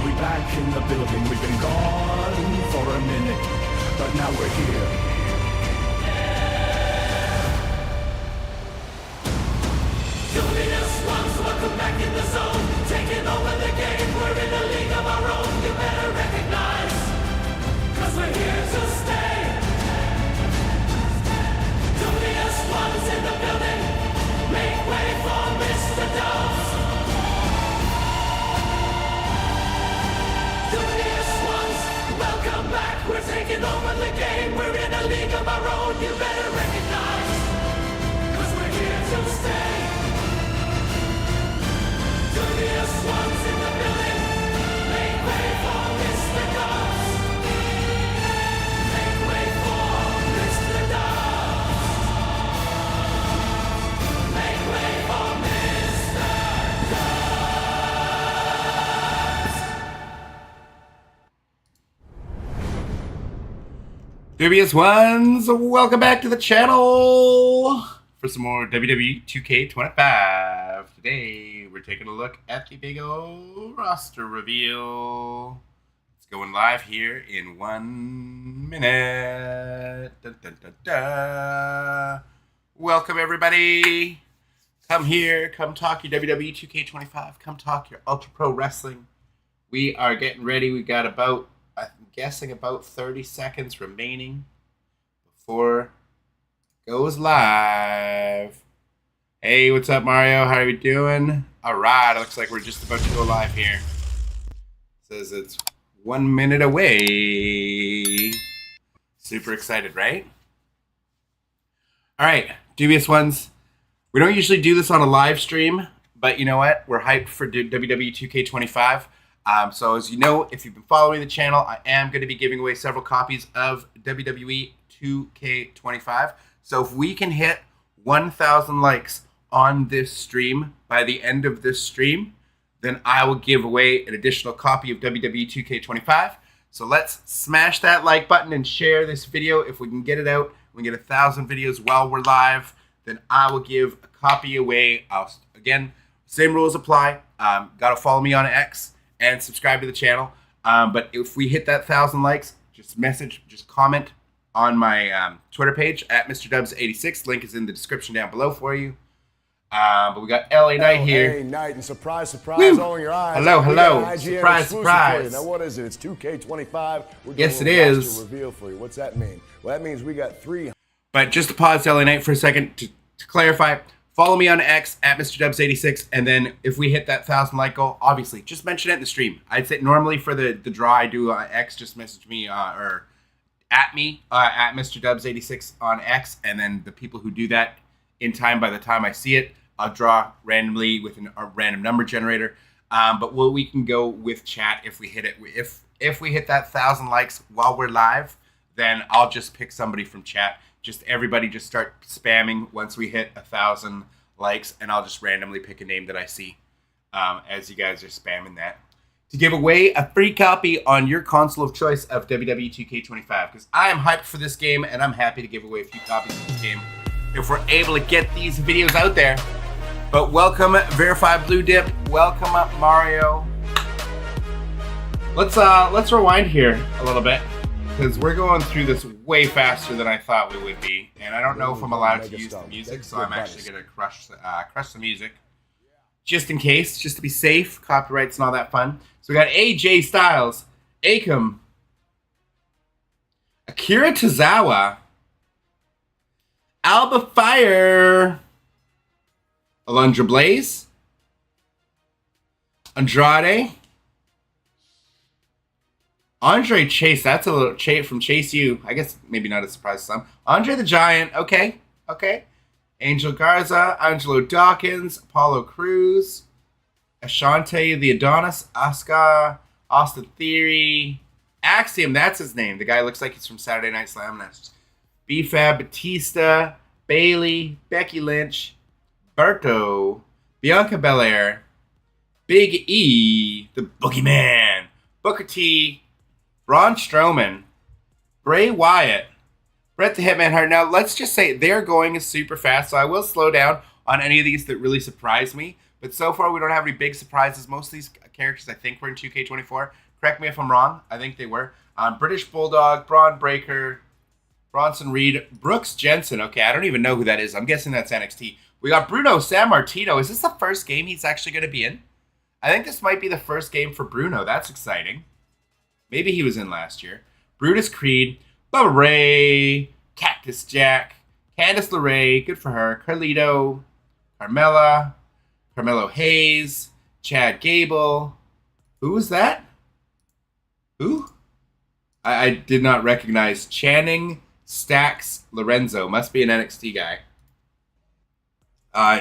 We back in the building, we've been gone for a minute, but now we're here. Julius Ones, welcome back in the zone. Taking over the game, we're in a league of our own. You better recognize, cause we're here to stay. Julius Ones in the building. Make way for Mr. Dubs. Julius Ones, welcome back. We're taking over the game. We're in a league of our own. You better recognize, cause we're here to stay. Julius Ones in the building. Make way for Mr. Dubs. Make way for Mr. Dubs. Make way for Mr. Dubs. Dubious ones, welcome back to the channel for some more WWE 2K25. Today, we're taking a look at the big old roster reveal. It's going live here in 1 minute. Dun, dun, dun, dun. Welcome, everybody. Come here. Come talk your WWE 2K25. Come talk your Ultra Pro Wrestling. We are getting ready. We got about, I'm guessing, about 30 seconds remaining before it goes live. Hey, what's up, Mario? How are we doing? All right, it looks like we're just about to go live here. It says it's 1 minute away. Super excited, right? All right, dubious ones. We don't usually do this on a live stream, but you know what? We're hyped for WWE 2K25. So as you know, if you've been following the channel, I am going to be giving away several copies of WWE 2K25. So if we can hit 1,000 likes on this stream by the end of this stream, then I will give away an additional copy of WWE 2K25. So let's smash that like button and share this video. If we can get it out, we can get 1,000 videos while we're live, then I will give a copy away. Again, same rules apply. Got to follow me on X and subscribe to the channel. But if we hit that 1,000 likes, just comment on my Twitter page at Mr. Dubs86. Link is in the description down below for you. But we got LA Knight here. LA Knight, and surprise, Woo! all in your eyes. Hello. IGN Surprise, exclusive surprise. for you. Now what is it? It's 2K25. We're doing Yes, a it little is. roster reveal for you. What's that mean? Well, that means we got 300. But just to pause LA Knight for a second to clarify, follow me on X at Mr. Dubs86, and then if we hit that 1,000 like goal, obviously, just mention it in the stream. I'd say normally for the draw I do X, just message me or at me at Mr. Dubs86 on X, and then the people who do that in time, by the time I see it, I'll draw randomly with a random number generator. But we can go with chat if we hit it. If we hit that 1,000 likes while we're live, then I'll just pick somebody from chat. Just everybody just start spamming once we hit 1,000 likes, and I'll just randomly pick a name that I see as you guys are spamming that to give away a free copy on your console of choice of WWE 2K25, because I am hyped for this game, and I'm happy to give away a few copies of this game if we're able to get these videos out there. But welcome, Verified Blue Dip. Welcome up, Mario. Let's rewind here a little bit, because we're going through this way faster than I thought we would be, and I don't know if I'm allowed to use the music, so I'm actually going to crush the music, just in case, just to be safe, copyrights and all that fun. So we got AJ Styles, Akam, Akira Tozawa, Alba Fire, Alundra Blaze, Andrade, Andre Chase. That's a little from Chase U. I guess maybe not a surprise to some. Andre the Giant. Okay. Angel Garza, Angelo Dawkins, Apollo Cruz, Ashante the Adonis, Asuka, Austin Theory, Axiom. That's his name. The guy looks like he's from Saturday Night Slam. That's B-Fab, Batista, Bailey, Becky Lynch, Berto, Bianca Belair, Big E, the Boogeyman, Booker T, Braun Strowman, Bray Wyatt, Bret the Hitman Hart. Now, let's just say they're going super fast, so I will slow down on any of these that really surprise me. But so far, we don't have any big surprises. Most of these characters I think were in 2K24. Correct me if I'm wrong. I think they were. British Bulldog, Braun Breaker, Bronson Reed, Brooks Jensen. Okay, I don't even know who that is. I'm guessing that's NXT. We got Bruno Sammartino. Is this the first game he's actually going to be in? I think this might be the first game for Bruno. That's exciting. Maybe he was in last year. Brutus Creed, Bubba Ray, Cactus Jack, Candice LeRae, good for her, Carlito, Carmella, Carmelo Hayes, Chad Gable. Who was that? Who? I did not recognize. Channing Stacks Lorenzo. Must be an NXT guy.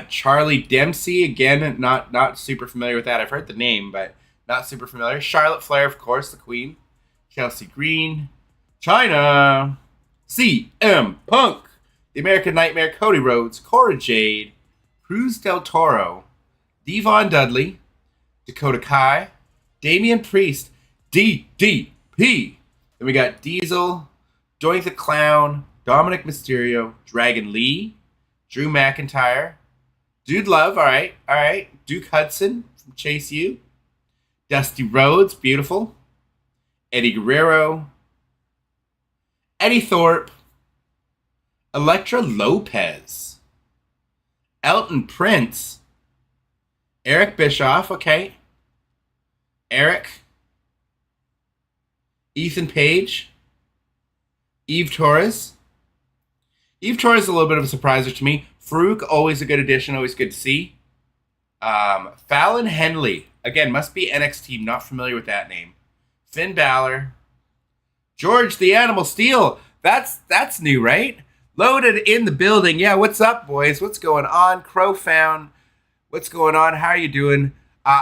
Charlie Dempsey. Again, not super familiar with that. I've heard the name, but not super familiar. Charlotte Flair, of course, the queen. Chelsea Green. China. CM Punk. The American Nightmare, Cody Rhodes. Cora Jade. Cruz del Toro. Devon Dudley. Dakota Kai. Damian Priest. DDP. Then we got Diesel. Doink the Clown. Dominic Mysterio. Dragon Lee. Drew McIntyre. Dude Love, all right. Duke Hudson from Chase U. Dusty Rhodes, beautiful. Eddie Guerrero. Eddie Thorpe. Elektra Lopez. Elton Prince. Eric Bischoff, okay. Eric. Ethan Page. Eve Torres. Eve Torres is a little bit of a surpriser to me. Farouk, always a good addition, always good to see. Fallon Henley. Again, must be NXT, not familiar with that name. Finn Balor. George the Animal Steel. That's new, right? Loaded in the building. Yeah, what's up, boys? What's going on? Crowfound. What's going on? How are you doing?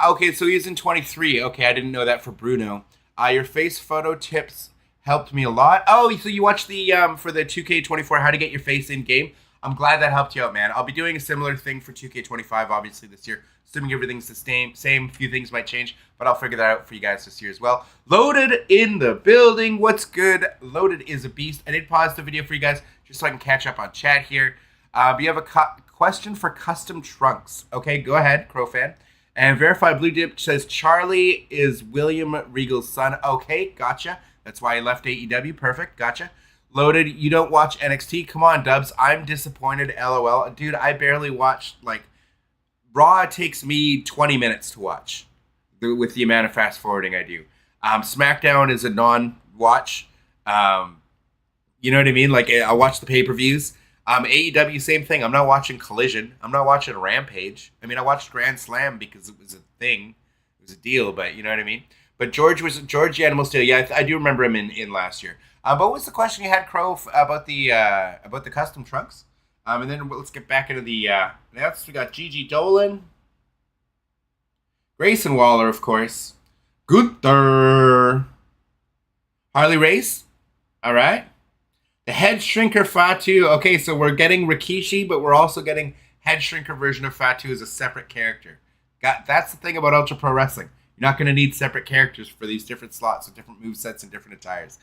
Okay, so he's in 23. Okay, I didn't know that for Bruno. Your face photo tips helped me a lot. Oh, so you watched the for the 2K24 how to get your face in game. I'm glad that helped you out, man. I'll be doing a similar thing for 2K25 obviously this year, assuming everything's the same. Few things might change, but I'll figure that out for you guys this year as well. Loaded in the building. What's good? Loaded is a beast. I did pause the video for you guys just so I can catch up on chat here. But you have a question for custom trunks. Okay, go ahead, Crowfan. And Verified Blue Dip says Charlie is William Regal's son. Okay, gotcha. That's why he left AEW. Perfect. Gotcha. Loaded, you don't watch NXT? Come on, Dubs. I'm disappointed. LOL. Dude, I barely watched, Raw takes me 20 minutes to watch with the amount of fast forwarding I do. SmackDown is a non-watch. You know what I mean? I watch the pay-per-views. AEW, same thing. I'm not watching Collision. I'm not watching Rampage. I mean, I watched Grand Slam because it was a thing. It was a deal, but you know what I mean? But George the Animal Steel. Yeah, I do remember him in last year. But what was the question you had, Crow, about the custom trunks? And then let's get back into the next. We got Gigi Dolan, Grayson Waller, of course, Gunther, Harley Race. All right, the Head Shrinker Fatu. Okay, so we're getting Rikishi, but we're also getting Head Shrinker version of Fatu as a separate character. That's the thing about Ultra Pro Wrestling. You're not going to need separate characters for these different slots with different movesets and different attires.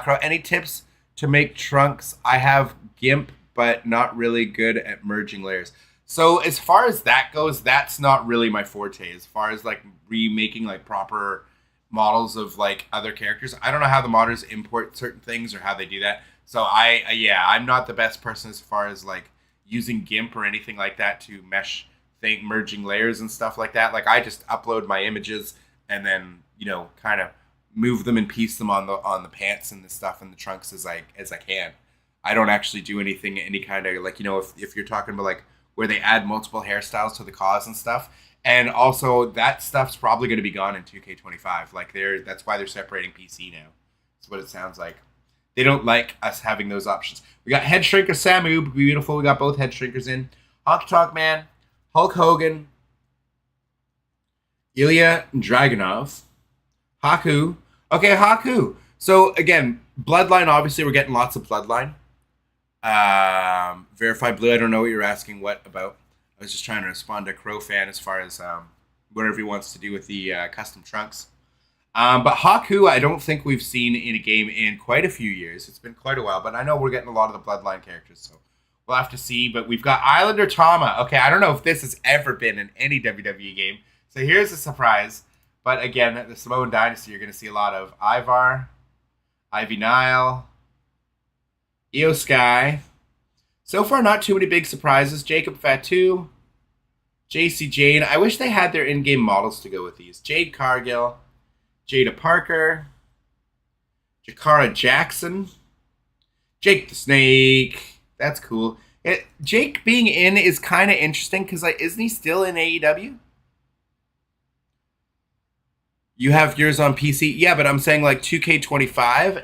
Crow, any tips to make trunks? I have GIMP, but not really good at merging layers. So as far as that goes, that's not really my forte. As far as remaking proper models of other characters, I don't know how the modders import certain things or how they do that. So I'm not the best person as far as using GIMP or anything like that to mesh merging layers and stuff like that. I just upload my images and then kind of move them and piece them on the pants and the stuff and the trunks as I can. I don't actually do anything, any kind of if you're talking about where they add multiple hairstyles to the cause and stuff. And also that stuff's probably going to be gone in 2K25. That's why they're separating PC now. That's what it sounds like. They don't like us having those options. We got Head Shrinker Samu, beautiful. We got both Head Shrinkers in. Honky Tonk Man, Hulk Hogan, Ilya Dragunov, Haku. Okay, Haku. So again, Bloodline, obviously we're getting lots of Bloodline. Verified Blue, I don't know what you're asking what about. I was just trying to respond to Crow Fan as far as whatever he wants to do with the custom trunks. But Haku, I don't think we've seen in a game in quite a few years. It's been quite a while, but I know we're getting a lot of the Bloodline characters, so we'll have to see. But we've got Islander Tama. Okay, I don't know if this has ever been in any WWE game. So here's a surprise. But again, the Samoan Dynasty, you're going to see a lot of Ivar, Ivy Nile, Io Sky. So far, not too many big surprises. Jacob Fatu, JC Jane. I wish they had their in-game models to go with these. Jade Cargill, Jada Parker, Jakara Jackson, Jake the Snake. That's cool. Jake being in is kind of interesting because, like, isn't he still in AEW? You have yours on PC? Yeah, but I'm saying, like, 2K25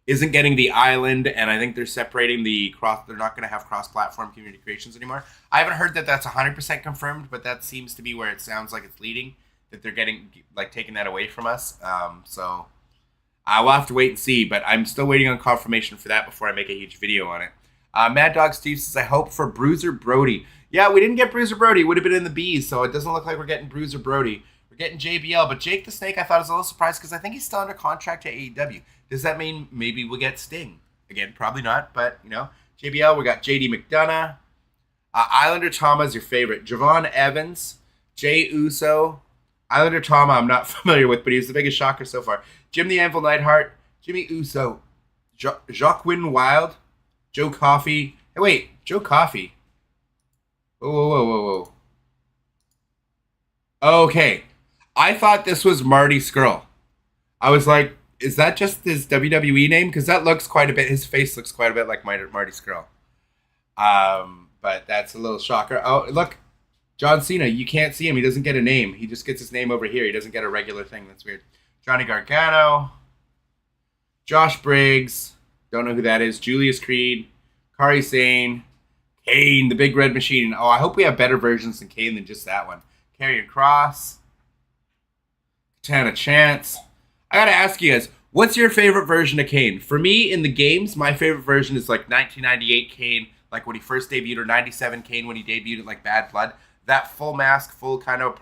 isn't getting the island, and I think they're separating the cross. They're not going to have cross-platform community creations anymore. I haven't heard that that's 100% confirmed, but that seems to be where it sounds like it's leading, that they're getting, like, taking that away from us. So I will have to wait and see, but I'm still waiting on confirmation for that before I make a huge video on it. Mad Dog Steve says, I hope for Bruiser Brody. Yeah, we didn't get Bruiser Brody. Would have been in the B's, so it doesn't look like we're getting Bruiser Brody. We're getting JBL, but Jake the Snake I thought was a little surprised because I think he's still under contract to AEW. Does that mean maybe we'll get Sting? Again, probably not, but, you know. JBL, we got JD McDonough. Islander Tama is your favorite. Javon Evans. Jay Uso. Islander Tama I'm not familiar with, but he's the biggest shocker so far. Jim the Anvil Neidhart. Jimmy Uso. Joaquin Wild. Joe Coffey. Hey, wait. Joe Coffey. Whoa. Okay. I thought this was Marty Scurll. I was like, is that just his WWE name? Because that looks quite a bit, his face looks quite a bit like Marty Scurll. But that's a little shocker. Oh, look, John Cena, you can't see him. He doesn't get a name. He just gets his name over here. He doesn't get a regular thing. That's weird. Johnny Gargano. Josh Briggs. Don't know who that is. Julius Creed. Kari Sane. Kane, the Big Red Machine. Oh, I hope we have better versions than Kane than just that one. Karrion Kross. Katana Chance. I gotta ask you guys, what's your favorite version of Kane? For me, in the games, my favorite version is like 1998 Kane, like when he first debuted, or 97 Kane when he debuted at like Bad Blood. That full mask, full kind of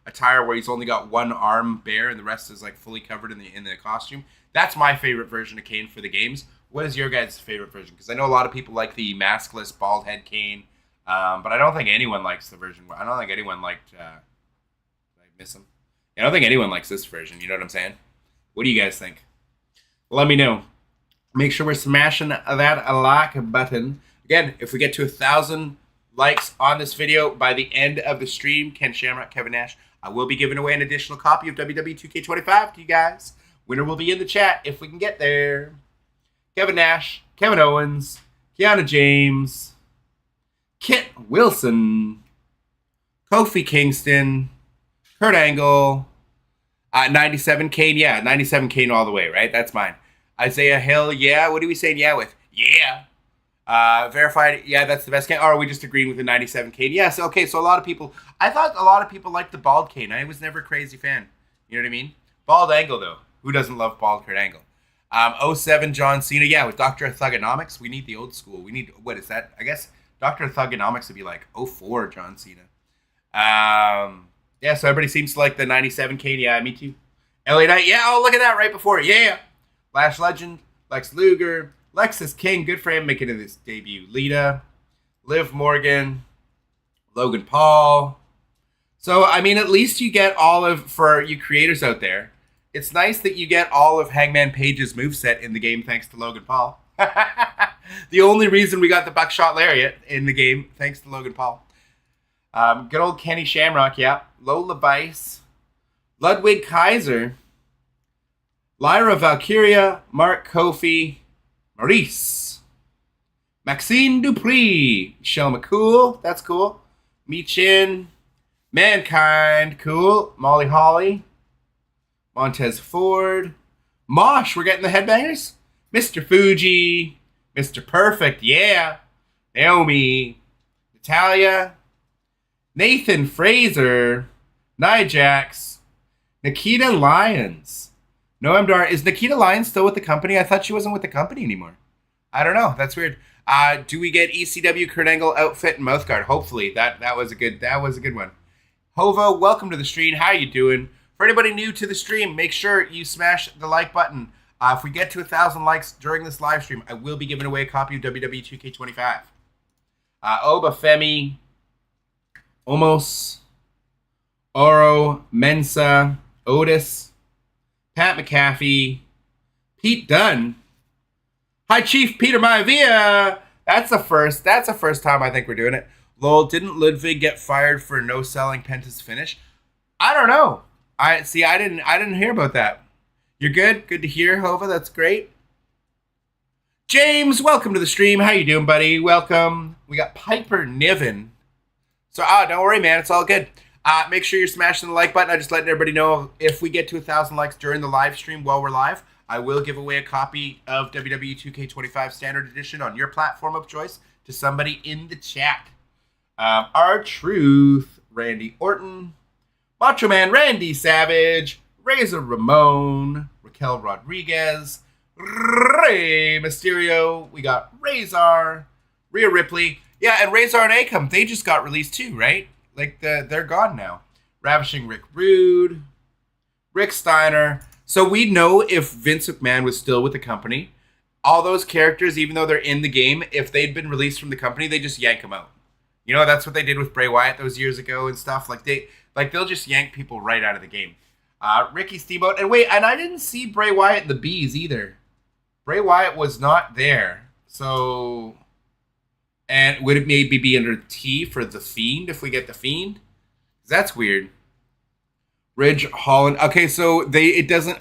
attire where he's only got one arm bare and the rest is like fully covered in the costume. That's my favorite version of Kane for the games. What is your guys' favorite version? Because I know a lot of people like the maskless bald head Kane, but I don't think anyone likes the version. I don't think anyone liked. Did I miss him? I don't think anyone likes this version. You know what I'm saying? What do you guys think? Let me know. Make sure we're smashing that like button. Again, if we get to 1,000 likes on this video by the end of the stream, Ken Shamrock, Kevin Nash, I will be giving away an additional copy of WWE 2K25 to you guys. Winner will be in the chat if we can get there. Kevin Nash, Kevin Owens, Kiana James, Kit Wilson, Kofi Kingston, Kurt Angle, 97 Kane, yeah, 97 Kane all the way, right? That's mine. Isaiah Hill, yeah. What are we saying yeah with? Yeah. Verified, yeah, that's the best Kane. Or are we just agreeing with the 97 Kane? Yes, okay, so a lot of people, I thought a lot of people liked the bald Kane. I was never a crazy fan. You know what I mean? Bald Angle, though. Who doesn't love bald Kurt Angle? 07 John Cena, yeah, with Dr. Thugonomics. We need the old school. We need, what is that? I guess Dr. Thugonomics would be like 04 John Cena. Yeah, so everybody seems to like the 97 Kane. Yeah, me too. LA Knight. Yeah, oh, look at that right before. Yeah. Lash Legend. Lex Luger. Lexus King. Good for him making his debut. Lita. Liv Morgan. Logan Paul. So, I mean, at least you get all of, for you creators out there, it's nice that you get all of Hangman Page's moveset in the game thanks to Logan Paul. The only reason we got the Buckshot Lariat in the game, thanks to Logan Paul. Good old Kenny Shamrock, yeah. Lola Bice. Ludwig Kaiser. Lyra Valkyria. Mark Kofi. Maurice. Maxine Dupree. Michelle McCool. That's cool. Michin. Mankind. Cool. Molly Holly. Montez Ford. Mosh. We're getting the headbangers. Mr. Fuji. Mr. Perfect. Yeah. Naomi. Natalia. Nathan Fraser, Nijax, Nikita Lyons. Noam Dar. Is Nikita Lyons still with the company? I thought she wasn't with the company anymore. I don't know. That's weird. Do we get ECW Kurt Angle outfit and mouthguard? Hopefully. That was a good one. Hovo, welcome to the stream. How you doing? For anybody new to the stream, make sure you smash the like button. If we get to 1,000 likes during this live stream, I will be giving away a copy of WWE 2K25. Oba Femi. Omos, Oro, Mensa, Otis, Pat McAfee, Pete Dunne. Hi, Chief Peter Maivia. That's the first time I think we're doing it. Lol, didn't Ludwig get fired for no selling Penta's finish? I don't know. I didn't hear about that. You're good? Good to hear, Hova. That's great. James, welcome to the stream. How you doing, buddy? Welcome. We got Piper Niven. So, don't worry, man. It's all good. Make sure you're smashing the like button. I'm just letting everybody know if we get to 1,000 likes during the live stream while we're live, I will give away a copy of WWE 2K25 Standard Edition on your platform of choice to somebody in the chat. R-Truth, Randy Orton, Macho Man Randy Savage, Razor Ramon, Raquel Rodriguez, Rey Mysterio. We got Razor, Rhea Ripley. Yeah, and Razor and Akam, they just got released too, right? Like, they're gone now. Ravishing Rick Rude, Rick Steiner. So we know if Vince McMahon was still with the company, all those characters, even though they're in the game, if they'd been released from the company, they just yank them out. You know, that's what they did with Bray Wyatt those years ago and stuff. They'll just yank people right out of the game. Ricky Steamboat. And wait, and I didn't see Bray Wyatt in the Bees either. Bray Wyatt was not there. So, and would it maybe be under T for The Fiend if we get The Fiend? That's weird. Ridge Holland. Okay, so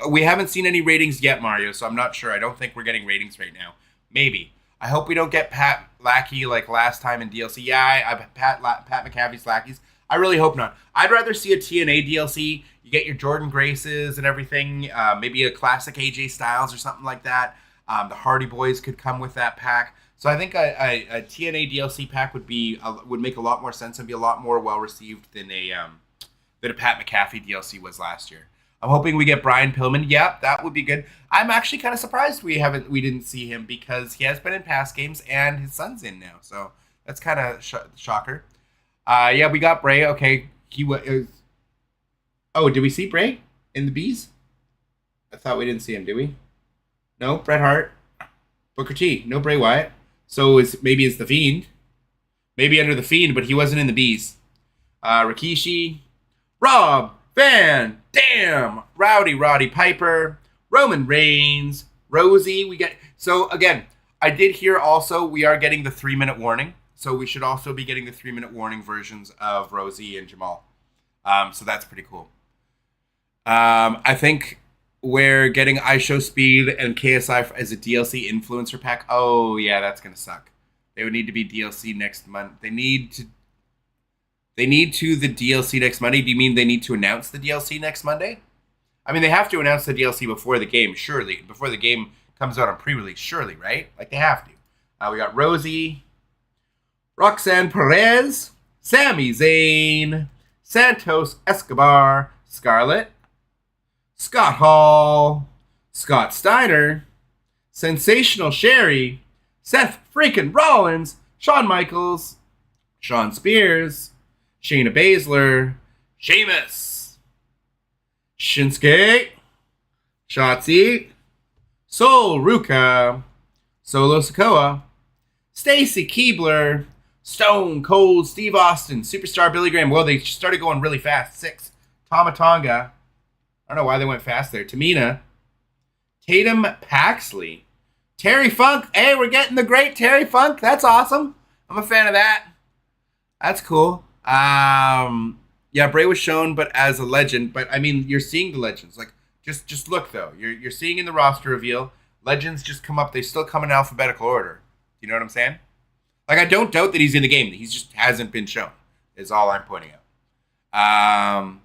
we haven't seen any ratings yet, Mario, so I'm not sure. I don't think we're getting ratings right now. Maybe. I hope we don't get Pat Lackey like last time in DLC. Yeah, I've Pat McAfee's lackeys. I really hope not. I'd rather see a TNA DLC. You get your Jordan Graces and everything. Maybe a classic AJ Styles or something like that. The Hardy Boys could come with that pack. So I think a TNA DLC pack would make a lot more sense and be a lot more well received than a Pat McAfee DLC was last year. I'm hoping we get Brian Pillman. Yeah, that would be good. I'm actually kind of surprised we didn't see him because he has been in past games and his son's in now. So that's kind of shocker. Yeah, we got Bray. Okay, oh, did we see Bray in the Bees? I thought we didn't see him. Did we? No, Bret Hart, Booker T. No Bray Wyatt. So maybe it's the Fiend. Maybe under the Fiend, but he wasn't in the Bees. Rikishi, Rob Van Dam, Roddy Piper, Roman Reigns, Rosie. So again, I did hear also we are getting the 3-minute warning. So we should also be getting the 3-minute warning versions of Rosie and Jamal. So that's pretty cool. I think we're getting iShow Speed and KSI as a DLC influencer pack. Oh yeah, that's gonna suck. They would need to be DLC next month. They need to the DLC next Monday. Do you mean they need to announce the DLC next Monday? I mean, they have to announce the DLC before the game, surely. Before the game comes out on pre-release, surely, right? Like, they have to. We got Rosie, Roxanne Perez, Sami Zayn, Santos Escobar, Scarlett, Scott Hall, Scott Steiner, Sensational Sherry, Seth freaking Rollins, Shawn Michaels, Shawn Spears, Shayna Baszler, Sheamus, Shinsuke, Shotzi, Sol Ruka, Solo Sikoa, Stacy Keibler, Stone Cold Steve Austin, Superstar Billy Graham. Well, they started going really fast. 6. Tama Tonga. I don't know why they went fast there. Tamina. Tatum Paxley. Terry Funk. Hey, we're getting the great Terry Funk. That's awesome. I'm a fan of that. That's cool. Yeah, Bray was shown, but as a legend. But I mean, you're seeing the legends. Like, just look though. You're seeing in the roster reveal, legends just come up. They still come in alphabetical order. You know what I'm saying? Like, I don't doubt that he's in the game. He just hasn't been shown. Is all I'm pointing out.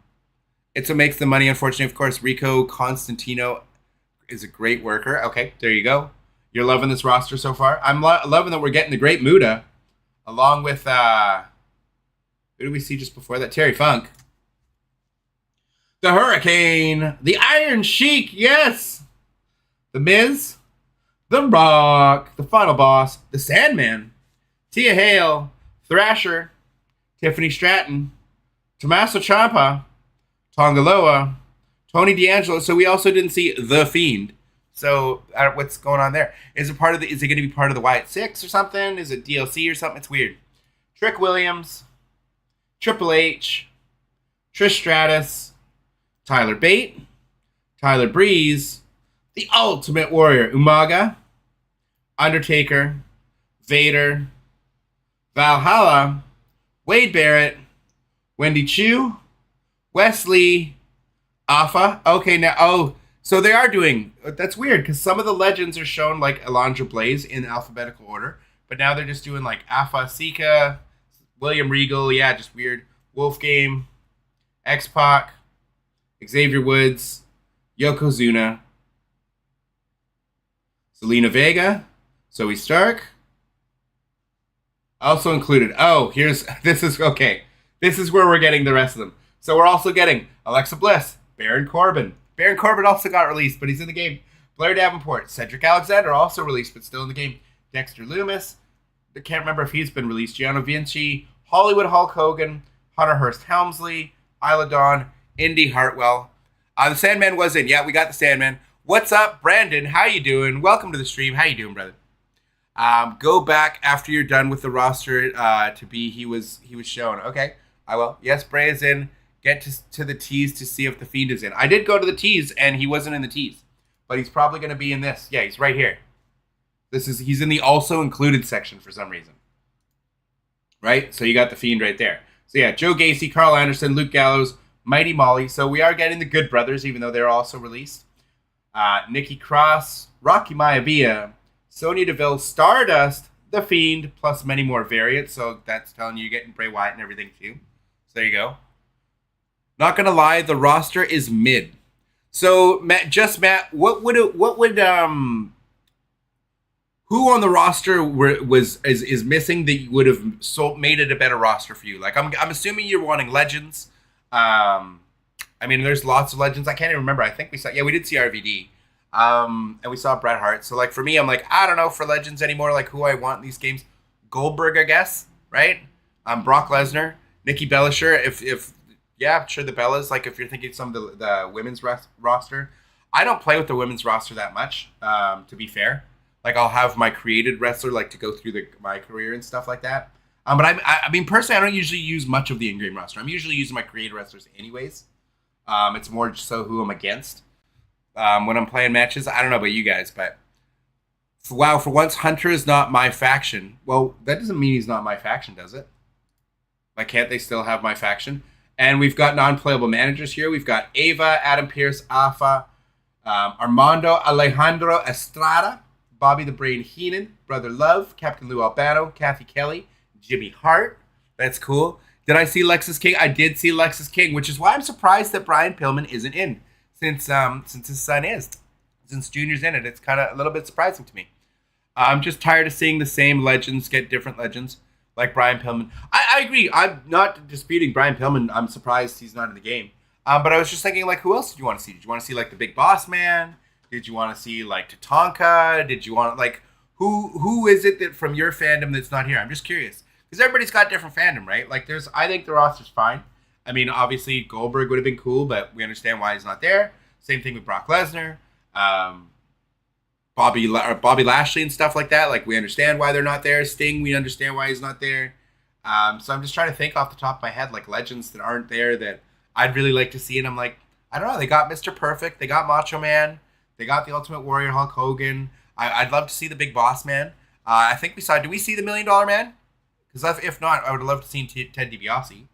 It's what makes the money. Unfortunately, of course, Rico Constantino is a great worker. Okay, there you go. You're loving this roster so far. I'm loving that we're getting the great Muda, along with who did we see just before that? Terry Funk. The Hurricane. The Iron Sheik. Yes. The Miz. The Rock. The Final Boss. The Sandman. Tia Hale. Thrasher. Tiffany Stratton. Tommaso Ciampa. Tongaloa. Tony D'Angelo. So we also didn't see The Fiend. So what's going on there? Is it going to be part of the Wyatt 6 or something? Is it DLC or something? It's weird. Trick Williams. Triple H, Trish Stratus, Tyler Bate, Tyler Breeze, The Ultimate Warrior, Umaga, Undertaker, Vader, Valhalla, Wade Barrett, Wendy Chu, Wesley, Alpha. Okay, now, so they are doing, that's weird, because some of the legends are shown like Alondra Blaze in alphabetical order, but now they're just doing like Alpha, Sika, William Regal, yeah, just weird, Wolfgame, X-Pac, Xavier Woods, Yokozuna, Selena Vega, Zoe Stark. Also included. This is where we're getting the rest of them. So we're also getting Alexa Bliss, Baron Corbin. Baron Corbin also got released, but he's in the game. Blair Davenport, Cedric Alexander, also released, but still in the game. Dexter Loomis. I can't remember if he's been released. Gianna Vinci, Hollywood Hulk Hogan, Hunter Hearst Helmsley, Isla Dawn, Indy Hartwell. The Sandman was in. Yeah, we got the Sandman. What's up, Brandon? How you doing? Welcome to the stream. How you doing, brother? Go back after you're done with the roster he was shown. Okay, I will. Yes, Bray is in. Get to the tease to see if the Fiend is in. I did go to the tease and he wasn't in the tease, but he's probably going to be in this. Yeah, he's right here. He's in the also included section for some reason. Right? So you got the Fiend right there. So yeah, Joe Gacy, Carl Anderson, Luke Gallows, Mighty Molly. So we are getting the Good Brothers, even though they're also released. Nikki Cross, Rocky Maivia, Sonya Deville, Stardust, The Fiend, plus many more variants. So that's telling you you're getting Bray Wyatt and everything too. So there you go. Not gonna lie, the roster is mid. So Matt, who on the roster is missing that you would have made it a better roster for you? Like I'm assuming you're wanting legends. I mean, there's lots of legends. I can't even remember. I think we did see RVD. And we saw Bret Hart. So like for me, I'm like, I don't know for legends anymore, like who I want in these games. Goldberg, I guess, right? Brock Lesnar, Nikki Bella, sure. If sure the Bellas, like if you're thinking some of the women's roster. I don't play with the women's roster that much, to be fair. Like I'll have my created wrestler like to go through my career and stuff like that. But I mean personally, I don't usually use much of the in-game roster. I'm usually using my created wrestlers anyways. It's more so who I'm against. When I'm playing matches, I don't know about you guys, but for once, Hunter is not my faction. Well, that doesn't mean he's not my faction, does it? Like, can't they still have my faction? And we've got non-playable managers here. We've got Ava, Adam Pearce, Alpha, Armando Alejandro Estrada, Bobby the Brain Heenan, Brother Love, Captain Lou Albano, Kathy Kelly, Jimmy Hart. That's cool. Did I see Lexus King? I did see Lexus King, which is why I'm surprised that Brian Pillman isn't in. Since his son is. Since Junior's in it, it's kind of a little bit surprising to me. I'm just tired of seeing the same legends get different legends, like Brian Pillman. I agree. I'm not disputing Brian Pillman. I'm surprised he's not in the game. But I was just thinking, like, who else did you want to see? Did you want to see, like, the Big Boss Man? Did you want to see, like, Tatanka? Did you want, like, who is it that from your fandom that's not here? I'm just curious. Because everybody's got different fandom, right? Like, I think the roster's fine. I mean, obviously, Goldberg would have been cool, but we understand why he's not there. Same thing with Brock Lesnar, Bobby Lashley and stuff like that. Like, we understand why they're not there. Sting, we understand why he's not there. So I'm just trying to think off the top of my head, like, legends that aren't there that I'd really like to see. And I'm like, I don't know. They got Mr. Perfect. They got Macho Man. They got the Ultimate Warrior, Hulk Hogan. I'd love to see the Big Boss Man. I think did we see the $1 Million Man? Because if not, I would have loved to see Ted DiBiase.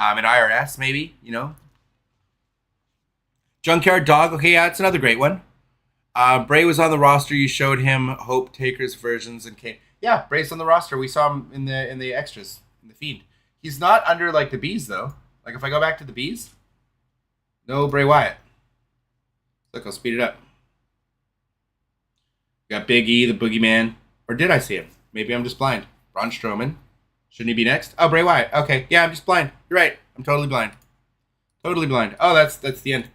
And IRS, maybe, you know. Junkyard Dog, okay, yeah, it's another great one. Bray was on the roster. You showed him Hope Taker's versions and Kane. Yeah, Bray's on the roster. We saw him in the extras, in the Fiend. He's not under, like, the Bees, though. Like, if I go back to the Bees, no Bray Wyatt. Look, I'll speed it up. We got Big E, the Boogeyman. Or did I see him? Maybe I'm just blind. Braun Strowman. Shouldn't he be next? Oh, Bray Wyatt. Okay. Yeah, I'm just blind. You're right. I'm totally blind. Totally blind. Oh, that's the end.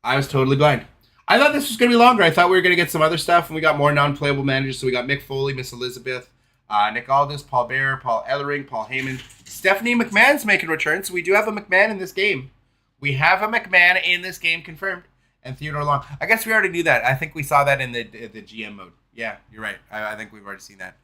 I was totally blind. I thought this was going to be longer. I thought we were going to get some other stuff, and we got more non-playable managers. So we got Mick Foley, Miss Elizabeth, Nick Aldis, Paul Bearer, Paul Ellering, Paul Heyman. Stephanie McMahon's making a return, so we do have a McMahon in this game. We have a McMahon in this game confirmed. And Theodore Long. I guess we already knew that. I think we saw that in the GM mode. Yeah, you're right. I think we've already seen that.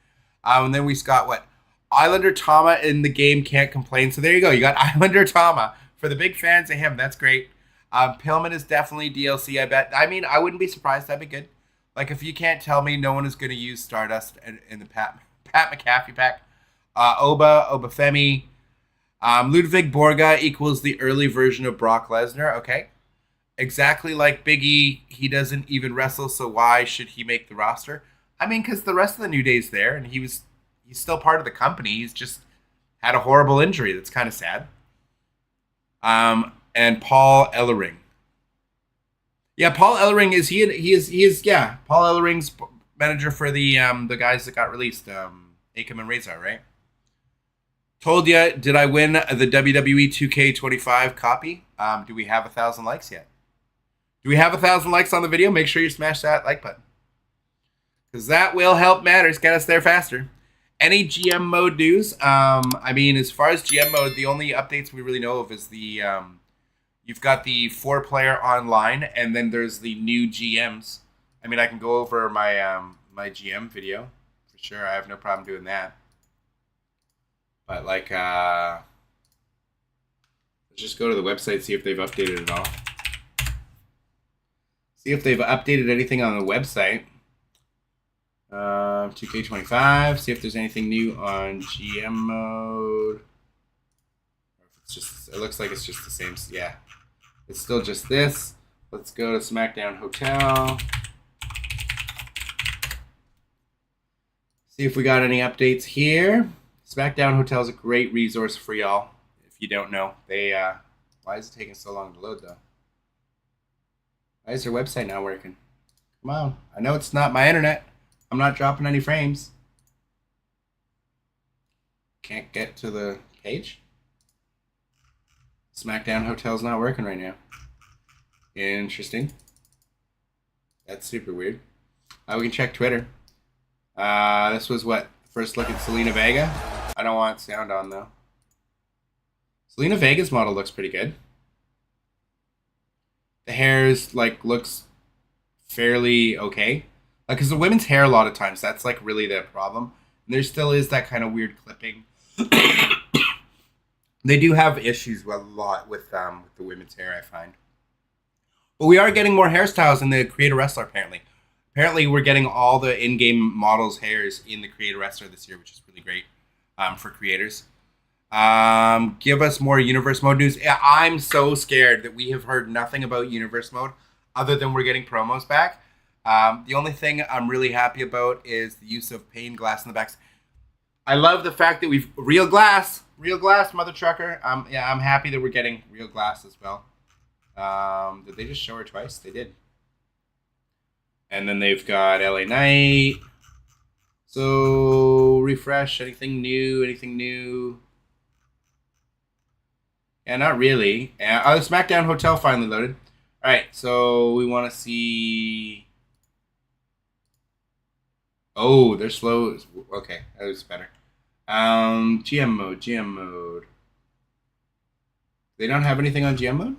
And then we got what? Islander Tama in the game can't complain. So there you go. You got Islander Tama. For the big fans of him, that's great. Pillman is definitely DLC, I bet. I mean, I wouldn't be surprised. That'd be good. Like, if you can't tell me no one is going to use Stardust in the Pat McAfee pack. Obafemi. Ludwig Borga equals the early version of Brock Lesnar. Okay. Exactly like Big E, he doesn't even wrestle, so why should he make the roster? I mean, because the rest of the New Day's there, and he's still part of the company. He's just had a horrible injury. That's kind of sad. And Paul Ellering. Yeah, Paul Ellering he is Paul Ellering's manager for the guys that got released, Akam and Razor, right? Told ya, did I win the WWE 2K25 copy? Do we have 1,000 likes yet? Do we have 1,000 likes on the video? Make sure you smash that like button, because that will help matters, get us there faster. Any GM mode news? I mean, as far as GM mode, the only updates we really know of is the you've got the 4-player online, and then there's the new GMs. I mean, I can go over my my GM video for sure. I have no problem doing that. But like, let's just go to the website, see if they've updated it all. See if they've updated anything on the website. 2K25. See if there's anything new on GM mode. Or if it's just, it looks like it's just the same. Yeah, it's still just this. Let's go to SmackDown Hotel. See if we got any updates here. SmackDown Hotel is a great resource for y'all. If you don't know, they why is it taking so long to load though? Why is their website not working? Come on, I know it's not my internet. I'm not dropping any frames. Can't get to the page. SmackDown Hotel's not working right now. Interesting. That's super weird. We can check Twitter. This was what? First look at Selena Vega. I don't want sound on though. Selena Vega's model looks pretty good. The hair's like looks fairly okay. Like, cause the women's hair a lot of times, that's like really the problem. And there still is that kind of weird clipping. They do have issues a lot with the women's hair, I find. But we are getting more hairstyles in the Creator Wrestler, apparently. Apparently, we're getting all the in-game models' hairs in the Creator Wrestler this year, which is really great for creators. Give us more Universe Mode news. Yeah, I'm so scared that we have heard nothing about Universe Mode other than we're getting promos back. The only thing I'm really happy about is the use of pane glass in the backs. I love the fact that we've real glass, mother trucker. Yeah, I'm happy that we're getting real glass as well. Did they just show her twice? They did. And then they've got LA Knight. So refresh. Anything new? Yeah, not really. The SmackDown Hotel finally loaded. All right, so we want to see. Oh, they're slow. Okay, that was better. GM mode. They don't have anything on GM mode?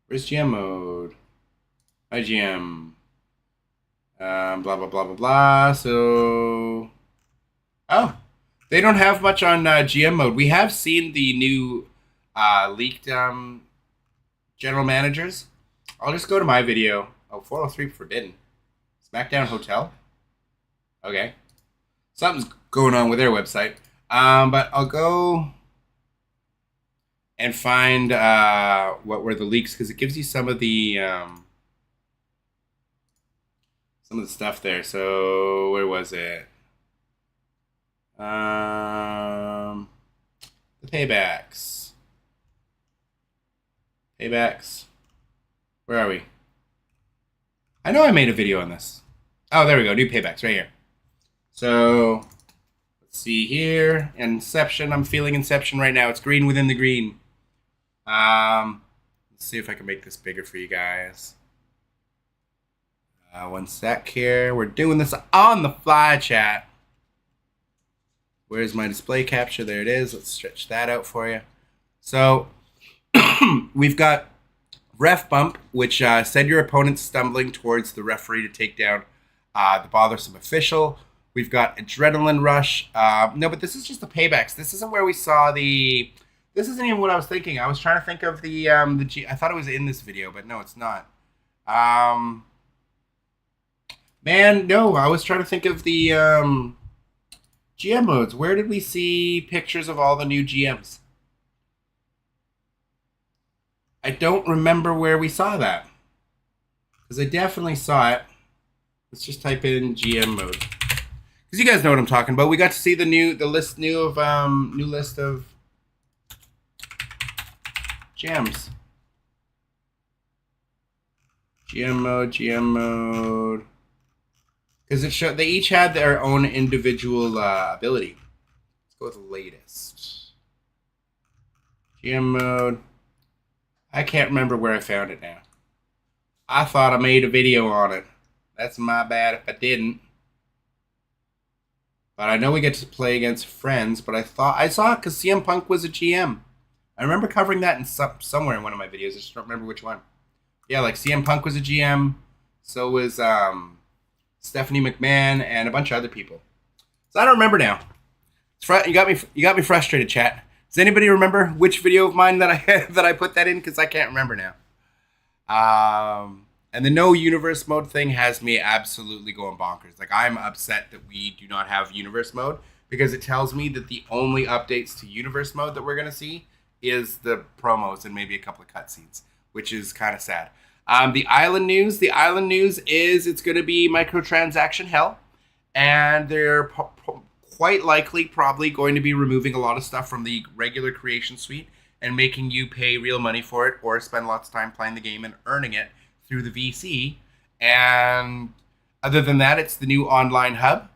Where's GM mode? Hi, GM. Blah, blah, blah, blah, blah. So. Oh. They don't have much on GM mode. We have seen the new leaked general managers. I'll just go to my video. Oh, 403 forbidden. SmackDown Hotel. Okay. Something's going on with their website. But I'll go and find what were the leaks, because it gives you some of the stuff there. So where was it? The Paybacks. Where are we? I know I made a video on this. Oh, there we go. New Paybacks right here. So let's see here. Inception. I'm feeling Inception right now. It's green within the green. Let's see if I can make this bigger for you guys. One sec here. We're doing this on the fly, chat. Where's my display capture? There it is. Let's stretch that out for you. So we've got ref bump, which send your opponent stumbling towards the referee to take down the bothersome official. We've got Adrenaline Rush. No, but this is just the Paybacks. This isn't where we saw the... This isn't even what I was thinking. I was trying to think of the I thought it was in this video, but no, it's not. Man, no, I was trying to think of the GM modes. Where did we see pictures of all the new GMs? I don't remember where we saw that. Because I definitely saw it. Let's just type in GM mode. Because you guys know what I'm talking about. We got to see the new list of gems. GM mode. Because it showed they each had their own individual ability. Let's go with the latest. GM mode. I can't remember where I found it now. I thought I made a video on it. That's my bad if I didn't. But I know we get to play against friends, but I thought I saw it because CM Punk was a GM. I remember covering that in somewhere in one of my videos. I just don't remember which one. Yeah, like CM Punk was a GM. So was Stephanie McMahon and a bunch of other people. So I don't remember now. You got me frustrated, chat. Does anybody remember which video of mine that I put that in? Because I can't remember now. And the no universe mode thing has me absolutely going bonkers. Like, I'm upset that we do not have universe mode because it tells me that the only updates to universe mode that we're going to see is the promos and maybe a couple of cutscenes, which is kind of sad. The island news is it's going to be microtransaction hell, and they're quite likely probably going to be removing a lot of stuff from the regular creation suite and making you pay real money for it or spend lots of time playing the game and earning it through the VC. And other than that, it's the new online hub,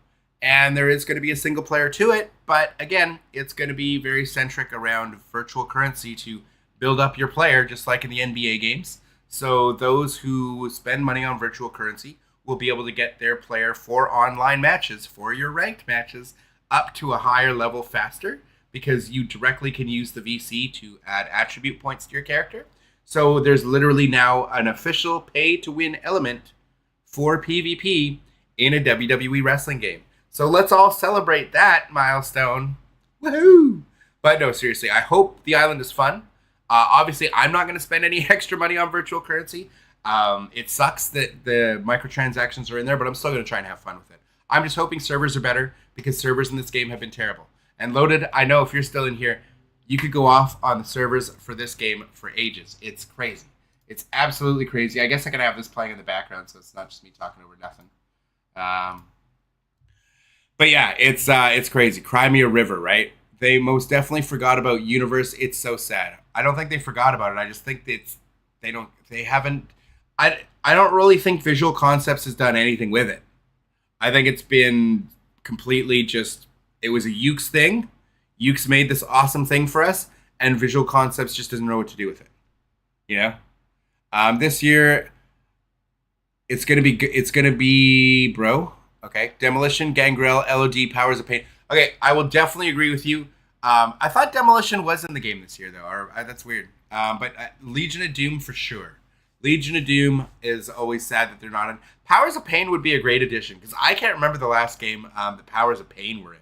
and there is going to be a single player to it, but again, it's going to be very centric around virtual currency to build up your player, just like in the NBA games. So those who spend money on virtual currency will be able to get their player for online matches, for your ranked matches, up to a higher level faster, because you directly can use the VC to add attribute points to your character. So there's literally now an official pay-to-win element for PvP in a WWE wrestling game. So let's all celebrate that milestone. Woohoo! But no, seriously, I hope the island is fun. Obviously, I'm not going to spend any extra money on virtual currency. It sucks that the microtransactions are in there, but I'm still going to try and have fun with it. I'm just hoping servers are better, because servers in this game have been terrible. And Loaded, I know if you're still in here, you could go off on the servers for this game for ages. It's crazy. It's absolutely crazy. I guess I could have this playing in the background, so it's not just me talking over nothing. But yeah, it's crazy. Crimea River, right? They most definitely forgot about Universe. It's so sad. I don't think they forgot about it. I just think I don't really think Visual Concepts has done anything with it. I think it's been completely just, it was a Ukes thing. Ukes made this awesome thing for us, and Visual Concepts just doesn't know what to do with it. You know? This year, it's gonna be, bro. Okay, Demolition, Gangrel, LOD, Powers of Pain. Okay, I will definitely agree with you. I thought Demolition was in the game this year, though. Or that's weird. But Legion of Doom for sure. Legion of Doom is always sad that they're not in. Powers of Pain would be a great addition, because I can't remember the last game the Powers of Pain were in.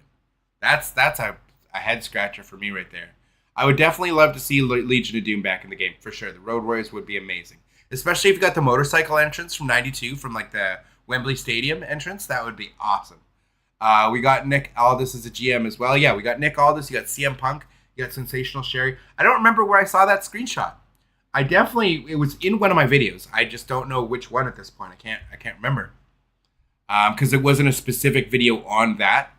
That's a head scratcher for me right there. I would definitely love to see Legion of Doom back in the game, for sure. The Road Warriors would be amazing. Especially if you got the motorcycle entrance from 92, from like the Wembley Stadium entrance. That would be awesome. We got Nick Aldis as a GM as well. Yeah, we got Nick Aldis. You got CM Punk. You got Sensational Sherry. I don't remember where I saw that screenshot. It was in one of my videos. I just don't know which one at this point. I can't remember. Because it wasn't a specific video on that.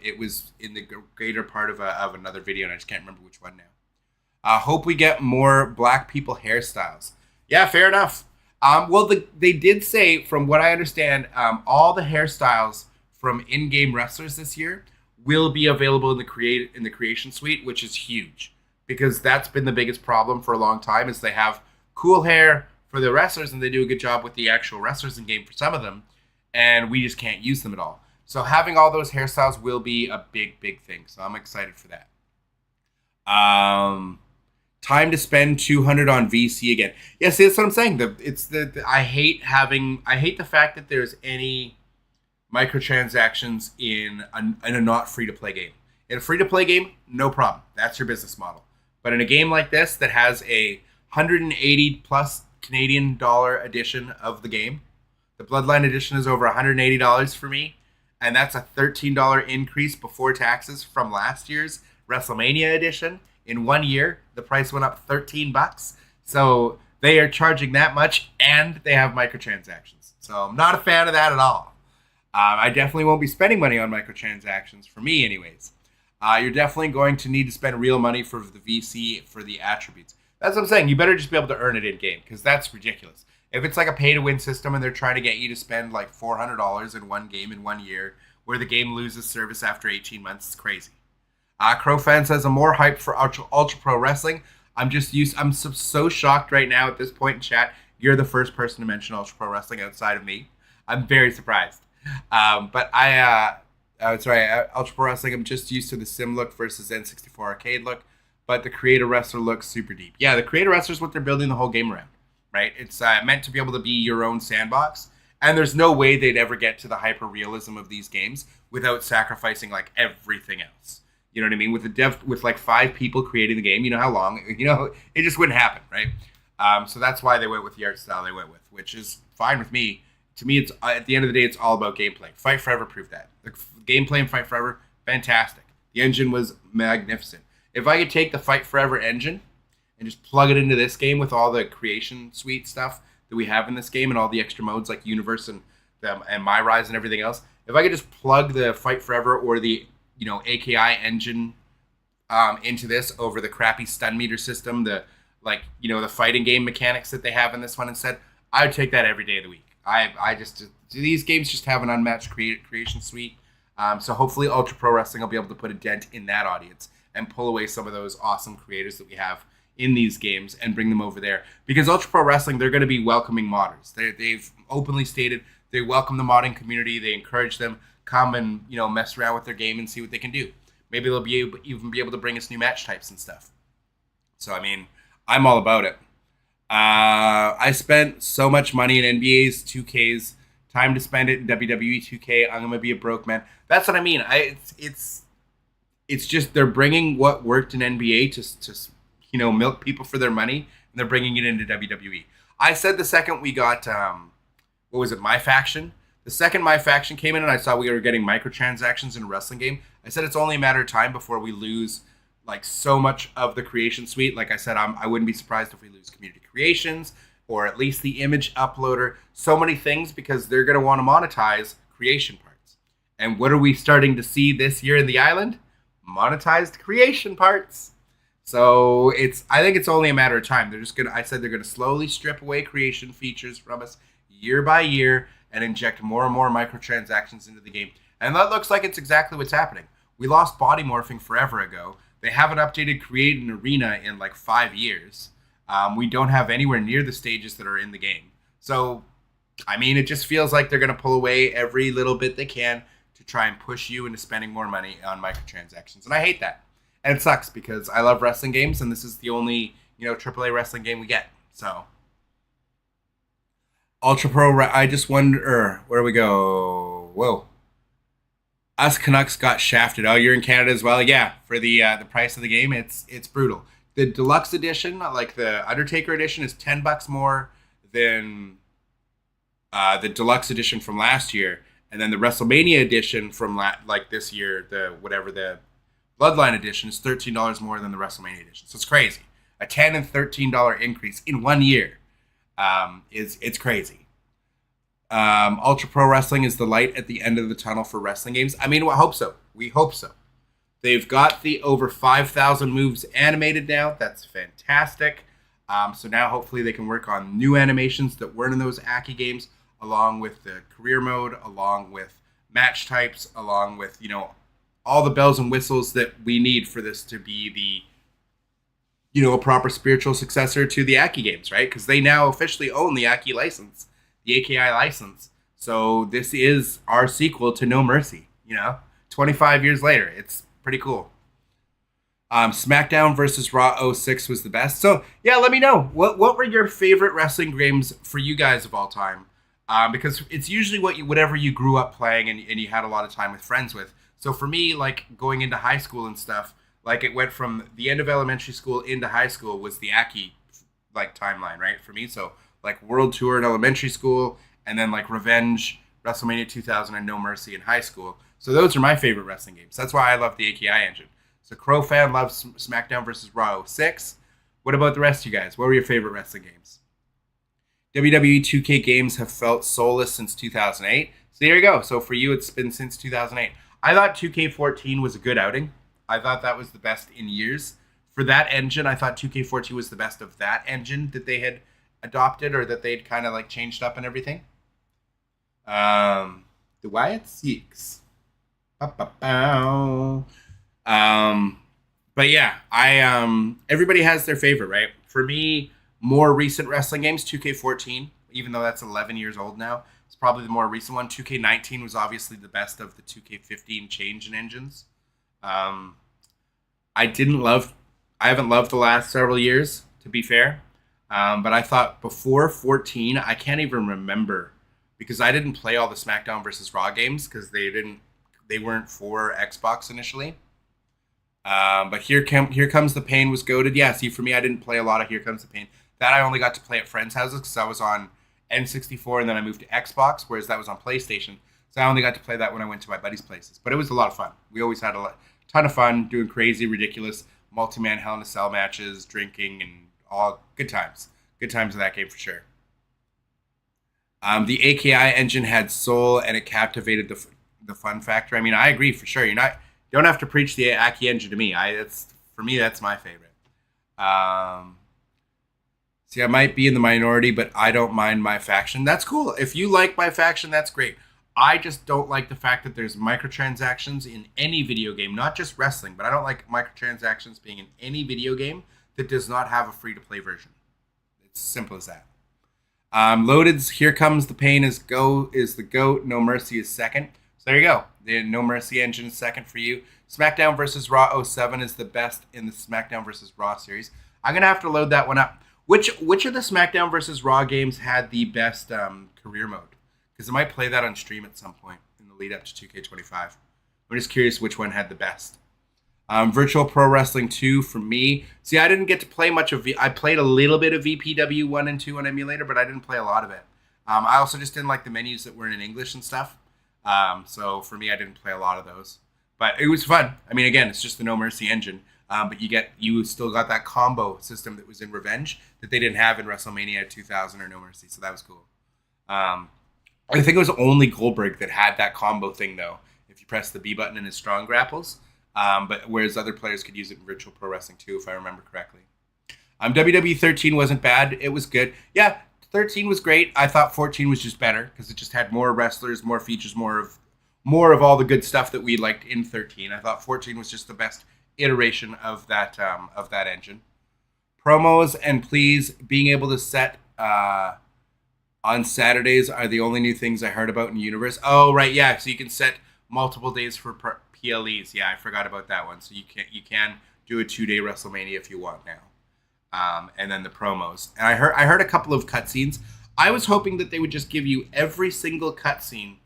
It was in the greater part of another video, and I just can't remember which one now. Hope we get more black people hairstyles. Yeah, fair enough. Well, they did say, from what I understand, all the hairstyles from in-game wrestlers this year will be available in the creation suite, which is huge, because that's been the biggest problem for a long time. Is they have cool hair for the wrestlers, and they do a good job with the actual wrestlers in game for some of them, and we just can't use them at all. So having all those hairstyles will be a big thing. So I'm excited for that. Time to spend 200 on VC again. Yeah, see, that's what I'm saying. I hate the fact that there's any microtransactions in a not free-to-play game. In a free-to-play game, no problem. That's your business model. But in a game like this that has a 180 plus Canadian dollar edition of the game, the Bloodline edition is over $180 for me, and that's a $13 increase before taxes from last year's WrestleMania edition. In 1 year, the price went up $13. So they are charging that much, and they have microtransactions. So I'm not a fan of that at all. I definitely won't be spending money on microtransactions, for me anyways. You're definitely going to need to spend real money for the VC, for the attributes. That's what I'm saying. You better just be able to earn it in-game, because that's ridiculous. If it's like a pay-to-win system and they're trying to get you to spend like $400 in one game in 1 year, where the game loses service after 18 months, it's crazy. Crowfan says, I'm more hyped for Ultra Pro Wrestling. I'm so shocked right now at this point in chat. You're the first person to mention Ultra Pro Wrestling outside of me. I'm very surprised. But Ultra Pro Wrestling, I'm just used to the sim look versus N64 arcade look. But the Creator Wrestler looks super deep. Yeah, the Creator Wrestler is what they're building the whole game around, right? It's meant to be able to be your own sandbox. And there's no way they'd ever get to the hyper-realism of these games without sacrificing, like, everything else. You know what I mean? With like 5 people creating the game, you know how long, it just wouldn't happen, right? So that's why they went with the art style they went with, which is fine with me. To me, it's at the end of the day, it's all about gameplay. Fight Forever proved that. The gameplay in Fight Forever, fantastic. The engine was magnificent. If I could take the Fight Forever engine and just plug it into this game with all the creation suite stuff that we have in this game and all the extra modes like Universe and My Rise and everything else, if I could just plug the Fight Forever or the AKI engine into this over the crappy stun meter system, the fighting game mechanics that they have in this one instead, I would take that every day of the week. These games just have an unmatched creation suite. So hopefully Ultra Pro Wrestling will be able to put a dent in that audience and pull away some of those awesome creators that we have in these games and bring them over there. Because Ultra Pro Wrestling, they're going to be welcoming modders. They've openly stated they welcome the modding community. They encourage them come and mess around with their game and see what they can do. Maybe they'll even be able to bring us new match types and stuff. So I mean, I'm all about it. I spent so much money in NBA's 2K's. Time to spend it in WWE 2K. I'm gonna be a broke man. That's what I mean. It's just they're bringing what worked in NBA to milk people for their money, and they're bringing it into WWE. I said the second we got My Faction. The second My Faction came in and I saw we were getting microtransactions in a wrestling game, I said it's only a matter of time before we lose like so much of the creation suite. Like I said, I wouldn't be surprised if we lose community creations or at least the image uploader. So many things because they're going to want to monetize creation parts. And what are we starting to see this year in the island? Monetized creation parts. So I think it's only a matter of time. I said they're going to slowly strip away creation features from us year by year and inject more and more microtransactions into the game. And that looks like it's exactly what's happening. We lost body morphing forever ago. They haven't updated Create an Arena in like 5 years. We don't have anywhere near the stages that are in the game. So, I mean, it just feels like they're going to pull away every little bit they can to try and push you into spending more money on microtransactions. And I hate that. And it sucks because I love wrestling games, and this is the only, AAA wrestling game we get. So, Ultra Pro, I just wonder, where do we go? Whoa. Us Canucks got shafted. Oh, you're in Canada as well? Yeah, for the price of the game, it's brutal. The deluxe edition, like the Undertaker edition, is $10 more than the deluxe edition from last year, and then the WrestleMania edition from this year, the Bloodline edition, is $13 more than the WrestleMania edition. So it's crazy. A $10 and $13 increase in 1 year. It's crazy. Ultra Pro Wrestling is the light at the end of the tunnel for wrestling games. I mean, I hope so. We hope so. They've got the over 5,000 moves animated now. That's fantastic. So now hopefully they can work on new animations that weren't in those Aki games, along with the career mode, along with match types, along with, all the bells and whistles that we need for this to be the, a proper spiritual successor to the Aki games, right? Because they now officially own the Aki license, the AKI license. So this is our sequel to No Mercy, 25 years later. It's pretty cool. SmackDown versus Raw 06 was the best. So yeah, let me know. What were your favorite wrestling games for you guys of all time? because it's usually whatever you grew up playing and you had a lot of time with friends with. So for me, like going into high school and stuff, like it went from the end of elementary school into high school was the Aki like timeline, right? For me, so like World Tour in elementary school, and then like Revenge, WrestleMania 2000, and No Mercy in high school. So those are my favorite wrestling games. That's why I love the AKI engine. So Crow fan loves SmackDown versus Raw 06. What about the rest of you guys? What were your favorite wrestling games? WWE 2K games have felt soulless since 2008. So there you go. So for you, it's been since 2008. I thought 2K14 was a good outing. I thought that was the best in years. For that engine, I thought 2K14 was the best of that engine that they had adopted or that they'd kind of like changed up and everything. The Wyatt Six. But yeah, everybody has their favorite, right? For me, more recent wrestling games, 2K14, even though that's 11 years old now, it's probably the more recent one. 2K19 was obviously the best of the 2K15 change in engines. I haven't loved the last several years, to be fair. But I thought before 14, I can't even remember because I didn't play all the SmackDown versus Raw games because they weren't for Xbox initially. But Here Comes the Pain was goated. Yeah, see, for me, I didn't play a lot of Here Comes the Pain. That I only got to play at friends' houses because I was on N64 and then I moved to Xbox, whereas that was on PlayStation. So I only got to play that when I went to my buddies' places. But it was a lot of fun. We always had ton of fun doing crazy, ridiculous multi-man Hell in a Cell matches, drinking, and all good times. Good times in that game for sure. The AKI engine had soul and it captivated the fun factor. I mean, I agree for sure. You don't have to preach the Aki engine to me. For me, that's my favorite. See, I might be in the minority, but I don't mind my faction. That's cool. If you like my faction, that's great. I just don't like the fact that there's microtransactions in any video game, not just wrestling, but I don't like microtransactions being in any video game that does not have a free-to-play version. It's simple as that. Loaded's Here Comes the Pain is the GOAT. No Mercy is second. So there you go. The No Mercy engine is second for you. SmackDown vs. Raw 07 is the best in the SmackDown vs. Raw series. I'm going to have to load that one up. Which of the SmackDown vs. Raw games had the best career mode? Because I might play that on stream at some point in the lead up to 2K25. I'm just curious which one had the best. Virtual Pro Wrestling 2 for me. See, I didn't get to play much of I played a little bit of VPW 1 and 2 on emulator, but I didn't play a lot of it. I also just didn't like the menus that were in English and stuff. So for me, I didn't play a lot of those. But it was fun. I mean, again, it's just the No Mercy engine. But you still got that combo system that was in Revenge that they didn't have in WrestleMania 2000 or No Mercy. So that was cool. I think it was only Goldberg that had that combo thing, though. If you press the B button in his strong grapples. But whereas other players could use it in Virtual Pro Wrestling 2, if I remember correctly. WWE 13 wasn't bad. It was good. Yeah, 13 was great. I thought 14 was just better because it just had more wrestlers, more features, more of all the good stuff that we liked in 13. I thought 14 was just the best iteration of that engine. Promos and please being able to set on Saturdays are the only new things I heard about in Universe. Oh right, yeah. So you can set multiple days for PLEs. Yeah, I forgot about that one. So you can do a 2-day WrestleMania if you want now. And then the promos. And I heard a couple of cutscenes. I was hoping that they would just give you every single cutscene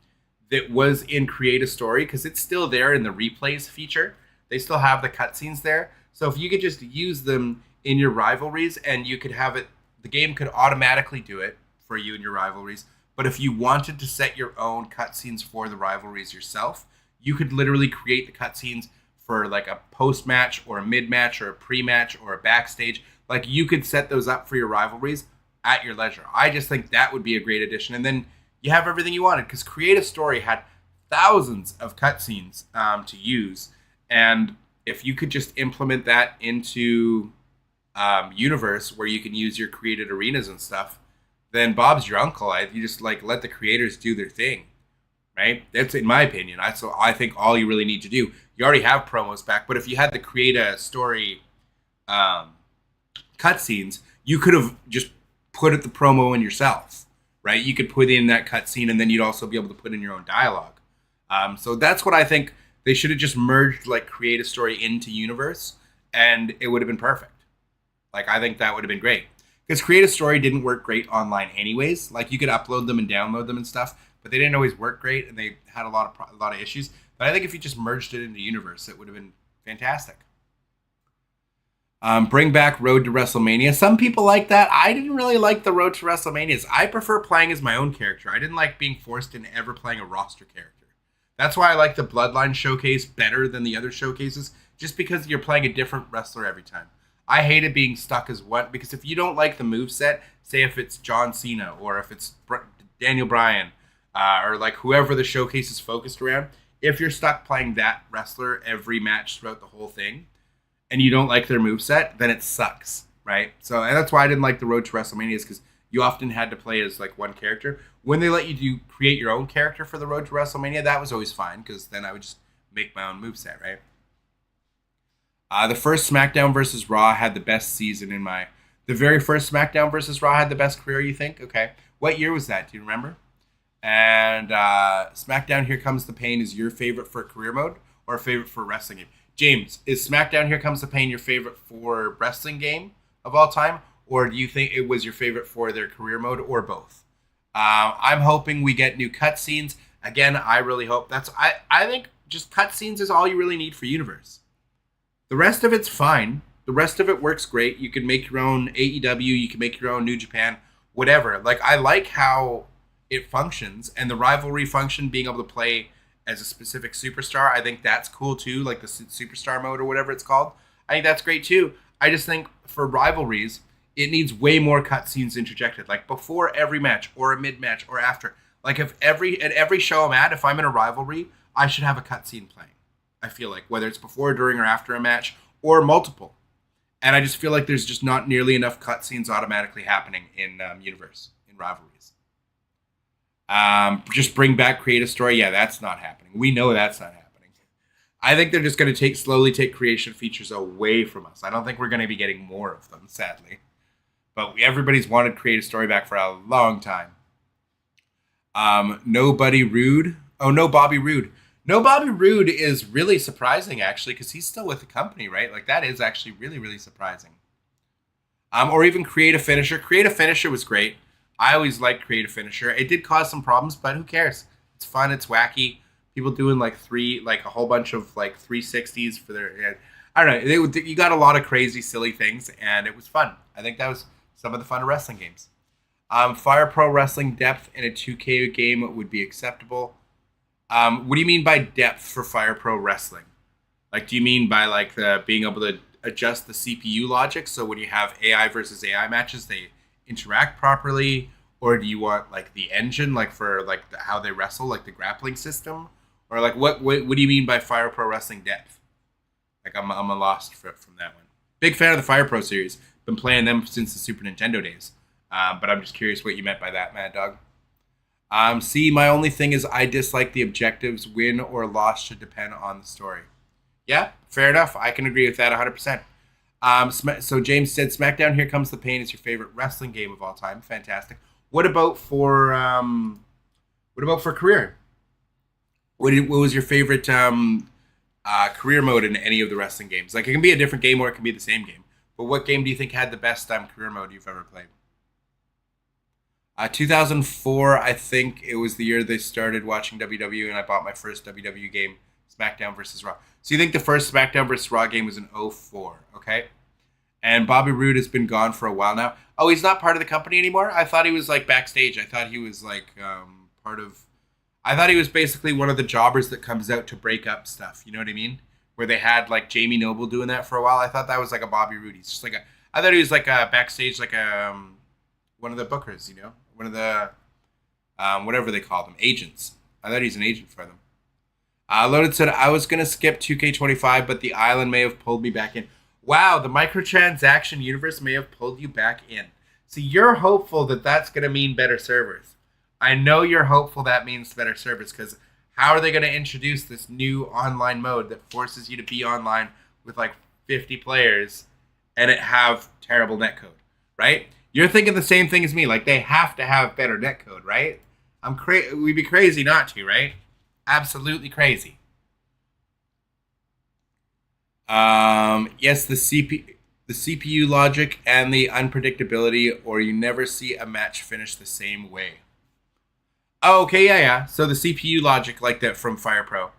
that was in Create a Story because it's still there in the replays feature. They still have the cutscenes there. So if you could just use them in your rivalries and you could have it, the game could automatically do it for you in your rivalries. But if you wanted to set your own cutscenes for the rivalries yourself, you could literally create the cutscenes for like a post-match or a mid-match or a pre-match or a backstage. Like you could set those up for your rivalries at your leisure. I just think that would be a great addition. And then you have everything you wanted because Create a Story had thousands of cutscenes to use. And if you could just implement that into Universe where you can use your created arenas and stuff, then Bob's your uncle. You just like let the creators do their thing, right? That's in my opinion. I think all you really need to do. You already have promos back, but if you had the Create a Story cutscenes, you could have just put the promo in yourself, right? You could put in that cutscene, and then you'd also be able to put in your own dialogue. So that's what I think. They should have just merged like Create a Story into Universe, and it would have been perfect. Like I think that would have been great. Because Create a Story didn't work great online anyways. Like, you could upload them and download them and stuff, but they didn't always work great, and they had a lot of issues. But I think if you just merged it into Universe, it would have been fantastic. Bring back Road to WrestleMania. Some people like that. I didn't really like the Road to WrestleManias. I prefer playing as my own character. I didn't like being forced into ever playing a roster character. That's why I like the Bloodline showcase better than the other showcases, just because you're playing a different wrestler every time. I hated being stuck as one, because if you don't like the moveset, say if it's John Cena or if it's Daniel Bryan or like whoever the showcase is focused around, if you're stuck playing that wrestler every match throughout the whole thing, and you don't like their moveset, then it sucks, right? So, and that's why I didn't like the Road to WrestleMania, is because you often had to play as like one character. When they let you create your own character for the Road to WrestleMania, that was always fine, because then I would just make my own moveset, right? The first SmackDown versus Raw had the best season in my... The very first SmackDown versus Raw had the best career, you think? Okay. What year was that? Do you remember? And SmackDown Here Comes the Pain is your favorite for career mode or favorite for wrestling game? James, is SmackDown Here Comes the Pain your favorite for wrestling game of all time? Or do you think it was your favorite for their career mode, or both? I'm hoping we get new cutscenes. Again, I really hope that's... I think just cutscenes is all you really need for Universe. The rest of it's fine. The rest of it works great. You can make your own AEW. You can make your own New Japan. Whatever. Like, I like how it functions. And the rivalry function, being able to play as a specific superstar, I think that's cool too, like the superstar mode or whatever it's called. I think that's great too. I just think for rivalries, it needs way more cutscenes interjected, like before every match or a mid-match or after. Like if at every show I'm at, if I'm in a rivalry, I should have a cutscene playing. I feel like, whether it's before, during, or after a match, or multiple. And I just feel like there's just not nearly enough cutscenes automatically happening in Universe, in rivalries. Just bring back Create a Story. Yeah, that's not happening. We know that's not happening. I think they're just going to slowly take creation features away from us. I don't think we're going to be getting more of them, sadly. But everybody's wanted Create a Story back for a long time. Nobody Rude. Oh, no Bobby Roode. No Bobby Roode is really surprising, actually, because he's still with the company, right? Like, that is actually really, really surprising. Or even Create a Finisher. Create a Finisher was great. I always liked Create a Finisher. It did cause some problems, but who cares? It's fun. It's wacky. People doing like a whole bunch of like 360s for their... I don't know. You got a lot of crazy, silly things, and it was fun. I think that was some of the fun of wrestling games. Fire Pro Wrestling depth in a 2K game would be acceptable. What do you mean by depth for Fire Pro Wrestling? Like, do you mean by like the being able to adjust the CPU logic, so when you have AI versus AI matches, they interact properly? Or do you want like the engine, like for like how they wrestle, like the grappling system? Or like what do you mean by Fire Pro Wrestling depth? Like I'm a lost from that one. Big fan of the Fire Pro series. Been playing them since the Super Nintendo days. But I'm just curious what you meant by that, Mad Dog. See, my only thing is I dislike the objectives. Win or loss should depend on the story. Yeah, fair enough. I can agree with that 100%. So James said, SmackDown Here Comes the Pain is your favorite wrestling game of all time. Fantastic. What about for career? What was your favorite career mode in any of the wrestling games? Like, it can be a different game or it can be the same game. But what game do you think had the best career mode you've ever played? 2004, I think it was the year they started watching WWE, and I bought my first WWE game, SmackDown vs. Raw. So you think the first SmackDown vs. Raw game was in 2004, okay? And Bobby Roode has been gone for a while now. Oh, he's not part of the company anymore? I thought he was like backstage. I thought he was like I thought he was basically one of the jobbers that comes out to break up stuff. You know what I mean? Where they had like Jamie Noble doing that for a while. I thought that was like a Bobby Roode. He's just like I thought he was like a backstage, like one of the bookers, you know? One of the, whatever they call them, agents. I thought he's an agent for them. Loaded said, I was going to skip 2K25, but the island may have pulled me back in. Wow, the microtransaction universe may have pulled you back in. So you're hopeful that that's going to mean better servers. I know you're hopeful that means better servers, because how are they going to introduce this new online mode that forces you to be online with like 50 players and it have terrible netcode, right? You're thinking the same thing as me. Like, they have to have better netcode, right? We'd be crazy not to, right? Absolutely crazy. Yes, the the CPU logic and the unpredictability, or you never see a match finish the same way. Oh, okay, yeah. So the CPU logic like that from Fire Pro.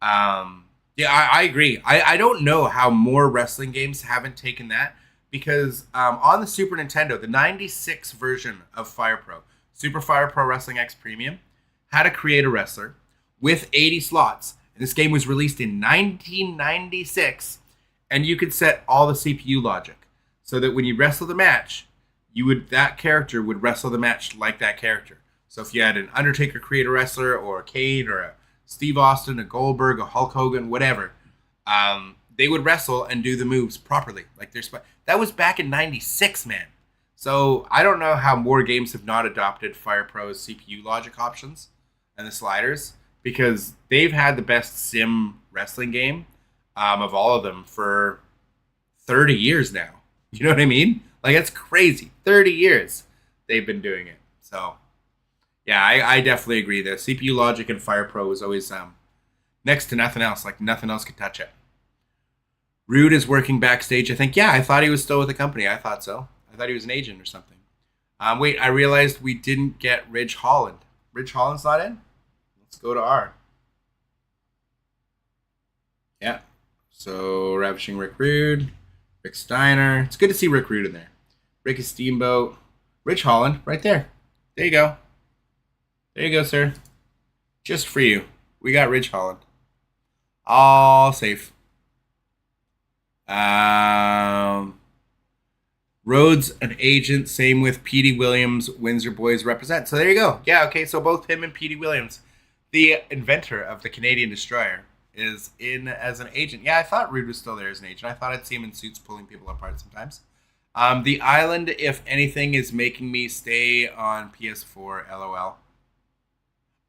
Yeah, I agree. I don't know how more wrestling games haven't taken that, because on the Super Nintendo, the 96 version of Fire Pro, Super Fire Pro Wrestling X Premium, had a create a wrestler with 80 slots. And this game was released in 1996, and you could set all the CPU logic so that when you wrestle the match, that character would wrestle the match like that character. So if you had an Undertaker create a wrestler, or a Cade, or a Steve Austin, a Goldberg, a Hulk Hogan, whatever, they would wrestle and do the moves properly. Like that was back in 96, man. So I don't know how more games have not adopted Fire Pro's CPU logic options and the sliders, because they've had the best sim wrestling game of all of them for 30 years now. You know what I mean? Like, it's crazy. 30 years they've been doing it. So yeah, I definitely agree. The CPU logic in Fire Pro was always next to nothing else. Like, nothing else could touch it. Rude is working backstage, I think. Yeah, I thought he was still with the company. I thought so. I thought he was an agent or something. Wait, I realized we didn't get Ridge Holland. Ridge Holland's not in? Let's go to R. Yeah. So, Ravishing Rick Rude, Rick Steiner. It's good to see Rick Rude in there. Ricky Steamboat. Ridge Holland, right there. There you go. There you go, sir. Just for you. We got Ridge Holland. All safe. Rhodes, an agent. Same with Petey Williams. Windsor Boys represent. So there you go. Yeah, okay. So both him and Petey Williams, the inventor of the Canadian Destroyer, is in as an agent. Yeah, I thought Rude was still there as an agent. I thought I'd see him in suits pulling people apart sometimes. The Island, if anything, is making me stay on PS4. LOL.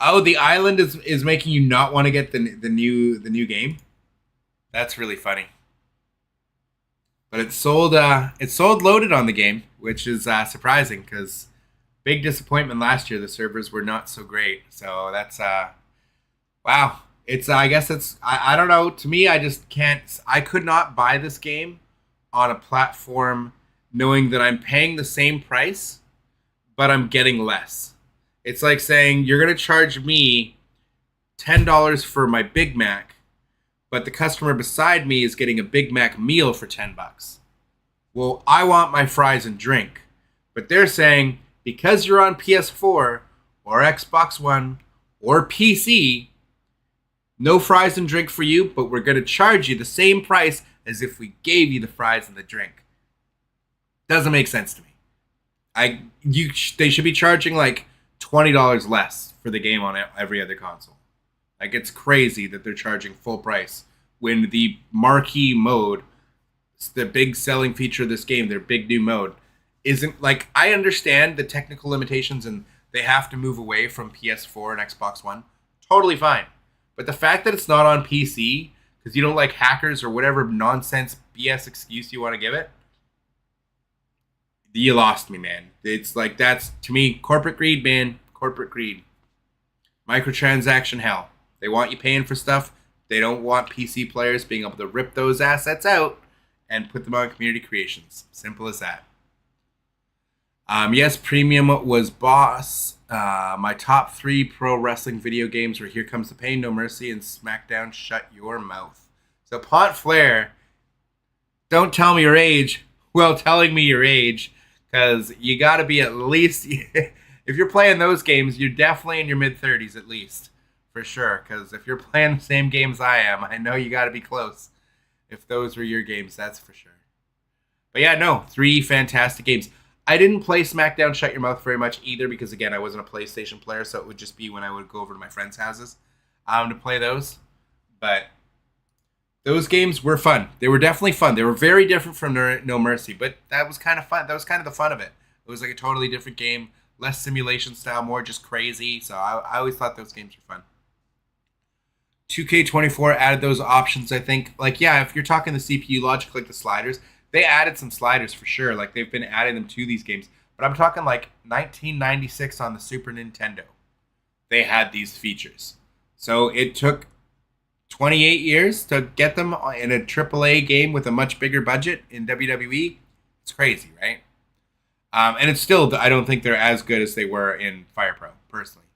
Oh, the Island is making you not want to get the new game. That's really funny. But it's sold loaded on the game, which is surprising, because big disappointment last year. The servers were not so great. So that's wow. It's I guess it's I don't know. To me, I just can't. I could not buy this game on a platform knowing that I'm paying the same price, but I'm getting less. It's like saying you're going to charge me $10 for my Big Mac, but the customer beside me is getting a Big Mac meal for $10. Well, I want my fries and drink. But they're saying, because you're on PS4 or Xbox One or PC, no fries and drink for you, but we're going to charge you the same price as if we gave you the fries and the drink. Doesn't make sense to me. They should be charging like $20 less for the game on every other console. Like, it's crazy that they're charging full price when the marquee mode, the big selling feature of this game, their big new mode, isn't like, I understand the technical limitations and they have to move away from PS4 and Xbox One. Totally fine. But the fact that it's not on PC because you don't like hackers or whatever nonsense BS excuse you want to give it, you lost me, man. It's like, that's, to me, corporate greed, man. Corporate greed. Microtransaction hell. They want you paying for stuff. They don't want PC players being able to rip those assets out and put them on community creations. Simple as that. Yes, Premium was boss. My top 3 pro wrestling video games were Here Comes the Pain, No Mercy, and SmackDown Shut Your Mouth. So Pont Flair, don't tell me your age. Well, telling me your age, because you got to be at least, if you're playing those games, you're definitely in your mid-30s at least, for sure. Because if you're playing the same games I am, I know you got to be close. If those were your games, that's for sure. But yeah, no, 3 fantastic games. I didn't play SmackDown Shut Your Mouth very much either, because again, I wasn't a PlayStation player, so it would just be when I would go over to my friends' houses to play those. But those games were fun. They were definitely fun. They were very different from No Mercy, but that was kind of fun. That was kind of the fun of it. It was like a totally different game, less simulation style, more just crazy. So I always thought those games were fun. 2K24 added those options, I think. Like, yeah, if you're talking the CPU logic, like the sliders, they added some sliders for sure. Like, they've been adding them to these games. But I'm talking like 1996 on the Super Nintendo. They had these features. So it took 28 years to get them in a AAA game with a much bigger budget in WWE. It's crazy, right? And it's still, I don't think they're as good as they were in Fire Pro, personally.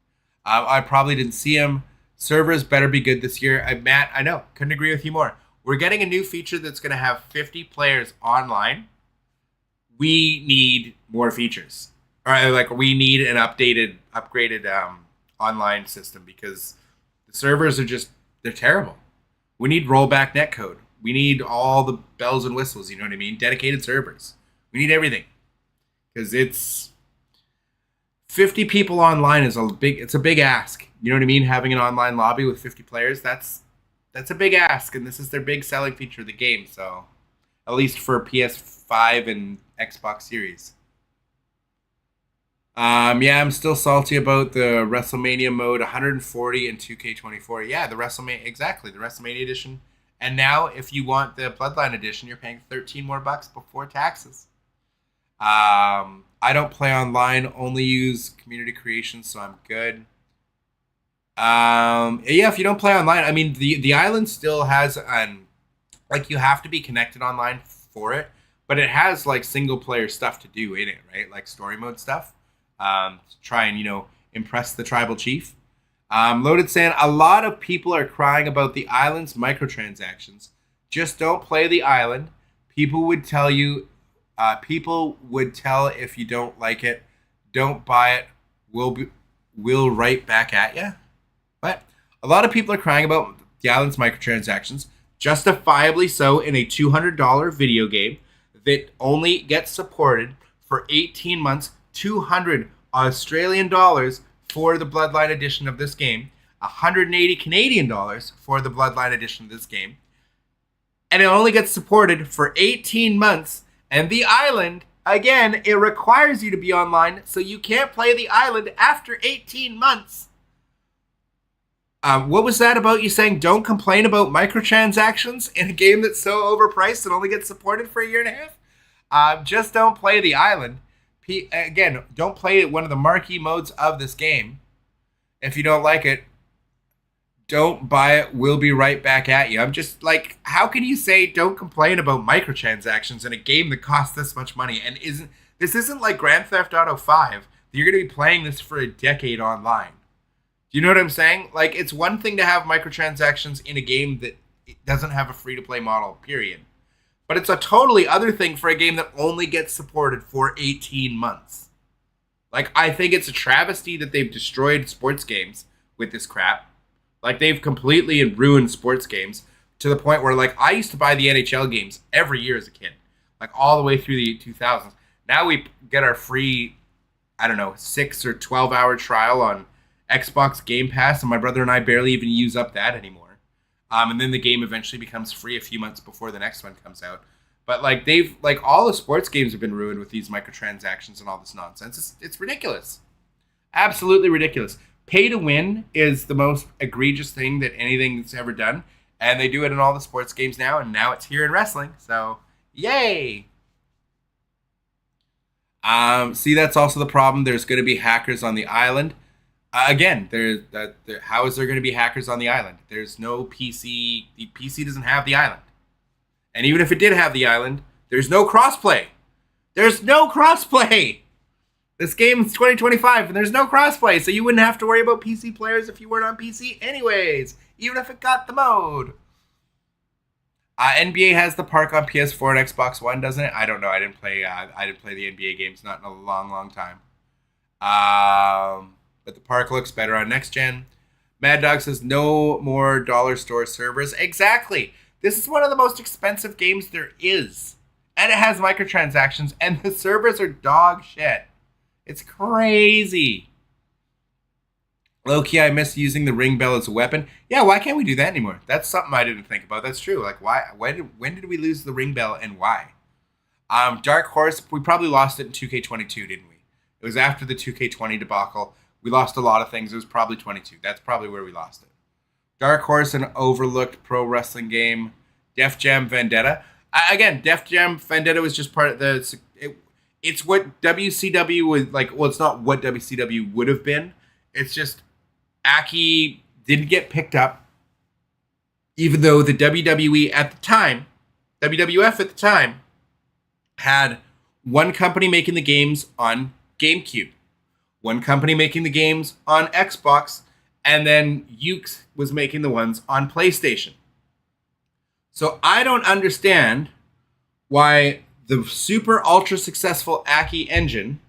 I probably didn't see them. Servers better be good this year. Matt, I know, couldn't agree with you more. We're getting a new feature that's going to have 50 players online. We need more features. Or like we need an upgraded online system because the servers are just, they're terrible. We need rollback netcode. We need all the bells and whistles, you know what I mean? Dedicated servers. We need everything. Because it's 50 people online is it's a big ask. You know what I mean? Having an online lobby with 50 players, that's a big ask, and this is their big selling feature of the game, so at least for PS5 and Xbox Series. Yeah, I'm still salty about the WrestleMania mode 140 and 2K24. Yeah, the WrestleMania edition. And now if you want the Bloodline edition, you're paying 13 more bucks before taxes. I don't play online, only use community creation, so I'm good. Yeah, if you don't play online, I mean, the island still has like you have to be connected online for it, but it has like single player stuff to do in it, right? Like story mode stuff. To try and, impress the tribal chief. Loaded saying, a lot of people are crying about the island's microtransactions. Just don't play the island. People would tell if you don't like it, don't buy it. We'll write back at you. But a lot of people are crying about the island's microtransactions, justifiably so in a $200 video game that only gets supported for 18 months, 200 Australian dollars for the Bloodline edition of this game, 180 Canadian dollars for the Bloodline edition of this game, and it only gets supported for 18 months. And the island, again, it requires you to be online, so you can't play the island after 18 months. What was that about you saying don't complain about microtransactions in a game that's so overpriced and only gets supported for a year and a half? Just don't play the island. Again, don't play one of the marquee modes of this game. If you don't like it, don't buy it. We'll be right back at you. I'm just like, how can you say don't complain about microtransactions in a game that costs this much money and this isn't like Grand Theft Auto 5. You're going to be playing this for a decade online. Do you know what I'm saying? Like, it's one thing to have microtransactions in a game that doesn't have a free-to-play model, period. But it's a totally other thing for a game that only gets supported for 18 months. Like, I think it's a travesty that they've destroyed sports games with this crap. Like, they've completely ruined sports games to the point where, like, I used to buy the NHL games every year as a kid. Like, all the way through the 2000s. Now we get our free, 6 or 12-hour trial on Xbox Game Pass, and my brother and I barely even use up that anymore. And then the game eventually becomes free a few months before the next one comes out. But all the sports games have been ruined with these microtransactions and all this nonsense. It's ridiculous. Absolutely ridiculous. Pay to win is the most egregious thing that anything's ever done. And they do it in all the sports games now, and now it's here in wrestling. So, yay! See, that's also the problem. There's going to be hackers on the island. Again, how is there going to be hackers on the island? There's no PC. The PC doesn't have the island. And even if it did have the island, there's no crossplay. There's no crossplay. This game is 2025, and there's no crossplay, so you wouldn't have to worry about PC players if you weren't on PC anyways, even if it got the mode. NBA has the park on PS4 and Xbox One, doesn't it? I don't know. I didn't play the NBA games, not in a long, long time. But the park looks better on next gen. Mad Dog says no more dollar store servers. Exactly. This is one of the most expensive games there is. And it has microtransactions, and the servers are dog shit. It's crazy. Low-key, I miss using the ring bell as a weapon. Yeah, why can't we do that anymore? That's something I didn't think about. That's true. Like, why? When did we lose the ring bell, and why? Dark Horse, we probably lost it in 2K22, didn't we? It was after the 2K20 debacle. We lost a lot of things. It was probably 22. That's probably where we lost it. Dark Horse, an overlooked pro wrestling game. Def Jam Vendetta. Again, Def Jam Vendetta was just part of the... It's what WCW was like. Well, it's not what WCW would have been. It's just Aki didn't get picked up. even though the WWE at the time, WWF at the time, had one company making the games on GameCube, one company making the games on Xbox, and then Ukes was making the ones on PlayStation. So I don't understand why the super ultra successful Aki engine,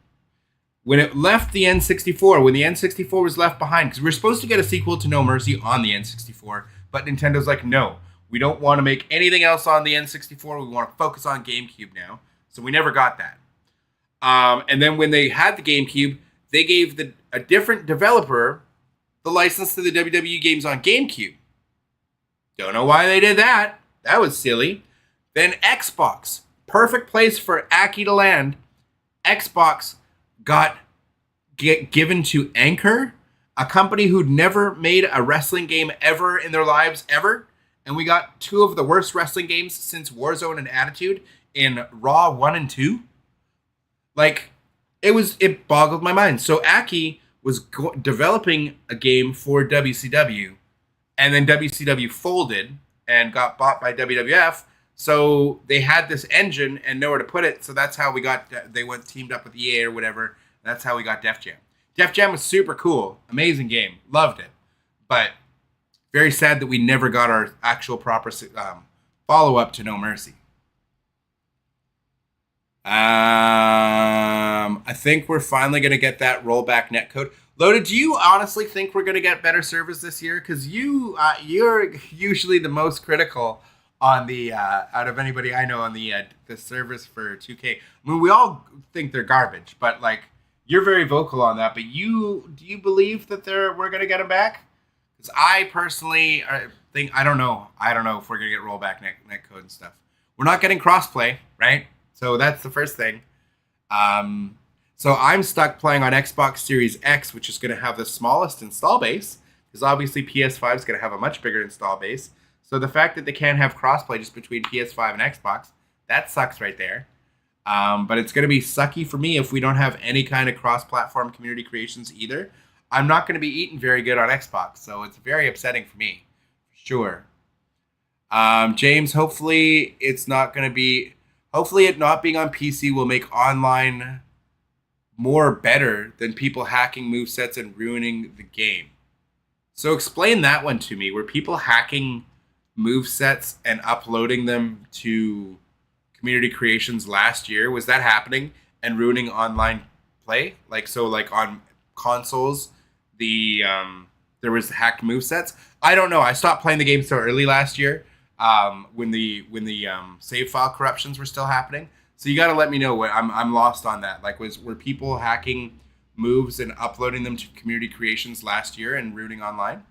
when it left the N64, when the N64 was left behind, because we were supposed to get a sequel to No Mercy on the N64, but Nintendo's like, no, we don't want to make anything else on the N64. We want to focus on GameCube now. So we never got that. And then when they had the GameCube, they gave a different developer the license to the WWE games on GameCube. Don't know why they did that. That was silly. Then Xbox. Perfect place for Aki to land. Xbox got given to Anchor, a company who'd never made a wrestling game ever in their lives, ever. And we got two of the worst wrestling games since Warzone and Attitude in Raw 1 and 2. Like, it boggled my mind. So Aki was developing a game for WCW, and then WCW folded and got bought by WWF. So they had this engine and nowhere to put it. So that's how they went teamed up with EA or whatever. That's how we got Def Jam. Def Jam was super cool. Amazing game. Loved it. But very sad that we never got our actual proper follow-up to No Mercy. I think we're finally going to get that rollback netcode. Loaded, do you honestly think we're going to get better service this year? Because you're usually the most critical on the out of anybody I know on the service for 2K. I mean, we all think they're garbage, but like you're very vocal on that. But do you believe that we're going to get them back? Because I personally think I don't know if we're going to get rollback netcode and stuff. We're not getting crossplay, right? So that's the first thing. So I'm stuck playing on Xbox Series X, which is going to have the smallest install base, because obviously PS5 is going to have a much bigger install base. So the fact that they can't have crossplay just between PS5 and Xbox, that sucks right there. But it's going to be sucky for me if we don't have any kind of cross-platform community creations either. I'm not going to be eating very good on Xbox, so it's very upsetting for me, for sure. James, hopefully it not being on PC will make online more better than people hacking movesets and ruining the game. So explain that one to me. Were people hacking movesets and uploading them to community creations last year? Was that happening and ruining online play? Like on consoles, there was hacked movesets? I don't know. I stopped playing the game so early last year. When the save file corruptions were still happening. So you got to let me know. I'm lost on that. Like, were people hacking moves and uploading them to community creations last year and ruining online?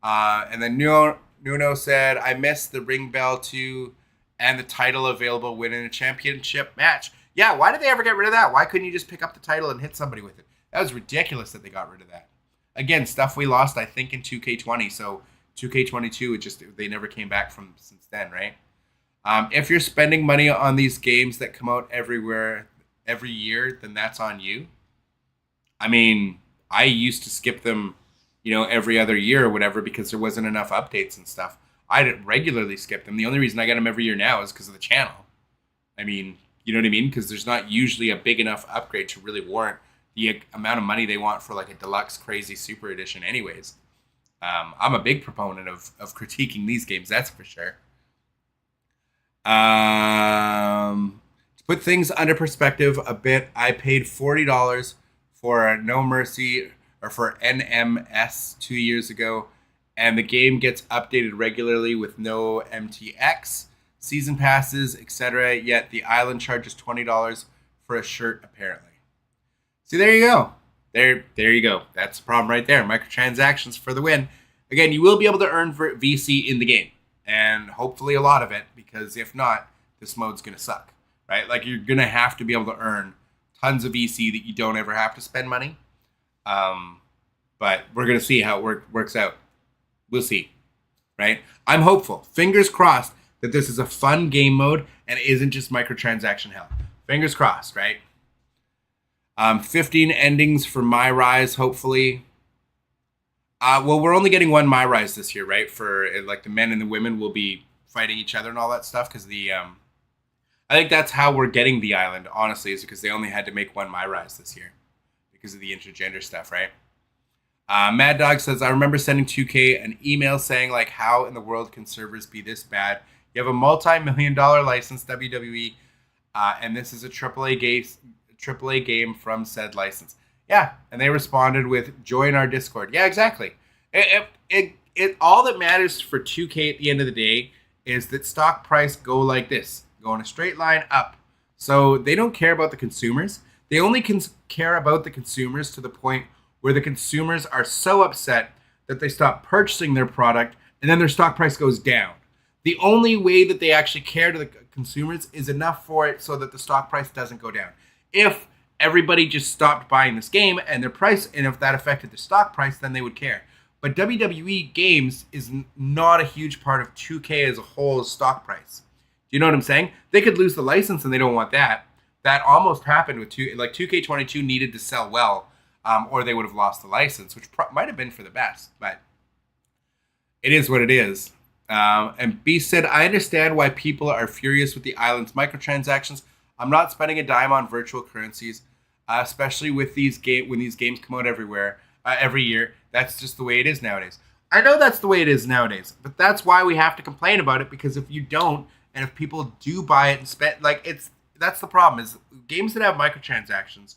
And then Nuno said, I missed the ring bell too and the title available winning a championship match. Yeah, why did they ever get rid of that? Why couldn't you just pick up the title and hit somebody with it? That was ridiculous that they got rid of that. Again, stuff we lost, I think, in 2K20. So 2K22, they never came back from since then, right? If you're spending money on these games that come out every year, then that's on you. I mean, I used to skip them, every other year or whatever because there wasn't enough updates and stuff. I regularly skip them. The only reason I get them every year now is because of the channel. I mean, you know what I mean? Because there's not usually a big enough upgrade to really warrant the amount of money they want for like a deluxe crazy super edition anyways. I'm a big proponent of critiquing these games, that's for sure. To put things under perspective a bit, I paid $40 for No Mercy or for NMS 2 years ago, and the game gets updated regularly with no MTX, season passes, etc. Yet the island charges $20 for a shirt, apparently. See, there you go. There you go. That's the problem right there. Microtransactions for the win. Again, you will be able to earn VC in the game, and hopefully a lot of it, because if not, this mode's going to suck, right? Like, you're going to have to be able to earn tons of VC that you don't ever have to spend money. But we're going to see how it works out. We'll see, right? I'm hopeful. Fingers crossed that this is a fun game mode and isn't just microtransaction hell. Fingers crossed, right? 15 endings for My Rise, hopefully. Well, we're only getting one My Rise this year, right? For like the men and the women will be fighting each other and all that stuff because I think that's how we're getting the island. Honestly, is because they only had to make one My Rise this year because of the intergender stuff, right? Mad Dog says, I remember sending 2K an email saying, like, how in the world can servers be this bad? You have a multi-million-dollar license, WWE, and this is a AAA game from said license. Yeah, and they responded with, join our Discord. Yeah, exactly. It all that matters for 2K at the end of the day is that stock price go like this, go in a straight line up. So they don't care about the consumers. They only care about the consumers to the point where the consumers are so upset that they stop purchasing their product and then their stock price goes down. The only way that they actually care to the consumers is enough for it so that the stock price doesn't go down. If everybody just stopped buying this game and their price, and if that affected the stock price, then they would care. But WWE games is not a huge part of 2K as a whole's stock price. Do you know what I'm saying? They could lose the license and they don't want that. That almost happened with 2K22 needed to sell well, or they would have lost the license, which might have been for the best, but it is what it is. And B said, I understand why people are furious with the island's microtransactions. I'm not spending a dime on virtual currencies, especially with when these games come out every year. That's just the way it is nowadays. I know that's the way it is nowadays, but that's why we have to complain about it, because if you don't, and if people do buy it and spend, that's the problem, is games that have microtransactions,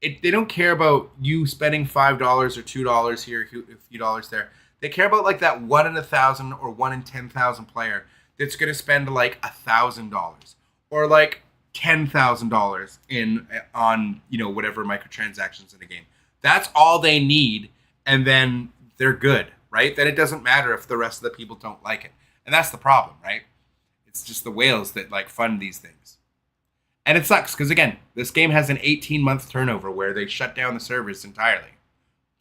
they don't care about you spending $5 or $2 here, a few dollars there. They care about like that 1 in 1,000 or 1 in 10,000 player that's going to spend like $1,000 or like $10,000 on whatever microtransactions in a game. That's all they need, and then they're good, right? Then it doesn't matter if the rest of the people don't like it, and that's the problem, right? It's just the whales that like fund these things. And it sucks because, again, this game has an 18-month turnover where they shut down the servers entirely.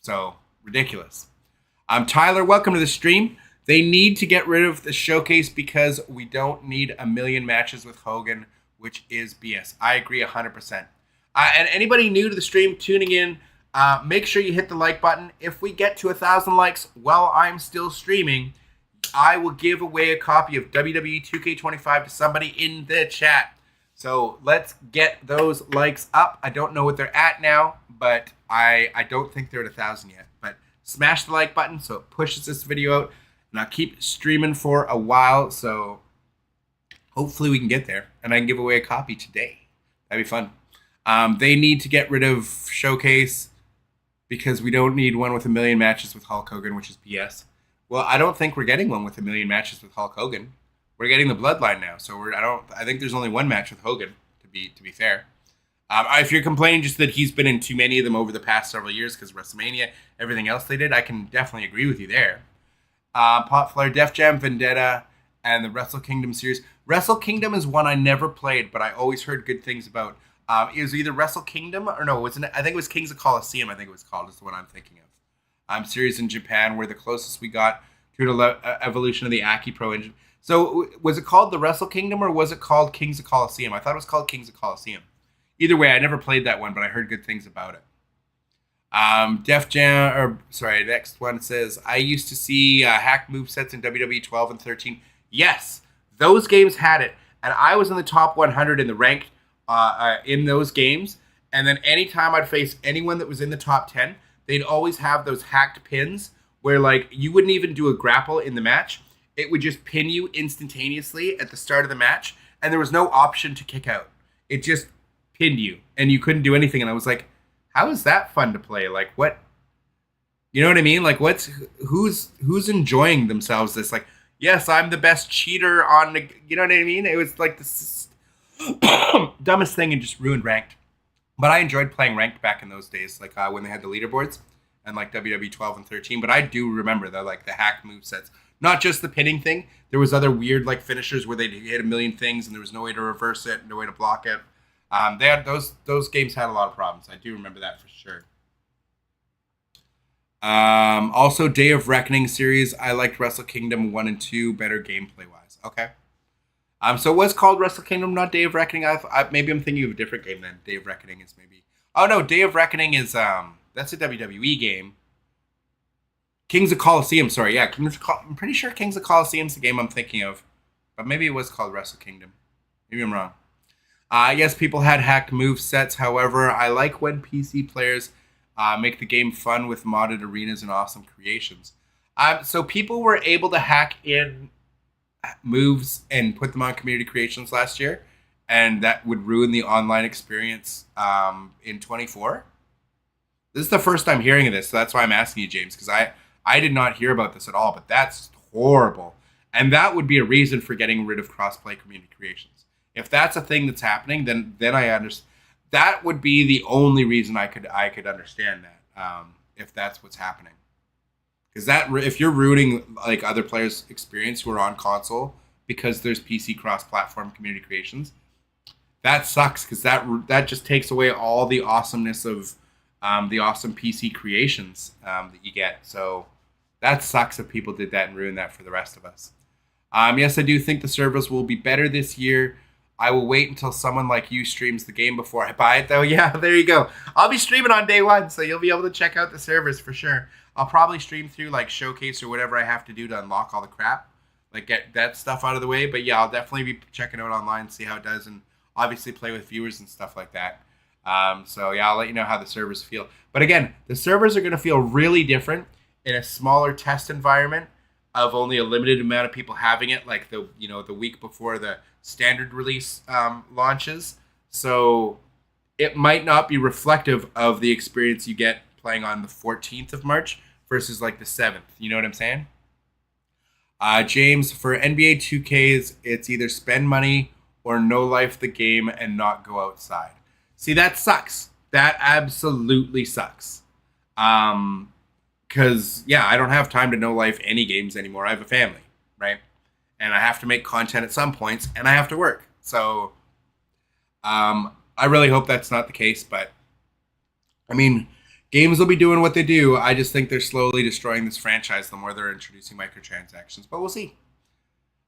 So, ridiculous. Tyler, welcome to the stream. They need to get rid of the showcase because we don't need a million matches with Hogan, which is BS. I agree 100%. And anybody new to the stream tuning in, make sure you hit the like button. If we get to 1,000 likes while I'm still streaming, I will give away a copy of WWE 2K25 to somebody in the chat. So let's get those likes up. I don't know what they're at now, but I don't think they're at 1,000 yet. But smash the like button so it pushes this video out, and I'll keep streaming for a while. So hopefully we can get there, and I can give away a copy today. That'd be fun. They need to get rid of Showcase because we don't need one with 1 million matches with Hulk Hogan, which is BS. Well, I don't think we're getting one with 1 million matches with Hulk Hogan. We're getting the Bloodline now, so I think there's only one match with Hogan, to be fair. If you're complaining just that he's been in too many of them over the past several years because WrestleMania, everything else they did, I can definitely agree with you there. Potflare, Def Jam, Vendetta, and the Wrestle Kingdom series. Wrestle Kingdom is one I never played, but I always heard good things about. It was either Wrestle Kingdom or no, I think it was Kings of Colosseum. I think it was called, is the one I'm thinking of. Series in Japan, where the closest we got to an evolution of the Aki Pro engine. So was it called the Wrestle Kingdom or was it called Kings of Colosseum? I thought it was called Kings of Colosseum. Either way, I never played that one, but I heard good things about it. Def Jam, next one says, I used to see hack movesets in WWE 12 and 13. Yes, those games had it. And I was in the top 100 in the ranked in those games. And then anytime I'd face anyone that was in the top 10, they'd always have those hacked pins where like you wouldn't even do a grapple in the match. It would just pin you instantaneously at the start of the match, and there was no option to kick out. It just pinned you, and you couldn't do anything. And I was like, how is that fun to play? Like, what? You know what I mean? Like, who's enjoying themselves this? Like, yes, I'm the best cheater on the, you know what I mean? It was like the dumbest thing and just ruined ranked. But I enjoyed playing ranked back in those days, like when they had the leaderboards and like WWE 12 and 13. But I do remember the hack movesets. Not just the pinning thing. There was other weird like finishers where they hit a million things and there was no way to reverse it, no way to block it. They had those games had a lot of problems. I do remember that for sure. Also, Day of Reckoning series. I liked Wrestle Kingdom 1 and 2 better gameplay wise. Okay. So it was called Wrestle Kingdom, not Day of Reckoning. Maybe I'm thinking of a different game then. Day of Reckoning is maybe. Oh no, Day of Reckoning is that's a WWE game. Kings of Colosseum, sorry. Yeah, I'm pretty sure Kings of Colosseum's the game I'm thinking of. But maybe it was called Wrestle Kingdom. Maybe I'm wrong. Yes, people had hacked move sets. However, I like when PC players make the game fun with modded arenas and awesome creations. So people were able to hack in moves and put them on community creations last year, and that would ruin the online experience in 24. This is the first time hearing of this, so that's why I'm asking you, James, because I did not hear about this at all, but that's horrible. And that would be a reason for getting rid of crossplay community creations. If that's a thing that's happening, then I understand. That would be the only reason I could understand that, if that's what's happening. Because if you're ruining like other players' experience who are on console because there's PC cross-platform community creations, that sucks. Because that just takes away all the awesomeness of the awesome PC creations that you get. So that sucks if people did that and ruined that for the rest of us. Yes, I do think the servers will be better this year. I will wait until someone like you streams the game before I buy it, though. Yeah, there you go. I'll be streaming on day one, so you'll be able to check out the servers for sure. I'll probably stream through like Showcase or whatever I have to do to unlock all the crap, like get that stuff out of the way. But yeah, I'll definitely be checking out online, see how it does, and obviously play with viewers and stuff like that. So yeah, I'll let you know how the servers feel. But again, the servers are going to feel really different in a smaller test environment of only a limited amount of people having it, like the week before the standard release launches. So it might not be reflective of the experience you get playing on the 14th of March versus like the 7th. You know what I'm saying? James, for NBA 2Ks, it's either spend money or no life the game and not go outside. See, that sucks. That absolutely sucks. Because, yeah, I don't have time to no life any games anymore. I have a family, right? And I have to make content at some points, and I have to work. So, I really hope that's not the case. But, I mean, games will be doing what they do. I just think they're slowly destroying this franchise the more they're introducing microtransactions. But we'll see.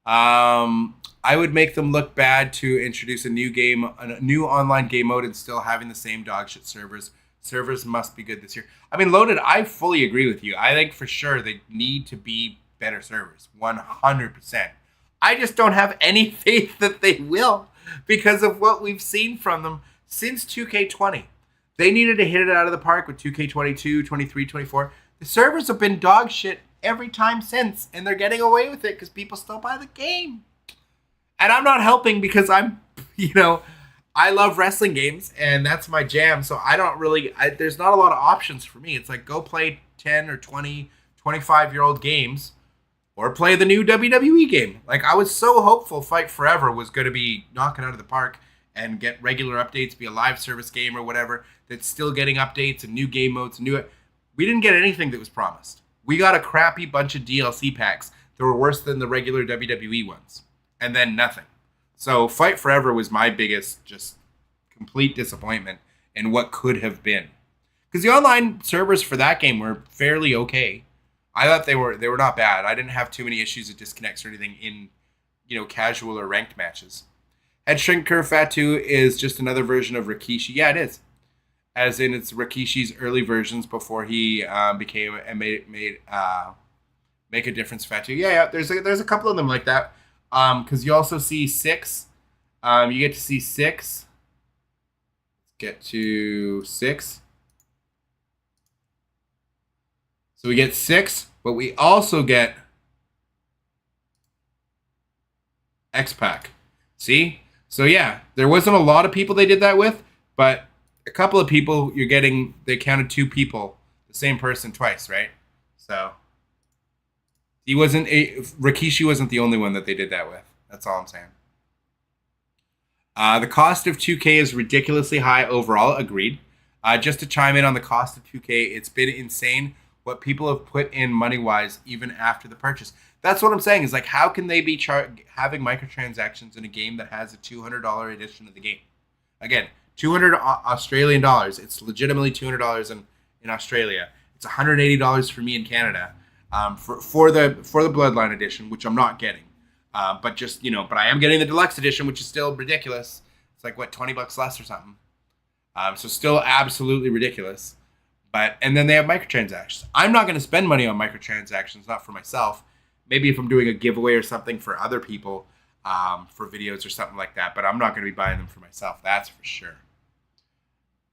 I would make them look bad to introduce a new online game mode and still having the same dogshit servers. Servers must be good this year. I mean, Loaded, I fully agree with you. I think for sure they need to be better servers. 100%. I just don't have any faith that they will because of what we've seen from them since 2K20. They needed to hit it out of the park with 2K22, 23, 24. The servers have been dog shit every time since, and they're getting away with it because people still buy the game. And I'm not helping because I'm, I love wrestling games, and that's my jam. So I don't really, there's not a lot of options for me. It's like go play 10 or 20, 25-year-old games or play the new WWE game. Like I was so hopeful Fight Forever was going to be knocking out of the park and get regular updates, be a live service game or whatever, that's still getting updates and new game modes. We didn't get anything that was promised. We got a crappy bunch of DLC packs that were worse than the regular WWE ones. And then nothing. So Fight Forever was my biggest just complete disappointment in what could have been. Because the online servers for that game were fairly okay. I thought they were not bad. I didn't have too many issues with disconnects or anything in, casual or ranked matches. Head Shrinker Fatu is just another version of Rikishi. Yeah, it is. As in, it's Rikishi's early versions before he became and make a difference. Fatu. Yeah. There's a couple of them like that. Because you also see 6. You get to see 6. Let's get to 6. So we get 6, but we also get X-Pac. See? So yeah, there wasn't a lot of people they did that with, but a couple of people they counted 2 people, the same person twice, right? So Rikishi wasn't the only one that they did that with. That's all I'm saying. The cost of 2K is ridiculously high overall. Agreed. Just to chime in on the cost of 2K, it's been insane what people have put in money-wise even after the purchase. That's what I'm saying. Is like, how can they be having microtransactions in a game that has a $200 edition of the game? Again, 200 Australian dollars. It's legitimately $200 in Australia. It's $180 for me in Canada. For the Bloodline edition, which I'm not getting, but I am getting the deluxe edition, which is still ridiculous. It's like $20 less or something. So still absolutely ridiculous. And then they have microtransactions. I'm not going to spend money on microtransactions, not for myself. Maybe if I'm doing a giveaway or something for other people, for videos or something like that. But I'm not going to be buying them for myself. That's for sure.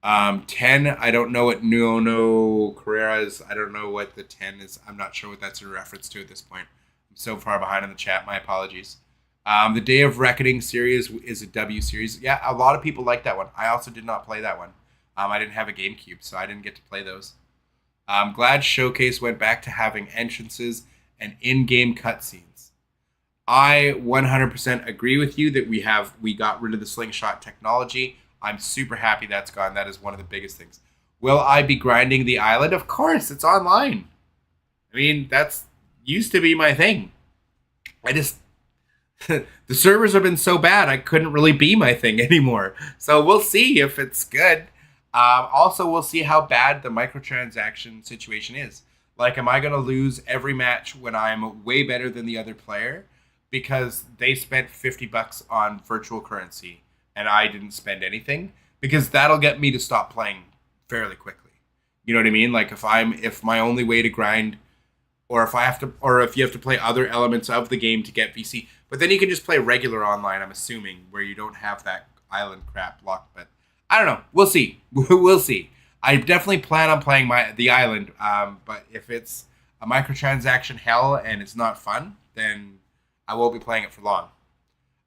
10, I don't know what Nuno Carrera is. I don't know what the 10 is. I'm not sure what that's in reference to at this point. I'm so far behind in the chat. My apologies. The Day of Reckoning series is a W series. Yeah, a lot of people like that one. I also did not play that one. I didn't have a GameCube, so I didn't get to play those. I'm glad Showcase went back to having entrances and in-game cutscenes. I 100% agree with you that we got rid of the slingshot technology. I'm super happy that's gone. That is one of the biggest things. Will I be grinding the island? Of course, it's online. I mean, that's used to be my thing. The servers have been so bad, I couldn't really be my thing anymore. So we'll see if it's good. Also, we'll see how bad the microtransaction situation is. Like, am I going to lose every match when I'm way better than the other player because they spent $50 on virtual currency and I didn't spend anything? Because that'll get me to stop playing fairly quickly. You know what I mean? Like, if my only way to grind, or if you have to play other elements of the game to get VC, but then you can just play regular online, I'm assuming, where you don't have that island crap locked. But I don't know. We'll see. We'll see. I definitely plan on playing the island, but if it's a microtransaction hell and it's not fun, then I won't be playing it for long.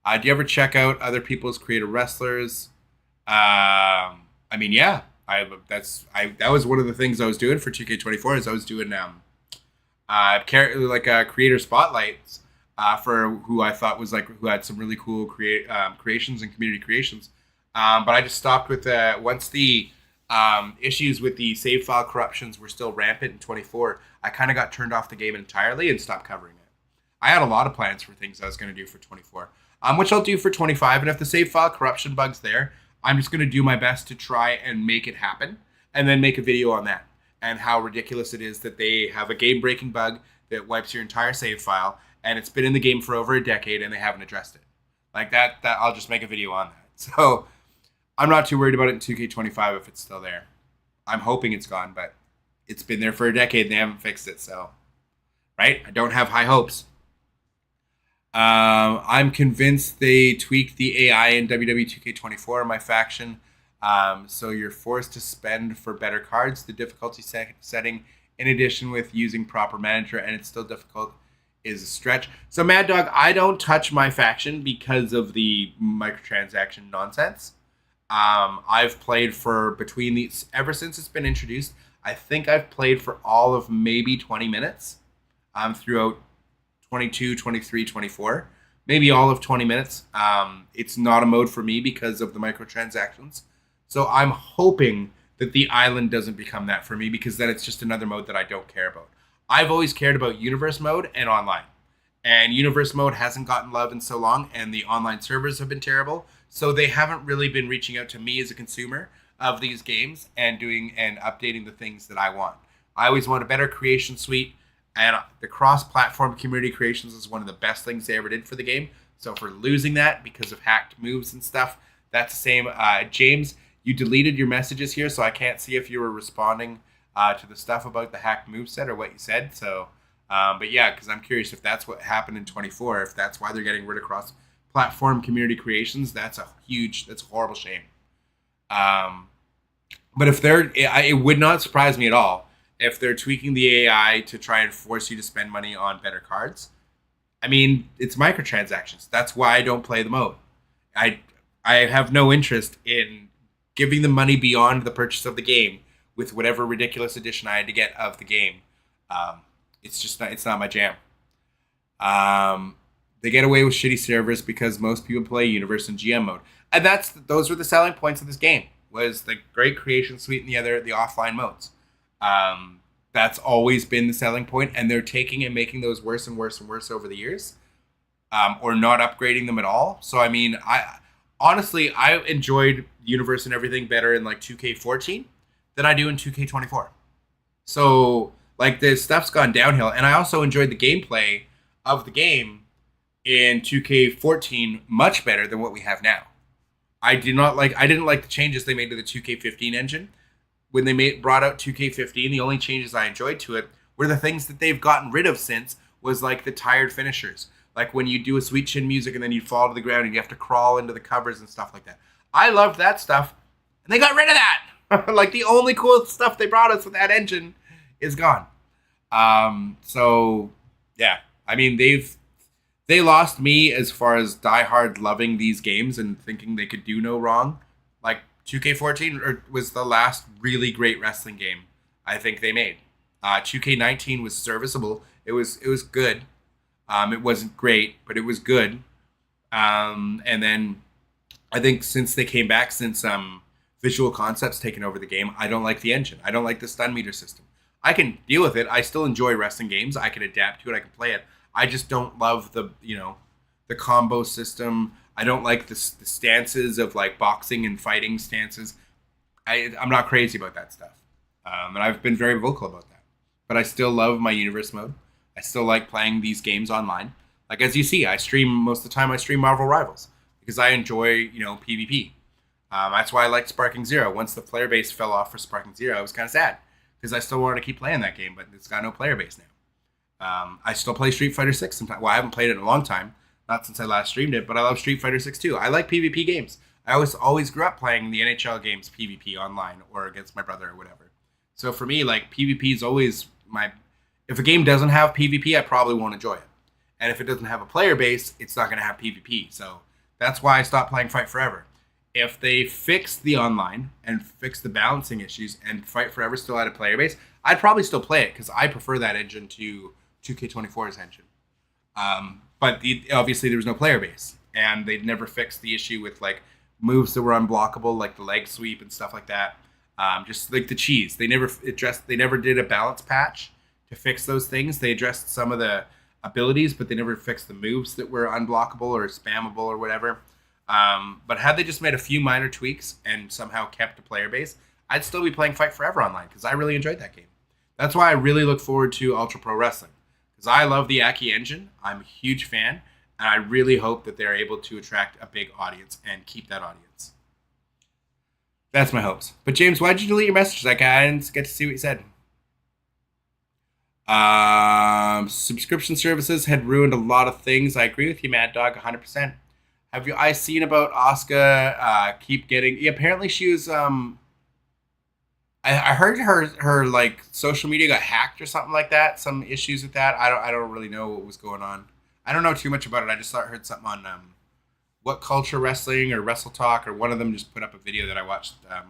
Do you ever check out other people's creative wrestlers? I mean, yeah. That was one of the things I was doing for 2K24 is I was doing creator spotlights for who I thought was who had some really cool creations and community creations. But I just stopped with once the issues with the save file corruptions were still rampant in 24. I kind of got turned off the game entirely and stopped covering it. I had a lot of plans for things I was going to do for 24, which I'll do for 25. And if the save file corruption bug's there, I'm just going to do my best to try and make it happen and then make a video on that and how ridiculous it is that they have a game-breaking bug that wipes your entire save file and it's been in the game for over a decade and they haven't addressed it. Like that I'll just make a video on that. So I'm not too worried about it in 2K25 if it's still there. I'm hoping it's gone, but it's been there for a decade and they haven't fixed it, so right? I don't have high hopes. I'm convinced they tweaked the AI in WWE 2K24 in my faction. So you're forced to spend for better cards. The difficulty setting, in addition with using proper manager, and it's still difficult, is a stretch. So Mad Dog, I don't touch my faction because of the microtransaction nonsense. I've played for ever since it's been introduced. I think I've played for all of maybe 20 minutes throughout 22, 23, 24. Maybe all of 20 minutes. It's not a mode for me because of the microtransactions. So I'm hoping that the island doesn't become that for me because then it's just another mode that I don't care about. I've always cared about universe mode and online. And universe mode hasn't gotten love in so long and the online servers have been terrible. So they haven't really been reaching out to me as a consumer of these games and updating the things that I want. I always want a better creation suite, and the cross-platform community creations is one of the best things they ever did for the game. So for losing that because of hacked moves and stuff, that's the same. James, you deleted your messages here, so I can't see if you were responding to the stuff about the hacked moveset or what you said. So, but yeah, because I'm curious if that's what happened in 24, if that's why they're getting rid of cross-platform community creations. That's a horrible shame. But if it would not surprise me at all if they're tweaking the AI to try and force you to spend money on better cards. I mean, it's microtransactions. That's why I don't play the mode. I have no interest in giving the money beyond the purchase of the game with whatever ridiculous edition I had to get of the game. It's not my jam. They get away with shitty servers because most people play Universe and GM mode. And those were the selling points of this game, was the great creation suite and the offline modes. That's always been the selling point, and they're taking and making those worse and worse and worse over the years, or not upgrading them at all. So I mean, I enjoyed Universe and everything better in like 2K14 than I do in 2K24. So like the stuff's gone downhill, and I also enjoyed the gameplay of the game in 2K14 much better than what we have now. I didn't like the changes they made to the 2K15 engine. when they brought out 2K15, the only changes I enjoyed to it were the things that they've gotten rid of since, was like the tired finishers. Like when you do a sweet chin music and then you fall to the ground and you have to crawl into the covers and stuff like that. I loved that stuff, and they got rid of that. Like the only cool stuff they brought us with that engine is gone. So yeah, I mean they lost me as far as diehard loving these games and thinking they could do no wrong. Like 2K14 was the last really great wrestling game I think they made. 2K19 was serviceable. It was good. It wasn't great, but it was good. And then I think since they came back, since Visual Concepts taken over the game, I don't like the engine. I don't like the stun meter system. I can deal with it. I still enjoy wrestling games. I can adapt to it. I can play it. I just don't love the combo system. I don't like the stances of like boxing and fighting stances. I'm not crazy about that stuff. And I've been very vocal about that. But I still love my universe mode. I still like playing these games online. Like as you see, I stream most of the time. I stream Marvel Rivals because I enjoy PvP. That's why I liked Sparking Zero. Once the player base fell off for Sparking Zero, I was kind of sad because I still wanted to keep playing that game, but it's got no player base now. I still play Street Fighter 6 sometimes. Well, I haven't played it in a long time, not since I last streamed it, but I love Street Fighter 6 too. I like PvP games. I always grew up playing the NHL games PvP online or against my brother or whatever. So for me, like PvP is always if a game doesn't have PvP, I probably won't enjoy it. And if it doesn't have a player base, it's not going to have PvP. So that's why I stopped playing Fight Forever. If they fix the online and fix the balancing issues and Fight Forever still had a player base, I'd probably still play it because I prefer that engine to 2K24's engine. But obviously there was no player base, and they'd never fixed the issue with like moves that were unblockable, like the leg sweep and stuff like that. Just like the cheese, they never did a balance patch to fix those things. They addressed some of the abilities, but they never fixed the moves that were unblockable or spammable or whatever. But had they just made a few minor tweaks and somehow kept a player base, I'd still be playing Fight Forever online because I really enjoyed that game. That's why I really look forward to Ultra Pro Wrestling because I love the Aki engine. I'm a huge fan, and I really hope that they're able to attract a big audience and keep that audience. That's my hopes. But James, why'd you delete your message? Like I didn't get to see what you said. Subscription services had ruined a lot of things. I agree with you, Mad Dog, 100%. Have you? I seen about Asuka keep getting? Yeah, apparently she was. I heard her like social media got hacked or something like that. Some issues with that. I don't really know what was going on. I don't know too much about it. I just heard something on What Culture Wrestling or Wrestle Talk, or one of them just put up a video that I watched a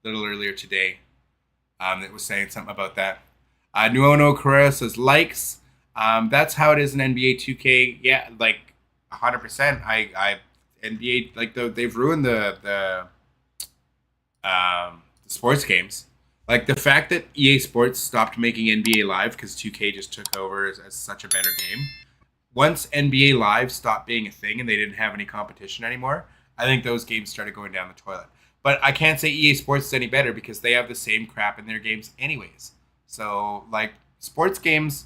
little earlier today. That was saying something about that. Nuono Carrera says likes. That's how it is in NBA 2K. Yeah, like 100%. I NBA like they've ruined the sports games. Like the fact that EA Sports stopped making NBA Live because 2K just took over as such a better game. Once NBA Live stopped being a thing and they didn't have any competition anymore, I think those games started going down the toilet. But I can't say EA Sports is any better because they have the same crap in their games anyways. So, like, sports games,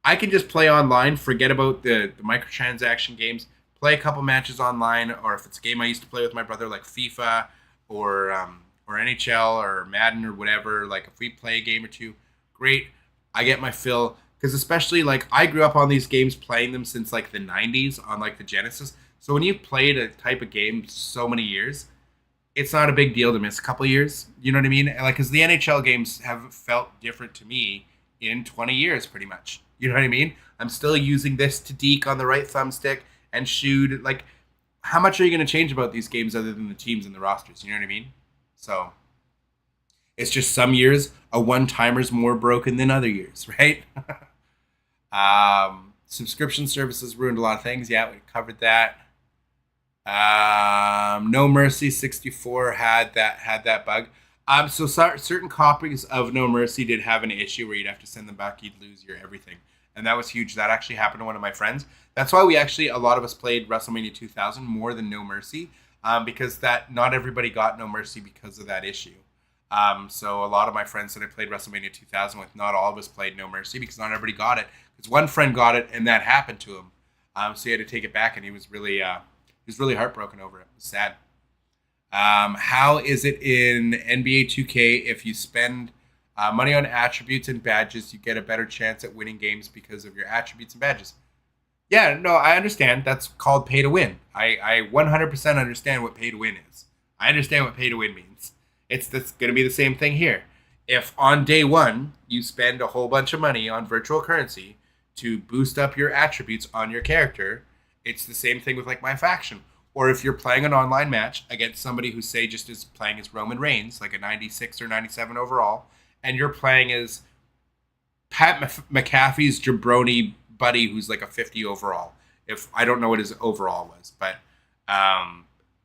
I can just play online, forget about the microtransaction games, play a couple matches online, or if it's a game I used to play with my brother, like FIFA or NHL or Madden or whatever, like, if we play a game or two, great, I get my fill. Because especially, like, I grew up on these games playing them since, like, the 90s on, like, the Genesis. So when you've played a type of game so many years, it's not a big deal to miss a couple years. You know what I mean? Like, because the NHL games haven't felt different to me in 20 years, pretty much. You know what I mean? I'm still using this to deke on the right thumbstick and shoot. Like, how much are you going to change about these games other than the teams and the rosters? You know what I mean? So, it's just some years a one-timer's more broken than other years, right? Subscription services ruined a lot of things. Yeah, we covered that. No Mercy 64 had that bug. So certain copies of No Mercy did have an issue where you'd have to send them back, you'd lose your everything, and that was huge. That actually happened to one of my friends. That's why a lot of us played WrestleMania 2000 more than No Mercy, because that not everybody got No Mercy because of that issue. So a lot of my friends that I played WrestleMania 2000 with, not all of us played No Mercy because not everybody got it. Because one friend got it and that happened to him, so he had to take it back, and he was really heartbroken over it. It was sad. How is it in NBA 2K if you spend money on attributes and badges, you get a better chance at winning games because of your attributes and badges? Yeah, no, I understand. That's called pay to win. I 100% understand what pay to win is. I understand what pay to win means. It's going to be the same thing here. If on day one you spend a whole bunch of money on virtual currency to boost up your attributes on your character, it's the same thing with like my faction. Or if you're playing an online match against somebody who say just is playing as Roman Reigns, like a 96 or 97 overall, and you're playing as Pat McAfee's jabroni buddy who's like a 50 overall. If I don't know what his overall was, but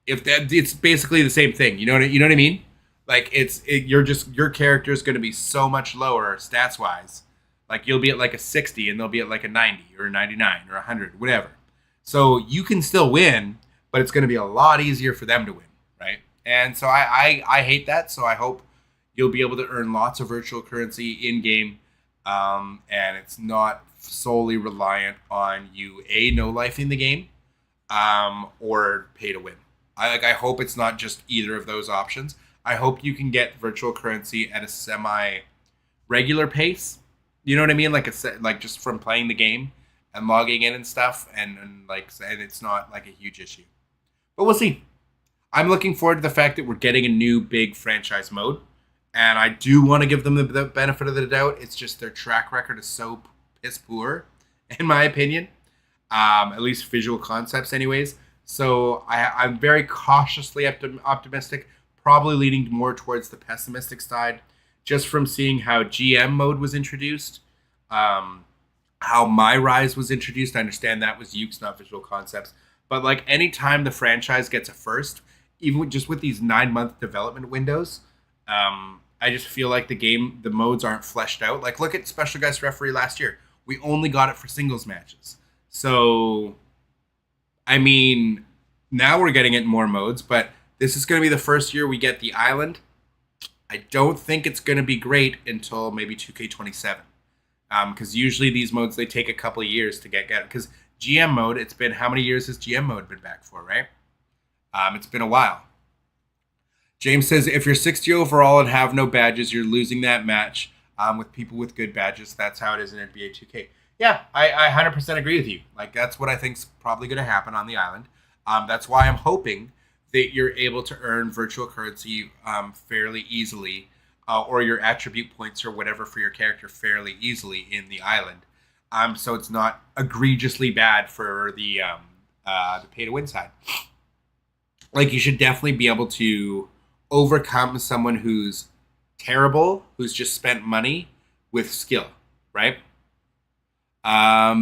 if that, it's basically the same thing. You know what I mean? Like your character is going to be so much lower stats wise. Like you'll be at like a 60 and they'll be at like a 90 or a 99 or 100, whatever. So you can still win, but it's going to be a lot easier for them to win, right? And so I hate that. So I hope you'll be able to earn lots of virtual currency in game, and it's not solely reliant on you no life in the game, or pay to win. I hope it's not just either of those options. I hope you can get virtual currency at a semi regular pace. You know what I mean? Like just from playing the game and logging in and stuff, and it's not like a huge issue. But we'll see. I'm looking forward to the fact that we're getting a new big franchise mode, and I do want to give them the benefit of the doubt. It's just their track record is so piss poor, in my opinion. At least visual concepts, anyways. So I'm very cautiously optimistic, probably leaning more towards the pessimistic side, just from seeing how GM mode was introduced, how My Rise was introduced. I understand that was Ukes, not visual concepts. But like anytime the franchise gets a first, even just with these 9-month development windows, I just feel like the modes aren't fleshed out. Like look at Special Guest Referee last year. We only got it for singles matches. So, I mean, now we're getting it in more modes, but this is going to be the first year we get the island. I don't think it's going to be great until maybe 2K27. Because usually these modes, they take a couple of years to get because GM mode, it's been, how many years has GM mode been back for, right? It's been a while. James says, if you're 60 overall and have no badges, you're losing that match with people with good badges. That's how it is in NBA 2K. Yeah, I 100% agree with you. Like, that's what I think's probably going to happen on the island. That's why I'm hoping that you're able to earn virtual currency fairly easily, or your attribute points or whatever for your character fairly easily in the island. So it's not egregiously bad for the pay-to-win side. Like, you should definitely be able to overcome someone who's terrible, who's just spent money with skill, right?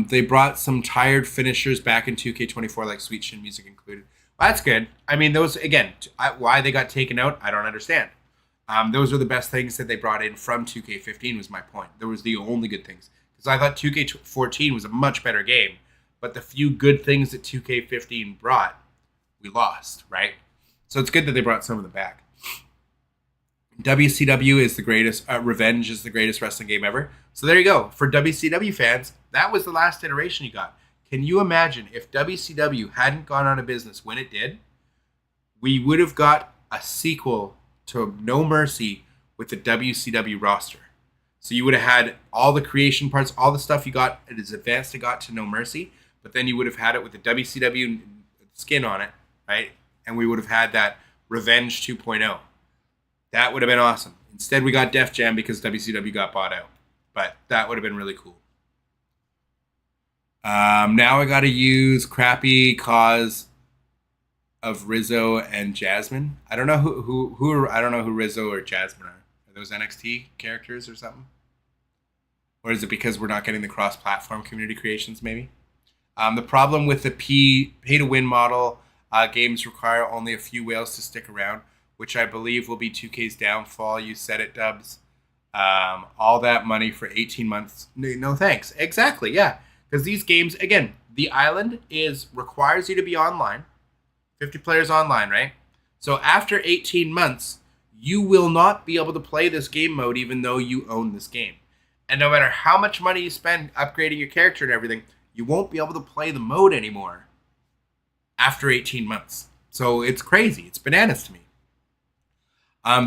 They brought some tired finishers back in 2K24, like Sweet Chin music included. Well, that's good. I mean, those, again, why they got taken out, I don't understand. Those are the best things that they brought in from 2K15 was my point. There was the only good things. Because I thought 2K14 was a much better game, but the few good things that 2K15 brought, we lost, right? So it's good that they brought some of them back. WCW is the greatest, Revenge is the greatest wrestling game ever. So there you go. For WCW fans, that was the last iteration you got. Can you imagine if WCW hadn't gone out of business when it did? We would have got a sequel to No Mercy with the WCW roster. So you would have had all the creation parts, all the stuff you got as advanced it got to No Mercy, but then you would have had it with the WCW skin on it, right? And we would have had that Revenge 2.0. That would have been awesome. Instead, we got Def Jam because WCW got bought out. But that would have been really cool. Now I got to use crappy cause of Rizzo and Jasmine. I don't know who I don't know who Rizzo or Jasmine are. Are those NXT characters or something? Or is it because we're not getting the cross-platform community creations, maybe? The problem with the pay-to-win model, games require only a few whales to stick around, which I believe will be 2K's downfall. You said it, Dubs. All that money for 18 months. No thanks. Exactly, yeah. Because these games, again, the island requires you to be online. 50 players online, right? So after 18 months, you will not be able to play this game mode even though you own this game. And no matter how much money you spend upgrading your character and everything, you won't be able to play the mode anymore after 18 months. So it's crazy. It's bananas to me.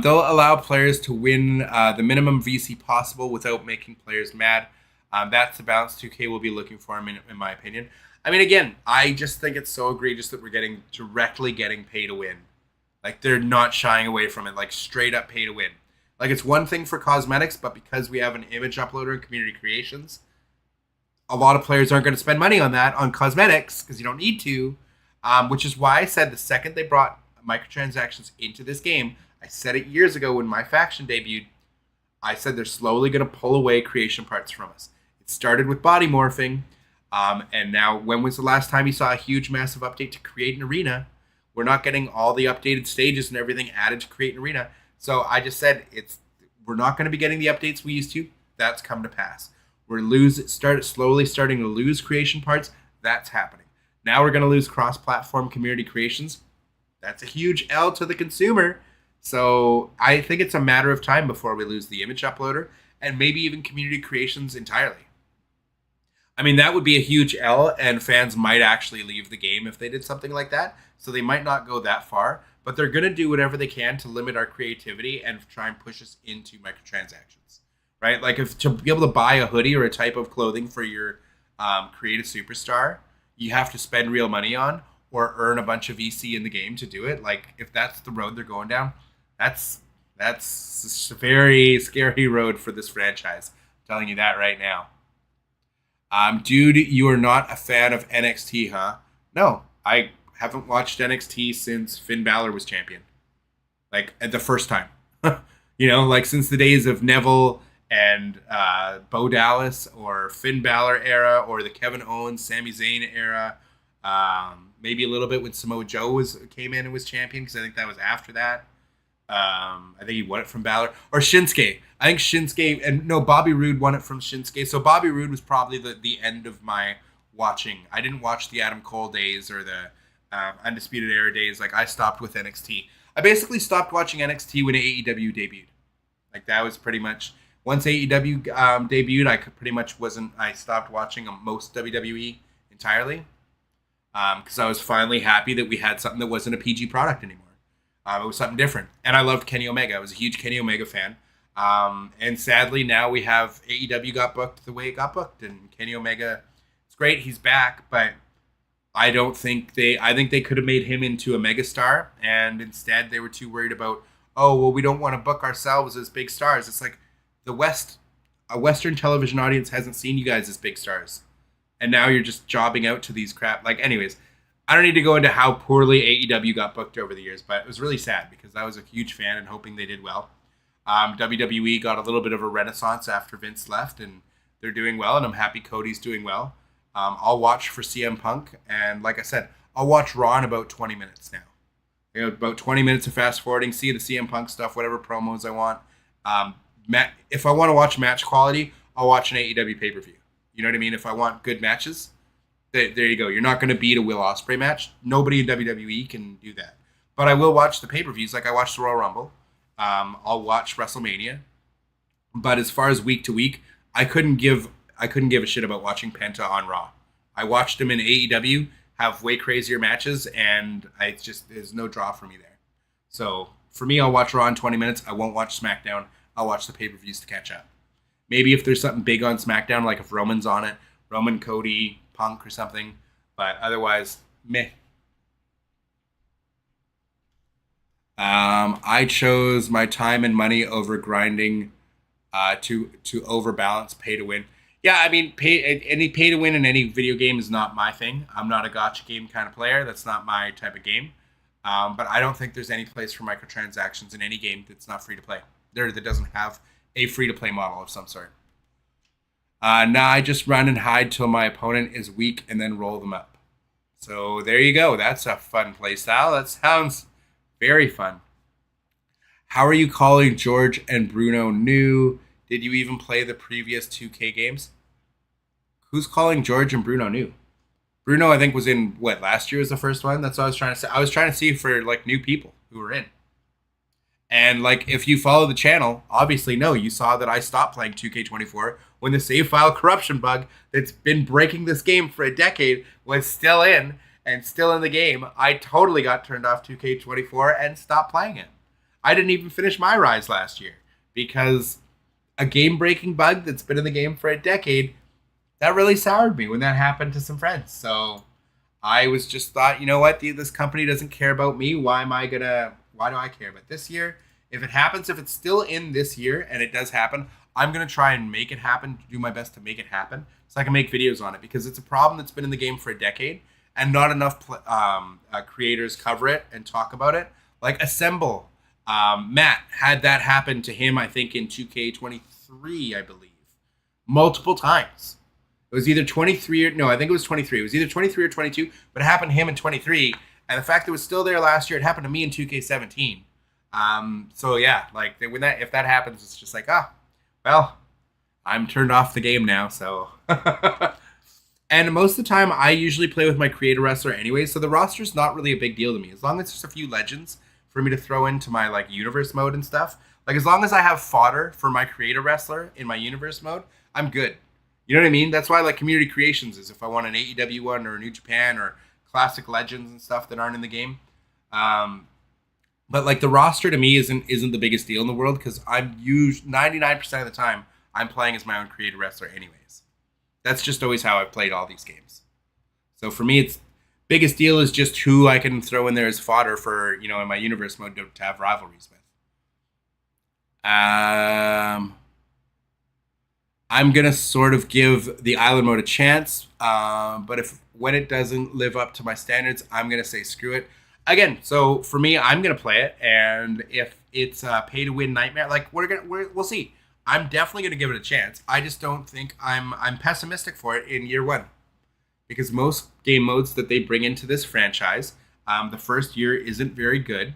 They'll allow players to win the minimum VC possible without making players mad. That's the balance 2K will be looking for, in my opinion. I mean, again, I just think it's so egregious that we're directly getting pay to win. Like, they're not shying away from it, like straight up pay to win. Like, it's one thing for cosmetics, but because we have an image uploader and community creations, a lot of players aren't going to spend money on that, on cosmetics, because you don't need to. Which is why I said the second they brought microtransactions into this game, I said it years ago when my faction debuted, I said they're slowly going to pull away creation parts from us. It started with body morphing, and now, when was the last time you saw a huge, massive update to create an arena? We're not getting all the updated stages and everything added to create an arena. So I just said we're not going to be getting the updates we used to. That's come to pass. We're slowly starting to lose creation parts. That's happening. Now we're going to lose cross-platform community creations. That's a huge L to the consumer. So I think it's a matter of time before we lose the image uploader and maybe even community creations entirely. I mean, that would be a huge L, and fans might actually leave the game if they did something like that. So they might not go that far, but they're going to do whatever they can to limit our creativity and try and push us into microtransactions, right? Like, if to be able to buy a hoodie or a type of clothing for your creative superstar, you have to spend real money on or earn a bunch of VC in the game to do it. Like, if that's the road they're going down, that's a very scary road for this franchise. I'm telling you that right now. Dude, you are not a fan of NXT, huh? No, I haven't watched NXT since Finn Balor was champion. Like, at the first time. Like since the days of Neville and Bo Dallas, or Finn Balor era, or the Kevin Owens, Sami Zayn era. Maybe a little bit when Samoa Joe came in and was champion, because I think that was after that. I think he won it from Balor. Or Shinsuke. I think Shinsuke, and no, Bobby Roode won it from Shinsuke. So Bobby Roode was probably the end of my watching. I didn't watch the Adam Cole days or the Undisputed Era days. Like, I stopped with NXT. I basically stopped watching NXT when AEW debuted. Like, that was pretty much, once AEW debuted, I stopped watching most WWE entirely. Because I was finally happy that we had something that wasn't a PG product anymore. It was something different. And I loved Kenny Omega. I was a huge Kenny Omega fan. And sadly, now we have AEW got booked the way it got booked. And Kenny Omega, it's great, he's back, but I think they could have made him into a megastar. And instead, they were too worried about, we don't want to book ourselves as big stars. It's like a Western television audience hasn't seen you guys as big stars. And now you're just jobbing out to these crap. Like, anyways, I don't need to go into how poorly AEW got booked over the years, but it was really sad because I was a huge fan and hoping they did well. WWE got a little bit of a renaissance after Vince left, and they're doing well, and I'm happy Cody's doing well. I'll watch for CM Punk, and like I said, I'll watch Raw in about 20 minutes now. About 20 minutes of fast forwarding, see the CM Punk stuff, whatever promos I want. If I want to watch match quality, I'll watch an AEW pay-per-view. You know what I mean? If I want good matches, there you go. You're not going to beat a Will Ospreay match. Nobody in WWE can do that. But I will watch the pay-per-views, like I watched the Royal Rumble. I'll watch WrestleMania. But as far as week to week, I couldn't give a shit about watching Penta on Raw. I watched him in AEW have way crazier matches, and there's no draw for me there. So for me, I'll watch Raw in 20 minutes. I won't watch SmackDown. I'll watch the pay-per-views to catch up. Maybe if there's something big on SmackDown, like if Roman's on it, Roman, Cody, Punk or something. But otherwise, meh. I chose my time and money over grinding to overbalance pay to win. Yeah, I mean, any pay to win in any video game is not my thing. I'm not a gacha game kind of player. That's not my type of game. But I don't think there's any place for microtransactions in any game that's not free to play. That doesn't have a free to play model of some sort. I just run and hide till my opponent is weak and then roll them up. So there you go. That's a fun play style. That sounds very fun. How are you calling George and Bruno new? Did you even play the previous 2K games? Who's calling George and Bruno new? Bruno, I think, was in, last year was the first one? That's what I was trying to say. I was trying to see for, new people who were in. And, if you follow the channel, obviously, you saw that I stopped playing 2K24 when the save file corruption bug that's been breaking this game for a decade was still in and still in the game. I totally got turned off 2K24 and stopped playing it. I didn't even finish my Rise last year because a game-breaking bug that's been in the game for a decade, that really soured me when that happened to some friends. So I was just thought, you know what, this company doesn't care about me. Why do I care about this year? If it happens, if it's still in this year and it does happen, I'm going to try and make it happen, do my best to make it happen so I can make videos on it, because it's a problem that's been in the game for a decade and not enough creators cover it and talk about it. Like Assemble, Matt had that happen to him, I think, in 2K23, I believe, multiple times. It was either 23 or, no, I think it was 23. It was either 23 or 22, but it happened to him in 23. And the fact that it was still there last year, it happened to me in 2K17. So yeah, like if that happens, it's just like, well, I'm turned off the game now, so. And most of the time, I usually play with my creator wrestler anyway, so the roster's not really a big deal to me. As long as there's a few legends for me to throw into my like universe mode and stuff. Like as long as I have fodder for my creator wrestler in my universe mode, I'm good. You know what I mean? That's why like community creations is if I want an AEW one or a New Japan or classic legends and stuff that aren't in the game. But like the roster to me isn't the biggest deal in the world, because I'm 99% of the time I'm playing as my own creator wrestler anyways. That's just always how I've played all these games. So for me, it's biggest deal is just who I can throw in there as fodder for, in my universe mode to have rivalries with. I'm going to sort of give the island mode a chance. But when it doesn't live up to my standards, I'm going to say screw it. Again, so for me, I'm going to play it. And if it's a pay-to-win nightmare, like we'll see. I'm definitely going to give it a chance. I just don't think I'm pessimistic for it in year one. Because most game modes that they bring into this franchise, the first year isn't very good.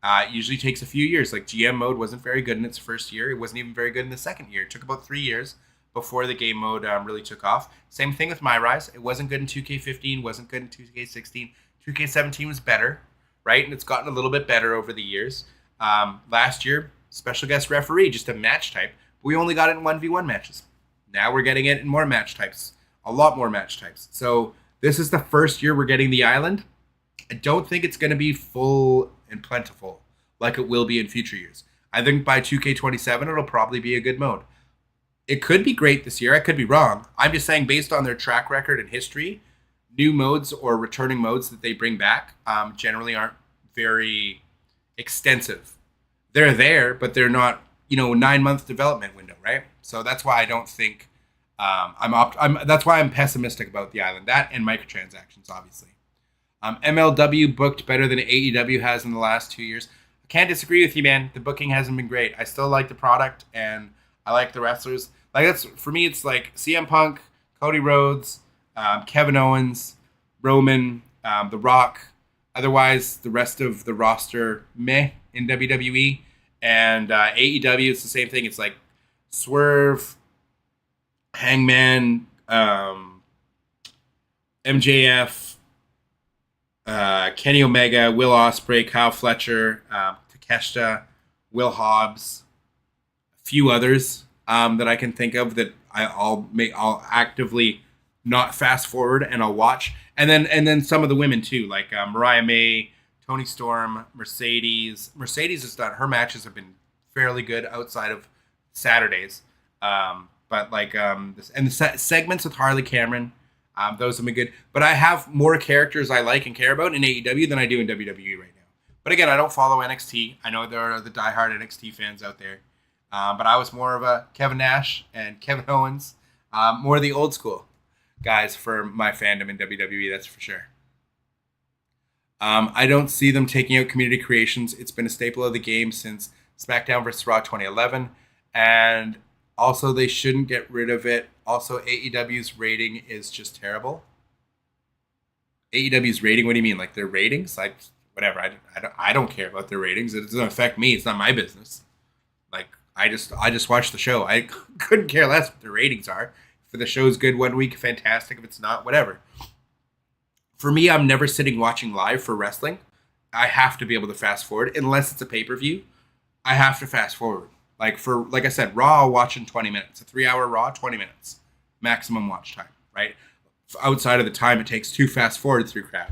It usually takes a few years. Like GM mode wasn't very good in its first year. It wasn't even very good in the second year. It took about 3 years before the game mode really took off. Same thing with My Rise. It wasn't good in 2K15, wasn't good in 2K16. 2K17 was better, right? And it's gotten a little bit better over the years. Last year, special guest referee, just a match type. We only got it in 1v1 matches. Now we're getting it in more match types. A lot more match types. So this is the first year we're getting the island. I don't think it's going to be full and plentiful like it will be in future years. I think by 2K27, it'll probably be a good mode. It could be great this year. I could be wrong. I'm just saying based on their track record and history, new modes or returning modes that they bring back generally aren't very extensive. They're there, but they're not, 9-month development window, right? So that's why I don't think that's why I'm pessimistic about the island. That and microtransactions, obviously. MLW booked better than AEW has in the last 2 years. I can't disagree with you, man. The booking hasn't been great. I still like the product and I like the wrestlers. Like that's for me, it's like CM Punk, Cody Rhodes, Kevin Owens, Roman, The Rock. Otherwise, the rest of the roster meh in WWE. And AEW, it's the same thing. It's like Swerve, Hangman, MJF, Kenny Omega, Will Ospreay, Kyle Fletcher, Takeshita, Will Hobbs, a few others that I can think of that I'll actively not fast forward and I'll watch, and then some of the women too, like Mariah May, Toni Storm, Mercedes. Mercedes has done her matches have been fairly good outside of Saturdays, but like the segments with Harley Cameron. Those have been good. But I have more characters I like and care about in AEW than I do in WWE right now. But again, I don't follow NXT. I know there are the diehard NXT fans out there. But I was more of a Kevin Nash and Kevin Owens. More of the old school guys for my fandom in WWE, that's for sure. I don't see them taking out community creations. It's been a staple of the game since SmackDown vs. Raw 2011. And also, they shouldn't get rid of it. Also, AEW's rating is just terrible. AEW's rating? What do you mean? Like their ratings? Like whatever. I don't care about their ratings. It doesn't affect me. It's not my business. Like I just watch the show. I couldn't care less what their ratings are. If the show's good one week, fantastic. If it's not, whatever. For me, I'm never sitting watching live for wrestling. I have to be able to fast forward unless it's a pay-per-view. I have to fast forward. Like I said, Raw, I'll watch in 20 minutes. A 3-hour Raw, 20 minutes. Maximum watch time, right? Outside of the time it takes to fast forward through crap.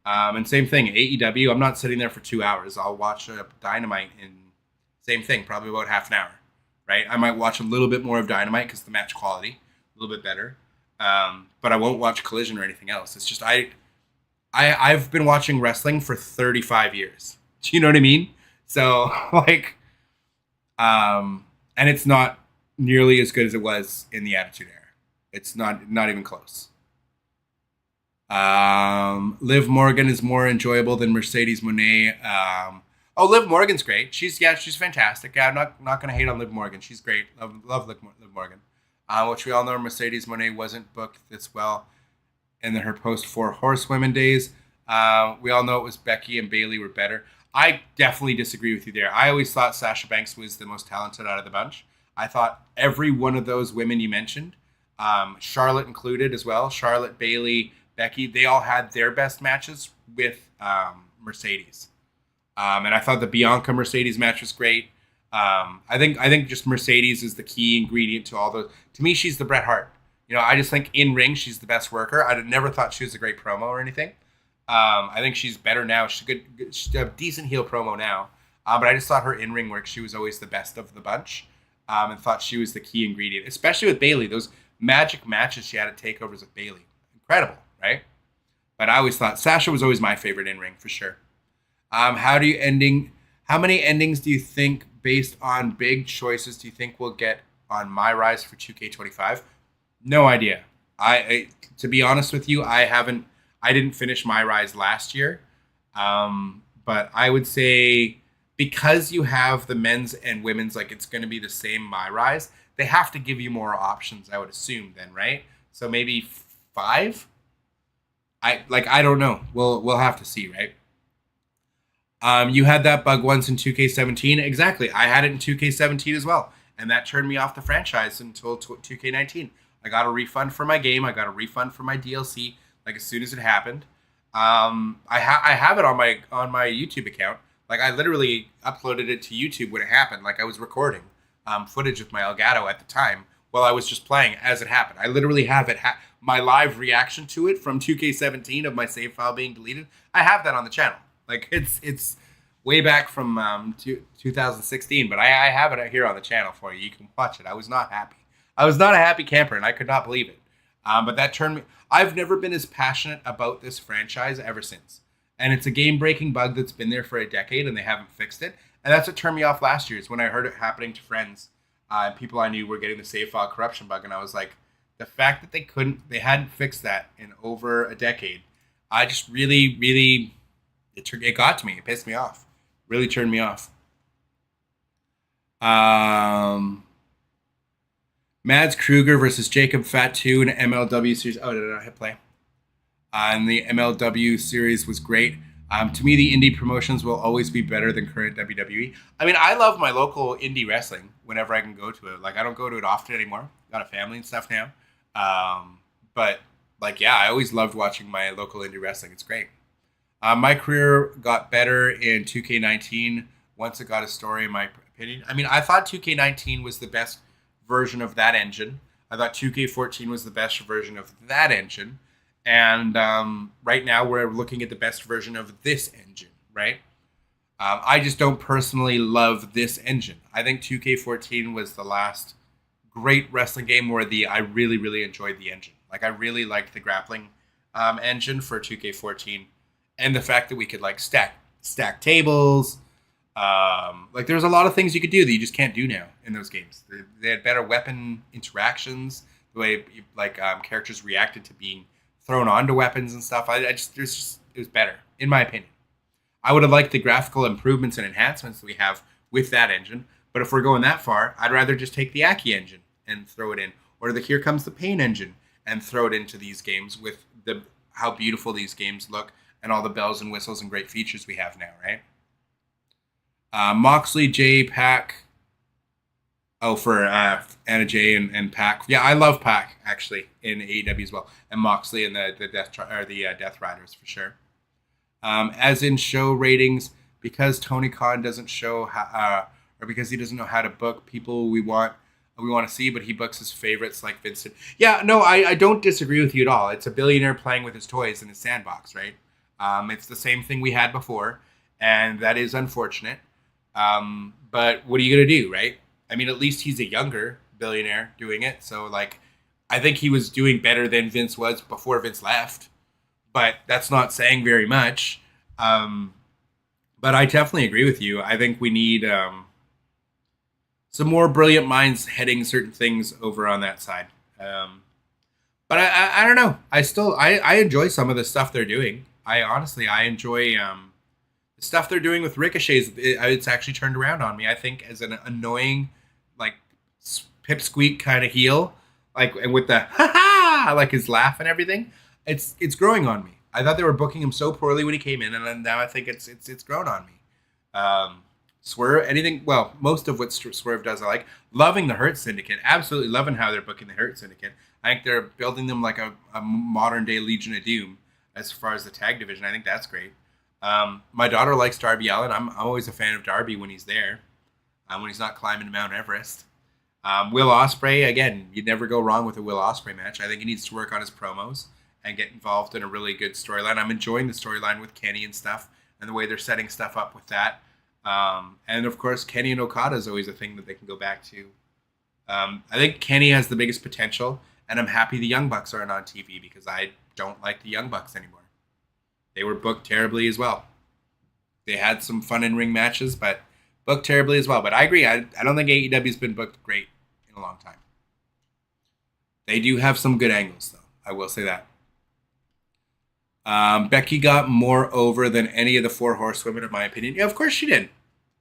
And same thing, AEW, I'm not sitting there for 2 hours. I'll watch Dynamite in Same thing, probably about half an hour, right? I might watch a little bit more of Dynamite because the match quality a little bit better, but I won't watch Collision or anything else. It's just I've been watching wrestling for 35 years. Do you know what I mean? So like, and it's not nearly as good as it was in the Attitude Era. It's not even close. Liv Morgan is more enjoyable than Mercedes Moné. Liv Morgan's great. She's fantastic. Yeah, I'm not gonna hate on Liv Morgan. She's great. Love Liv Morgan. Which we all know Mercedes Moné wasn't booked this well in her post 4 Horsewomen days. We all know it was Becky and Bayley were better. I definitely disagree with you there. I always thought Sasha Banks was the most talented out of the bunch. I thought every one of those women you mentioned, Charlotte included as well, Charlotte, Bayley, Becky, they all had their best matches with Mercedes. And I thought the Bianca Mercedes match was great. I think just Mercedes is the key ingredient to all those. To me, she's the Bret Hart. You know, I just think in ring she's the best worker. I never thought she was a great promo or anything. I think she's better now. She's a decent heel promo now. But I just thought her in ring work, she was always the best of the bunch. And thought she was the key ingredient, especially with Bayley. Those magic matches she had at takeovers with Bayley, incredible, right? But I always thought Sasha was always my favorite in ring for sure. How many endings do you think, based on big choices, do you think we'll get on My Rise for 2K25? No idea. I to be honest with you, I didn't finish My Rise last year. But I would say because you have the men's and women's, like it's going to be the same My Rise, they have to give you more options, I would assume then, right? So maybe 5? I don't know. We'll have to see, right? You had that bug once in 2K17. Exactly. I had it in 2K17 as well. And that turned me off the franchise until 2K19. I got a refund for my game. I got a refund for my DLC, like as soon as it happened. I have it on my YouTube account. Like I literally uploaded it to YouTube when it happened. Like I was recording footage with my Elgato at the time while I was just playing as it happened. I literally have it, my live reaction to it from 2K17 of my save file being deleted. I have that on the channel. Like it's way back from 2016, but I have it here on the channel for you. You can watch it. I was not happy. I was not a happy camper, and I could not believe it. But that turned me. I've never been as passionate about this franchise ever since. And it's a game-breaking bug that's been there for a decade, and they haven't fixed it. And that's what turned me off last year, is when I heard it happening to friends. People I knew were getting the save file corruption bug, and I was like, the fact that they hadn't fixed that in over a decade, I just really, it got to me. It pissed me off. Really turned me off. Mads Kruger versus Jacob Fatu in MLW series. Oh, no, hit play. And the MLW series was great. To me, the indie promotions will always be better than current WWE. I mean, I love my local indie wrestling whenever I can go to it. Like, I don't go to it often anymore. Got a family and stuff now. But, like, yeah, I always loved watching my local indie wrestling. It's great. My career got better in 2K19 once it got a story, in my opinion. I mean, I thought 2K19 was the best version of that engine. I thought 2K14 was the best version of that engine. And right now we're looking at the best version of this engine, right? I just don't personally love this engine. I think 2K14 was the last great wrestling game where I really enjoyed the engine. Like I really liked the grappling engine for 2K14. And the fact that we could like stack tables. Like there's a lot of things you could do that you just can't do now in those games. They had better weapon interactions, the way like characters reacted to being thrown onto weapons and stuff. It was better, in my opinion. I would have liked the graphical improvements and enhancements that we have with that engine, but if we're going that far, I'd rather just take the Aki engine and throw it in, or the Here Comes the Pain engine and throw it into these games with how beautiful these games look and all the bells and whistles and great features we have now, right? Moxley, Jay, Pac. Oh, for Anna Jay and Pac. Yeah, I love Pac actually in AEW as well, and Moxley and the Death Riders for sure. As in show ratings, because Tony Khan doesn't show or because he doesn't know how to book people we want to see, but he books his favorites like Vincent. Yeah, no, I don't disagree with you at all. It's a billionaire playing with his toys in his sandbox, right? It's the same thing we had before, and that is unfortunate. But what are you gonna do, right? I mean, at least he's a younger billionaire doing it. So like, I think he was doing better than Vince was before Vince left. But that's not saying very much. But I definitely agree with you. I think we need some more brilliant minds heading certain things over on that side. But I don't know. I enjoy some of the stuff they're doing. I enjoy the stuff they're doing with Ricochet's. It's actually turned around on me. I think as an annoying, like pipsqueak kind of heel, like, and with the ha ha, like his laugh and everything, it's growing on me. I thought they were booking him so poorly when he came in, and then now I think it's grown on me. Swerve, anything, well, most of what Swerve does I like. Loving the Hurt Syndicate, absolutely loving how they're booking the Hurt Syndicate. I think they're building them like a modern day Legion of Doom as far as the tag division. I think that's great. My daughter likes Darby Allin. I'm always a fan of Darby when he's there, when he's not climbing Mount Everest. Will Ospreay, again, you'd never go wrong with a Will Ospreay match. I think he needs to work on his promos and get involved in a really good storyline. I'm enjoying the storyline with Kenny and stuff, and the way they're setting stuff up with that. And of course, Kenny and Okada is always a thing that they can go back to. I think Kenny has the biggest potential, and I'm happy the Young Bucks aren't on TV because I don't like the Young Bucks anymore. They were booked terribly as well. They had some fun in-ring matches, but booked terribly as well. But I agree. I don't think AEW's been booked great in a long time. They do have some good angles, though. I will say that. Becky got more over than any of the four horsewomen, in my opinion. Yeah, of course she did.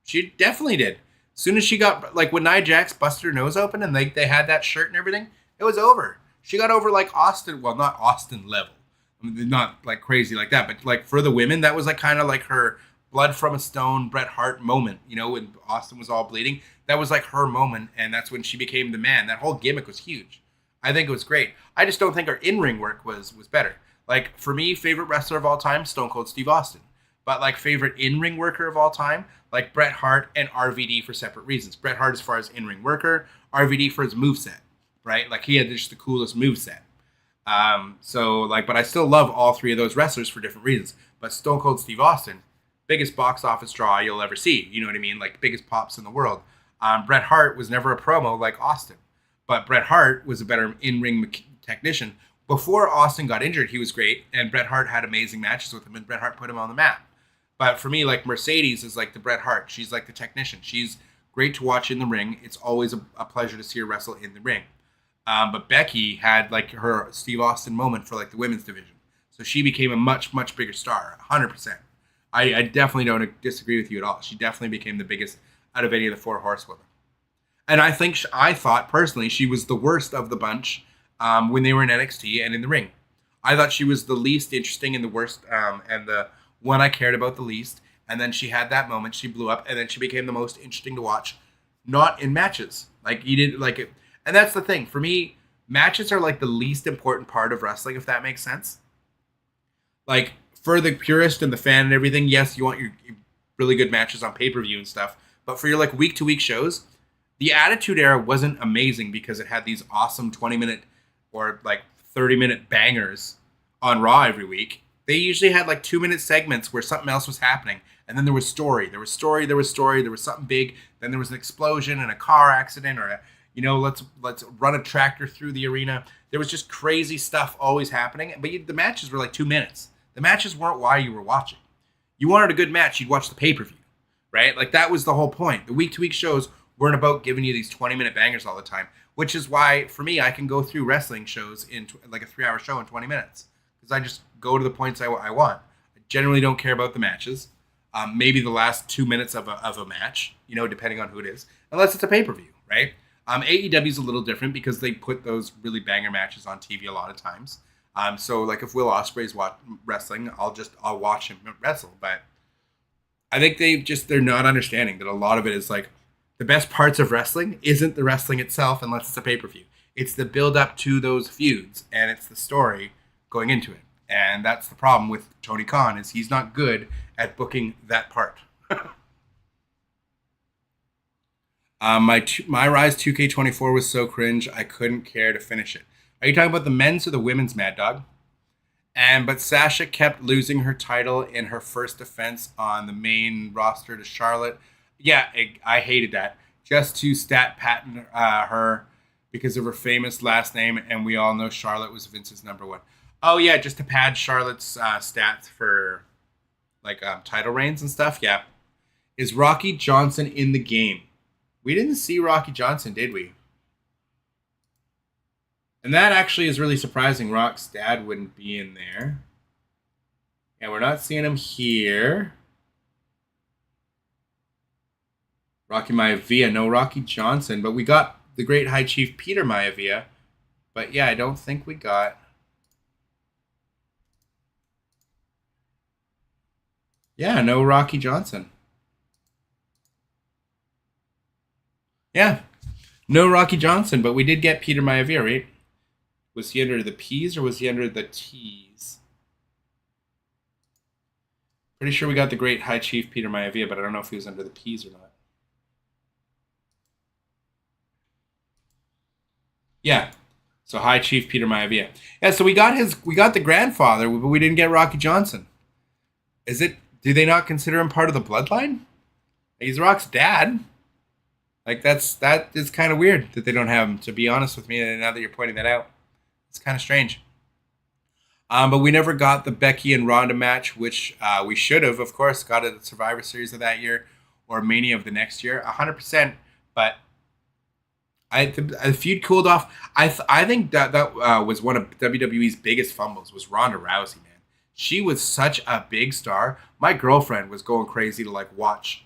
She definitely did. As soon as she got, like when Nia Jax busted her nose open and they had that shirt and everything, it was over. She got over like Austin, well, not Austin level. I mean, not like crazy like that, but like for the women, that was like kind of like her blood from a stone Bret Hart moment, you know, when Austin was all bleeding. That was like her moment, and that's when she became the man. That whole gimmick was huge. I think it was great. I just don't think her in-ring work was better. Like, for me, favorite wrestler of all time, Stone Cold Steve Austin. But, like, favorite in-ring worker of all time, like Bret Hart and RVD for separate reasons. Bret Hart as far as in-ring worker, RVD for his moveset, right? Like, he had just the coolest moveset. But I still love all three of those wrestlers for different reasons. But Stone Cold Steve Austin, biggest box office draw you'll ever see. You know what I mean? Like, biggest pops in the world. Bret Hart was never a promo like Austin. But Bret Hart was a better in-ring technician. Before Austin got injured, he was great, and Bret Hart had amazing matches with him, and Bret Hart put him on the map. But for me, like, Mercedes is like the Bret Hart. She's like the technician. She's great to watch in the ring. It's always a pleasure to see her wrestle in the ring. But Becky had like her Steve Austin moment for like the women's division. So she became a much, much bigger star, 100%. I definitely don't disagree with you at all. She definitely became the biggest out of any of the four horsewomen. And I thought personally she was the worst of the bunch when they were in NXT and in the ring. I thought she was the least interesting and the worst, and the one I cared about the least. And then she had that moment, she blew up, and then she became the most interesting to watch, not in matches. Like, you didn't like it. And that's the thing. For me, matches are like the least important part of wrestling, if that makes sense. Like, for the purist and the fan and everything, yes, you want your really good matches on pay-per-view and stuff. But for your like week-to-week shows, the Attitude Era wasn't amazing because it had these awesome 20-minute or like 30-minute bangers on Raw every week. They usually had like 2-minute segments where something else was happening. And then there was story. There was something big. Then there was an explosion and a car accident or let's run a tractor through the arena. There was just crazy stuff always happening. But the matches were like 2 minutes. The matches weren't why you were watching. You wanted a good match, you'd watch the pay-per-view, right? Like, that was the whole point. The week-to-week shows weren't about giving you these 20-minute bangers all the time, which is why, for me, I can go through wrestling shows in like a 3-hour show in 20 minutes because I just go to the points I want. I generally don't care about the matches. Maybe the last 2 minutes of a match, depending on who it is, unless it's a pay-per-view, right? AEW is a little different because they put those really banger matches on TV a lot of times. So like if Will Ospreay's wrestling, I'll watch him wrestle. But I think they're not understanding that a lot of it is like the best parts of wrestling isn't the wrestling itself unless it's a pay-per-view. It's the build up to those feuds and it's the story going into it. And that's the problem with Tony Khan is he's not good at booking that part. My Rise 2K24 was so cringe, I couldn't care to finish it. Are you talking about the men's or the women's, Mad Dog? But Sasha kept losing her title in her first defense on the main roster to Charlotte. Yeah, I hated that. Just to stat patent her because of her famous last name, and we all know Charlotte was Vince's number one. Oh yeah, just to pad Charlotte's stats for like title reigns and stuff. Yeah, is Rocky Johnson in the game? We didn't see Rocky Johnson, did we? And that actually is really surprising. Rock's dad wouldn't be in there. Yeah, we're not seeing him here. Rocky Maivia, no Rocky Johnson, but we got the great High Chief Peter Maivia. But yeah, I don't think we got... Yeah, no Rocky Johnson. Yeah, no Rocky Johnson, but we did get Peter Maivia, right? Was he under the P's or was he under the T's? Pretty sure we got the great High Chief Peter Maivia, but I don't know if he was under the P's or not. Yeah. So High Chief Peter Maivia. Yeah, so we got the grandfather, but we didn't get Rocky Johnson. Do they not consider him part of the bloodline? He's Rock's dad. Like that is kind of weird that they don't have him, to be honest with me, and now that you're pointing that out. It's kind of strange. But we never got the Becky and Ronda match, which we should have, of course, got at the Survivor Series of that year or Mania of the next year, 100%. But the feud cooled off. I think that was one of WWE's biggest fumbles was Ronda Rousey, man. She was such a big star. My girlfriend was going crazy to watch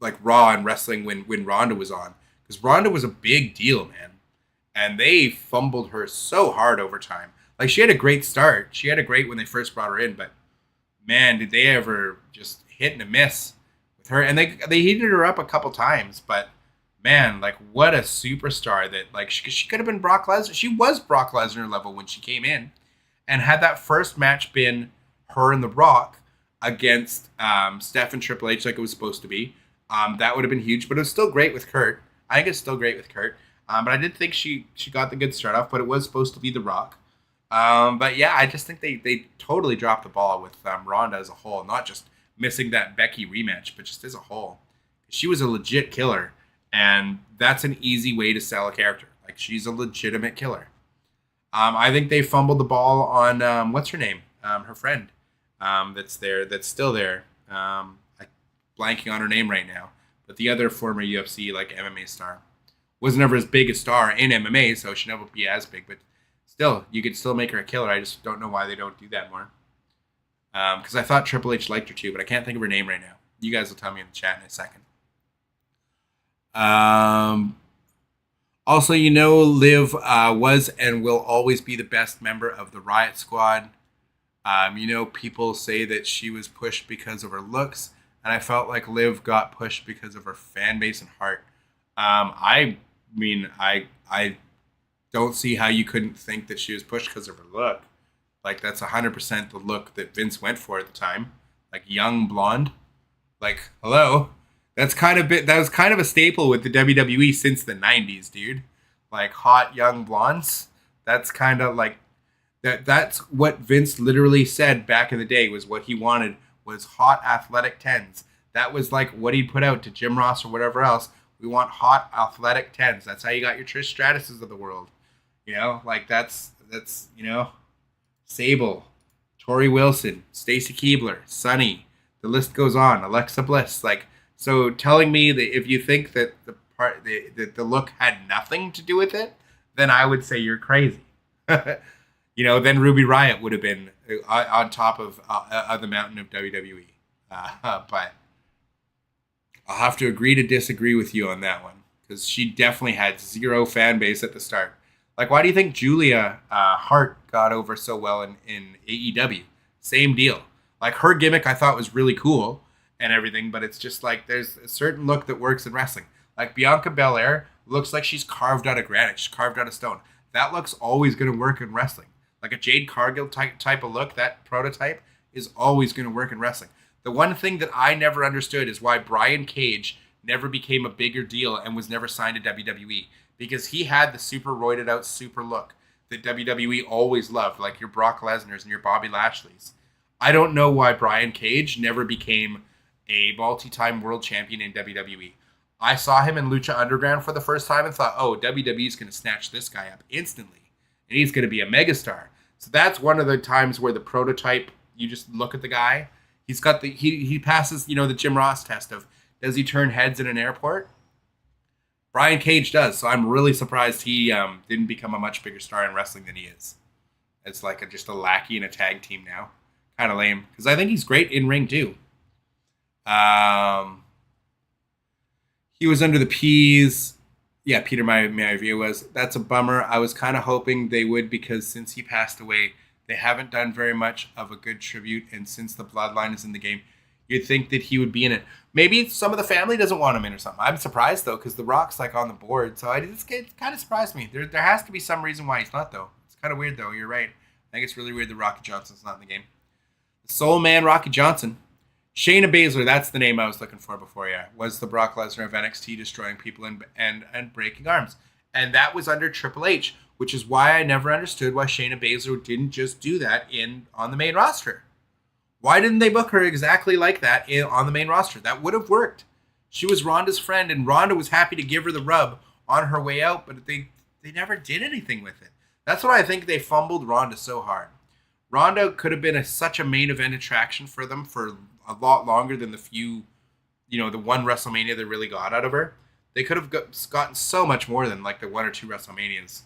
like Raw and wrestling when Ronda was on, because Ronda was a big deal, man. And they fumbled her so hard over time. Like, she had a great start. She had a great when they first brought her in, but man, did they ever just hit and miss with her. And they heated her up a couple times, but man, what a superstar that, she could have been Brock Lesnar. She was Brock Lesnar level when she came in. And had that first match been her and The Rock against Steph and Triple H like it was supposed to be, that would have been huge. But it was still great with Kurt. I think it's still great with Kurt. But I did think she got the good start off, but it was supposed to be The Rock. But yeah, I just think they totally dropped the ball with Ronda as a whole, not just missing that Becky rematch, but just as a whole. She was a legit killer, and that's an easy way to sell a character. She's a legitimate killer. I think they fumbled the ball on what's her name? Her friend that's still there. I'm blanking on her name right now, but the other former UFC MMA star. Was never as big a star in MMA, so she'll never be as big. But still, you could still make her a killer. I just don't know why they don't do that more. Because I thought Triple H liked her too, but I can't think of her name right now. You guys will tell me in the chat in a second. Also, Liv was and will always be the best member of the Riot Squad. People say that she was pushed because of her looks, and I felt like Liv got pushed because of her fan base and heart. I don't see how you couldn't think that she was pushed because of her look. That's 100% the look that Vince went for at the time. Young blonde. Hello. That was kind of a staple with the WWE since the 90s, dude. Hot young blondes. That's kind of that's what Vince literally said back in the day was what he wanted was hot athletic 10s. That was what he'd put out to Jim Ross or whatever else. We want hot athletic 10s. That's how you got your Trish Stratuses of the world. That's Sable, Tori Wilson, Stacy Keibler, Sunny. The list goes on. Alexa Bliss. So telling me that if you think that the look had nothing to do with it, then I would say you're crazy. Then Ruby Riott would have been on top of the mountain of WWE. But I'll have to agree to disagree with you on that one, because she definitely had zero fan base at the start. Why do you think Julia Hart got over so well in AEW? Same deal. Her gimmick I thought was really cool and everything, but it's just there's a certain look that works in wrestling. Bianca Belair looks like she's carved out of granite, she's carved out of stone. That look's always going to work in wrestling. A Jade Cargill type of look, that prototype is always going to work in wrestling. The one thing that I never understood is why Brian Cage never became a bigger deal and was never signed to WWE. Because he had the super roided out super look that WWE always loved, your Brock Lesnar's and your Bobby Lashley's. I don't know why Brian Cage never became a multi-time world champion in WWE. I saw him in Lucha Underground for the first time and thought, oh, WWE is going to snatch this guy up instantly. And he's going to be a megastar. So that's one of the times where the prototype, you just look at the guy. He's got he passes, the Jim Ross test of, does he turn heads in an airport? Brian Cage does. So I'm really surprised he didn't become a much bigger star in wrestling than he is. It's like just a lackey in a tag team now. Kind of lame. Because I think he's great in ring too. He was under the P's. Yeah, Peter Maivia was. That's a bummer. I was kind of hoping they would, because since he passed away, they haven't done very much of a good tribute. And since the bloodline is in the game, you'd think that he would be in it. Maybe some of the family doesn't want him in or something. I'm surprised, though, because The Rock's like on the board. So it kind of surprised me. There has to be some reason why he's not, though. It's kind of weird, though. You're right. I think it's really weird that Rocky Johnson's not in the game. The Soul Man, Rocky Johnson. Shayna Baszler, that's the name I was looking for before, yeah, was the Brock Lesnar of NXT, destroying people and breaking arms. And that was under Triple H, which is why I never understood why Shayna Baszler didn't just do that on the main roster. Why didn't they book her exactly like that on the main roster? That would have worked. She was Ronda's friend, and Ronda was happy to give her the rub on her way out, but they never did anything with it. That's what I think they fumbled Ronda so hard. Ronda could have been such a main event attraction for them for a lot longer than the few, the one WrestleMania they really got out of her. They could have gotten so much more than like the one or two WrestleManias,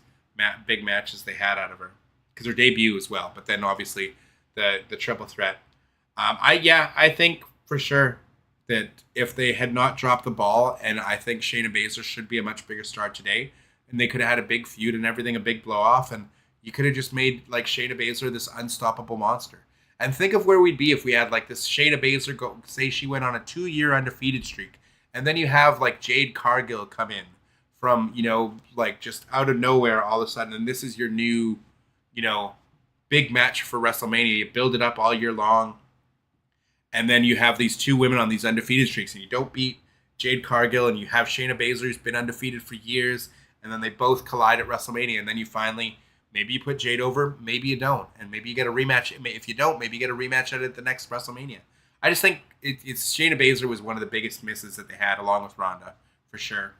big matches they had out of her. Because her debut as well, but then obviously the triple threat. I think for sure that if they had not dropped the ball, and I think Shayna Baszler should be a much bigger star today, and they could have had a big feud and everything, a big blow off, and you could have just made like Shayna Baszler this unstoppable monster. And think of where we'd be if we had like this Shayna Baszler say she went on a 2-year undefeated streak, and then you have like Jade Cargill come in from, like just out of nowhere all of a sudden, and this is your new, big match for WrestleMania. You build it up all year long, and then you have these two women on these undefeated streaks, and you don't beat Jade Cargill, and you have Shayna Baszler, who's been undefeated for years, and then they both collide at WrestleMania, and then you finally, maybe you put Jade over, maybe you don't, and maybe you get a rematch. If you don't, maybe you get a rematch at the next WrestleMania. I just think it's Shayna Baszler was one of the biggest misses that they had, along with Ronda, for sure.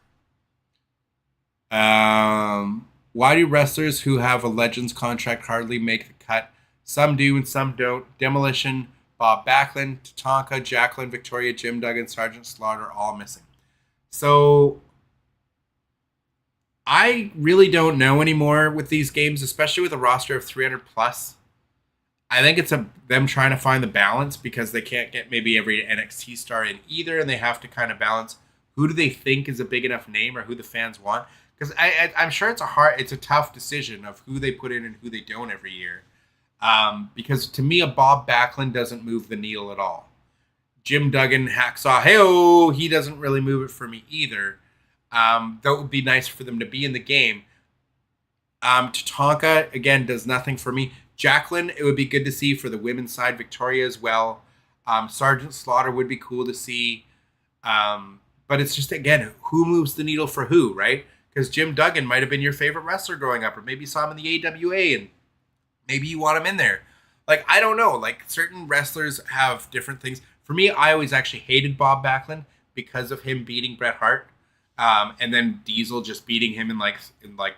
Why do wrestlers who have a Legends contract hardly make the cut? Some do and some don't. Demolition, Bob Backlund, Tatanka, Jacqueline, Victoria, Jim Duggan, Sergeant Slaughter, all missing. So I really don't know anymore with these games, especially with a roster of 300 plus. I think it's them trying to find the balance, because they can't get maybe every NXT star in either, and they have to kind of balance who do they think is a big enough name or who the fans want. Because I'm sure it's a tough decision of who they put in and who they don't every year. Because to me, a Bob Backlund doesn't move the needle at all. Jim Duggan, Hacksaw, hey-oh, he doesn't really move it for me either. That would be nice for them to be in the game. Tatanka, again, does nothing for me. Jacqueline, it would be good to see for the women's side. Victoria as well. Sergeant Slaughter would be cool to see. But it's just, again, who moves the needle for who, right? Because Jim Duggan might have been your favorite wrestler growing up, or maybe you saw him in the AWA and maybe you want him in there. Like, I don't know. Like, certain wrestlers have different things. For me, I always actually hated Bob Backlund because of him beating Bret Hart. And then Diesel just beating him in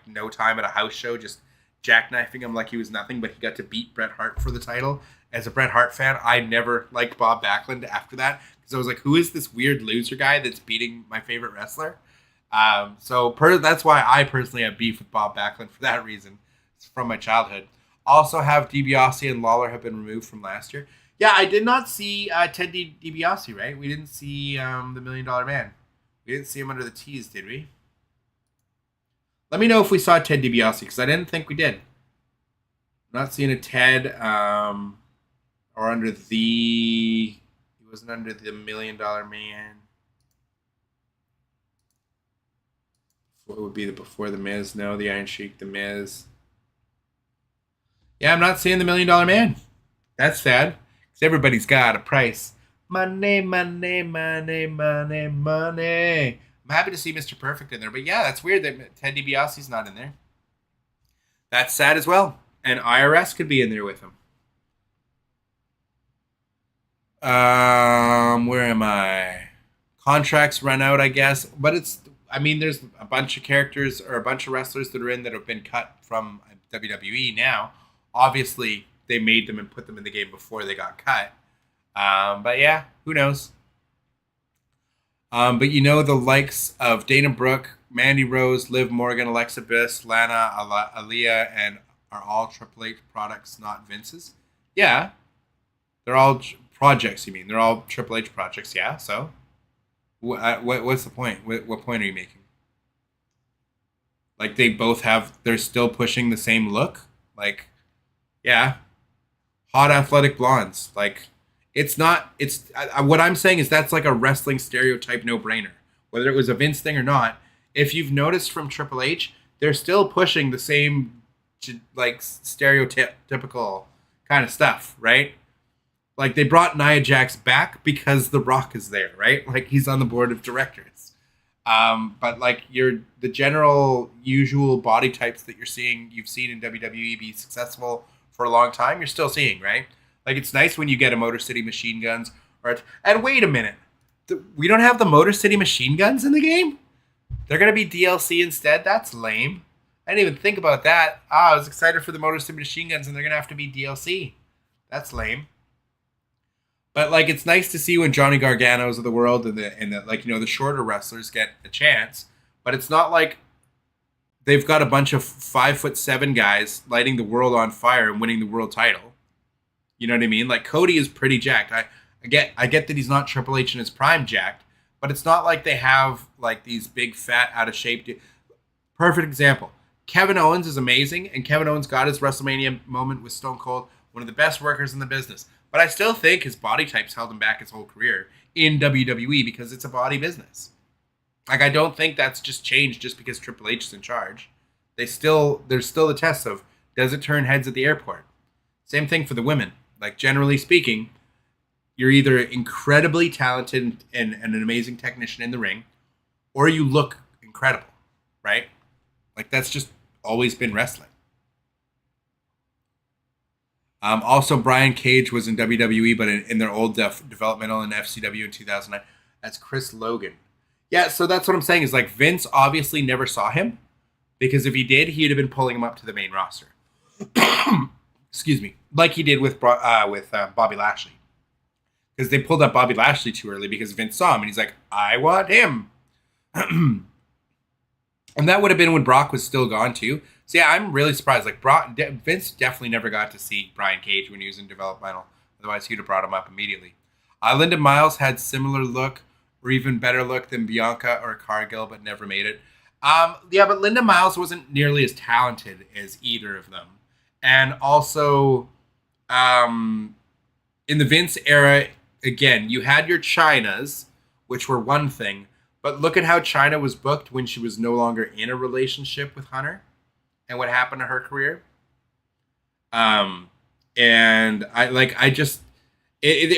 no time at a house show, just jackknifing him like he was nothing, but he got to beat Bret Hart for the title. As a Bret Hart fan, I never liked Bob Backlund after that, because I was like, who is this weird loser guy that's beating my favorite wrestler? That's why I personally have beef with Bob Backlund for that reason. It's from my childhood. Also have DiBiase and Lawler have been removed from last year. Yeah, I did not see Ted DiBiase, right? We didn't see the $1 Million Man. We didn't see him under the T's, did we? Let me know if we saw Ted DiBiase, because I didn't think we did. Not seeing a Ted, or under the... He wasn't under the $1 Million Man. What would be before the Miz? No, the Iron Sheik, the Miz. Yeah, I'm not seeing the $1 Million Man. That's sad, because everybody's got a price. Money, money, money, money, money. I'm happy to see Mr. Perfect in there, but yeah, that's weird that Ted DiBiase's not in there. That's sad as well. And IRS could be in there with him. Where am I? Contracts run out, I guess. But there's a bunch of characters or a bunch of wrestlers that are in that have been cut from WWE now. Obviously, they made them and put them in the game before they got cut. But yeah, who knows? But the likes of Dana Brooke, Mandy Rose, Liv Morgan, Alexa Bliss, Lana, Aaliyah, and are all Triple H products, not Vince's. Yeah, they're all projects. You mean they're all Triple H projects? Yeah. So, what's the point? What point are you making? Like they're still pushing the same look. Like, yeah, hot athletic blondes. Like, what I'm saying is that's like a wrestling stereotype no-brainer. Whether it was a Vince thing or not, if you've noticed from Triple H, they're still pushing the same like stereotypical kind of stuff, right? Like they brought Nia Jax back because The Rock is there, right? Like he's on the board of directors. But like the general usual body types that you've seen in WWE be successful for a long time, you're still seeing, right? Like it's nice when you get a Motor City Machine Guns and wait a minute. We don't have the Motor City Machine Guns in the game? They're going to be DLC instead? That's lame. I didn't even think about that. I was excited for the Motor City Machine Guns and they're going to have to be DLC. That's lame. But like it's nice to see when Johnny Garganos of the world and the shorter wrestlers get a chance, but it's not like they've got a bunch of 5'7" guys lighting the world on fire and winning the world title. You know what I mean? Like Cody is pretty jacked. I get that he's not Triple H in his prime jacked, but it's not like they have like these big fat out of shape. Perfect example. Kevin Owens is amazing, and Kevin Owens got his WrestleMania moment with Stone Cold, one of the best workers in the business. But I still think his body types held him back his whole career in WWE because it's a body business. Like I don't think that's just changed just because Triple H is in charge. There's still the test of does it turn heads at the airport? Same thing for the women. Like generally speaking, you're either incredibly talented and an amazing technician in the ring, or you look incredible, right? Like that's just always been wrestling. Also, Brian Cage was in WWE, but in their old developmental in FCW in 2009. That's Chris Logan. Yeah, so that's what I'm saying is like Vince obviously never saw him because if he did, he'd have been pulling him up to the main roster. Excuse me, like he did with Bobby Lashley, because they pulled up Bobby Lashley too early because Vince saw him and he's like, I want him. And that would have been when Brock was still gone too. So yeah, I'm really surprised. Like Vince definitely never got to see Brian Cage when he was in developmental. Otherwise, he'd have brought him up immediately. Linda Miles had similar look or even better look than Bianca or Cargill, but never made it. Yeah, but Linda Miles wasn't nearly as talented as either of them. And also, in the Vince era, again, you had your Chynas, which were one thing, but look at how Chyna was booked when she was no longer in a relationship with Hunter and what happened to her career. And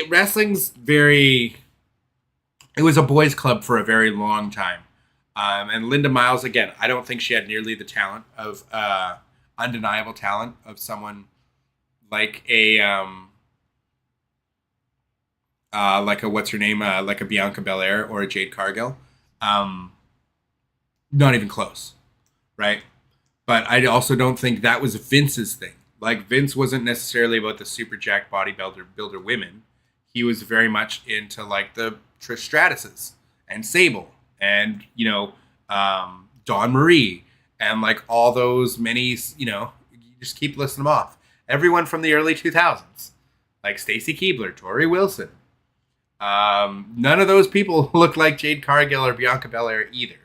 wrestling's it was a boys' club for a very long time. And Linda Miles, again, I don't think she had nearly the talent of, undeniable talent of someone like what's her name? Like a Bianca Belair or a Jade Cargill. Not even close, right? But I also don't think that was Vince's thing. Like Vince wasn't necessarily about the super jacked bodybuilder women. He was very much into like the Trish Stratuses and Sable and Dawn Marie and like all those many. You just keep listing them off. Everyone from the early 2000s, like Stacy Keibler, Tori Wilson. None of those people look like Jade Cargill or Bianca Belair either.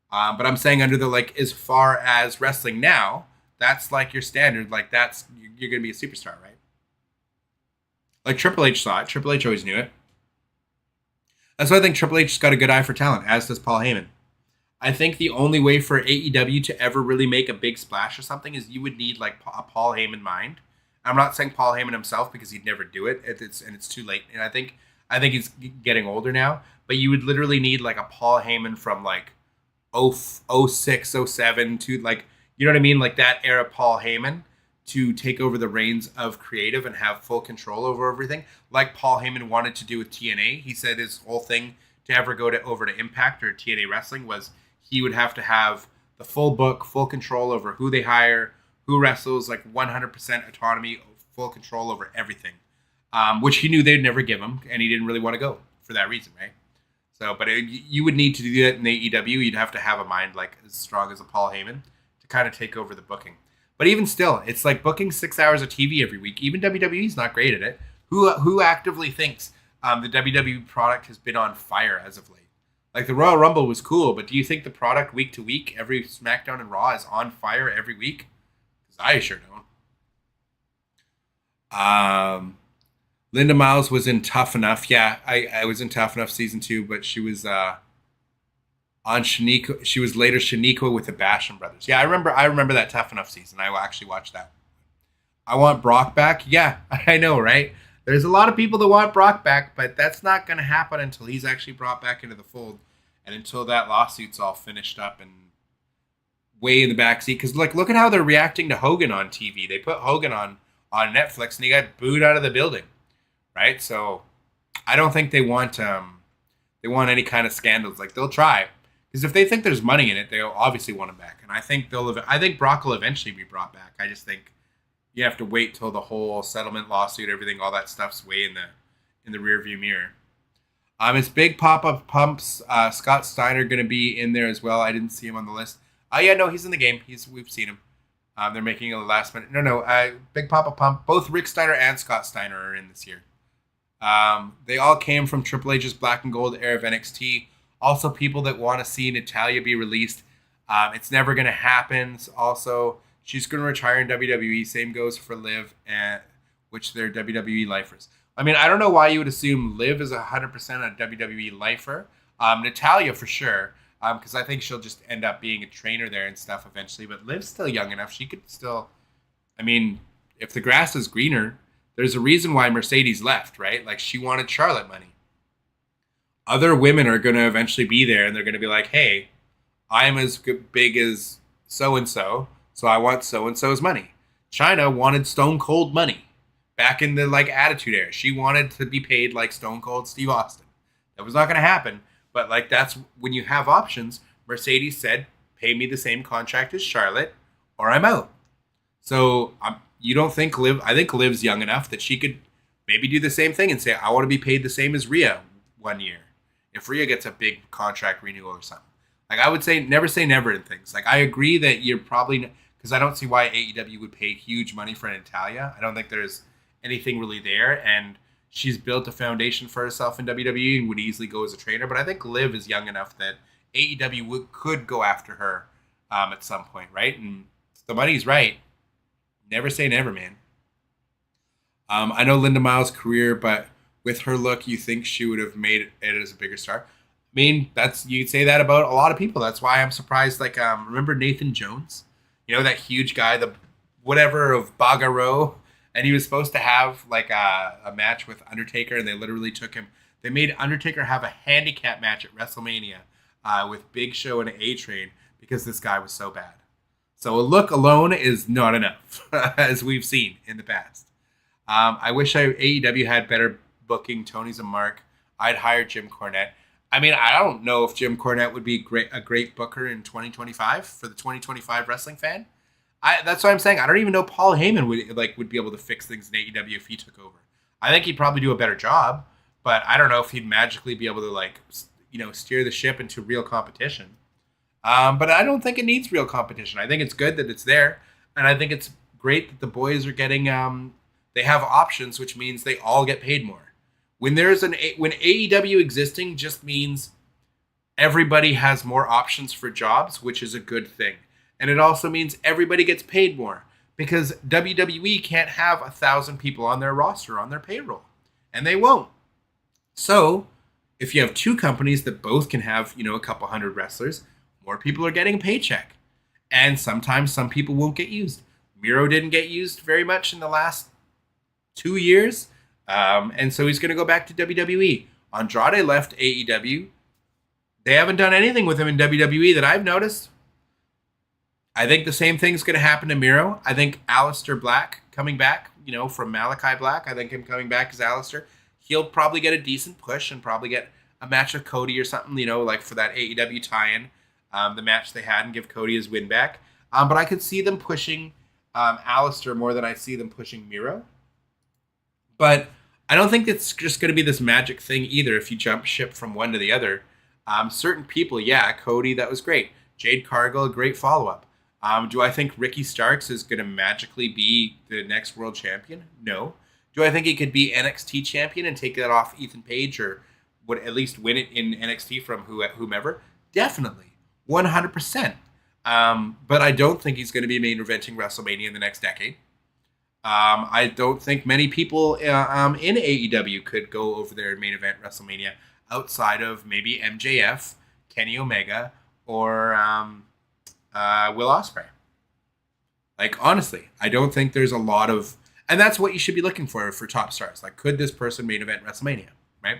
But I'm saying under the like as far as wrestling now, that's like your standard. Like you're gonna be a superstar, right? Like Triple H saw it. Triple H always knew it. That's why I think Triple H's got a good eye for talent, as does Paul Heyman. I think the only way for AEW to ever really make a big splash or something is you would need like a Paul Heyman mind. I'm not saying Paul Heyman himself because he'd never do it. It's too late. And I think he's getting older now. But you would literally need like a Paul Heyman from like 06, 07 to like, you know what I mean? Like that era Paul Heyman to take over the reins of creative and have full control over everything, like Paul Heyman wanted to do with TNA. He said his whole thing to ever go over to Impact or TNA Wrestling was he would have to have the full book, full control over who they hire, who wrestles, like 100% autonomy, full control over everything, which he knew they'd never give him, and he didn't really want to go for that reason, right? So, but you would need to do that in AEW. You'd have to have a mind like as strong as a Paul Heyman to kind of take over the booking. But even still, it's like booking 6 hours of TV every week. Even WWE's not great at it. Who actively thinks the WWE product has been on fire as of late? Like the Royal Rumble was cool, but do you think the product week to week, every SmackDown and Raw is on fire every week? Because I sure don't. Linda Miles was in Tough Enough. Yeah, I was in Tough Enough season 2, but she was on Shaniqua. She was later Shaniqua with the Basham brothers. Yeah, I remember that Tough Enough season. I actually watched that. I want Brock back. Yeah, I know, right? There's a lot of people that want Brock back, but that's not going to happen until he's actually brought back into the fold and until that lawsuit's all finished up and way in the backseat. Because look at how they're reacting to Hogan on TV. They put Hogan on Netflix and he got booed out of the building, right? So I don't think they want any kind of scandals. Like they'll try, because if they think there's money in it, they'll obviously want him back. And I think Brock will eventually be brought back. I just think you have to wait till the whole settlement lawsuit, everything, all that stuff's way in the rearview mirror. It's Big Papa Pumps. Scott Steiner going to be in there as well. I didn't see him on the list. Yeah, no, he's in the game. We've seen him. They're making a last minute. No. Big Papa Pump. Both Rick Steiner and Scott Steiner are in this year. They all came from Triple H's Black and Gold era of NXT. Also, people that want to see Natalya be released. It's never going to happen. Also, she's going to retire in WWE. Same goes for Liv, which they're WWE lifers. I mean, I don't know why you would assume Liv is 100% a WWE lifer. Natalya for sure, because I think she'll just end up being a trainer there and stuff eventually. But Liv's still young enough. She could still, I mean, if the grass is greener, there's a reason why Mercedes left, right? Like she wanted Charlotte money. Other women are going to eventually be there and they're going to be like, hey, I'm as big as so-and-so. So I want so-and-so's money. China wanted Stone Cold money back in the Attitude Era. She wanted to be paid like Stone Cold Steve Austin. That was not going to happen. But that's when you have options. Mercedes said, pay me the same contract as Charlotte or I'm out. So you don't think Liv, I think Liv's young enough that she could maybe do the same thing and say, I want to be paid the same as Rhea 1 year. If Rhea gets a big contract renewal or something. I would say never in things. I agree that you're probably, because I don't see why AEW would pay huge money for Natalya. I don't think there's anything really there, and she's built a foundation for herself in WWE and would easily go as a trainer. But I think Liv is young enough that AEW could go after her at some point, right? And if the money's right, never say never, man. I know Linda Miles' career, but with her look, you think she would have made it as a bigger star. I mean, you could say that about a lot of people. That's why I'm surprised. Remember Nathan Jones? You know, that huge guy, the whatever of Bagaro, and he was supposed to have a match with Undertaker, and they literally took him. They made Undertaker have a handicap match at WrestleMania with Big Show and A-Train because this guy was so bad. So a look alone is not enough, as we've seen in the past. I wish AEW had better booking. Tony's a mark. I'd hire Jim Cornette. I mean, I don't know if Jim Cornette would be a great booker in 2025 for the 2025 wrestling fan. That's what I'm saying. I don't even know Paul Heyman would be able to fix things in AEW if he took over. I think he'd probably do a better job, but I don't know if he'd magically be able to steer the ship into real competition. But I don't think it needs real competition. I think it's good that it's there, and I think it's great that the boys are getting they have options, which means they all get paid more. When AEW existing just means everybody has more options for jobs, which is a good thing. And it also means everybody gets paid more because WWE can't have 1,000 people on their roster, on their payroll, and they won't. So if you have two companies that both can have, a couple hundred wrestlers, more people are getting a paycheck. And sometimes some people won't get used. Miro didn't get used very much in the last 2 years. And so he's going to go back to WWE. Andrade left AEW. They haven't done anything with him in WWE that I've noticed. I think the same thing's going to happen to Miro. I think Aleister Black coming back, from Malachi Black. I think him coming back as Aleister. He'll probably get a decent push and probably get a match with Cody or something, like for that AEW tie-in, the match they had, and give Cody his win back. But I could see them pushing Aleister more than I see them pushing Miro. But I don't think it's just going to be this magic thing either if you jump ship from one to the other. Certain people, Cody, that was great. Jade Cargill, a great follow-up. Do I think Ricky Starks is going to magically be the next world champion? No. Do I think he could be NXT champion and take that off Ethan Page, or would at least win it in NXT from whomever? Definitely. 100%. But I don't think he's going to be main eventing WrestleMania in the next decade. I don't think many people in AEW could go over there and main event WrestleMania outside of maybe MJF, Kenny Omega, or Will Ospreay. Like, honestly, I don't think there's a lot of... And that's what you should be looking for top stars. Like, could this person main event WrestleMania, right?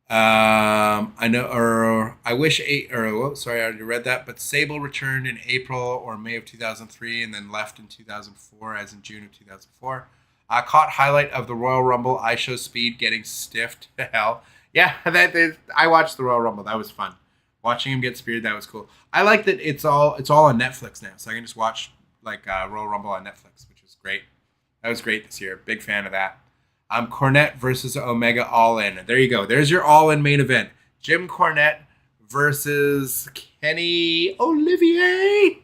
I know, or I wish, I already read that, but Sable returned in April or May of 2003 and then left in 2004, as in June of 2004. Caught highlight of the Royal Rumble, I Show Speed getting stiffed to hell. Yeah, I watched the Royal Rumble. That was fun. Watching him get speared, that was cool. I like that it's all on Netflix now, so I can just watch Royal Rumble on Netflix, which is great. That was great this year. Big fan of that. Cornette versus Omega All In. There you go. There's your All In main event. Jim Cornette versus Kenny Olivier.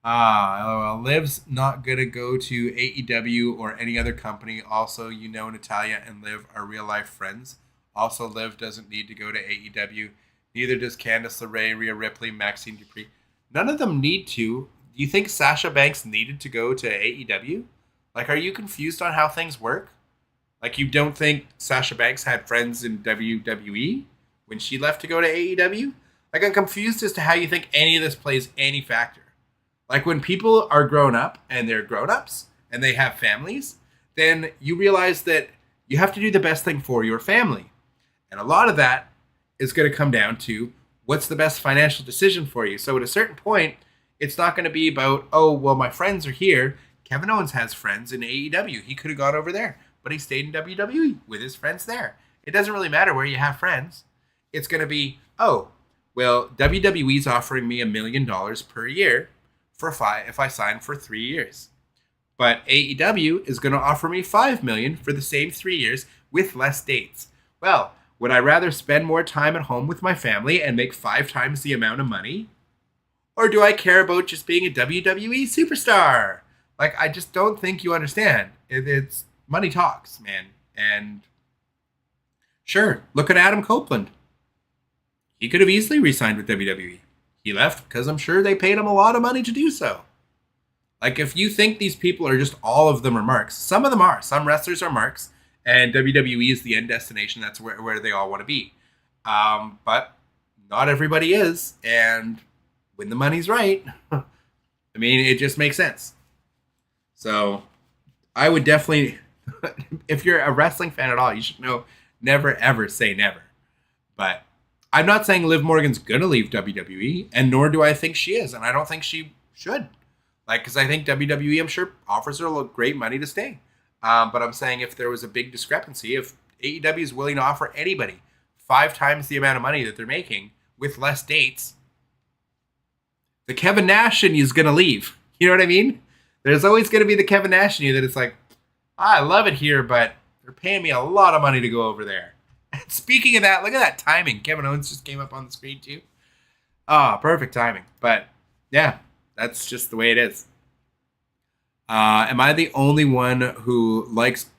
LOL. Liv's not going to go to AEW or any other company. Also, Natalia and Liv are real life friends. Also, Liv doesn't need to go to AEW. Neither does Candice LeRae, Rhea Ripley, Maxine Dupree. None of them need to. Do you think Sasha Banks needed to go to AEW? Like, are you confused on how things work? Like, you don't think Sasha Banks had friends in WWE when she left to go to AEW? Like, I'm confused as to how you think any of this plays any factor. Like, when people are grown up and they're grown-ups and they have families, then you realize that you have to do the best thing for your family. And a lot of that is going to come down to what's the best financial decision for you. So at a certain point, it's not going to be about, oh, well, my friends are here. Kevin Owens has friends in AEW. He could have gone over there, but he stayed in WWE with his friends there. It doesn't really matter where you have friends. It's going to be, oh, well, WWE's offering me $1 million per year if I sign for 3 years. But AEW is going to offer me $5 million for the same 3 years with less dates. Well, would I rather spend more time at home with my family and make 5 times the amount of money? Or do I care about just being a WWE superstar? Like, I just don't think you understand. It's money talks, man. And sure, look at Adam Copeland. He could have easily re-signed with WWE. He left because I'm sure they paid him a lot of money to do so. Like, if you think these people are just, all of them are marks, some of them are. Some wrestlers are marks, and WWE is the end destination. That's where they all want to be. But not everybody is, and when the money's right, I mean, it just makes sense. So I would definitely, if you're a wrestling fan at all, you should know, never, ever say never. But I'm not saying Liv Morgan's going to leave WWE, and nor do I think she is. And I don't think she should. Like, because I think WWE, I'm sure, offers her great money to stay. But I'm saying if there was a big discrepancy, if AEW is willing to offer anybody 5 times the amount of money that they're making with less dates, the Kevin Nash in you is going to leave. You know what I mean? There's always going to be the Kevin Nash in you that it's like, I love it here, but they're paying me a lot of money to go over there. And speaking of that, look at that timing. Kevin Owens just came up on the screen too. Perfect timing. But yeah, that's just the way it is. Am I the only one who likes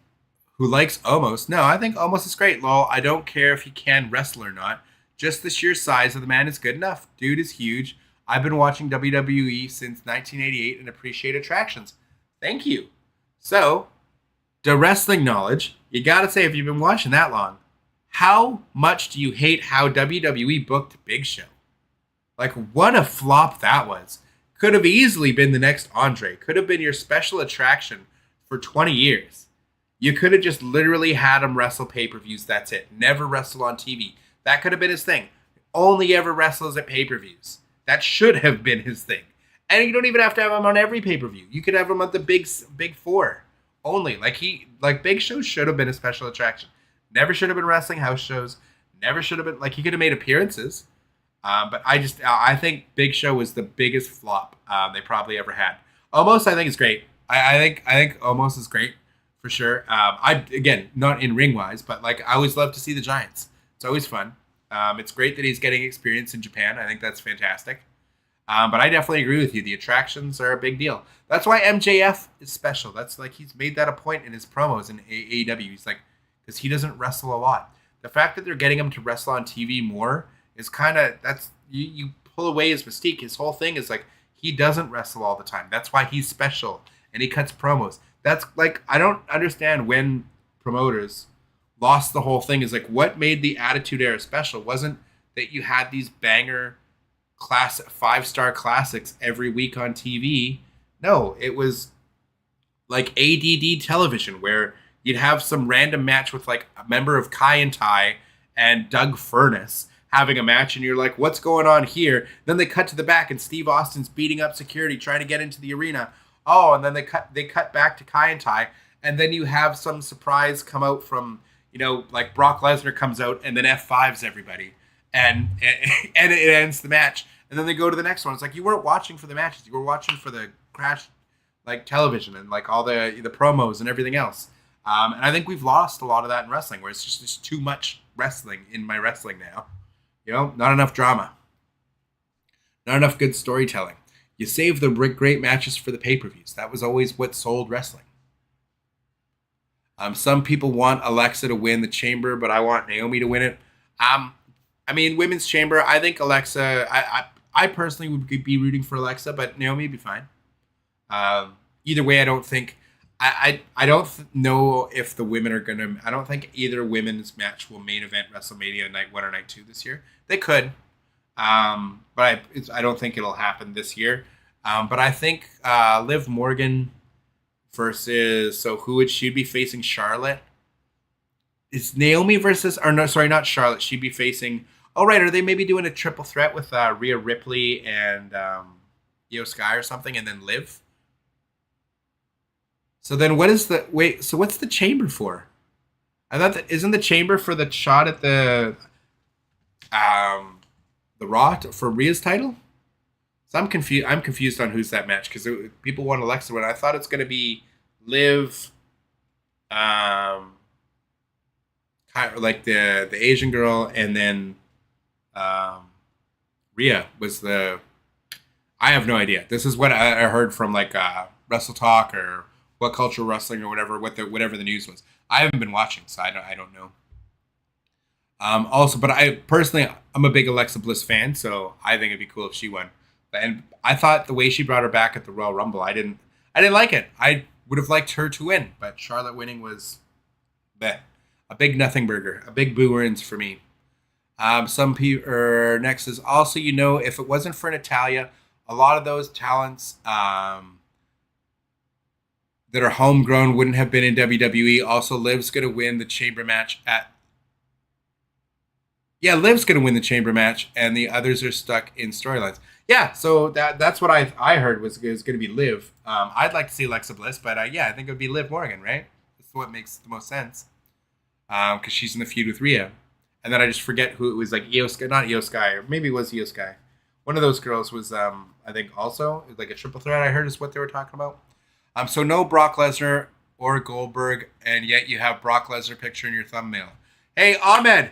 Omos? No, I think Omos is great, lol. I don't care if he can wrestle or not. Just the sheer size of the man is good enough. Dude is huge. I've been watching WWE since 1988 and appreciate attractions. Thank you. So, the wrestling knowledge, you gotta say, if you've been watching that long, how much do you hate how WWE booked Big Show? Like, what a flop that was. Could have easily been the next Andre. Could have been your special attraction for 20 years. You could have just literally had him wrestle pay-per-views, that's it. Never wrestle on TV. That could have been his thing. only ever wrestles at pay-per-views. That should have been his thing. And you don't even have to have him on every pay-per-view. You could have him on the big four only. Like Big Show should have been a special attraction. Never should have been wrestling house shows. Never should have been, like, he could have made appearances. But I think Big Show was the biggest flop they probably ever had. Almost, I think is great. I think Almost is great for sure. Again, not in ring wise, but like I always love to see the Giants. It's always fun. It's great that he's getting experience in Japan. I think that's fantastic. But I definitely agree with you. The attractions are a big deal. That's why MJF is special. That's like he's made that a point in his promos in AEW. He's like, because he doesn't wrestle a lot. The fact that they're getting him to wrestle on TV more is kind of, you pull away his mystique. His whole thing is like, he doesn't wrestle all the time. That's why he's special. And he cuts promos. That's like, I don't understand when promoters lost the whole thing. Is like, what made the Attitude Era special wasn't that you had these banger class 5-star classics every week on TV. No, it was like ADD television where you'd have some random match with like a member of Kai and Tai and Doug Furness having a match, and you're like, what's going on here? Then they cut to the back and Steve Austin's beating up security trying to get into the arena. Oh, and then they cut back to Kai and Tai, and then you have some surprise come out from, like Brock Lesnar comes out and then F5s everybody. And it ends the match. And then they go to the next one. It's like, you weren't watching for the matches. You were watching for the crash, like, television and, like, all the promos and everything else. And I think we've lost a lot of that in wrestling, where it's just too much wrestling in my wrestling now. Not enough drama. Not enough good storytelling. You save the great matches for the pay-per-views. That was always what sold wrestling. Some people want Alexa to win the Chamber, but I want Naomi to win it. Women's Chamber, I think Alexa, I personally would be rooting for Alexa, but Naomi would be fine. Either way, I don't think, I don't know if the women are going to, I don't think either women's match will main event WrestleMania Night 1 or Night 2 this year. They could, but I don't think it'll happen this year. But I think Liv Morgan versus, so who would she be facing? Charlotte? Is Naomi versus, or no, sorry, not Charlotte. She'd be facing, oh, right, are they maybe doing a triple threat with Rhea Ripley and Io Sky or something, and then Liv? So then what's the Chamber for? I thought isn't the Chamber for the shot at the Raw for Rhea's title? So I'm confused on who's that match, because people want Alexa win. I thought it's going to be Liv, like the Asian girl, and then Rhea was the. I have no idea. This is what I heard from like Wrestle Talk or What Cultural Wrestling or whatever whatever the news was. I haven't been watching, so I don't know. Also, but I'm a big Alexa Bliss fan, so I think it'd be cool if she won. And I thought the way she brought her back at the Royal Rumble, I didn't like it. I would have liked her to win, but Charlotte winning was a big nothing burger, a big boo earns for me. Some people next is also, if it wasn't for Natalya, a lot of those talents that are homegrown wouldn't have been in WWE. Also, Liv's going to win the Chamber match Liv's going to win the Chamber match, and the others are stuck in storylines. Yeah, so that's what I heard was going to be Liv. I'd like to see Alexa Bliss, but I think it would be Liv Morgan, right? That's what makes the most sense. Because she's in the feud with Rhea. And then I just forget who it was, like Io Sky, not Io Sky, or maybe it was Io Sky. One of those girls was, I think also, like a triple threat, I heard is what they were talking about. So no Brock Lesnar or Goldberg, and yet you have Brock Lesnar picture in your thumbnail. Hey, Ahmed!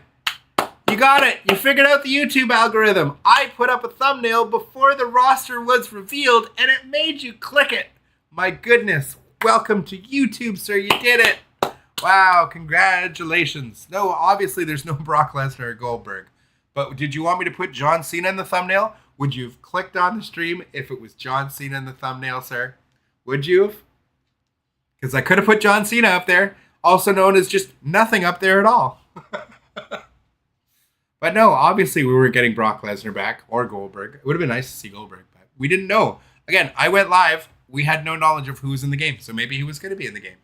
You got it. You figured out the YouTube algorithm. I put up a thumbnail before the roster was revealed, and it made you click it. My goodness. Welcome to YouTube, sir. You did it. Wow. Congratulations. No, obviously there's no Brock Lesnar or Goldberg. But did you want me to put John Cena in the thumbnail? Would you have clicked on the stream if it was John Cena in the thumbnail, sir? Would you have? Because I could have put John Cena up there, also known as just nothing up there at all. But no, obviously we were getting Brock Lesnar back, or Goldberg. It would have been nice to see Goldberg, but we didn't know. Again, I went live. We had no knowledge of who was in the game, so maybe he was going to be in the game.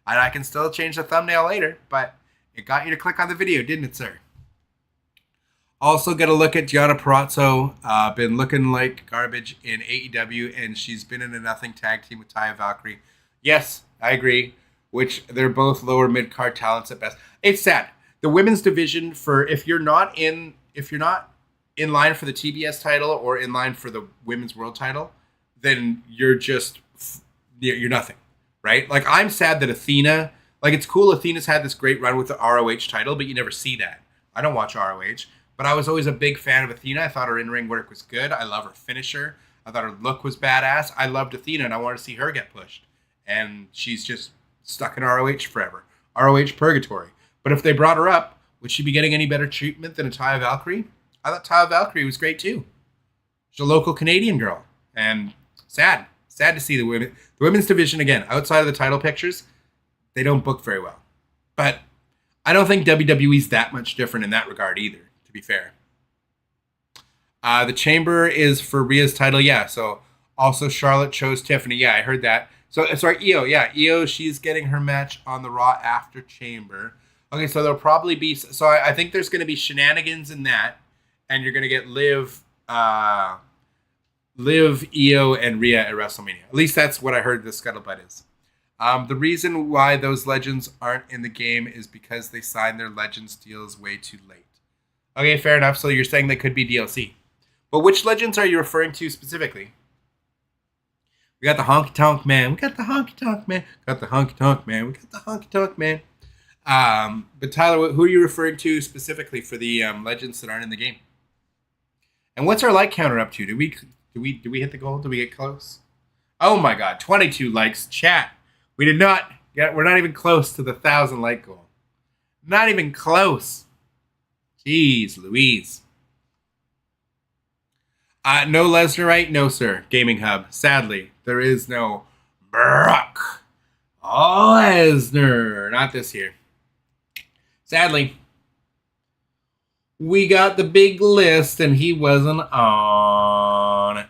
And I can still change the thumbnail later, but it got you to click on the video, didn't it, sir? Also, get a look at Gianna Perazzo. Been looking like garbage in AEW, and she's been in a nothing tag team with Taya Valkyrie. Yes, I agree. Which they're both lower mid card talents at best. It's sad. The women's division for if you're not in line for the TBS title or in line for the women's world title, then you're nothing, right? Like I'm sad that Athena. Like it's cool Athena's had this great run with the ROH title, but you never see that. I don't watch ROH. But I was always a big fan of Athena. I thought her in-ring work was good. I love her finisher. I thought her look was badass. I loved Athena, and I wanted to see her get pushed. And she's just stuck in ROH forever. ROH purgatory. But if they brought her up, would she be getting any better treatment than a Taya Valkyrie? I thought Taya Valkyrie was great, too. She's a local Canadian girl. And sad. Sad to see the women's division, again, outside of the title pictures, they don't book very well. But I don't think WWE's that much different in that regard either. To be fair. The chamber is for Rhea's title. Yeah. So also Charlotte chose Tiffany. Yeah, I heard that. So sorry, Io. Yeah, Io, she's getting her match on the Raw after chamber. Okay, so there'll probably be. So I think there's going to be shenanigans in that. And you're going to get Liv, Io, and Rhea at WrestleMania. At least that's what I heard the scuttlebutt is. The reason why those legends aren't in the game is because they signed their Legends deals way too late. Okay, fair enough. So you're saying they could be DLC. But which legends are you referring to specifically? We got the Honky Tonk Man. We got the Honky Tonk Man. Got the Honky Tonk Man. We got the Honky Tonk Man. But Tyler, who are you referring to specifically for the legends that aren't in the game? And what's our like counter up to? Do we hit the goal? Did we get close? Oh my God, 22 likes. Chat. We did not get. We're not even close to the 1,000 like goal. Not even close. Jeez Louise. No Lesnar, right? No, sir. Gaming Hub. Sadly, there is no Brock Lesnar. Not this year. Sadly. We got the big list and he wasn't on it.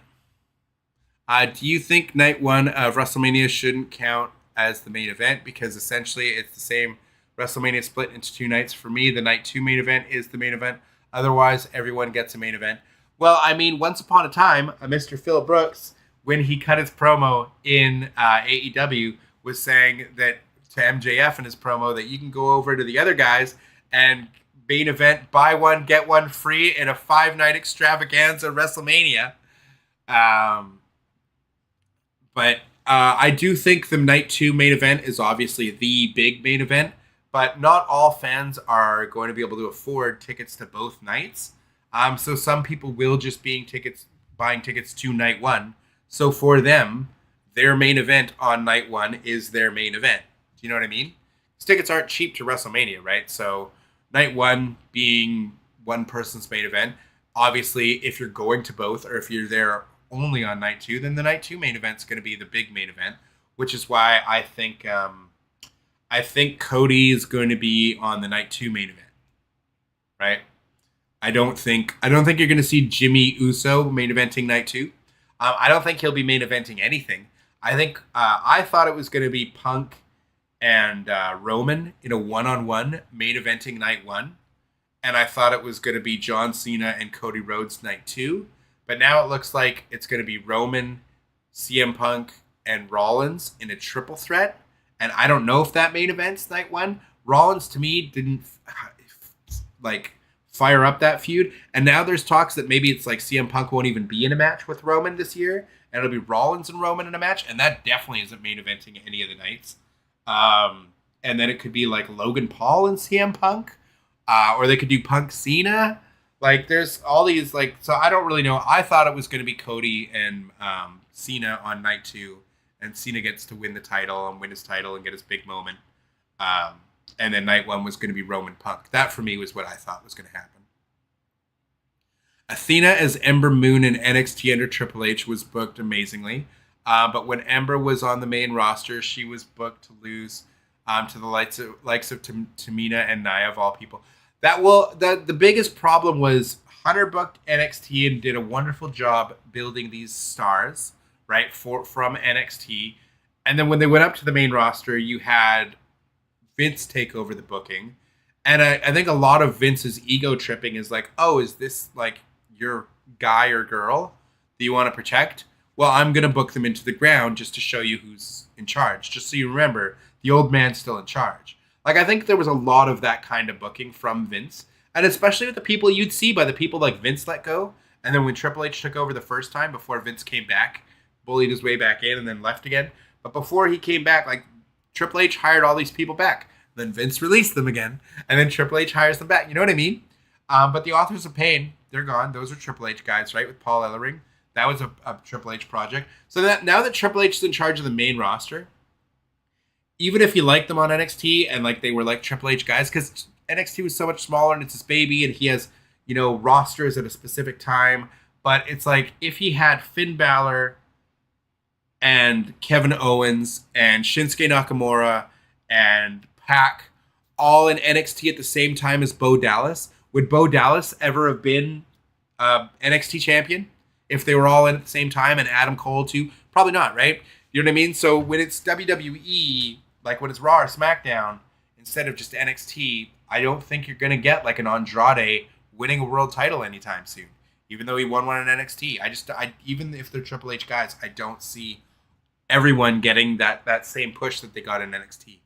Do you think night one of WrestleMania shouldn't count as the main event? Because essentially it's the same WrestleMania split into two nights. For me, the night two main event is the main event. Otherwise, everyone gets a main event. Well, I mean, once upon a time, Mr. Phil Brooks, when he cut his promo in AEW, was saying that to MJF in his promo that you can go over to the other guys and main event, buy one, get one free in a 5-night extravaganza WrestleMania. But I do think the night two main event is obviously the big main event. But not all fans are going to be able to afford tickets to both nights. So some people will just buying tickets to night one. So for them, their main event on night one is their main event. Do you know what I mean? These tickets aren't cheap to WrestleMania, right? So night one being one person's main event. Obviously, if you're going to both or if you're there only on night two, then the night two main event is going to be the big main event, which is why I think Cody is going to be on the night two main event, right? I don't think you're going to see Jimmy Uso main eventing night two. I don't think he'll be main eventing anything. I thought it was going to be Punk and Roman in a one-on-one main eventing night one, and I thought it was going to be John Cena and Cody Rhodes night two. But now it looks like it's going to be Roman, CM Punk, and Rollins in a triple threat. And I don't know if that main event's night one. Rollins, to me, didn't fire up that feud. And now there's talks that maybe it's like CM Punk won't even be in a match with Roman this year. And it'll be Rollins and Roman in a match. And that definitely isn't main eventing any of the nights. And then it could be like Logan Paul and CM Punk. Or they could do Punk Cena. Like, there's all these, so I don't really know. I thought it was going to be Cody and Cena on night two. And Cena gets to win the title and win his title and get his big moment. And then night one was going to be Roman Punk. That, for me, was what I thought was going to happen. Athena as Ember Moon in NXT under Triple H was booked amazingly. But when Ember was on the main roster, she was booked to lose to the likes of Tamina and Nia, of all people. The biggest problem was Hunter booked NXT and did a wonderful job building these stars, right, from NXT. And then when they went up to the main roster, you had Vince take over the booking. And I think a lot of Vince's ego tripping is like, oh, is this like your guy or girl that you want to protect? Well, I'm going to book them into the ground just to show you who's in charge. Just so you remember, the old man's still in charge. Like, I think there was a lot of that kind of booking from Vince. And especially with the people you'd see by the people like Vince let go. And then when Triple H took over the first time before Vince came back, bullied his way back in and then left again. But before he came back, like, Triple H hired all these people back. Then Vince released them again. And then Triple H hires them back. You know what I mean? But the Authors of Pain, they're gone. Those are Triple H guys, right? With Paul Ellering. That was a Triple H project. So that now that Triple H is in charge of the main roster, even if you like them on NXT and like they were like Triple H guys, because NXT was so much smaller and it's his baby and he has, you know, rosters at a specific time. But it's like if he had Finn Balor and Kevin Owens and Shinsuke Nakamura and Pac all in NXT at the same time as Bo Dallas, would Bo Dallas ever have been NXT champion if they were all in at the same time, and Adam Cole too? Probably not, right? You know what I mean? So when it's WWE, like when it's Raw or SmackDown, instead of just NXT, I don't think you're going to get like an Andrade winning a world title anytime soon. Even though he won one in NXT. I even if they're Triple H guys, I don't see everyone getting that same push that they got in NXT.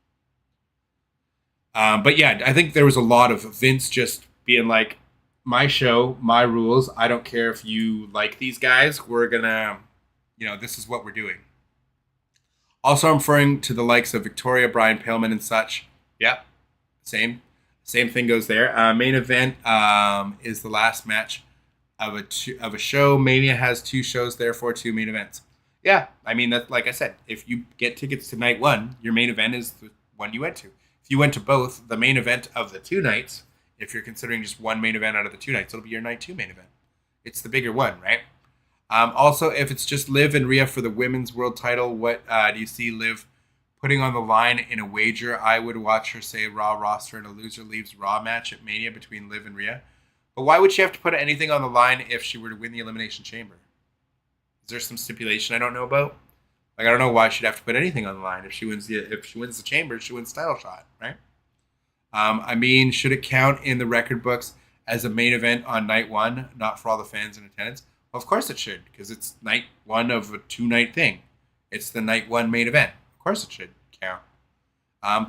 But yeah, I think there was a lot of Vince just being like, my show, my rules. I don't care if you like these guys. We're going to, you know, this is what we're doing. Also, I'm referring to the likes of Victoria, Brian Pillman, and such. Yep, same thing goes there. Main event is the last match of a show. Mania has 2 shows, therefore 2 main events. Yeah, I mean, that's like I said. If you get tickets to night 1, your main event is the one you went to. If you went to both, the main event of the 2 nights, if you're considering just one main event out of the 2 nights, it'll be your night 2 main event. It's the bigger one, right? Also, if it's just Liv and Rhea for the women's world title, what do you see Liv putting on the line in a wager? I would watch her say Raw roster and a loser leaves Raw match at Mania between Liv and Rhea. But why would she have to put anything on the line if she were to win the Elimination Chamber? Is there some stipulation I don't know about? Like, I don't know why she'd have to put anything on the line. If she wins the Chamber, she wins the title shot, right? I mean, should it count in the record books as a main event on night 1, not for all the fans in attendance? Well, of course it should, because it's night 1 of a 2-night thing. It's the night 1 main event. Of course it should count.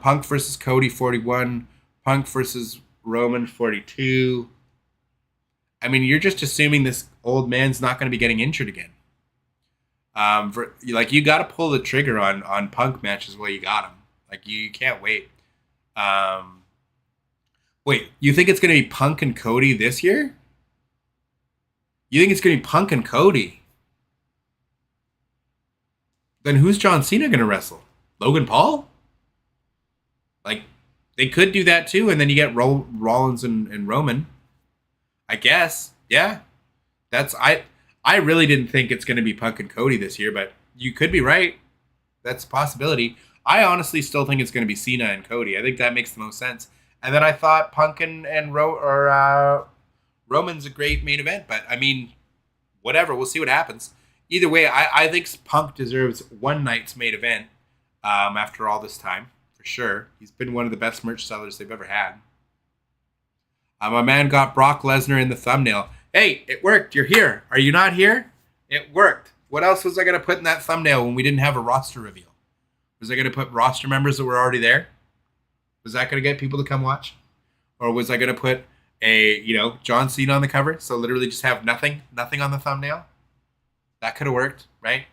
Punk versus Cody, 41. Punk versus Roman, 42. I mean, you're just assuming this old man's not going to be getting injured again. You got to pull the trigger on Punk matches while you got him. Like, you can't wait. Wait, you think it's going to be Punk and Cody this year? You think it's going to be Punk and Cody? Then who's John Cena going to wrestle? Logan Paul? Like, they could do that too, and then you get Rollins and Roman. I guess. Yeah. I really didn't think it's going to be Punk and Cody this year, but you could be right. That's a possibility. I honestly still think it's going to be Cena and Cody. I think that makes the most sense. And then I thought Punk and Roman's a great main event, but I mean, whatever. We'll see what happens. Either way, I think Punk deserves one night's main event after all this time, for sure. He's been one of the best merch sellers they've ever had. My man got Brock Lesnar in the thumbnail. Hey, it worked. You're here. Are you not here? It worked. What else was I going to put in that thumbnail when we didn't have a roster reveal? Was I going to put roster members that were already there? Was that going to get people to come watch? Or was I going to put John Cena on the cover? So literally just have nothing on the thumbnail? That could have worked, right?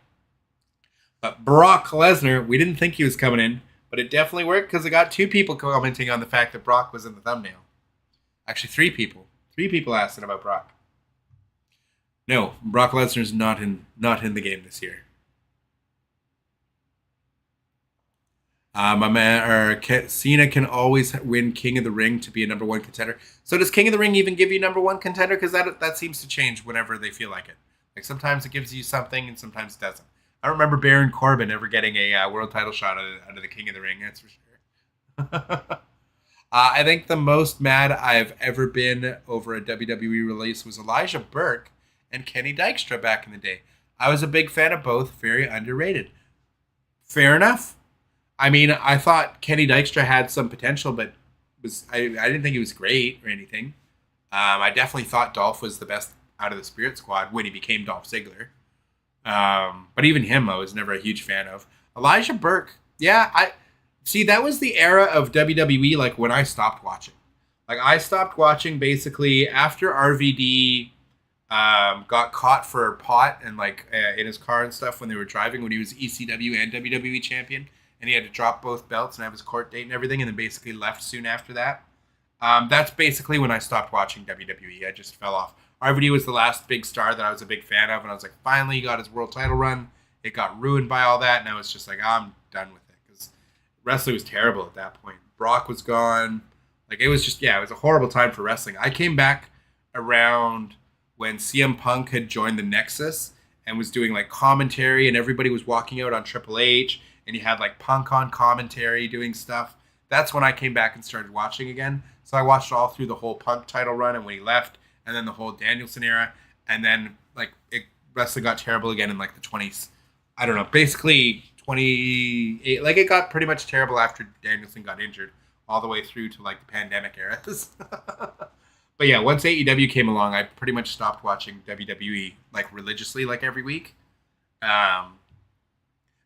But Brock Lesnar, we didn't think he was coming in, but it definitely worked because it got 2 people commenting on the fact that Brock was in the thumbnail. Actually, 3 people. 3 people asking about Brock. No, Brock Lesnar's not in the game this year. Cena can always win King of the Ring to be a number 1 contender. So does King of the Ring even give you number 1 contender? Because that seems to change whenever they feel like it. Like sometimes it gives you something and sometimes it doesn't. I don't remember Baron Corbin ever getting a world title shot out of the King of the Ring. That's for sure. I think the most mad I've ever been over a WWE release was Elijah Burke and Kenny Dykstra back in the day. I was a big fan of both, very underrated. Fair enough. I mean, I thought Kenny Dykstra had some potential, but I didn't think he was great or anything. I definitely thought Dolph was the best out of the Spirit Squad when he became Dolph Ziggler. But even him, I was never a huge fan of. Elijah Burke, yeah, I see that was the era of WWE, like when I stopped watching. Like I stopped watching basically after RVD got caught for pot and like in his car and stuff when they were driving when he was ECW and WWE champion, and he had to drop both belts and have his court date and everything, and then basically left soon after that. That's basically when I stopped watching WWE. I just fell off. RVD was the last big star that I was a big fan of, and I was like, finally, he got his world title run. It got ruined by all that, and I was just like, I'm done with it because wrestling was terrible at that point. Brock was gone. Like it was just, it was a horrible time for wrestling. I came back around when CM Punk had joined the Nexus and was doing like commentary, and everybody was walking out on Triple H, and you had like Punk on commentary doing stuff. That's when I came back and started watching again. So I watched all through the whole Punk title run and when he left, and then the whole Danielson era, and then like wrestling got terrible again in like the 20s. I don't know, basically 28. Like it got pretty much terrible after Danielson got injured, all the way through to like the pandemic eras. But yeah, once AEW came along, I pretty much stopped watching WWE like religiously, like every week. And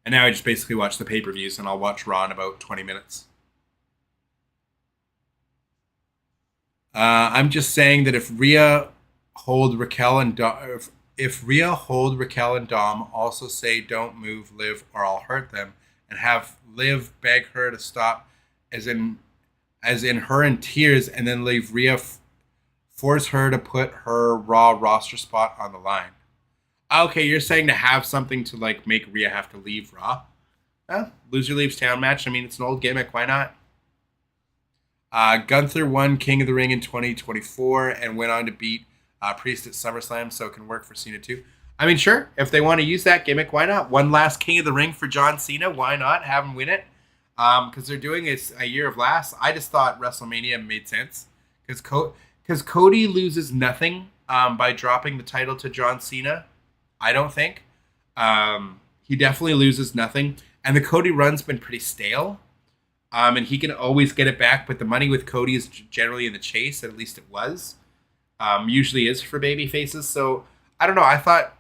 now I just basically watch the pay-per-views, and I'll watch Raw in about 20 minutes. I'm just saying that if Rhea hold Raquel and if Rhea hold Raquel and Dom, also say don't move Liv or I'll hurt them, and have Liv beg her to stop, as in her in tears, and then leave Rhea, force her to put her Raw roster spot on the line. Okay, you're saying to have something to like make Rhea have to leave Raw? Loser leaves town match. I mean, it's an old gimmick. Why not? Gunther won King of the Ring in 2024 and went on to beat Priest at SummerSlam, so it can work for Cena too. I mean, sure, if they want to use that gimmick, why not? One last King of the Ring for John Cena, why not? Have him win it. Because they're doing it a year of last. I just thought WrestleMania made sense. Because Cody loses nothing by dropping the title to John Cena. I don't think. He definitely loses nothing. And the Cody run's been pretty stale. And he can always get it back, but the money with Cody is generally in the chase, at least it was. Usually is for baby faces. So, I don't know. I thought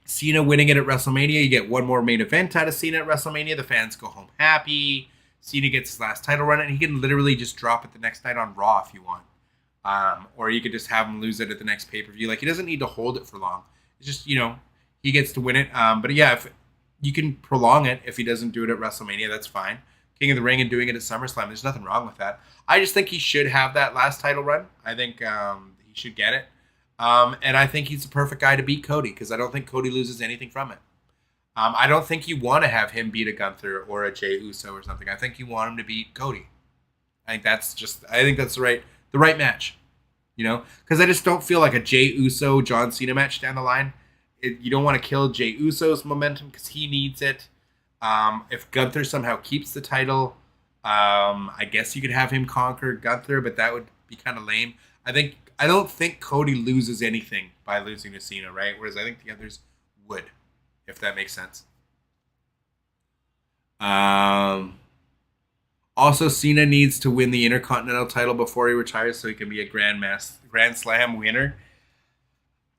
Cena winning it at WrestleMania, you get one more main event out of Cena at WrestleMania. The fans go home happy. Cena gets his last title run, and he can literally just drop it the next night on Raw if you want. Or you could just have him lose it at the next pay-per-view. Like, he doesn't need to hold it for long. It's just, he gets to win it. But yeah, if you can prolong it if he doesn't do it at WrestleMania, that's fine. King of the Ring and doing it at SummerSlam, there's nothing wrong with that. I just think he should have that last title run. I think he should get it. And I think he's the perfect guy to beat Cody, because I don't think Cody loses anything from it. I don't think you want to have him beat a Gunther or a Jey Uso or something. I think you want him to beat Cody. I think that's the right match. Because I just don't feel like a Jey Uso John Cena match down the line. You don't want to kill Jey Uso's momentum because he needs it. If Gunther somehow keeps the title, I guess you could have him conquer Gunther, but that would be kind of lame. I don't think Cody loses anything by losing to Cena, right? Whereas I think the others would, if that makes sense. Also, Cena needs to win the Intercontinental title before he retires so he can be a Grand Slam winner.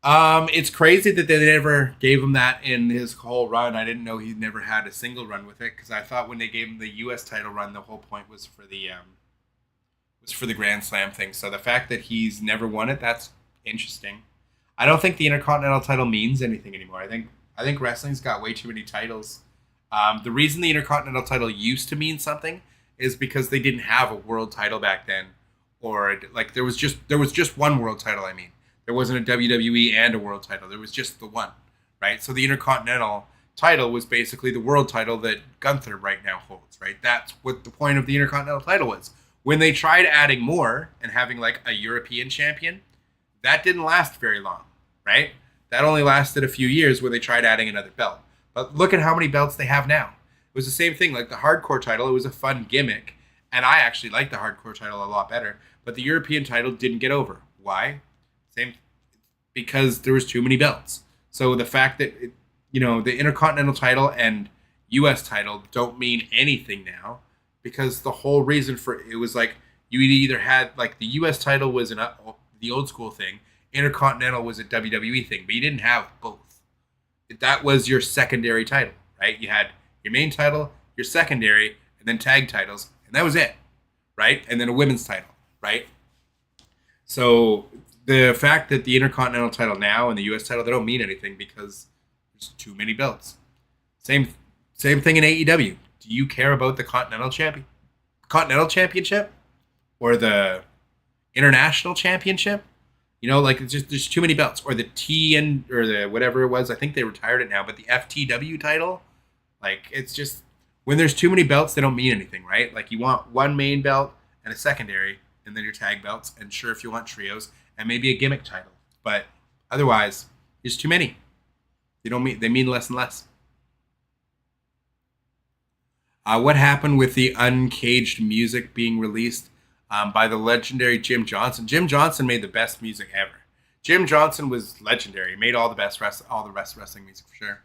It's crazy that they never gave him that in his whole run. I didn't know he never had a single run with it, because I thought when they gave him the U.S. title run, the whole point was for the Grand Slam thing. So the fact that he's never won it, that's interesting. I don't think the Intercontinental title means anything anymore. I think wrestling's got way too many titles. The reason the Intercontinental title used to mean something is because they didn't have a world title back then, or like there was just one world title. I mean. There wasn't a WWE and a world title. There was just the one, right? So the Intercontinental title was basically the world title that Gunther right now holds, right? That's what the point of the Intercontinental title was. When they tried adding more and having like a European champion, that didn't last very long, right? That only lasted a few years where they tried adding another belt. But look at how many belts they have now. It was the same thing, like the hardcore title. It was a fun gimmick, and I actually like the hardcore title a lot better. But the European title didn't get over. Why? Because there was too many belts. So the fact that the Intercontinental title and U.S. title don't mean anything now, because the whole reason for it was like You either had, like, the U.S. title was the old school thing, Intercontinental was a WWE thing, but you didn't have both. That was your secondary title, right? You had your main title, your secondary, and then tag titles, and that was it, right? And then a women's title, right? So the fact that the Intercontinental title now and the U.S. title, they don't mean anything because there's too many belts. Same thing in AEW. Do you care about the Continental Championship or the International Championship? You know, like, it's just, there's too many belts. Or the TN, or the whatever it was. I think they retired it now, but the FTW title, like, it's just, when there's too many belts, they don't mean anything, right? Like, you want one main belt and a secondary, and then your tag belts, and sure, if you want trios, and maybe a gimmick title. But otherwise, there's too many. They mean less and less. What happened with the uncaged music being released by the legendary Jim Johnson? Jim Johnson made the best music ever. Jim Johnson was legendary. He made all the best wrestling music for sure.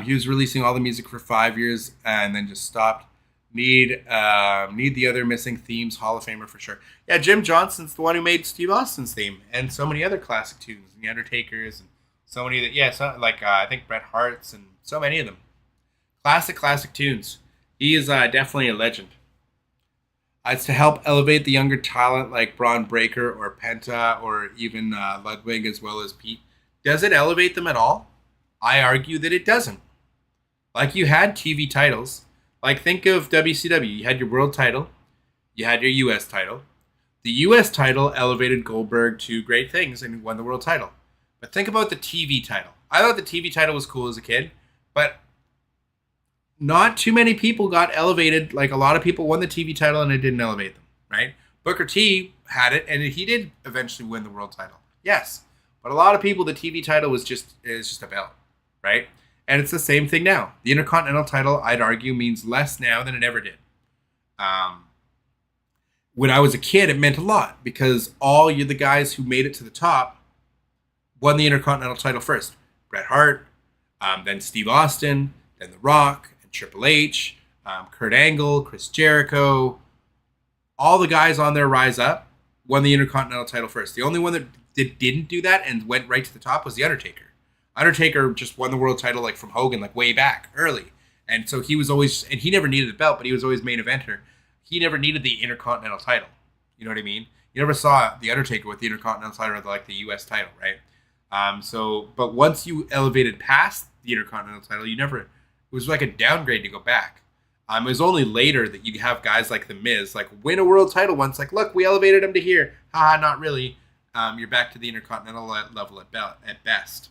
He was releasing all the music for 5 years and then just stopped. Need the other missing themes, Hall of Famer for sure. Yeah, Jim Johnson's the one who made Steve Austin's theme and so many other classic tunes, and The Undertaker's, and so many that. Yeah, so, like I think Bret Hart's and so many of them. Classic tunes. He is definitely a legend. It's to help elevate the younger talent like Braun Breaker or Penta or even Ludwig as well as Pete. Does it elevate them at all? I argue that it doesn't. Like, you had TV titles. Like, think of WCW. You had your world title. You had your U.S. title. The U.S. title elevated Goldberg to great things and won the world title. But think about the TV title. I thought the TV title was cool as a kid, but not too many people got elevated. Like, a lot of people won the TV title and it didn't elevate them, right? Booker T had it, and he did eventually win the world title. Yes. But a lot of people, the TV title is just a belt, right? And it's the same thing now. The Intercontinental title, I'd argue, means less now than it ever did. When I was a kid, it meant a lot because all the guys who made it to the top won the Intercontinental title first. Bret Hart, then Steve Austin, then The Rock, and Triple H, Kurt Angle, Chris Jericho. All the guys on their rise up won the Intercontinental title first. The only one that didn't do that and went right to the top was The Undertaker. Undertaker just won the world title, like, from Hogan, like, way back early. And so he was always, and he never needed a belt, but he was always main eventer. He never needed the Intercontinental title. You know what I mean? You never saw The Undertaker with the Intercontinental title or, like, the U.S. title, right? But once you elevated past the Intercontinental title, it was like a downgrade to go back. It was only later that you have guys like The Miz, like, win a world title once, like, look, we elevated him to here. Haha, not really. You're back to the Intercontinental level at best.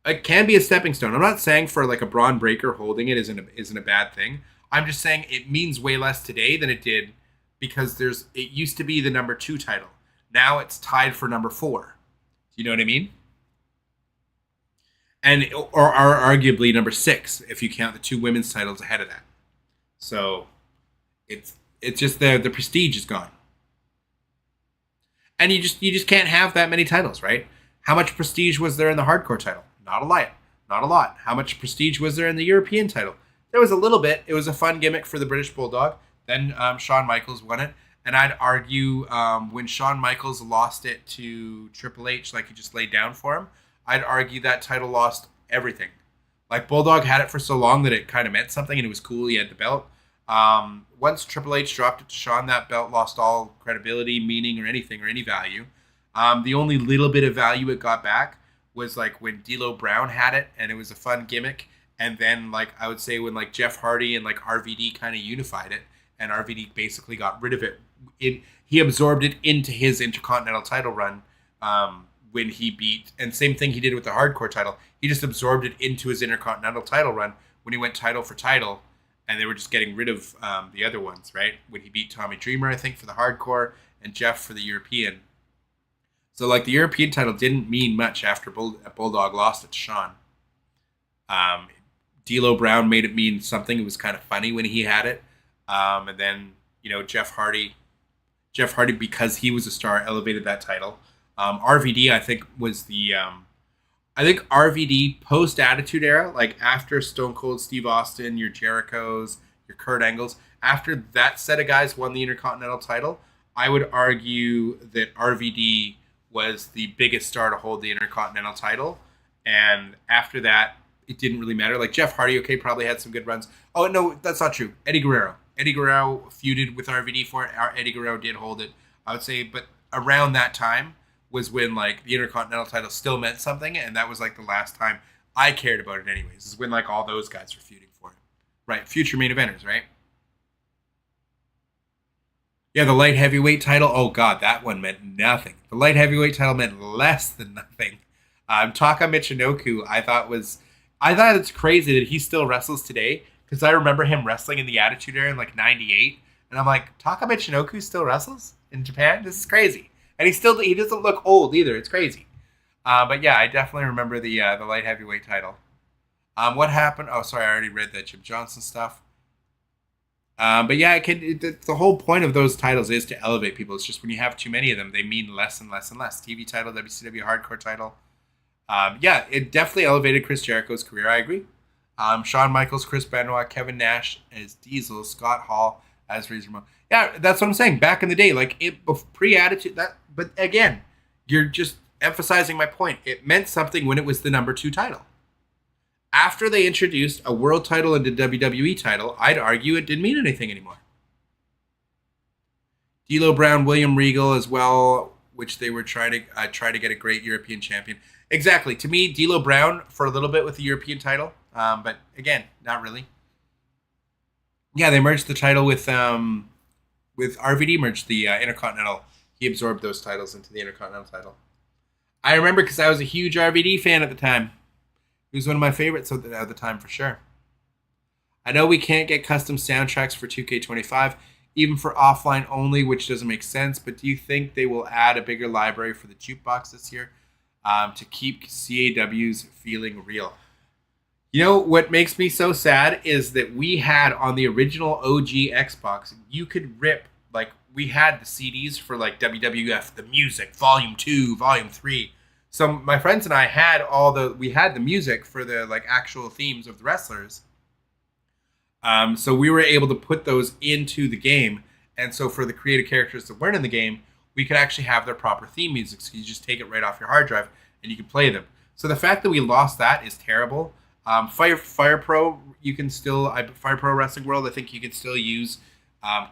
It can be a stepping stone. I'm not saying for, like, a Braun Breaker holding it isn't a bad thing. I'm just saying it means way less today than it did because it used to be the number 2 title. Now it's tied for number 4. You know what I mean? And or arguably number 6 if you count the 2 women's titles ahead of that. So it's just the prestige is gone. And you just can't have that many titles, right? How much prestige was there in the hardcore title? Not a lot. How much prestige was there in the European title? There was a little bit. It was a fun gimmick for the British Bulldog. Then Shawn Michaels won it. And I'd argue when Shawn Michaels lost it to Triple H, like, he just laid down for him, I'd argue that title lost everything. Like, Bulldog had it for so long that it kind of meant something and it was cool. He had the belt. Once Triple H dropped it to Shawn, that belt lost all credibility, meaning, or anything, or any value. The only little bit of value it got back was, like, when D'Lo Brown had it, and it was a fun gimmick. And then, like, I would say when, like, Jeff Hardy and, like, RVD kind of unified it, and RVD basically got rid of it. He absorbed it into his Intercontinental title run when he beat, and same thing he did with the Hardcore title. He just absorbed it into his Intercontinental title run when he went title for title, and they were just getting rid of the other ones, right? When he beat Tommy Dreamer, I think, for the Hardcore, and Jeff for the European. So, like, the European title didn't mean much after Bulldog lost it to Shawn. D'Lo Brown made it mean something. It was kind of funny when he had it. And then, Jeff Hardy, because he was a star, elevated that title. RVD, I think, was RVD post-Attitude Era, like after Stone Cold Steve Austin, your Jerichos, your Kurt Angles, after that set of guys won the Intercontinental title, I would argue that RVD was the biggest star to hold the Intercontinental title. And after that, it didn't really matter. Like Jeff Hardy, okay, probably had some good runs. Oh, no, that's not true. Eddie Guerrero. Eddie Guerrero feuded with RVD for it. Eddie Guerrero did hold it, I would say. But around that time was when, like, the Intercontinental title still meant something. And that was, like, the last time I cared about it anyways. Is when, like, all those guys were feuding for it. Right, future main eventers, right? Yeah, the light heavyweight title. Oh, God, that one meant nothing. The light heavyweight title meant less than nothing. Taka Michinoku, I thought it's crazy that he still wrestles today, because I remember him wrestling in the Attitude Era in like 98, and I'm like, Taka Michinoku still wrestles in Japan? This is crazy. And he doesn't look old either. It's crazy. But yeah, I definitely remember the light heavyweight title. What happened? Oh, sorry, I already read that Jim Johnson stuff. But yeah, the whole point of those titles is to elevate people. It's just when you have too many of them, they mean less and less and less. TV title, WCW hardcore title. Yeah, it definitely elevated Chris Jericho's career. I agree. Shawn Michaels, Chris Benoit, Kevin Nash as Diesel, Scott Hall as Razor Ramon. Yeah, that's what I'm saying. Back in the day, like pre-Attitude, but again, you're just emphasizing my point. It meant something when it was the number 2 title. After they introduced a world title and a WWE title, I'd argue it didn't mean anything anymore. D'Lo Brown, William Regal as well, which they were trying to get a great European champion. Exactly. To me, D'Lo Brown for a little bit with the European title, but again, not really. Yeah, they merged the title with RVD merged the Intercontinental. He absorbed those titles into the Intercontinental title. I remember because I was a huge RVD fan at the time. He was one of my favorites at the time for sure. I know we can't get custom soundtracks for 2K25, even for offline only, which doesn't make sense, but do you think they will add a bigger library for the jukebox this year to keep CAWs feeling real? You know, what makes me so sad is that we had on the original OG Xbox, you could rip, like, we had the CDs for, like, WWF, the music, Volume 2, Volume 3. So my friends and I had we had the music for the, like, actual themes of the wrestlers. So we were able to put those into the game. And so for the creative characters that weren't in the game, we could actually have their proper theme music. So you just take it right off your hard drive and you can play them. So the fact that we lost that is terrible. Fire Pro, you can still, Fire Pro Wrestling World, I think you can still use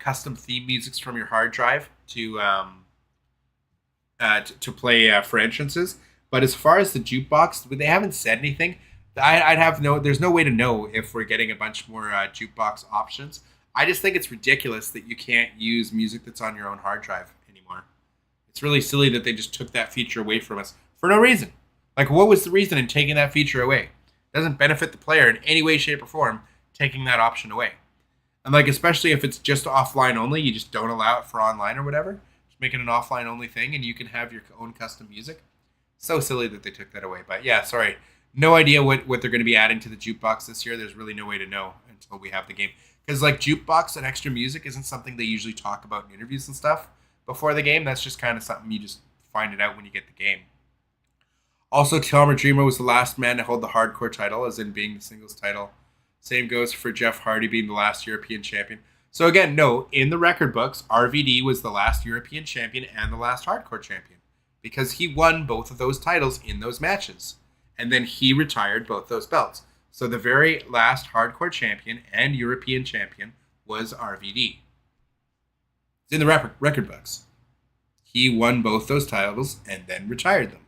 custom theme musics from your hard drive to play for entrances. But as far as the jukebox, they haven't said anything. There's no way to know if we're getting a bunch more jukebox options. I just think it's ridiculous that you can't use music that's on your own hard drive anymore. It's really silly that they just took that feature away from us for no reason. Like, what was the reason in taking that feature away? It doesn't benefit the player in any way, shape, or form taking that option away. And, like, especially if it's just offline only, you just don't allow it for online or whatever. Just make it an offline only thing and you can have your own custom music. So silly that they took that away. But yeah, sorry. No idea what they're going to be adding to the jukebox this year. There's really no way to know until we have the game. Because, like, jukebox and extra music isn't something they usually talk about in interviews and stuff before the game. That's just kind of something you just find it out when you get the game. Also, Tommy Dreamer was the last man to hold the hardcore title, as in being the singles title. Same goes for Jeff Hardy being the last European champion. So again, no, in the record books, RVD was the last European champion and the last hardcore champion. Because he won both of those titles in those matches. And then he retired both those belts. So the very last hardcore champion and European champion was RVD. It's in the record books. He won both those titles and then retired them.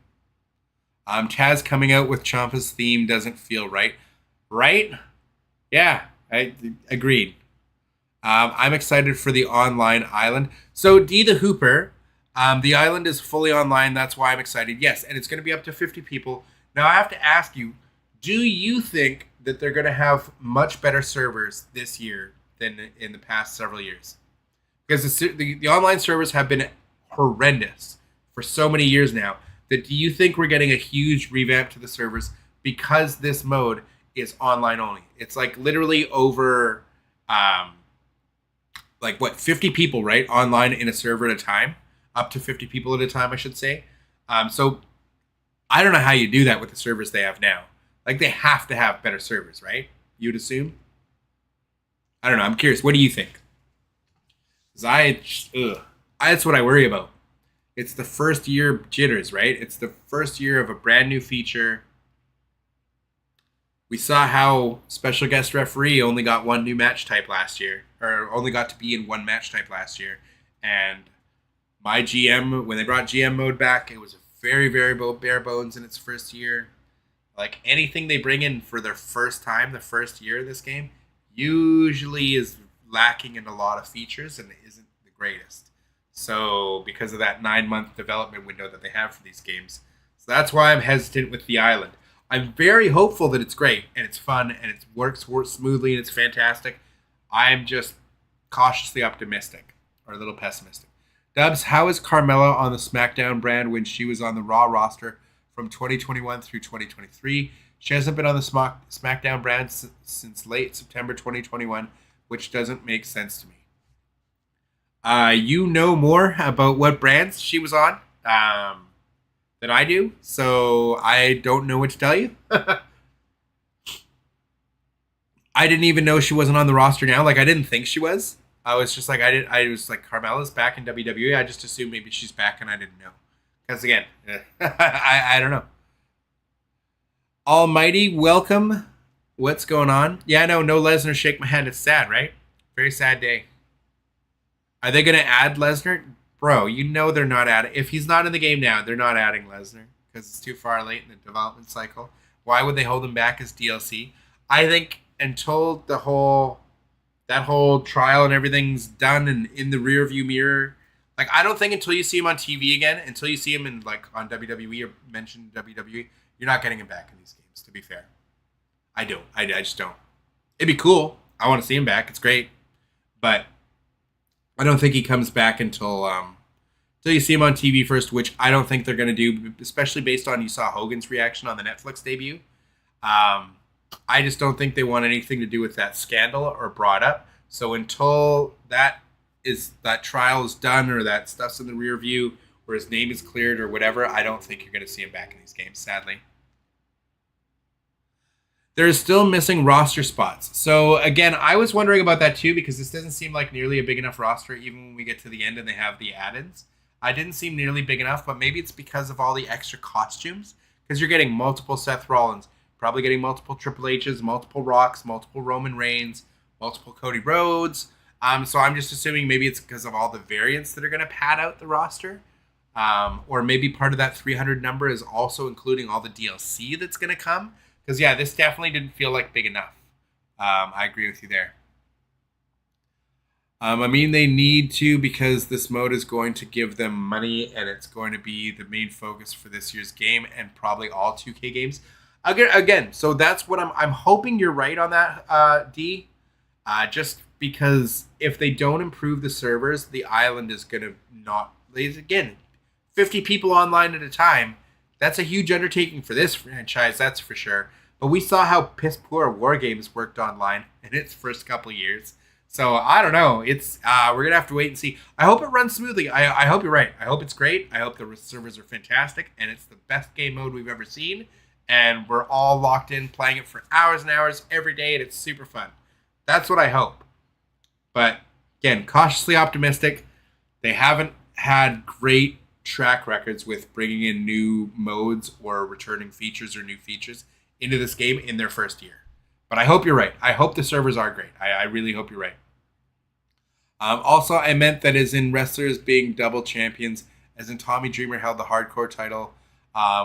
Taz coming out with Ciampa's theme doesn't feel right. Right? Yeah, I agreed. I'm excited for the online island. So D the Hooper, the island is fully online. That's why I'm excited. Yes, and it's going to be up to 50 people. Now I have to ask you, do you think that they're going to have much better servers this year than in the past several years? Because the online servers have been horrendous for so many years now. That do you think we're getting a huge revamp to the servers because this mode is online only? It's like literally over, 50 people, right? Online in a server at a time. Up to 50 people at a time, I should say. So I don't know how you do that with the servers they have now. Like, they have to have better servers, right? You'd assume? I don't know. I'm curious. What do you think? That's what I worry about. It's the first year jitters, right? It's the first year of a brand new feature. We saw how special guest referee only got one new match type last year, or only got to be in one match type last year. And my GM, when they brought GM mode back, it was very, very bare bones in its first year. Like anything they bring in for their first time, the first year of this game, usually is lacking in a lot of features and isn't the greatest. So because of that 9-month development window that they have for these games. So that's why I'm hesitant with the island. I'm very hopeful that it's great and it's fun and it works smoothly and it's fantastic. I'm just cautiously optimistic or a little pessimistic. Dubs, how is Carmella on the SmackDown brand when she was on the Raw roster from 2021 through 2023? She hasn't been on the SmackDown brand since late September 2021, which doesn't make sense to me. You know more about what brands she was on than I do, so I don't know what to tell you. I didn't even know she wasn't on the roster now. Like, I didn't think she was. I was just like, I was like, Carmella's back in WWE. I just assumed maybe she's back and I didn't know. Because again, I don't know. Almighty, welcome. What's going on? Yeah, I know, no Lesnar, shake my hand. It's sad, right? Very sad day. Are they going to add Lesnar? Bro, you know they're not adding. If he's not in the game now, they're not adding Lesnar because it's too far late in the development cycle. Why would they hold him back as DLC? I think until that whole trial and everything's done and in the rear view mirror, like I don't think until you see him on TV again, until you see him in like on WWE or mention WWE, you're not getting him back in these games. To be fair, I don't. I just don't. It'd be cool. I want to see him back. It's great, but I don't think he comes back until you see him on TV first, which I don't think they're going to do, especially based on you saw Hogan's reaction on the Netflix debut. I just don't think they want anything to do with that scandal or brought up. So until that trial is done or that stuff's in the rear view or his name is cleared or whatever, I don't think you're going to see him back in these games, sadly. There's still missing roster spots. So again, I was wondering about that too because this doesn't seem like nearly a big enough roster even when we get to the end and they have the add-ins. I didn't seem nearly big enough, but maybe it's because of all the extra costumes because you're getting multiple Seth Rollins, probably getting multiple Triple H's, multiple Rocks, multiple Roman Reigns, multiple Cody Rhodes. So I'm just assuming maybe it's because of all the variants that are going to pad out the roster. Or maybe part of that 300 number is also including all the DLC that's going to come. Because, yeah, this definitely didn't feel like big enough. I agree with you there. I mean, they need to because this mode is going to give them money and it's going to be the main focus for this year's game and probably all 2K games. Again, so that's what I'm hoping you're right on that, D. Just because if they don't improve the servers, the island is going to not... Again, 50 people online at a time. That's a huge undertaking for this franchise, that's for sure. But we saw how piss poor War Games worked online in its first couple of years. So I don't know. It's we're gonna have to wait and see. I hope it runs smoothly. I hope you're right. I hope it's great. I hope the servers are fantastic and it's the best game mode we've ever seen. And we're all locked in playing it for hours and hours every day, and it's super fun. That's what I hope. But again, cautiously optimistic. They haven't had great track records with bringing in new modes or returning features or new features into this game in their first year. But I hope you're right. I hope the servers are great. I really hope you're right. Also, I meant that as in wrestlers being double champions, as in Tommy Dreamer held the hardcore title,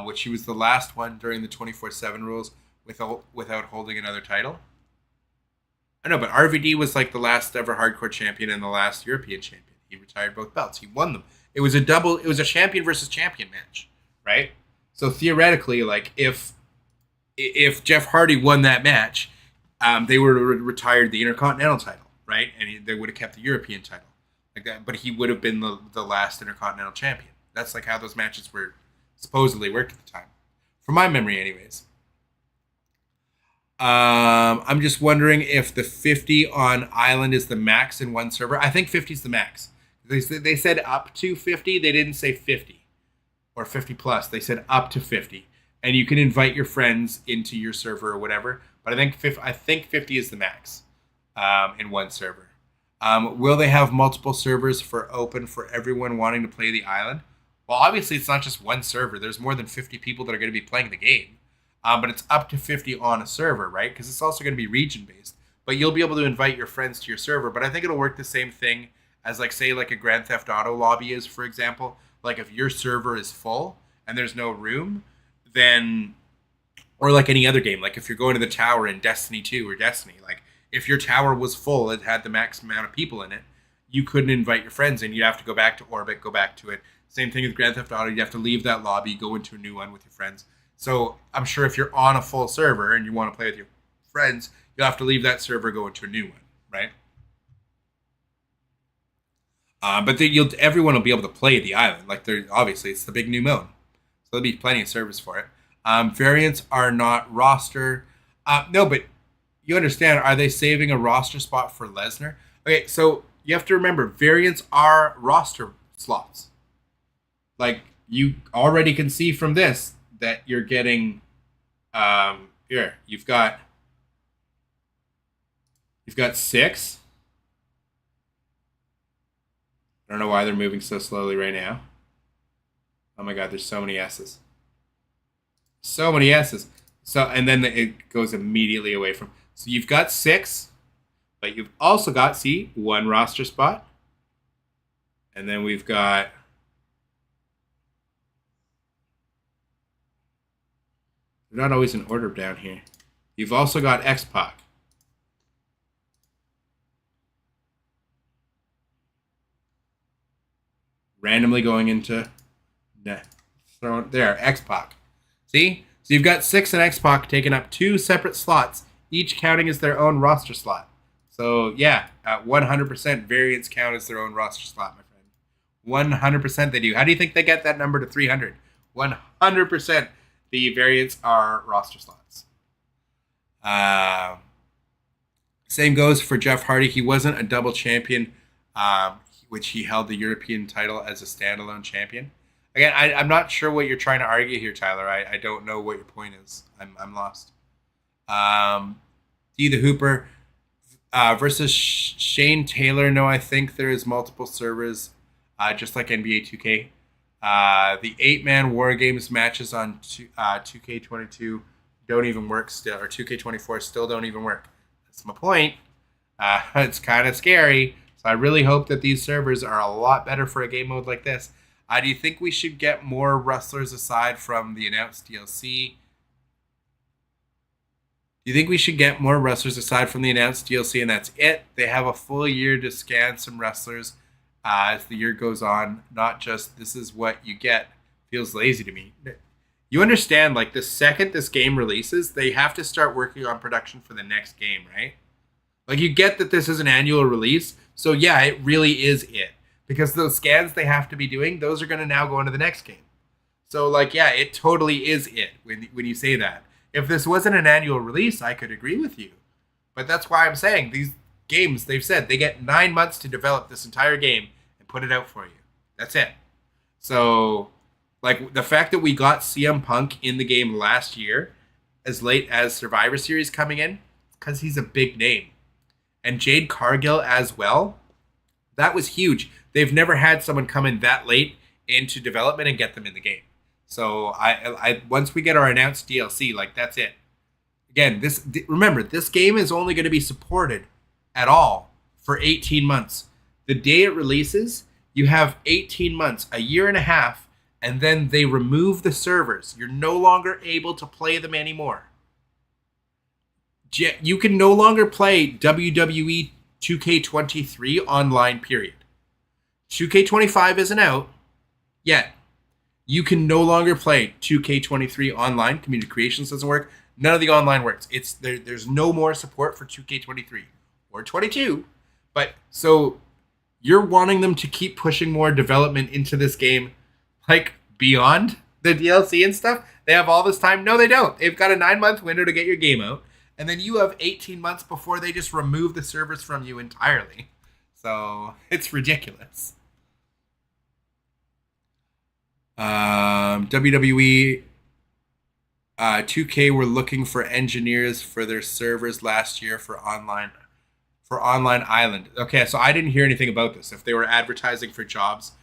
which he was the last one during the 24/7 rules without holding another title. I know, but RVD was like the last ever hardcore champion and the last European champion. He retired both belts. He won them. It was a champion versus champion match, right? So theoretically, like if Jeff Hardy won that match, they would have retired the Intercontinental title, right? And they would have kept the European title like that. But he would have been the last Intercontinental champion. That's like how those matches were supposedly worked at the time, from my memory, anyways. I'm just wondering if the 50 on Island is the max in one server. I think 50 is the max. They said up to 50. They didn't say 50 or 50 plus. They said up to 50. And you can invite your friends into your server or whatever. But I think 50 is the max in one server. Will they have multiple servers for open for everyone wanting to play the island? Well, obviously, it's not just one server. There's more than 50 people that are going to be playing the game. But it's up to 50 on a server, right? Because it's also going to be region-based. But you'll be able to invite your friends to your server. But I think it'll work the same thing as, like, say, like a Grand Theft Auto lobby is, for example. Like, if your server is full and there's no room, then... Or like any other game. Like, if you're going to the tower in Destiny 2 or Destiny, like, if your tower was full, it had the max amount of people in it, you couldn't invite your friends in. You'd have to go back to Orbit, go back to it. Same thing with Grand Theft Auto. You'd have to leave that lobby, go into a new one with your friends. So I'm sure if you're on a full server and you want to play with your friends, you'll have to leave that server, go into a new one, right? But everyone will be able to play the island. Like, obviously, it's the big new mode. So there'll be plenty of servers for it. Variants are not roster. No, but you understand, are they saving a roster spot for Lesnar? Okay, so you have to remember, variants are roster slots. Like, you already can see from this that you're getting, here, you've got 6. I don't know why they're moving so slowly right now. Oh my God, there's so many S's. So many S's. So, and then it goes immediately away from. So you've got 6, but you've also got, see, 1 roster spot. And then we've got. They're not always in order down here. You've also got X-Pac. Randomly going into. There, X-Pac. See? So you've got 6 and X-Pac taking up 2 separate slots, each counting as their own roster slot. So, yeah, 100% variants count as their own roster slot, my friend. 100% they do. How do you think they get that number to 300? 100% the variants are roster slots. Same goes for Jeff Hardy. He wasn't a double champion, which he held the European title as a standalone champion. Again, I'm not sure what you're trying to argue here, Tyler. I don't know what your point is. I'm lost. D the Hooper versus Shane Taylor. No, I think there is multiple servers, just like NBA 2K. The 8-man War Games matches on 2K22 don't even work still, or 2K24 still don't even work. That's my point. It's kind of scary. So I really hope that these servers are a lot better for a game mode like this. Do you think we should get more wrestlers aside from the announced DLC? Do you think we should get more wrestlers aside from the announced DLC and that's it? They have a full year to scan some wrestlers as the year goes on. Not just, this is what you get. Feels lazy to me. You understand, like, the second this game releases, they have to start working on production for the next game, right? Like, you get that this is an annual release. So, yeah, it really is it. Because those scans they have to be doing, those are going to now go into the next game. So, like, yeah, it totally is it when you say that. If this wasn't an annual release, I could agree with you. But that's why I'm saying these games, they've said they get 9 months to develop this entire game and put it out for you. That's it. So, like, the fact that we got CM Punk in the game last year, as late as Survivor Series coming in, because he's a big name. And Jade Cargill as well, that was huge. They've never had someone come in that late into development and get them in the game. So I once we get our announced DLC, like, that's it. Again, remember, this game is only going to be supported at all for 18 months. The day it releases, you have 18 months, a year and a half, and then they remove the servers. You're no longer able to play them anymore. You can no longer play WWE 2K23 online, period. 2K25 isn't out yet. You can no longer play 2K23 online. Community Creations doesn't work. None of the online works. There's no more support for 2K23 or 22. But so you're wanting them to keep pushing more development into this game, like beyond the DLC and stuff. They have all this time. No, they don't. They've got a 9-month window to get your game out. And then you have 18 months before they just remove the servers from you entirely. So it's ridiculous. WWE 2K were looking for engineers for their servers last year for for Online Island. Okay, so I didn't hear anything about this. If they were advertising for jobs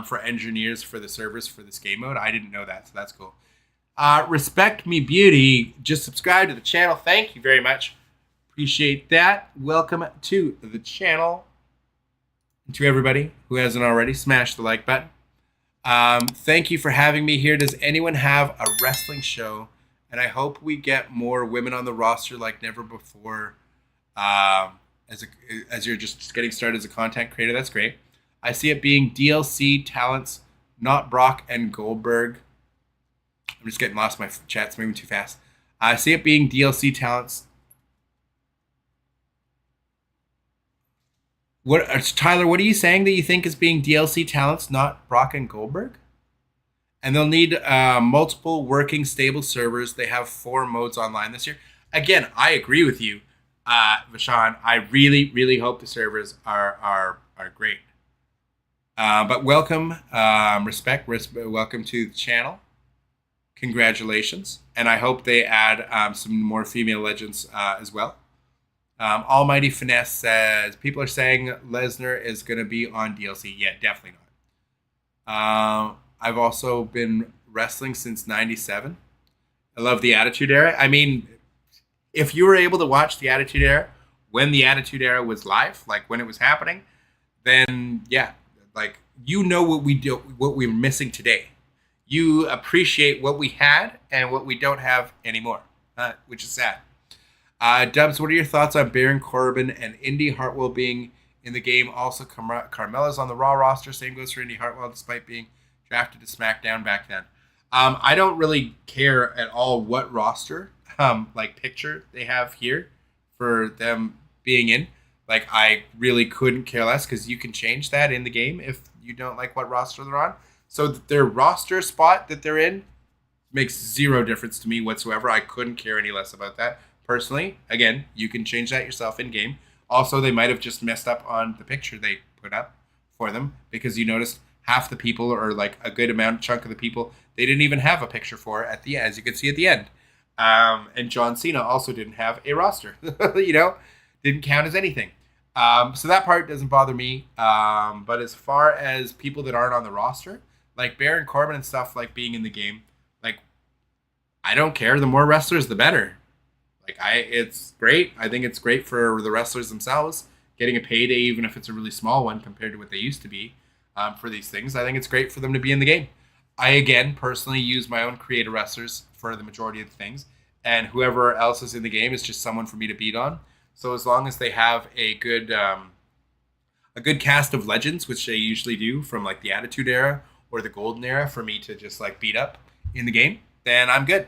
for engineers for the servers for this game mode, I didn't know that, so that's cool. Respect Me Beauty, just subscribe to the channel. Thank you very much. Appreciate that. Welcome to the channel. And to everybody who hasn't already, smash the like button. Thank you for having me here. Does anyone have a wrestling show? And I hope we get more women on the roster like never before. As you're just getting started as a content creator, that's great. I see it being DLC talents, not Brock and Goldberg. I'm just getting lost. My chat's moving too fast. I see it being DLC talents. Tyler, what are you saying that you think is being DLC talents, not Brock and Goldberg? And they'll need multiple working stable servers. They have 4 modes online this year. Again, I agree with you, Vashon. I really, really hope the servers are great. But welcome, welcome to the channel. Congratulations. And I hope they add some more female legends as well. Almighty Finesse says, people are saying Lesnar is going to be on DLC. Yeah, definitely not. I've also been wrestling since 97. I love the Attitude Era. I mean, if you were able to watch the Attitude Era when the Attitude Era was live, like when it was happening, then yeah, like you know what we're missing today. You appreciate what we had and what we don't have anymore, which is sad. Dubs, what are your thoughts on Baron Corbin and Indy Hartwell being in the game? Also, Carmella's on the Raw roster. Same goes for Indy Hartwell, despite being drafted to SmackDown back then. I don't really care at all what roster, picture they have here for them being in. Like, I really couldn't care less because you can change that in the game if you don't like what roster they're on. So their roster spot that they're in makes zero difference to me whatsoever. I couldn't care any less about that. Personally, again, you can change that yourself in-game. Also, they might have just messed up on the picture they put up for them because you noticed half the people, or like a good chunk of the people, they didn't even have a picture for at the end, as you can see at the end. And John Cena also didn't have a roster, didn't count as anything. So that part doesn't bother me. But as far as people that aren't on the roster, like Baron Corbin and stuff, like being in the game, like I don't care. The more wrestlers, the better. It's great. I think it's great for the wrestlers themselves getting a payday, even if it's a really small one compared to what they used to be for these things. I think it's great for them to be in the game. I, again, personally use my own creative wrestlers for the majority of the things, and whoever else is in the game is just someone for me to beat on. So as long as they have a good cast of legends, which they usually do from like the Attitude Era or the Golden Era, for me to just like beat up in the game, then I'm good.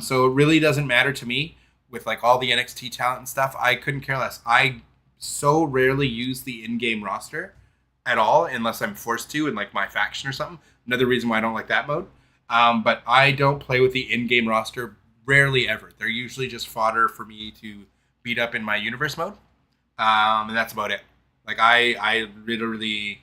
So it really doesn't matter to me. With like all the NXT talent and stuff, I couldn't care less. I so rarely use the in-game roster at all unless I'm forced to in like my faction or something. Another reason why I don't like that mode. But I don't play with the in-game roster rarely ever. They're usually just fodder for me to beat up in my universe mode. And that's about it. Like I literally...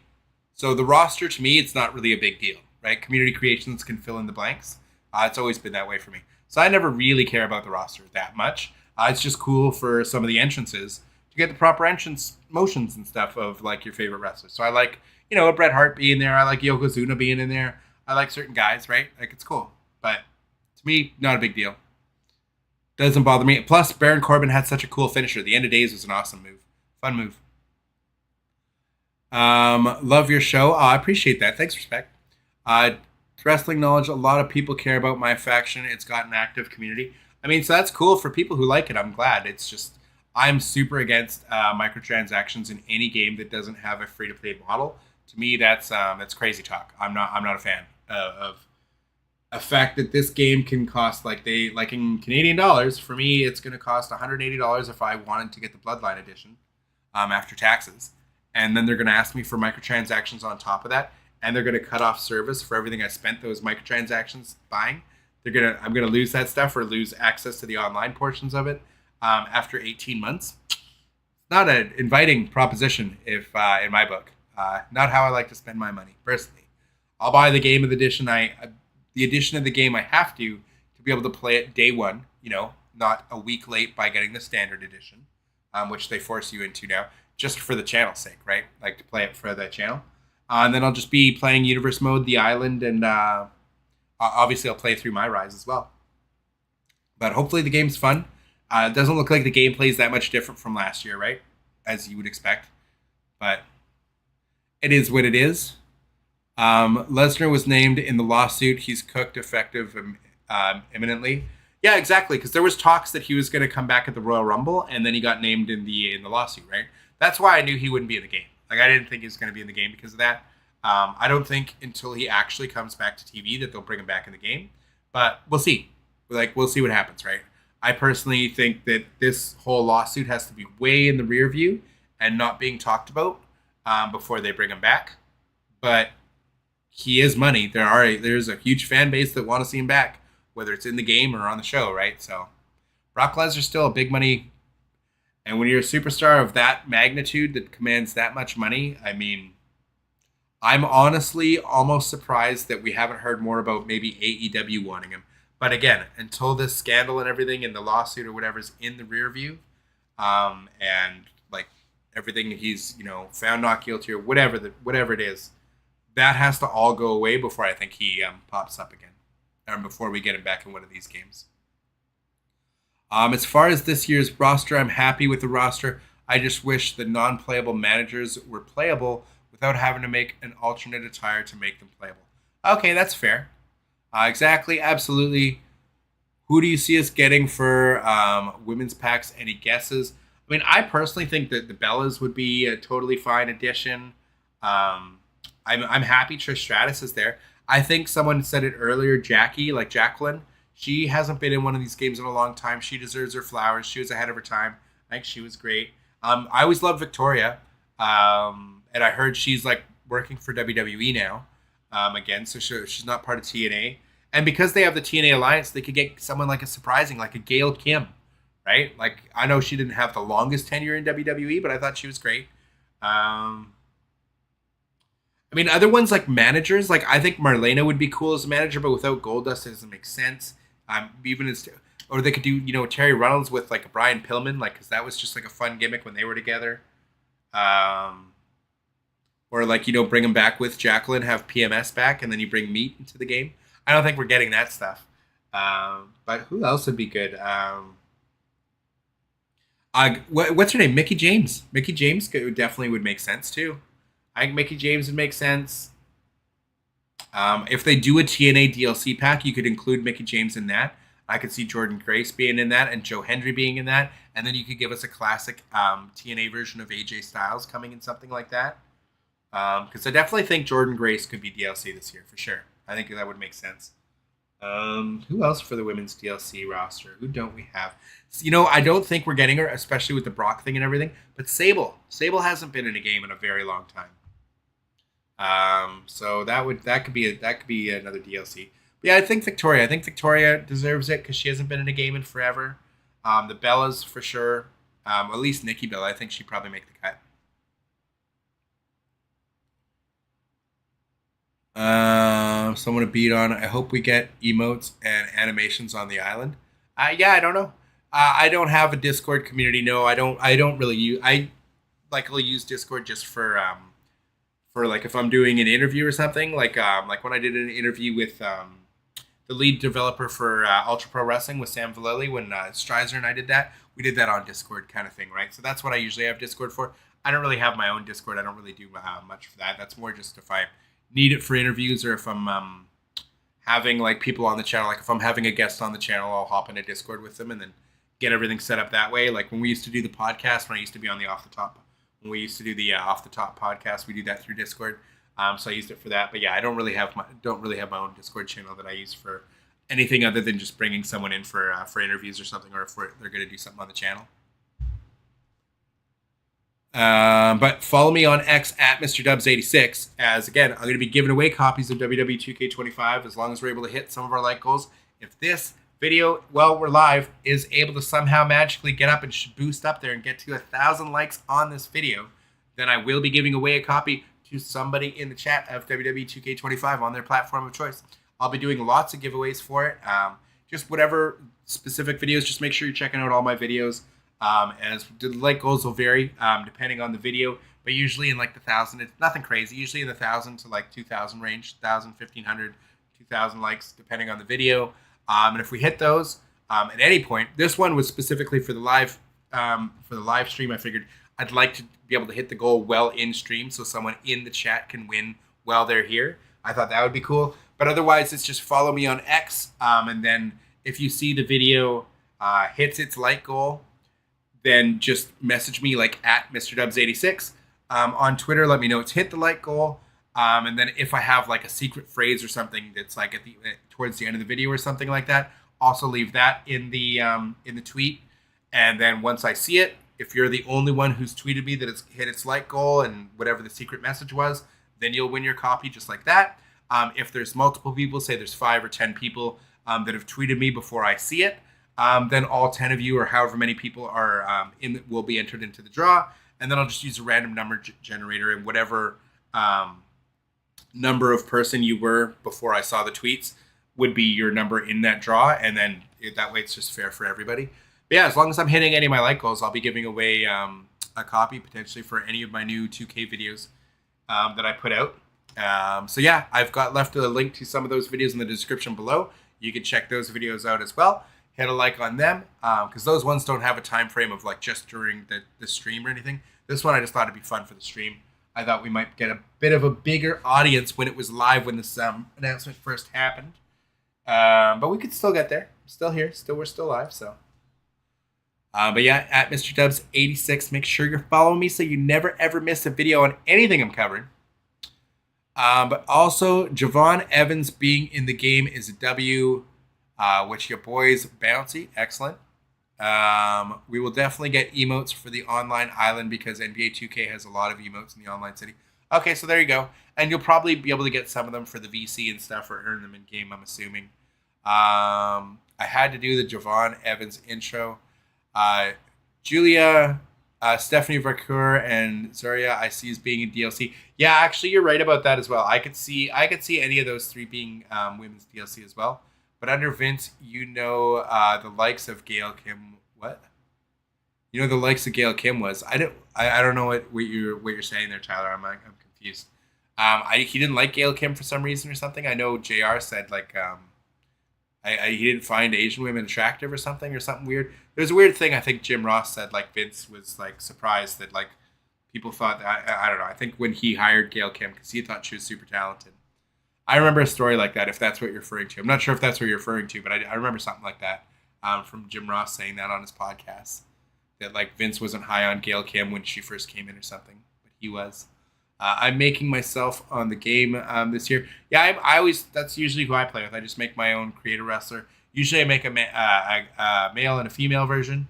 So the roster to me, it's not really a big deal, right? Community creations can fill in the blanks. It's always been that way for me. So I never really care about the roster that much. It's just cool for some of the entrances to get the proper entrance motions and stuff of like your favorite wrestlers. So I like, a Bret Hart being there. I like Yokozuna being in there. I like certain guys, right? Like it's cool. But to me, not a big deal. Doesn't bother me. Plus, Baron Corbin had such a cool finisher. The End of Days was an awesome move. Fun move. Love your show. I appreciate that. Thanks, respect. Wrestling knowledge, a lot of people care about my faction. It's got an active community. I mean, so that's cool for people who like it. I'm glad. It's just, I'm super against microtransactions in any game that doesn't have a free-to-play model. To me, that's crazy talk. I'm not a fan of a fact that this game can cost like in Canadian dollars. For me, it's going to cost $180 if I wanted to get the Bloodline edition after taxes, and then they're going to ask me for microtransactions on top of that. And they're going to cut off service for everything I spent those microtransactions buying. I'm going to lose that stuff or lose access to the online portions of it after 18 months. Not an inviting proposition if in my book. Not how I like to spend my money, personally. I'll buy the game of the edition. The edition of the game I have to be able to play it day one, not a week late by getting the standard edition. which they force you into now, just for the channel's sake, right? Like to play it for the channel. And then I'll just be playing Universe Mode, the Island, and obviously I'll play through my Rise as well. But hopefully the game's fun. It doesn't look like the gameplay is that much different from last year, right? As you would expect. But it is what it is. Lesnar was named in the lawsuit. He's cooked effective imminently. Yeah, exactly. Because there was talks that he was going to come back at the Royal Rumble, and then he got named in the lawsuit, right? That's why I knew he wouldn't be in the game. Like, I didn't think he was going to be in the game because of that. I don't think until he actually comes back to TV that they'll bring him back in the game. But we'll see. Like, we'll see what happens, right? I personally think that this whole lawsuit has to be way in the rear view and not being talked about before they bring him back. But he is money. There's a huge fan base that want to see him back, whether it's in the game or on the show, right? So Brock Lesnar's still a big money. And when you're a superstar of that magnitude that commands that much money, I mean, I'm honestly almost surprised that we haven't heard more about maybe AEW wanting him. But again, until this scandal and everything and the lawsuit or whatever's in the rear view, and like everything he's, found not guilty or whatever it is, that has to all go away before I think he pops up again, or before we get him back in one of these games. As far as this year's roster, I'm happy with the roster. I just wish the non-playable managers were playable without having to make an alternate attire to make them playable. Okay, that's fair. Exactly, absolutely. Who do you see us getting for women's packs? Any guesses? I mean, I personally think that the Bellas would be a totally fine addition. I'm happy Trish Stratus is there. I think someone said it earlier, Jacqueline. She hasn't been in one of these games in a long time. She deserves her flowers. She was ahead of her time. I think she was great. I always loved Victoria. And I heard she's like working for WWE now. Again, so she's not part of TNA. And because they have the TNA Alliance, they could get someone like a Gail Kim, right? Like, I know she didn't have the longest tenure in WWE, but I thought she was great. I mean, other ones like managers, like I think Marlena would be cool as a manager, but without Goldust, it doesn't make sense. Or they could do, Terry Reynolds with like a Brian Pillman, like, because that was just like a fun gimmick when they were together. Or like, bring him back with Jacqueline, have PMS back, and then you bring Meat into the game. I don't think we're getting that stuff. But who else would be good? What's her name? Mickie James. Mickie James definitely would make sense too. I think Mickie James would make sense. If they do a TNA DLC pack, you could include Mickie James in that. I could see Jordan Grace being in that and Joe Hendry being in that. And then you could give us a classic TNA version of AJ Styles coming in something like that. Because I definitely think Jordan Grace could be DLC this year for sure. I think that would make sense. Who else for the women's DLC roster? Who don't we have? I don't think we're getting her, especially with the Brock thing and everything. But Sable hasn't been in a game in a very long time. So that could be another DLC. But yeah, I think Victoria deserves it because she hasn't been in a game in forever. The Bellas for sure. At least Nikki Bella. I think she'd probably make the cut. Someone to beat on. I hope we get emotes and animations on the island. Yeah, I don't know. I don't have a Discord community. No, I don't really use. I'll use Discord just for like if I'm doing an interview or something. Like when I did an interview with the lead developer for Ultra Pro Wrestling with Sam Vallely when Strizer and I did that. We did that on Discord kind of thing, right? So that's what I usually have Discord for. I don't really have my own Discord. I don't really do much for that. That's more just if I need it for interviews or if I'm having like people on the channel. Like if I'm having a guest on the channel, I'll hop into Discord with them and then get everything set up that way. Like when we used to do the podcast, when I used to be on the Off the Top, when we used to do the Off the Top podcast, we do that through Discord. So I used it for that. But yeah, I don't really have my own Discord channel that I use for anything other than just bringing someone in for interviews or something, or if they're going to do something on the channel. But follow me on X at MrDubs86, as again, I'm going to be giving away copies of WWE 2K25 as long as we're able to hit some of our like goals. If this video, while we're live, is able to somehow magically get up and boost up there and get to 1,000 likes on this video, then I will be giving away a copy to somebody in the chat of WWE 2K25 on their platform of choice. I'll be doing lots of giveaways for it. Just whatever specific videos, just make sure you're checking out all my videos. As the like goals will vary depending on the video, but usually in like the 1,000. It's nothing crazy. Usually in the 1,000 to like 2,000 range, 1,000, 1,500, 2,000 likes depending on the video. And if we hit those at any point, this one was specifically for the live stream. I figured I'd like to be able to hit the goal well in stream, so someone in the chat can win while they're here. I thought that would be cool. But otherwise, it's just follow me on X, and then if you see the video hits its like goal, then just message me like at MrDubs86. On Twitter, let me know it's hit the like goal. And then if I have like a secret phrase or something that's like towards the end of the video or something like that, also leave that in the tweet. And then once I see it, if you're the only one who's tweeted me that it's hit its like goal and whatever the secret message was, then you'll win your copy just like that. If there's multiple people, say there's 5 or 10 people that have tweeted me before I see it, then all 10 of you or however many people are will be entered into the draw. And then I'll just use a random number generator, and whatever number of person you were before I saw the tweets would be your number in that draw. And then that way it's just fair for everybody. But yeah, as long as I'm hitting any of my like goals, I'll be giving away a copy potentially for any of my new 2K videos that I put out. So yeah, I've got left a link to some of those videos in the description below. You can check those videos out as well. Hit a like on them because those ones don't have a time frame of like just during the stream or anything. This one I just thought it'd be fun for the stream. I thought we might get a bit of a bigger audience when it was live, when this announcement first happened. But we could still get there. I'm still here. We're still live. So, but yeah, at MrDubs86. Make sure you're following me so you never ever miss a video on anything I'm covering. But also, Javon Evans being in the game is a W. Which your boys bouncy, excellent. We will definitely get emotes for the online island because NBA 2K has a lot of emotes in the online city. Okay, so there you go. And you'll probably be able to get some of them for the VC and stuff or earn them in game, I'm assuming. I had to do the Javon Evans intro. Julia, Stephanie Vercoeur, and Zoria I see as being in DLC. Yeah, actually, you're right about that as well. I could see any of those 3 being women's DLC as well. But under Vince, the likes of Gail Kim. What? The likes of Gail Kim was. I don't know what you're saying there, Tyler. I'm confused. He didn't like Gail Kim for some reason or something. I know JR said like he didn't find Asian women attractive or something weird. There's a weird thing. I think Jim Ross said like Vince was like surprised that like people thought that, I don't know. I think when he hired Gail Kim because he thought she was super talented. I remember a story like that, if that's what you're referring to. I'm not sure if that's what you're referring to, but I remember something like that from Jim Ross saying that on his podcast. That, like, Vince wasn't high on Gail Kim when she first came in or something, but he was. I'm making myself on the game this year. Yeah, that's usually who I play with. I just make my own creator wrestler. Usually I make a male and a female version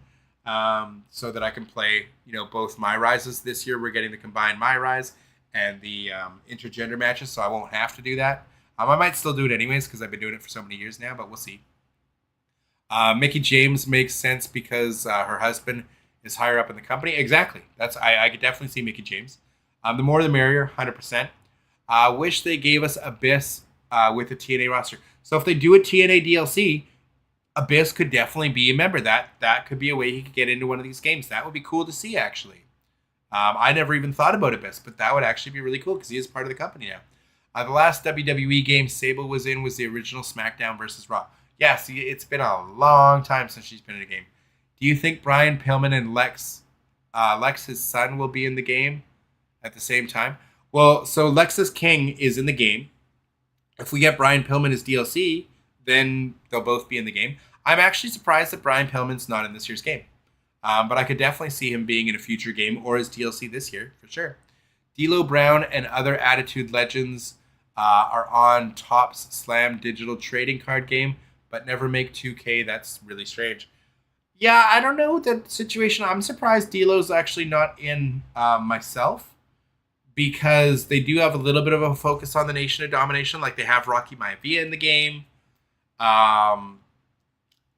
so that I can play, both my rises. This year we're getting the combined my rise and the intergender matches, so I won't have to do that. I might still do it anyways because I've been doing it for so many years now, but we'll see. Mickey James makes sense because her husband is higher up in the company. Exactly. I could definitely see Mickey James. The more the merrier, 100%. Wish they gave us Abyss with the TNA roster. So if they do a TNA DLC, Abyss could definitely be a member. That could be a way he could get into one of these games. That would be cool to see, actually. I never even thought about Abyss, but that would actually be really cool because he is part of the company now. The last WWE game Sable was in was the original SmackDown versus Raw. Yeah, see, it's been a long time since she's been in a game. Do you think Brian Pillman and Lex, his son, will be in the game at the same time? Well, so Lexus King is in the game. If we get Brian Pillman as DLC, then they'll both be in the game. I'm actually surprised that Brian Pillman's not in this year's game. But I could definitely see him being in a future game or as DLC this year, for sure. D'Lo Brown and other Attitude Legends are on Topps Slam digital trading card game, but never make 2K. That's really strange. Yeah, I don't know the situation. I'm surprised D'Lo's actually not in myself because they do have a little bit of a focus on the Nation of Domination. Like they have Rocky Maivia in the game.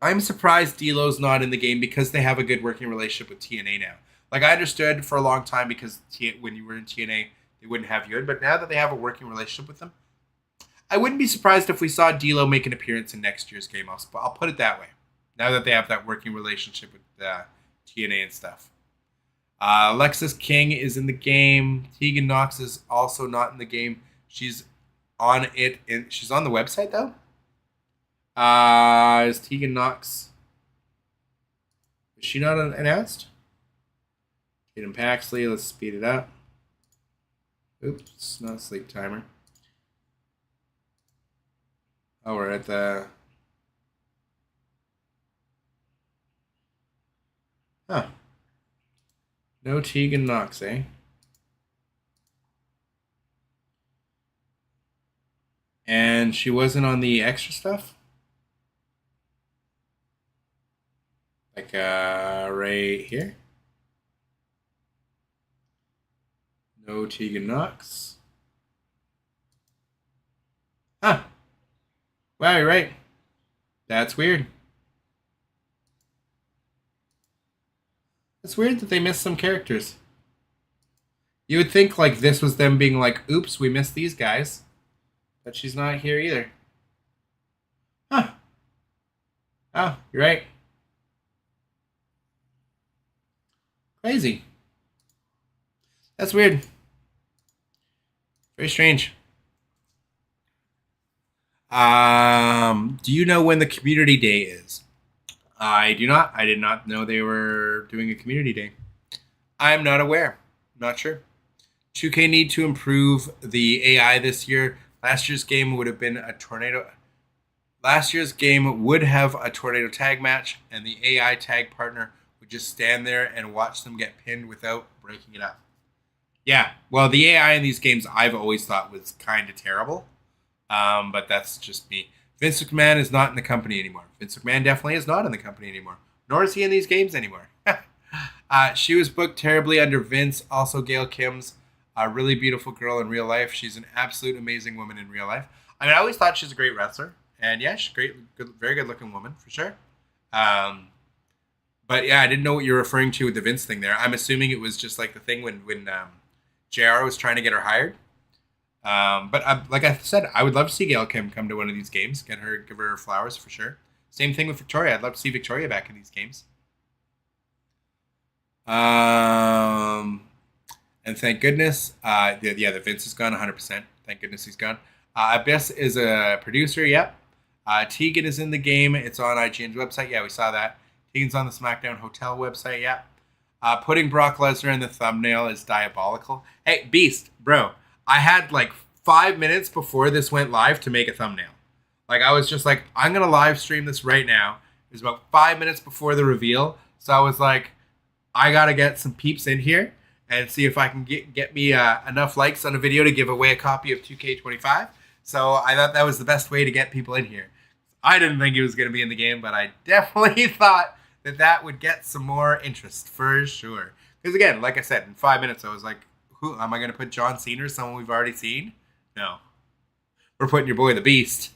I'm surprised D'Lo's not in the game because they have a good working relationship with TNA now. Like I understood for a long time because when you were in TNA, they wouldn't have you in. But now that they have a working relationship with them, I wouldn't be surprised if we saw D'Lo make an appearance in next year's game. I'll put it that way. Now that they have that working relationship with TNA and stuff. Alexis King is in the game. Tegan Knox is also not in the game. She's on it. She's on the website though. Is Tegan Knox? Is she not announced? Tatum Paxley. Let's speed it up. Oops, not a sleep timer. Oh, we're at the. Huh. No Tegan Knox, eh? And she wasn't on the extra stuff? Like, right here? No Tegan Knox. Huh. Wow, you're right. That's weird. It's weird that they missed some characters. You would think like this was them being like, oops, we missed these guys. But she's not here either. Huh. Oh, you're right. Crazy. That's weird. Very strange. Do you know when the community day is? I do not. I did not know they were doing a community day. I'm not aware. Not sure. 2K need to improve the AI this year. Last year's game would have been a tornado. Last year's game would have a tornado tag match, and the AI tag partner would just stand there and watch them get pinned without breaking it up. Yeah, well, the AI in these games I've always thought was kind of terrible, but that's just me. Vince McMahon is not in the company anymore. Vince McMahon definitely is not in the company anymore, nor is he in these games anymore. She was booked terribly under Vince. Also, Gail Kim's a really beautiful girl in real life. She's an absolute amazing woman in real life. I mean, I always thought she's a great wrestler, and yeah, she's a great, good, very good-looking woman for sure. But yeah, I didn't know what you're referring to with the Vince thing there. I'm assuming it was just like the thing when JR was trying to get her hired. But like I said, I would love to see Gail Kim come to one of these games, give her flowers for sure. Same thing with Victoria. I'd love to see Victoria back in these games. And thank goodness, the Vince is gone 100%. Thank goodness he's gone. Abyss is a producer. Yep. Tegan is in the game. It's on IGN's website. Yeah, we saw that. Tegan's on the SmackDown Hotel website. Yeah. Putting Brock Lesnar in the thumbnail is diabolical. Hey, Beast, bro. I had like 5 minutes before this went live to make a thumbnail. Like, I was just like, I'm going to live stream this right now. It was about 5 minutes before the reveal. So I was like, I got to get some peeps in here and see if I can get me enough likes on a video to give away a copy of 2K25. So I thought that was the best way to get people in here. I didn't think it was going to be in the game, but I definitely thought that would get some more interest for sure. Because again, like I said, in 5 minutes, I was like, who am I going to put? John Cena or someone we've already seen? No. We're putting your boy the Beast.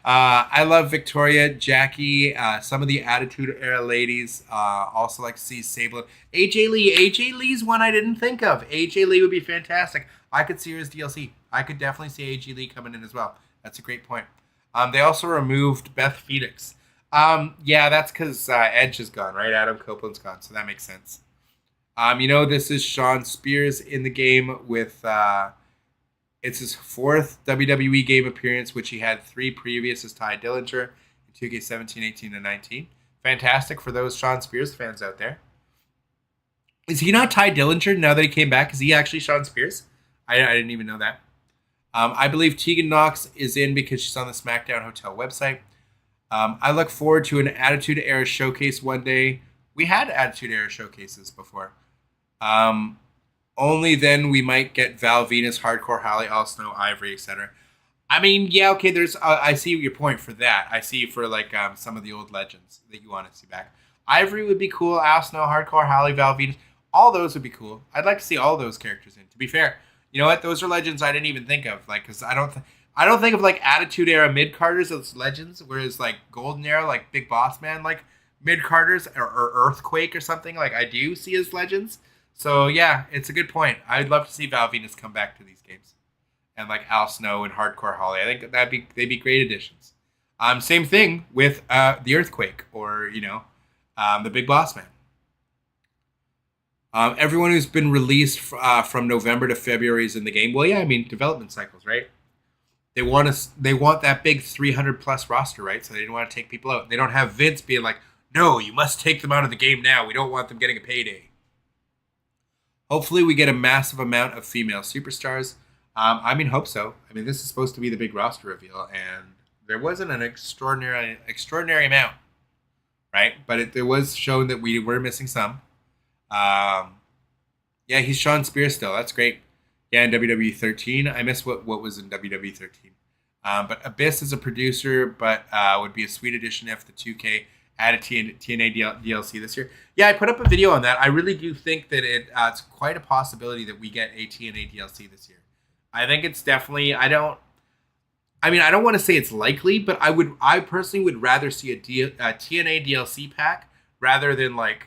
I love Victoria, Jackie, some of the Attitude Era ladies. Also like to see Sable. AJ Lee. AJ Lee's one I didn't think of. AJ Lee would be fantastic. I could see her as DLC. I could definitely see AJ Lee coming in as well. That's a great point. They also removed Beth Phoenix. Yeah, that's because Edge is gone, right? Adam Copeland's gone, so that makes sense. This is Sean Spears in the game with, it's his 4th WWE game appearance, which he had 3 previous as Ty Dillinger in 2K17, 18, and 19. Fantastic for those Sean Spears fans out there. Is he not Ty Dillinger now that he came back? Is he actually Sean Spears? I didn't even know that. I believe Tegan Knox is in because she's on the SmackDown Hotel website. I look forward to an Attitude Era showcase one day. We had Attitude Era showcases before. Only then we might get Val Venus, Hardcore Holly, Al Snow, Ivory, etc. I mean, yeah, okay, there's. I see your point for that. I see for like some of the old legends that you want to see back. Ivory would be cool. Al Snow, Hardcore Holly, Val Venus, all those would be cool. I'd like to see all those characters in. To be fair, you know what? Those are legends I didn't even think of. Like, because I don't think of like Attitude Era mid carders as legends, whereas like Golden Era, like Big Boss Man, like mid carders or Earthquake or something, like I do see as legends. So yeah, it's a good point. I'd love to see Val Venus come back to these games, and like Al Snow and Hardcore Holly. I think they'd be great additions. Same thing with the Earthquake or the Big Boss Man. Everyone who's been released from November to February is in the game. Well, yeah, I mean development cycles, right? They want us. They want that big 300 plus roster, right? So they didn't want to take people out. They don't have Vince being like, "No, you must take them out of the game now. We don't want them getting a payday." Hopefully, we get a massive amount of female superstars. I mean, hope so. I mean, this is supposed to be the big roster reveal, and there wasn't an extraordinary amount, right? But there was shown that we were missing some. Yeah, he's Sean Spears still. That's great. Yeah, in WWE 13. I miss what was in WWE 13. But Abyss is a producer, but would be a sweet addition if the 2K added TNA DLC this year. Yeah, I put up a video on that. I really do think that it's quite a possibility that we get a TNA DLC this year. I think it's definitely. I don't want to say it's likely, but I personally would rather see a TNA DLC pack rather than like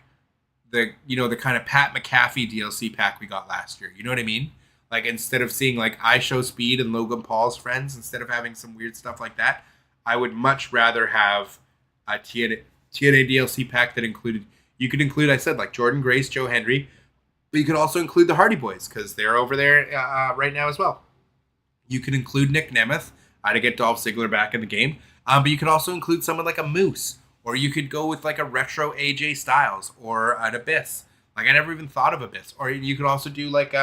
the kind of Pat McAfee DLC pack we got last year. You know what I mean? Like instead of seeing like I Show Speed and Logan Paul's friends, instead of having some weird stuff like that, I would much rather have a TNA DLC pack that included. You could include, I said, like Jordan Grace, Joe Hendry, but you could also include the Hardy Boys because they're over there right now as well. You could include Nick Nemeth to get Dolph Ziggler back in the game, but you could also include someone like a Moose, or you could go with like a retro AJ Styles or an Abyss. Like I never even thought of Abyss. Or you could also do like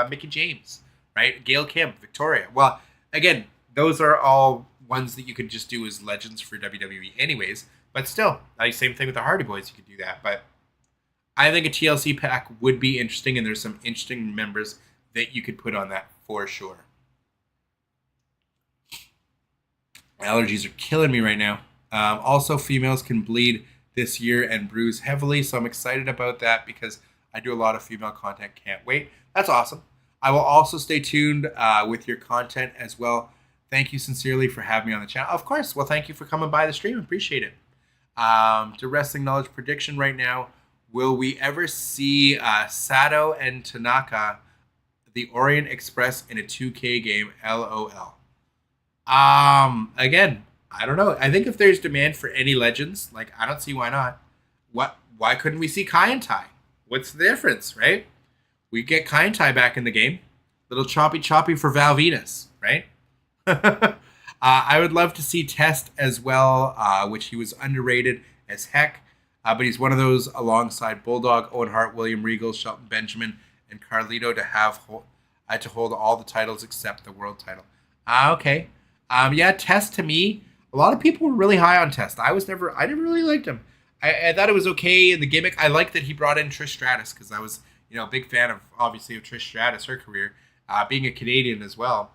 Mickey James, right? Gail Kim, Victoria. Well, again, those are all ones that you could just do as legends for WWE anyways. But still, like same thing with the Hardy Boys, you could do that. But I think a TLC pack would be interesting, and there's some interesting members that you could put on that for sure. Allergies are killing me right now. Also, females can bleed this year and bruise heavily, so I'm excited about that because I do a lot of female content. Can't wait. That's awesome. I will also stay tuned with your content as well. Thank you sincerely for having me on the channel. Of course. Well, thank you for coming by the stream. Appreciate it. To Wrestling Knowledge prediction right now. Will we ever see Sato and Tanaka, the Orient Express, in a 2K game? LOL. Again, I don't know. I think if there's demand for any legends, like I don't see why not. Why couldn't we see Kai and Tai? What's the difference, right? We get Kai and Tai back in the game. Little choppy for Val Venus, right? I would love to see Test as well, which he was underrated as heck. But he's one of those alongside Bulldog, Owen Hart, William Regal, Shelton Benjamin, and Carlito to hold all the titles except the world title. Okay. Yeah, Test to me, a lot of people were really high on Test. I never really liked him. I thought it was okay in the gimmick. I liked that he brought in Trish Stratus because I was, a big fan of Trish Stratus, her career, being a Canadian as well.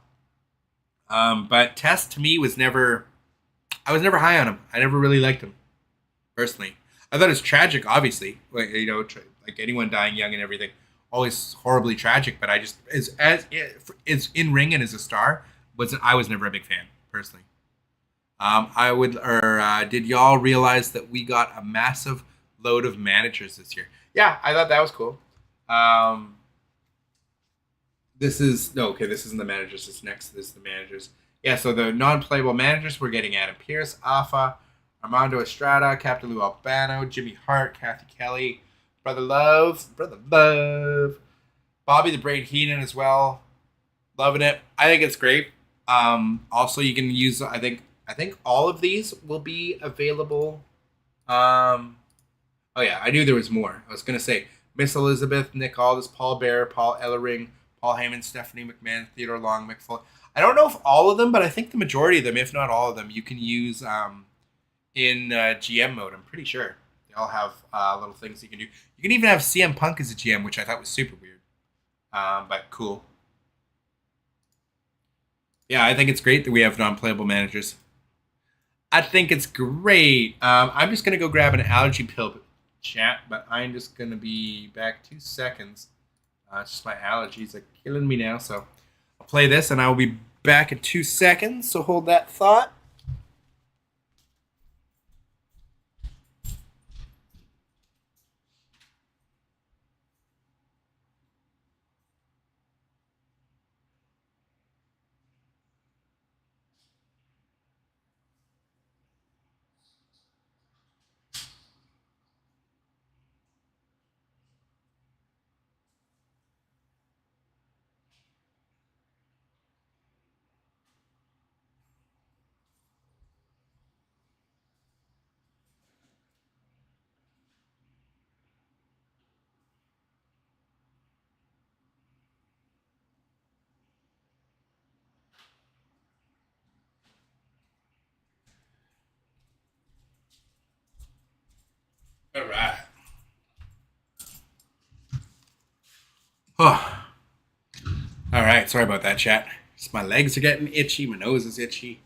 But Test to me I was never high on him. I never really liked him personally. I thought it was tragic, obviously, like anyone dying young and everything, always horribly tragic. But I just as in ring and as a star, I was never a big fan personally. Did y'all realize that we got a massive load of managers this year? Yeah, I thought that was cool. This isn't the managers. This is the managers. Yeah, so the non-playable managers, we're getting Adam Pearce, Alpha, Armando Estrada, Captain Lou Albano, Jimmy Hart, Kathy Kelly, Brother Love, Bobby the Brain Heenan as well. Loving it. I think it's great. Also, you can use. I think all of these will be available. Oh yeah, I knew there was more. I was gonna say Miss Elizabeth, Nick Aldis, Paul Bearer, Paul Ellering, Paul Heyman, Stephanie McMahon, Theodore Long, Mick Foley. I don't know if all of them, but I think the majority of them, if not all of them, you can use in GM mode. I'm pretty sure they all have little things you can do. You can even have CM Punk as a GM, which I thought was super weird, but cool. Yeah, I think it's great that we have non-playable managers. I think it's great. I'm just going to go grab an allergy pill chat, but I'm just going to be back 2 seconds. It's just my allergies are killing me now, so I'll play this, and I will be back in 2 seconds, so hold that thought. Oh. All right, sorry about that, chat. Just my legs are getting itchy, my nose is itchy.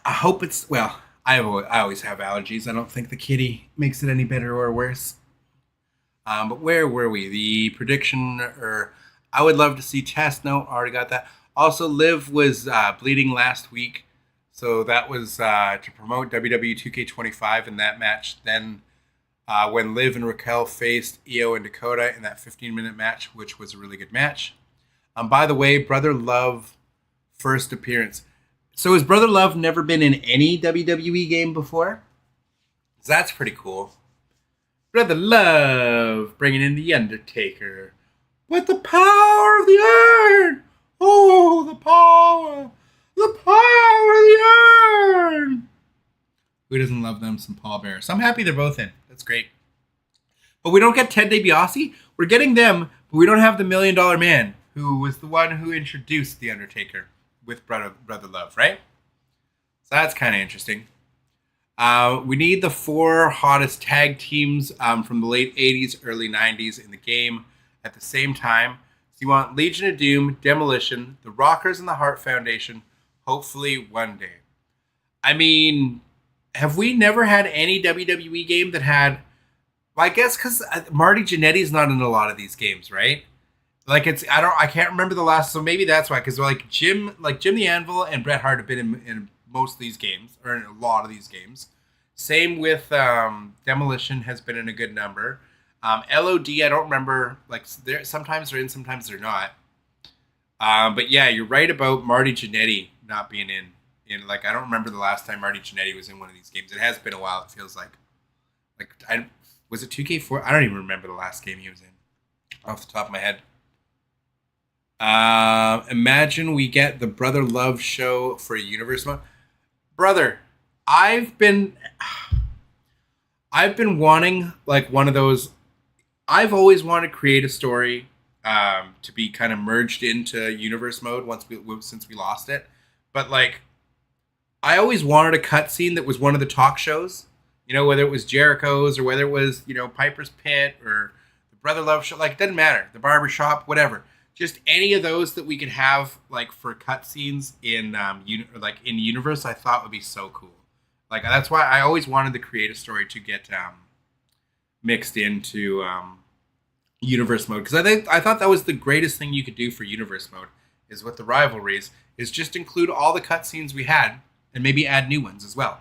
I hope it's, well, I always have allergies. I don't think the kitty makes it any better or worse. But where were we? The prediction, or I would love to see Test. No, already got that. Also, Liv was bleeding last week, so that was to promote WWE 2K25 in that match. Then when Liv and Raquel faced Io and Dakota in that 15-minute match, which was a really good match. By the way, Brother Love first appearance. So has Brother Love never been in any WWE game before? That's pretty cool. Brother Love bringing in the Undertaker with the power of the iron. Oh, the power of the iron. Who doesn't love them some Paul Bearer? So I'm happy they're both in. That's great. But we don't get Ted DiBiase. We're getting them, but we don't have the $1 Million Man, who was the one who introduced the Undertaker with Brother Love, right? So that's kind of interesting. We need the 4 hottest tag teams from the late 80s, early 90s in the game at the same time. So you want Legion of Doom, Demolition, the Rockers, and the Hart Foundation, hopefully one day. I mean, have we never had any WWE game that had, well, I guess because Marty Jannetty's not in a lot of these games, right? Like I can't remember the last, so maybe that's why, because Jim the Anvil and Bret Hart have been in most of these games, or in a lot of these games. Same with Demolition has been in a good number. LOD, I don't remember, like sometimes they're in, sometimes they're not. But yeah, you're right about Marty Jannetty not being in. Like, I don't remember the last time Marty Jannetty was in one of these games. It has been a while, it feels like. Was it 2K4? I don't even remember the last game he was in off the top of my head. Imagine we get the Brother Love show for a universe mode. Brother, I've been wanting like one of those. I've always wanted to create a story to be kind of merged into universe mode since we lost it. But like, I always wanted a cutscene that was one of the talk shows. You know, whether it was Jericho's or whether it was, you know, Piper's Pit or the Brother Love show. Like, it doesn't matter. The barbershop, whatever. Just any of those that we could have like for cutscenes in in universe, I thought would be so cool. Like, that's why I always wanted to create a story to get mixed into universe mode, because I thought that was the greatest thing you could do for universe mode is with the rivalries is just include all the cutscenes we had and maybe add new ones as well,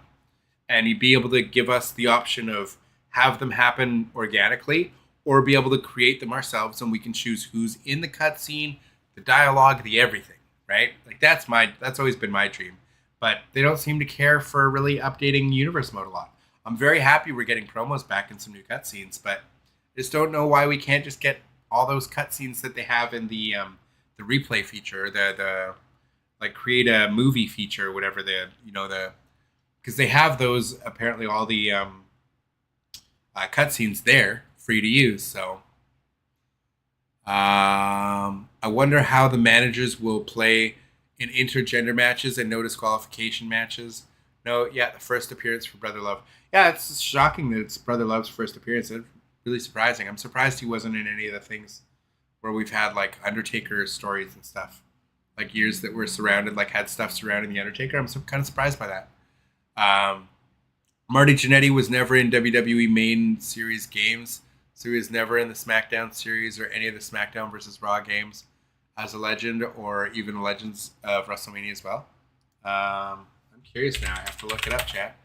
and you'd be able to give us the option of have them happen organically or be able to create them ourselves, and we can choose who's in the cutscene, the dialogue, the everything, right? Like, that's always been my dream. But they don't seem to care for really updating universe mode a lot. I'm very happy we're getting promos back and some new cutscenes, but I just don't know why we can't just get all those cutscenes that they have in the replay feature, the like create a movie feature, or whatever because they have those, apparently all the cutscenes there for you to use. So I wonder how the managers will play in intergender matches and no disqualification matches. No, yeah, the first appearance for Brother Love. Yeah, it's shocking that it's Brother Love's first appearance. It's really surprising. I'm surprised he wasn't in any of the things where we've had like Undertaker stories and stuff, like years that were surrounded, like had stuff surrounding the Undertaker. I'm kind of surprised by that. Marty Jannetty was never in WWE main series games, so he was never in the SmackDown series or any of the SmackDown versus Raw games as a legend, or even Legends of WrestleMania as well. I'm curious now. I have to look it up, chat.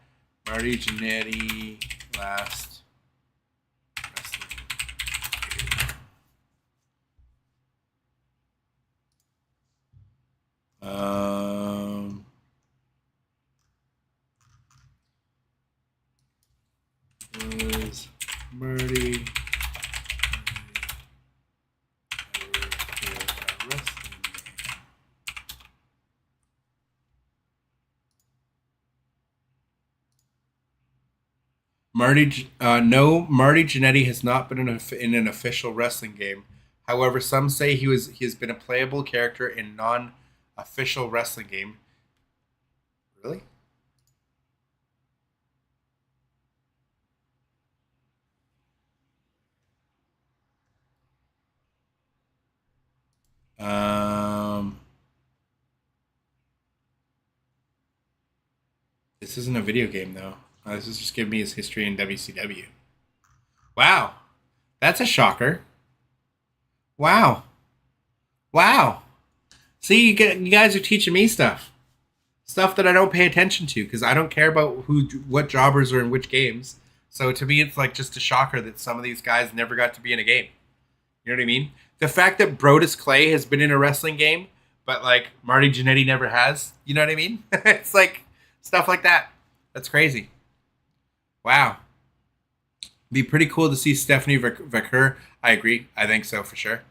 Marty Jannetty last wrestling. Was Marty Marty Jannetty has not been in an official wrestling game. However, some say he has been a playable character in non-official wrestling game. Really? This isn't a video game, though. This is just giving me his history in WCW. Wow. That's a shocker. Wow. Wow. See, you guys are teaching me stuff. Stuff that I don't pay attention to because I don't care about what jobbers are in which games. So to me, it's like just a shocker that some of these guys never got to be in a game. You know what I mean? The fact that Brodus Clay has been in a wrestling game, but like Marty Jannetty never has. You know what I mean? It's like stuff like that. That's crazy. Wow. Be pretty cool to see Stephanie Vaquer. I agree. I think so for sure.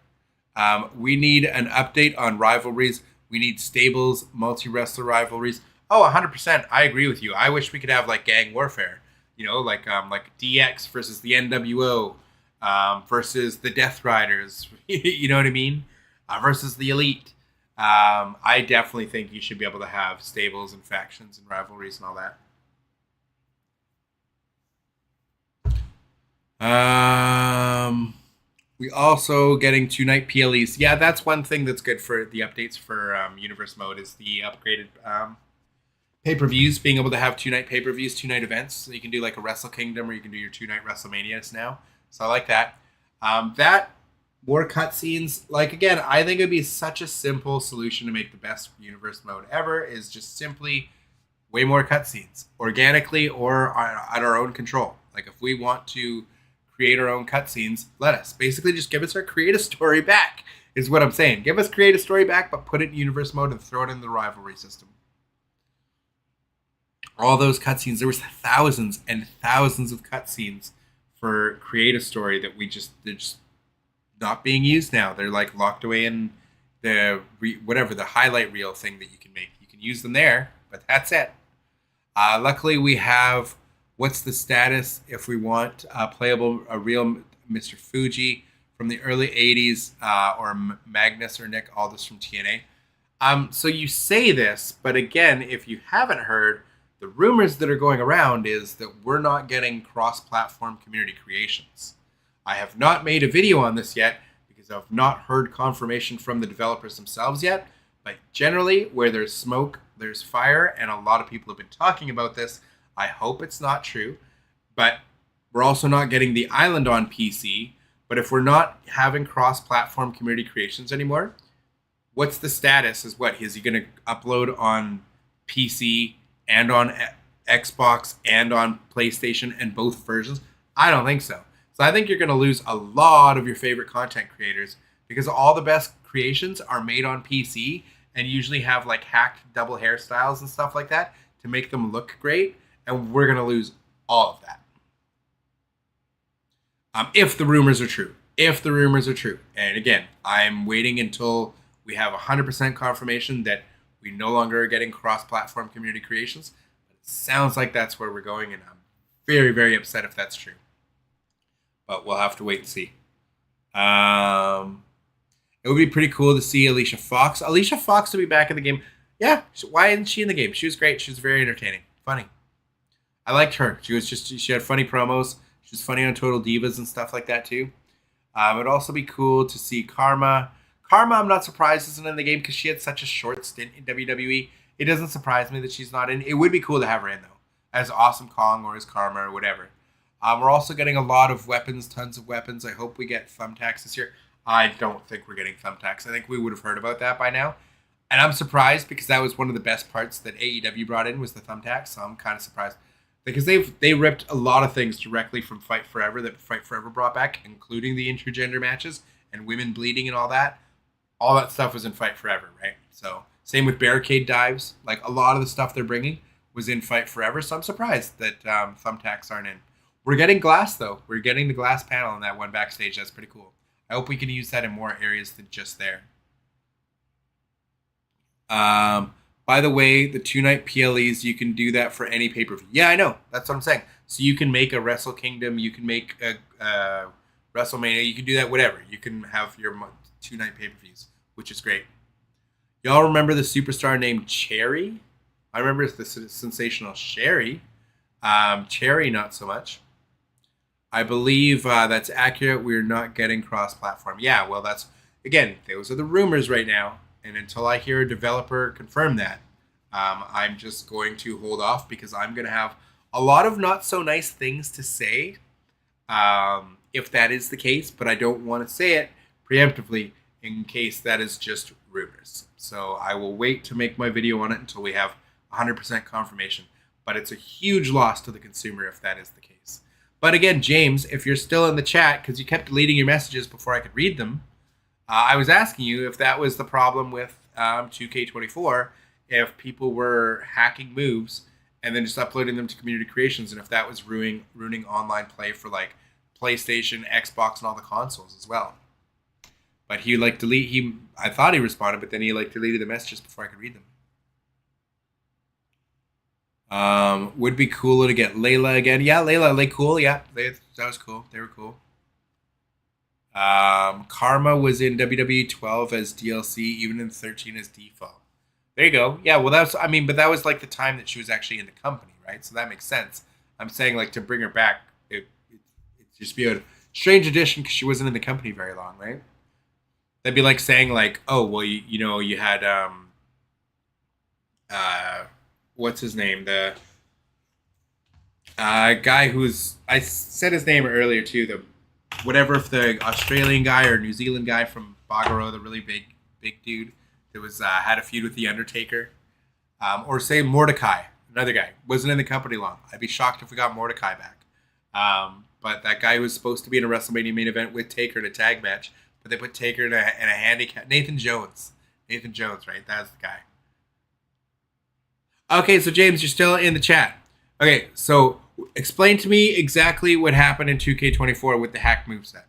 We need an update on rivalries. We need stables, multi-wrestler rivalries. Oh, 100%. I agree with you. I wish we could have like gang warfare. You know, like DX versus the NWO versus the Death Riders. You know what I mean? Versus the Elite. I definitely think you should be able to have stables and factions and rivalries and all that. We also getting 2-night PLEs. Yeah, that's one thing that's good for the updates for Universe Mode is the upgraded pay-per-views, being able to have 2-night pay-per-views, 2-night events. So you can do like a Wrestle Kingdom or you can do your 2-night WrestleManias now. So I like that. That more cutscenes, like again, I think it'd be such a simple solution to make the best Universe Mode ever is just simply way more cutscenes, organically or at our own control. Like if we want to create our own cutscenes, let us. Basically just give us our creative story back, is what I'm saying. Give us creative story back, but put it in Universe Mode and throw it in the rivalry system. All those cutscenes, there was thousands and thousands of cutscenes for creative story that they're just not being used now. They're like locked away in the the highlight reel thing that you can make. You can use them there, but that's it. Luckily, we have what's the status if we want playable a real Mr. Fuji from the early 80s or Magnus or Nick Aldis from TNA. So you say this, but again, if you haven't heard, the rumors that are going around is that we're not getting cross-platform community creations. I have not made a video on this yet because I've not heard confirmation from the developers themselves yet, but generally where there's smoke, there's fire, and a lot of people have been talking about this. I hope it's not true, but we're also not getting the island on PC. But if we're not having cross-platform community creations anymore, what's the status? Is he going to upload on PC and on Xbox and on PlayStation and both versions? I don't think so. So I think you're going to lose a lot of your favorite content creators because all the best creations are made on PC and usually have like hacked double hairstyles and stuff like that to make them look great. And we're going to lose all of that. If the rumors are true. And again, I'm waiting until we have 100% confirmation that we no longer are getting cross-platform community creations. But it sounds like that's where we're going, and I'm very, very upset if that's true. But we'll have to wait and see. It would be pretty cool to see Alicia Fox. Alicia Fox to be back in the game. Yeah, why isn't she in the game? She was great. She was very entertaining. Funny. I liked her. She had funny promos. She was funny on Total Divas and stuff like that too. It would also be cool to see Karma. Karma, I'm not surprised isn't in the game because she had such a short stint in WWE. It doesn't surprise me that she's not in. It would be cool to have her in though, as Awesome Kong or as Karma or whatever. We're also getting a lot of weapons, tons of weapons. I hope we get thumbtacks this year. I don't think we're getting thumbtacks. I think we would have heard about that by now. And I'm surprised because that was one of the best parts that AEW brought in was the thumbtacks. So I'm kind of surprised. Because they ripped a lot of things directly from Fight Forever that Fight Forever brought back, including the intergender matches and women bleeding and all that. All that stuff was in Fight Forever, right? So same with barricade dives. Like a lot of the stuff they're bringing was in Fight Forever. So I'm surprised that thumbtacks aren't in. We're getting glass though. We're getting the glass panel in that one backstage. That's pretty cool. I hope we can use that in more areas than just there. By the way, the 2-night PLEs, you can do that for any pay-per-view. Yeah, I know. That's what I'm saying. So you can make a Wrestle Kingdom. You can make a WrestleMania. You can do that, whatever. You can have your 2-night pay-per-views, which is great. Y'all remember the superstar named Cherry? I remember the sensational Sherry. Cherry, not so much. I believe that's accurate. We're not getting cross-platform. Yeah, well, again, those are the rumors right now. And until I hear a developer confirm that, I'm just going to hold off because I'm going to have a lot of not so nice things to say if that is the case, but I don't want to say it preemptively in case that is just rumors. So I will wait to make my video on it until we have 100% confirmation. But it's a huge loss to the consumer if that is the case. But again, James, if you're still in the chat, because you kept deleting your messages before I could read them, I was asking you if that was the problem with 2K24, if people were hacking moves and then just uploading them to community creations, and if that was ruining online play for like PlayStation, Xbox, and all the consoles as well. But he I thought he responded, but then he deleted the messages before I could read them. Would be cooler to get Layla again. Yeah, Layla, cool. Yeah, that was cool. They were cool. Karma was in WWE 12 as DLC, even in 13 as default. There you go. Yeah, well, but that was like the time that she was actually in the company, right? So that makes sense. I'm saying like to bring her back, it's just be a strange addition because she wasn't in the company very long, right? That'd be like saying like, oh, well, you had what's his name? The guy who's, I said his name earlier too. The the Australian guy or New Zealand guy from Bagaro, the really big dude that was had a feud with the Undertaker, or say Mordecai, another guy wasn't in the company long. I'd be shocked if we got Mordecai back. But that guy was supposed to be in a WrestleMania main event with Taker in a tag match, but they put Taker in a handicap. Nathan Jones, right? That's the guy. Okay, so James, you're still in the chat. Okay, so explain to me exactly what happened in 2K24 with the hack moveset.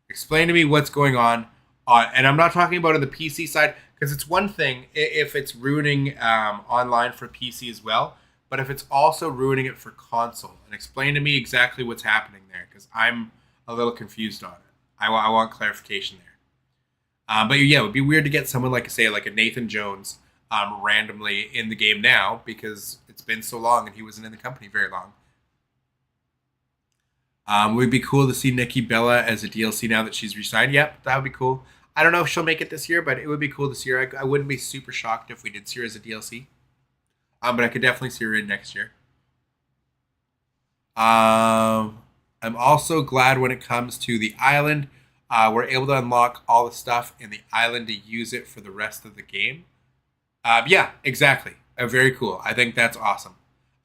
Explain to me what's going on. And I'm not talking about on the PC side, because it's one thing if it's ruining online for PC as well, but if it's also ruining it for console. And explain to me exactly what's happening there, because I'm a little confused on it. I want clarification there. But yeah, it would be weird to get someone like, say, like a Nathan Jones randomly in the game now, because it's been so long and he wasn't in the company very long. It would be cool to see Nikki Bella as a DLC now that she's resigned. Yep, that would be cool. I don't know if she'll make it this year, but it would be cool to see her. I wouldn't be super shocked if we did see her as a DLC. But I could definitely see her in next year. I'm also glad when it comes to the island, we're able to unlock all the stuff in the island to use it for the rest of the game. Yeah, exactly. Very cool. I think that's awesome.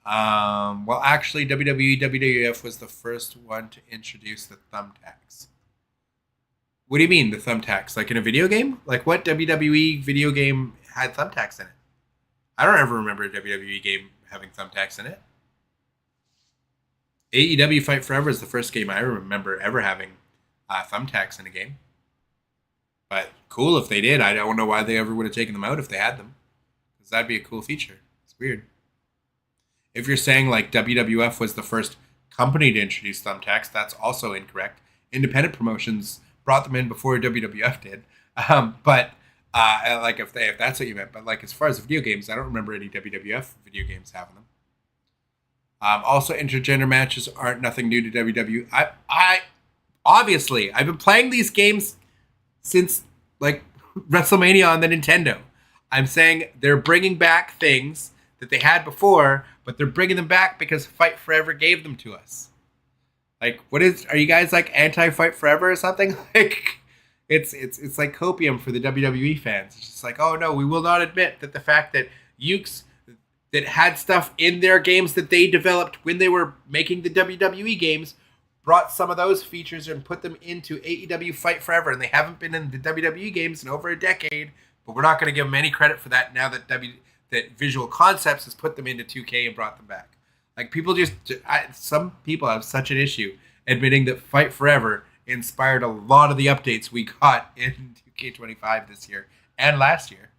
Well, actually, WWE WWF was the first one to introduce the thumbtacks. What do you mean, the thumbtacks? Like in a video game? Like what WWE video game had thumbtacks in it? I don't ever remember a WWE game having thumbtacks in it. AEW Fight Forever is the first game I remember ever having thumbtacks in a game. But cool if they did. I don't know why they ever would have taken them out if they had them. Because that'd be a cool feature. It's weird. If you're saying like WWF was the first company to introduce thumbtacks, that's also incorrect. Independent promotions brought them in before WWF did. But if that's what you meant. But like as far as video games, I don't remember any WWF video games having them. Also, intergender matches aren't nothing new to WWE. I obviously I've been playing these games since like WrestleMania on the Nintendo. I'm saying they're bringing back things that they had before, but they're bringing them back because Fight Forever gave them to us. Like, are you guys like anti-Fight Forever or something? Like, it's like copium for the WWE fans. It's just like, oh no, we will not admit that the fact that Ukes that had stuff in their games that they developed when they were making the WWE games brought some of those features and put them into AEW Fight Forever, and they haven't been in the WWE games in over a decade, but we're not going to give them any credit for that now that that Visual Concepts has put them into 2K and brought them back. Like, some people have such an issue admitting that Fight Forever inspired a lot of the updates we got in 2K25 this year and last year.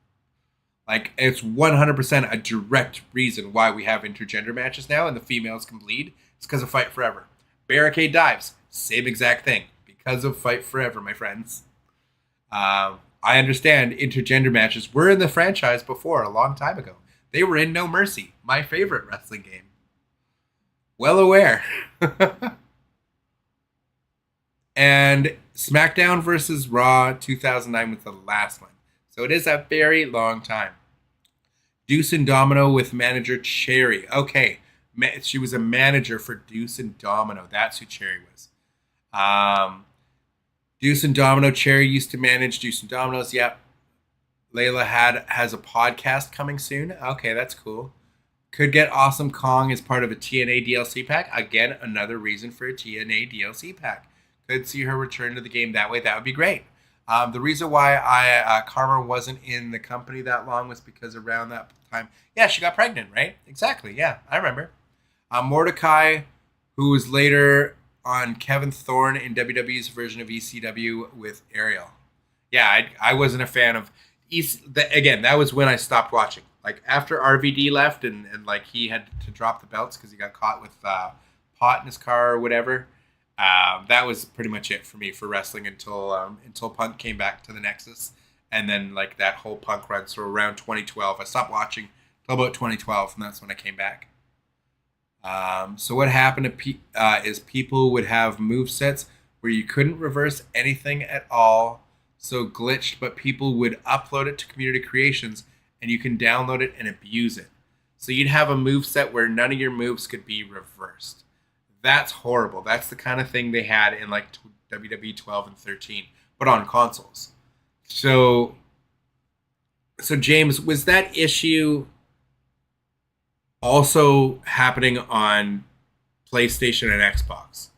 Like, it's 100% a direct reason why we have intergender matches now and the females can bleed. It's because of Fight Forever. Barricade dives, same exact thing. Because of Fight Forever, my friends. I understand intergender matches were in the franchise before, a long time ago. They were in No Mercy, my favorite wrestling game. Well aware. And SmackDown versus Raw 2009 was the last one. So it is a very long time. Deuce and Domino with manager Cherry. Okay, she was a manager for Deuce and Domino. That's who Cherry was. Deuce and Domino. Cherry used to manage Deuce and Domino's. Yep. Layla has a podcast coming soon. Okay, that's cool. Could get Awesome Kong as part of a TNA DLC pack. Again, another reason for a TNA DLC pack. Could see her return to the game that way. That would be great. The reason why Karma wasn't in the company that long was because around that time, yeah, she got pregnant, right? Exactly. Yeah, I remember. Mordecai, who was later on Kevin Thorne in WWE's version of ECW with Ariel. Yeah, I wasn't a fan of again, that was when I stopped watching. Like after RVD left and like he had to drop the belts because he got caught with pot in his car or whatever. That was pretty much it for me for wrestling until Punk came back to the Nexus, and then like that whole Punk run. So around 2012, I stopped watching till about 2012, and that's when I came back. So what happened is people would have move sets where you couldn't reverse anything at all, so glitched, but people would upload it to Community Creations, and you can download it and abuse it. So you'd have a move set where none of your moves could be reversed. That's horrible. That's the kind of thing they had in like WWE 12 and 13, but on consoles. So James, was that issue also happening on PlayStation and Xbox?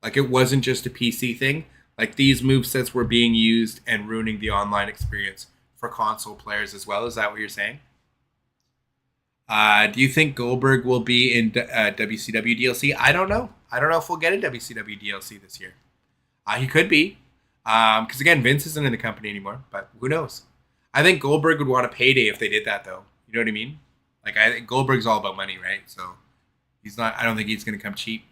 Like it wasn't just a PC thing? Like these movesets were being used and ruining the online experience for console players as well? Is that what you're saying? Do you think Goldberg will be in WCW DLC? I don't know. I don't know if we'll get a WCW DLC this year. He could be. Because again, Vince isn't in the company anymore, but who knows? I think Goldberg would want a payday if they did that, though. You know what I mean? Like, I think Goldberg's all about money, right? So he's not. I don't think he's going to come cheap.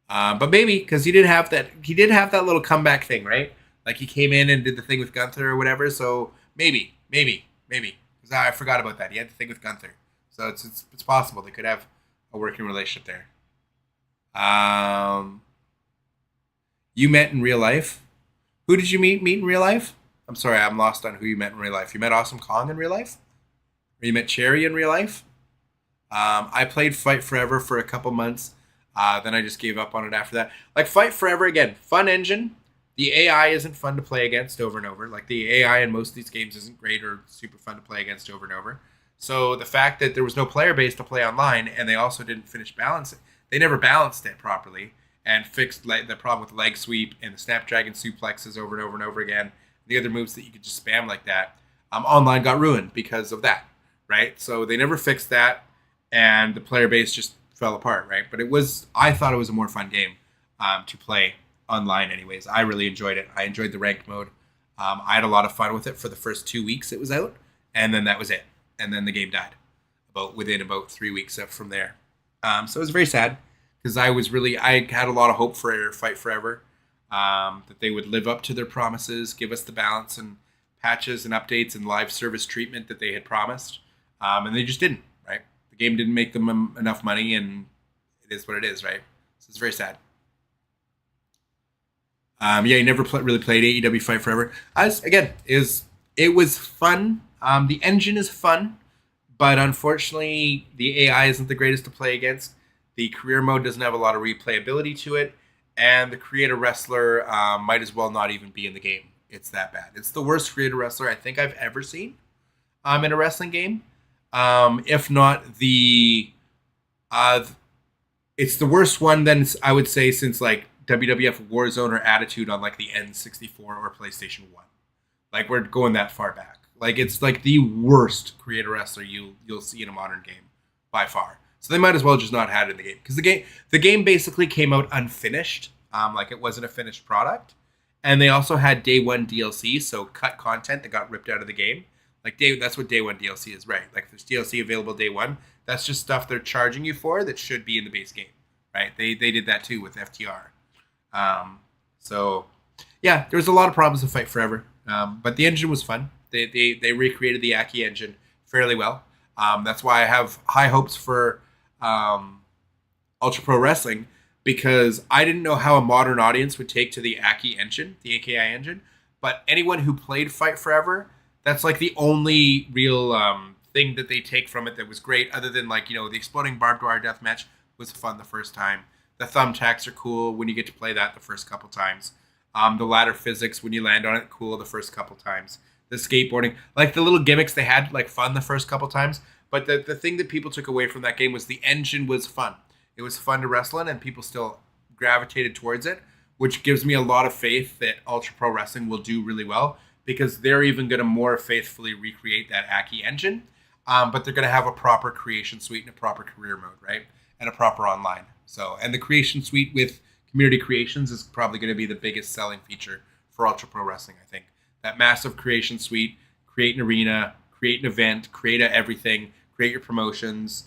But maybe because he did have that. He did have that little comeback thing, right? Like he came in and did the thing with Gunther or whatever. So maybe. Because I forgot about that. He had the thing with Gunther, so it's possible they could have a working relationship there. You met in real life. Who did you meet in real life? I'm sorry, I'm lost on who you met in real life. You met Awesome Kong in real life? Or you met Cherry in real life? I played Fight Forever for a couple months. Then I just gave up on it after that. Like Fight Forever, again, fun engine. The AI isn't fun to play against over and over. Like the AI in most of these games isn't great or super fun to play against over and over. So the fact that there was no player base to play online, and they also didn't finish balancing, they never balanced it properly and fixed the problem with the leg sweep and the Snapdragon suplexes over and over and over again. The other moves that you could just spam like that. Online got ruined because of that, right? So they never fixed that, and the player base just fell apart, right? But I thought it was a more fun game to play online anyways. I really enjoyed it. I enjoyed the ranked mode. I had a lot of fun with it for the first 2 weeks it was out, and then that was it. And then the game died within about 3 weeks from there. So it was very sad because I had a lot of hope for Fight Forever, that they would live up to their promises, give us the balance and patches and updates and live service treatment that they had promised. And they just didn't, right? The game didn't make them enough money, and it is what it is, right? So it's very sad. You never really played AEW Fight Forever. It was fun. The engine is fun, but unfortunately, the AI isn't the greatest to play against. The career mode doesn't have a lot of replayability to it, and the creator wrestler might as well not even be in the game. It's that bad. It's the worst creator wrestler I think I've ever seen in a wrestling game. If not it's the worst one then I would say since like WWF Warzone or Attitude on like the N64 or PlayStation 1. Like we're going that far back. Like it's like the worst creator wrestler you'll see in a modern game by far. So they might as well just not had it in the game because the game basically came out unfinished. Like it wasn't a finished product, and they also had day one DLC, so cut content that got ripped out of the game. Like that's what day one DLC is, right? Like there's DLC available day one. That's just stuff they're charging you for that should be in the base game, right? They did that too with FTR. So yeah, there was a lot of problems with Fight Forever, but the engine was fun. They recreated the Aki engine fairly well. That's why I have high hopes for Ultra Pro Wrestling. because I didn't know how a modern audience would take to the AKI engine. But anyone who played Fight Forever, that's like the only real thing that they take from it that was great, other than like, the exploding barbed wire deathmatch was fun the first time. The thumbtacks are cool when you get to play that the first couple times. The ladder physics when you land on it, cool the first couple times. The skateboarding, like the little gimmicks they had, like fun the first couple times. But the thing that people took away from that game was the engine was fun. It was fun to wrestle in, and people still gravitated towards it, which gives me a lot of faith that Ultra Pro Wrestling will do really well, because they're even going to more faithfully recreate that Aki engine, but they're going to have a proper creation suite and a proper career mode, right? And a proper online. And the creation suite with community creations is probably going to be the biggest selling feature for Ultra Pro Wrestling, I think. That massive creation suite, create an arena, create an event, create everything, create your promotions,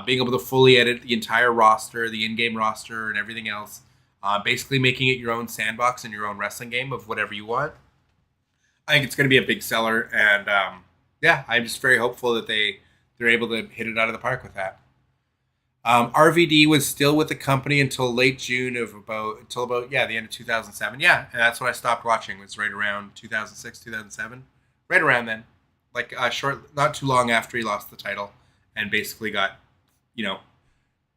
being able to fully edit the entire roster, the in-game roster, and everything else. Basically making it your own sandbox and your own wrestling game of whatever you want. I think it's going to be a big seller, and I'm just very hopeful that they're able to hit it out of the park with that. RVD was still with the company until late June until about the end of 2007. Yeah, and that's when I stopped watching. It was right around 2006, 2007, right around then. Like not too long after he lost the title, and basically got,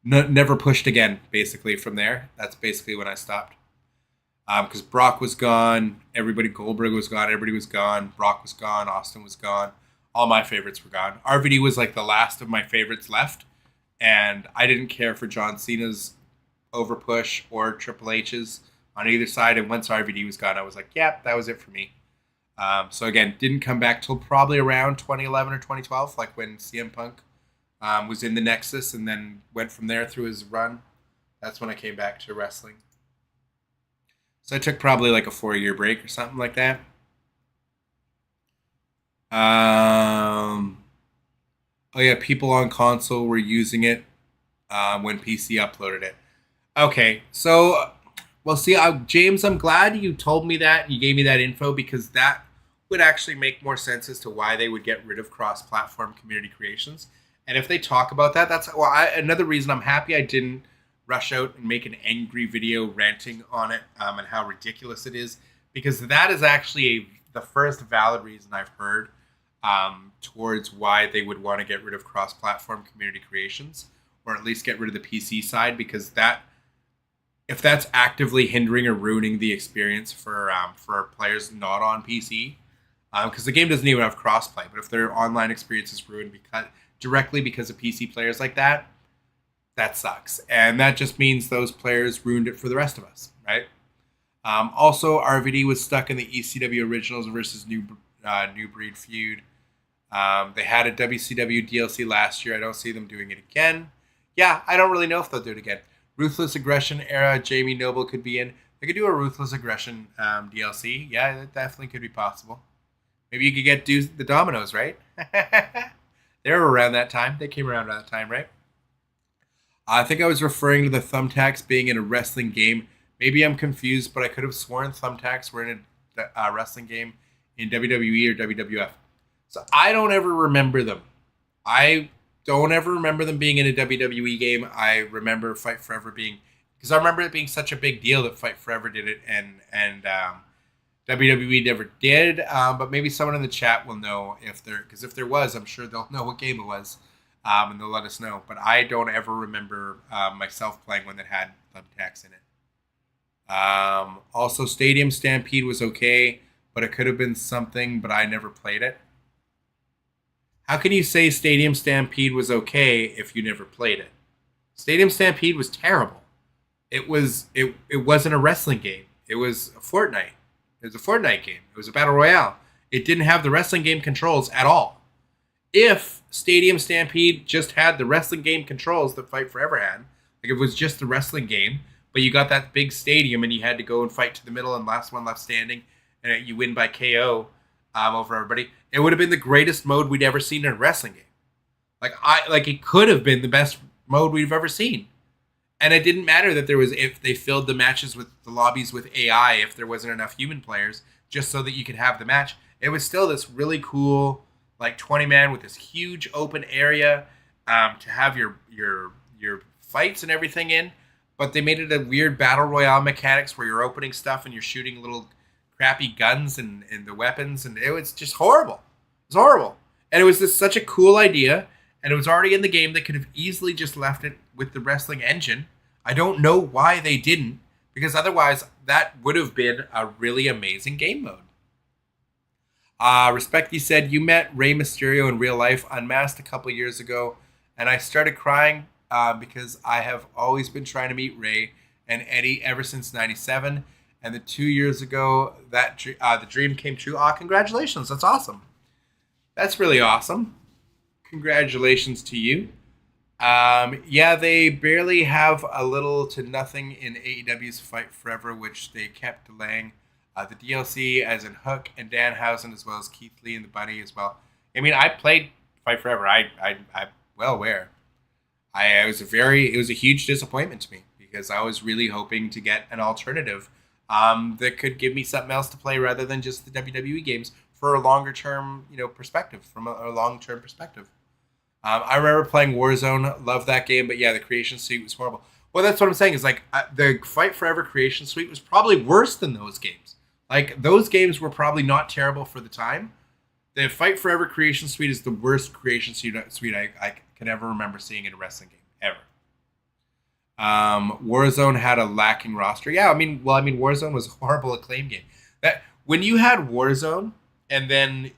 never pushed again. Basically from there, that's basically when I stopped. Because Brock was gone, Goldberg was gone, everybody was gone. Brock was gone, Austin was gone. All my favorites were gone. RVD was like the last of my favorites left. And I didn't care for John Cena's overpush or Triple H's on either side. And once RVD was gone, I was like, that was it for me. So again, didn't come back till probably around 2011 or 2012, like when CM Punk was in the Nexus and then went from there through his run. That's when I came back to wrestling. So I took probably like a 4-year break or something like that. Oh yeah, people on console were using it when PC uploaded it. Okay, so, James, I'm glad you told me that and you gave me that info, because that would actually make more sense as to why they would get rid of cross-platform community creations. And if they talk about that, that's another reason I'm happy I didn't rush out and make an angry video ranting on it and how ridiculous it is, because that is actually the first valid reason I've heard towards why they would want to get rid of cross-platform community creations, or at least get rid of the PC side, because if that's actively hindering or ruining the experience for players not on PC, because the game doesn't even have crossplay, but if their online experience is ruined directly because of PC players like that, that sucks, and that just means those players ruined it for the rest of us, right? Also, RVD was stuck in the ECW Originals versus New Breed feud. They had a WCW DLC last year. I don't see them doing it again. Yeah, I don't really know if they'll do it again. Ruthless Aggression era, Jamie Noble could be in. They could do a Ruthless Aggression DLC. Yeah, that definitely could be possible. Maybe you could get the Dominoes, right? They were around that time. They came around that time, right? I think I was referring to the thumbtacks being in a wrestling game. Maybe I'm confused, but I could have sworn thumbtacks were in a wrestling game in WWE or WWF. So I don't ever remember them. I don't ever remember them being in a WWE game. I remember Fight Forever because I remember it being such a big deal that Fight Forever did it and WWE never did. But maybe someone in the chat will know because if there was, I'm sure they'll know what game it was. And they'll let us know. But I don't ever remember myself playing one that had thumbtacks in it. Also, Stadium Stampede was okay, but it could have been something, but I never played it. How can you say Stadium Stampede was okay if you never played it? Stadium Stampede was terrible. It wasn't a wrestling game. It was a Fortnite. It was a Fortnite game. It was a Battle Royale. It didn't have the wrestling game controls at all. If Stadium Stampede just had the wrestling game controls that Fight Forever had, like if it was just the wrestling game, but you got that big stadium and you had to go and fight to the middle and last one left standing, and you win by KO over everybody, it would have been the greatest mode we'd ever seen in a wrestling game. It could have been the best mode we've ever seen. And it didn't matter that if they filled the matches with the lobbies with AI, if there wasn't enough human players, just so that you could have the match. It was still this really cool, 20-man with this huge open area to have your fights and everything in. but they made it a weird battle royale mechanics where you're opening stuff and you're shooting little crappy guns and the weapons, and it was just horrible. It was horrible. And it was just such a cool idea, and it was already in the game. They could have easily just left it with the wrestling engine. I don't know why they didn't, because otherwise that would have been a really amazing game mode. Respecty said, you met Rey Mysterio in real life unmasked a couple years ago, and I started crying because I have always been trying to meet Rey and Eddie ever since '97, and the 2 years ago that the dream came true. Congratulations! That's awesome. That's really awesome. Congratulations to you. Yeah, they barely have a little to nothing in AEW's Fight Forever, which they kept delaying. The DLC, as in Hook and Danhausen, as well as Keith Lee and the Bunny as well. I mean, I played Fight Forever. I'm well aware. It was a huge disappointment to me because I was really hoping to get an alternative that could give me something else to play rather than just the WWE games for a longer term, perspective, from a long term perspective. I remember playing Warzone, loved that game, but yeah, the Creation Suite was horrible. Well, that's what I'm saying is the Fight Forever Creation Suite was probably worse than those games. Like, those games were probably not terrible for the time. The Fight Forever Creation Suite is the worst Creation Suite I can ever remember seeing in a wrestling game, ever. Warzone had a lacking roster. Yeah, I mean, Warzone was a horrible Acclaim game. That when you had Warzone and then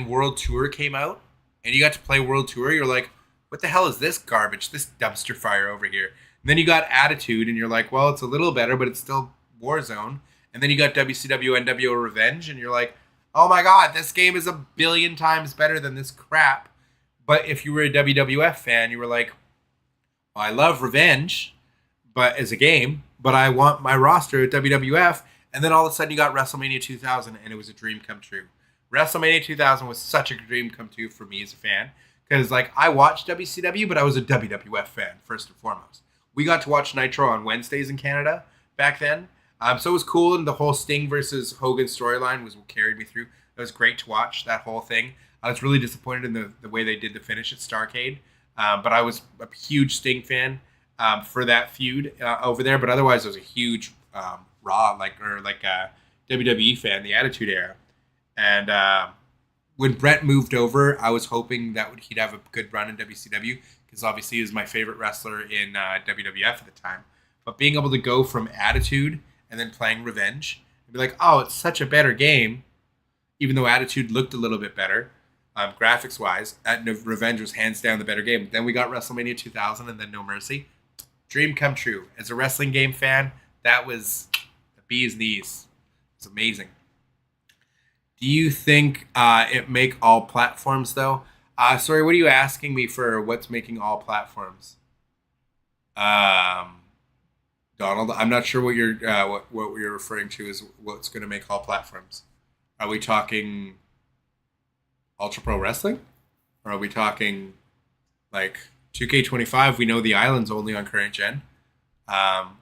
World Tour came out and you got to play World Tour, you're like, what the hell is this garbage, this dumpster fire over here? And then you got Attitude and you're like, well, it's a little better, but it's still Warzone. And then you got WCW NWO Revenge, and you're like, oh my god, this game is a billion times better than this crap. But if you were a WWF fan, you were like, well, I love Revenge, but as a game, but I want my roster at WWF. And then all of a sudden you got WrestleMania 2000, and it was a dream come true. WrestleMania 2000 was such a dream come true for me as a fan, because I watched WCW, but I was a WWF fan first and foremost. We got to watch Nitro on Wednesdays in Canada back then. So it was cool, and the whole Sting versus Hogan storyline was what carried me through. It was great to watch that whole thing. I was really disappointed in the way they did the finish at Starrcade, but I was a huge Sting fan for that feud over there. But otherwise, I was a huge Raw WWE fan, the Attitude Era. And when Brett moved over, I was hoping that he'd have a good run in WCW, because obviously he was my favorite wrestler in WWF at the time. But being able to go from Attitude and then playing Revenge and be like, oh, it's such a better game, even though Attitude looked a little bit better, graphics-wise, Revenge was hands down the better game. Then we got WrestleMania 2000 and then No Mercy. Dream come true. As a wrestling game fan, that was the bee's knees. It's amazing. Do you think it make all platforms, though? Sorry, what are you asking me for what's making all platforms? Donald, I'm not sure what you're referring to as what's going to make all platforms. Are we talking Ultra Pro Wrestling? Or are we talking 2K25? We know the island's only on current gen.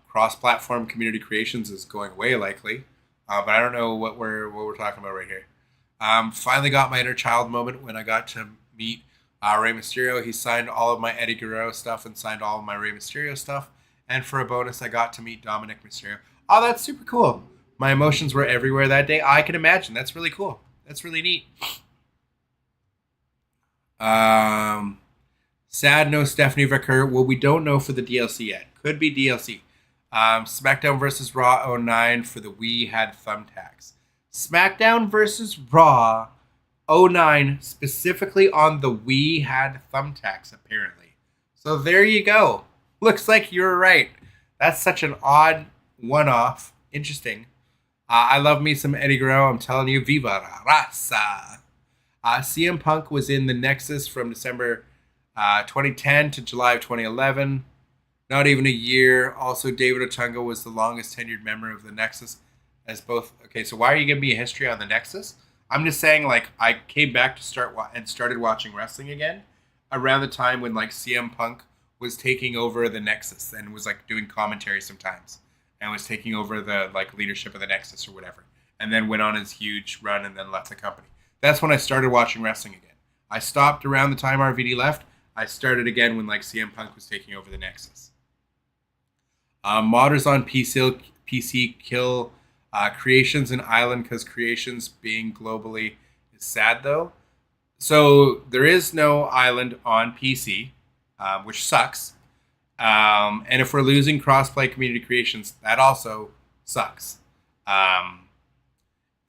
Cross-platform community creations is going away likely, but I don't know what we're talking about right here. Finally got my inner child moment when I got to meet Rey Mysterio. He signed all of my Eddie Guerrero stuff and signed all of my Rey Mysterio stuff. And for a bonus, I got to meet Dominic Mysterio. Oh, that's super cool. My emotions were everywhere that day. I can imagine. That's really cool. That's really neat. Sad no Stephanie Vicker. Well, we don't know for the DLC yet. Could be DLC. SmackDown vs. Raw 09 for the Wii had thumbtacks. SmackDown vs. Raw 09 specifically on the Wii had thumbtacks, apparently. So there you go. Looks like you were right. That's such an odd one-off. Interesting. I love me some Eddie Guerrero. I'm telling you, Viva la Raza. CM Punk was in the Nexus from December 2010 to July of 2011. Not even a year. Also, David Otunga was the longest tenured member of the Nexus as both. Okay, so why are you giving me a history on the Nexus? I'm just saying, I came back to started watching wrestling again around the time when CM Punk was taking over the Nexus and was doing commentary sometimes and was taking over the leadership of the Nexus or whatever, and then went on his huge run and then left the company. That's when I started watching wrestling again. I stopped around the time RVD left. I started again when CM Punk was taking over the Nexus. Modders on PC kill creations in Island because creations being globally is sad though. So there is no Island on PC, which sucks. And if we're losing crossplay community creations, that also sucks.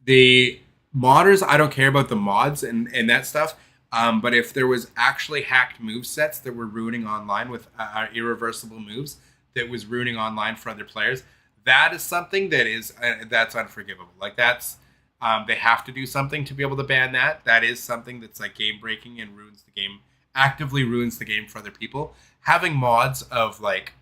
The modders, I don't care about the mods and that stuff. But if there was actually hacked move sets that were ruining online with irreversible moves that was ruining online for other players, that is something that is that's unforgivable. Like that's they have to do something to be able to ban that. That is something that's like game breaking and ruins the game, actively ruins the game for other people. Having mods of like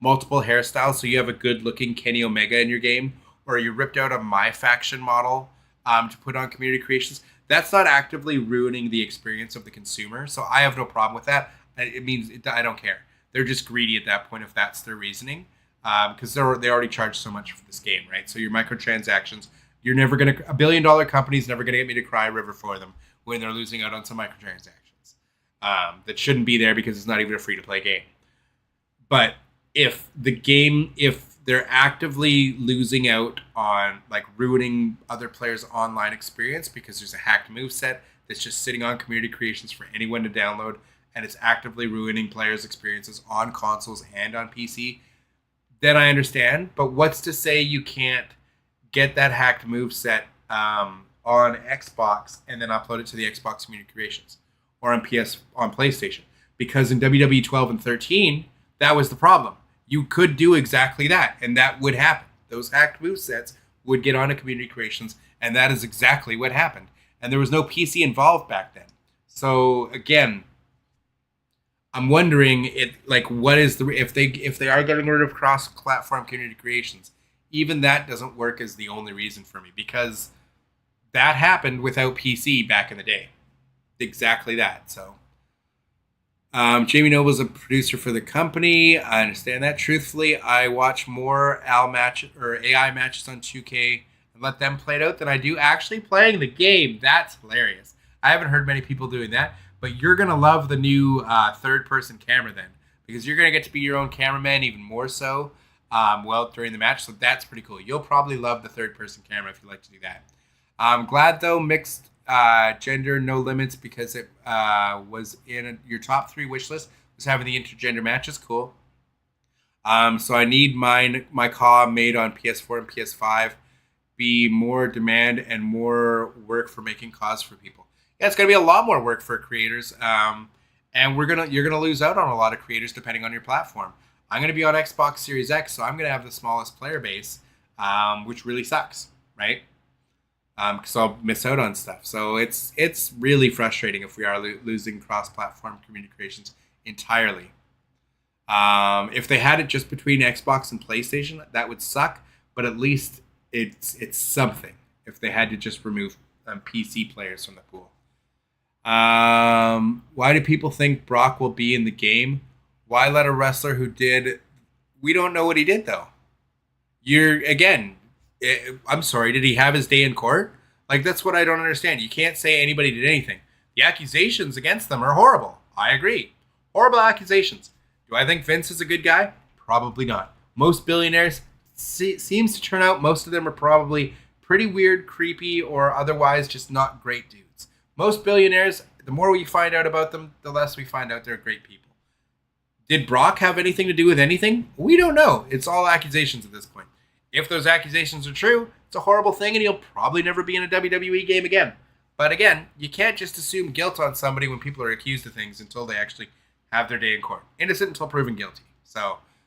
multiple hairstyles, so you have a good looking Kenny Omega in your game, or you ripped out a My Faction model to put on community creations. That's not actively ruining the experience of the consumer. So I have no problem with that. It means I don't care. They're just greedy at that point if that's their reasoning, because they already charge so much for this game, right? So your microtransactions, you're never gonna $1 billion company's never gonna get me to cry a river for them when they're losing out on some microtransactions that shouldn't be there because it's not even a free to play game. But if they're actively losing out on like ruining other players' online experience because there's a hacked moveset that's just sitting on community creations for anyone to download, and it's actively ruining players' experiences on consoles and on PC, then I understand. But what's to say you can't get that hacked moveset on Xbox and then upload it to the Xbox community creations or on PlayStation? Because in WWE 12 and 13, that was the problem. You could do exactly that, and that would happen. Those hacked movesets would get onto community creations, and that is exactly what happened. And there was no PC involved back then. So again, I'm wondering what is if they are getting rid of cross-platform community creations, even that doesn't work as the only reason for me, because that happened without PC back in the day. Exactly that. So Jamie Noble's a producer for the company. I understand that. Truthfully, I watch more AI matches on 2K and let them play it out than I do actually playing the game. That's hilarious. I haven't heard many people doing that, but you're gonna love the new third-person camera then, because you're gonna get to be your own cameraman even more so. During the match, so that's pretty cool. You'll probably love the third-person camera if you like to do that. I'm glad though mixed gender no limits, because it was in your top 3 wish list was having the intergender matches. Cool. So I need my CAW made on PS4 and PS5 be more demand and more work for making CAWs for people. Yeah, it's gonna be a lot more work for creators, and you're gonna lose out on a lot of creators depending on your platform. I'm gonna be on Xbox Series X, so I'm gonna have the smallest player base, which really sucks, right? Because I'll miss out on stuff. So it's really frustrating if we are losing cross-platform community creations entirely. If they had it just between Xbox and PlayStation, that would suck. But at least it's something. If they had to just remove PC players from the pool. Why do people think Brock will be in the game? Why let a wrestler who did? We don't know what he did though. I'm sorry, did he have his day in court? Like, that's what I don't understand. You can't say anybody did anything. The accusations against them are horrible. I agree. Horrible accusations. Do I think Vince is a good guy? Probably not. Most billionaires, seems to turn out most of them are probably pretty weird, creepy, or otherwise just not great dudes. Most billionaires, the more we find out about them, the less we find out they're great people. Did Brock have anything to do with anything? We don't know. It's all accusations at this point. If those accusations are true, it's a horrible thing, and he'll probably never be in a WWE game again. But again, you can't just assume guilt on somebody when people are accused of things until they actually have their day in court. Innocent until proven guilty.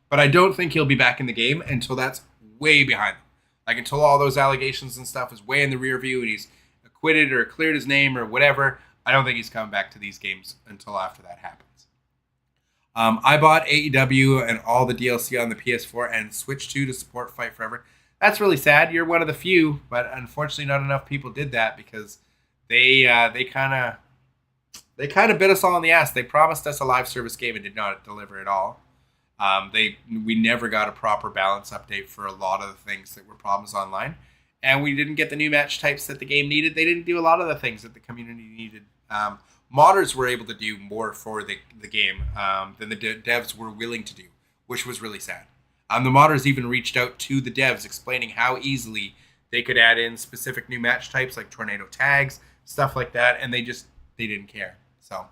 But I don't think he'll be back in the game until that's way behind him. Like, until all those allegations and stuff is way in the rear view and he's acquitted or cleared his name or whatever, I don't think he's coming back to these games until after that happens. I bought AEW and all the DLC on the PS4 and switched to support Fight Forever. That's really sad. You're one of the few, but unfortunately not enough people did that because they kind of bit us all in the ass. They promised us a live service game and did not deliver at all. We never got a proper balance update for a lot of the things that were problems online, and we didn't get the new match types that the game needed. They didn't do a lot of the things that the community needed. Modders were able to do more for the game than the devs were willing to do, which was really sad. The modders even reached out to the devs explaining how easily they could add in specific new match types like tornado tags, stuff like that, and they didn't care. So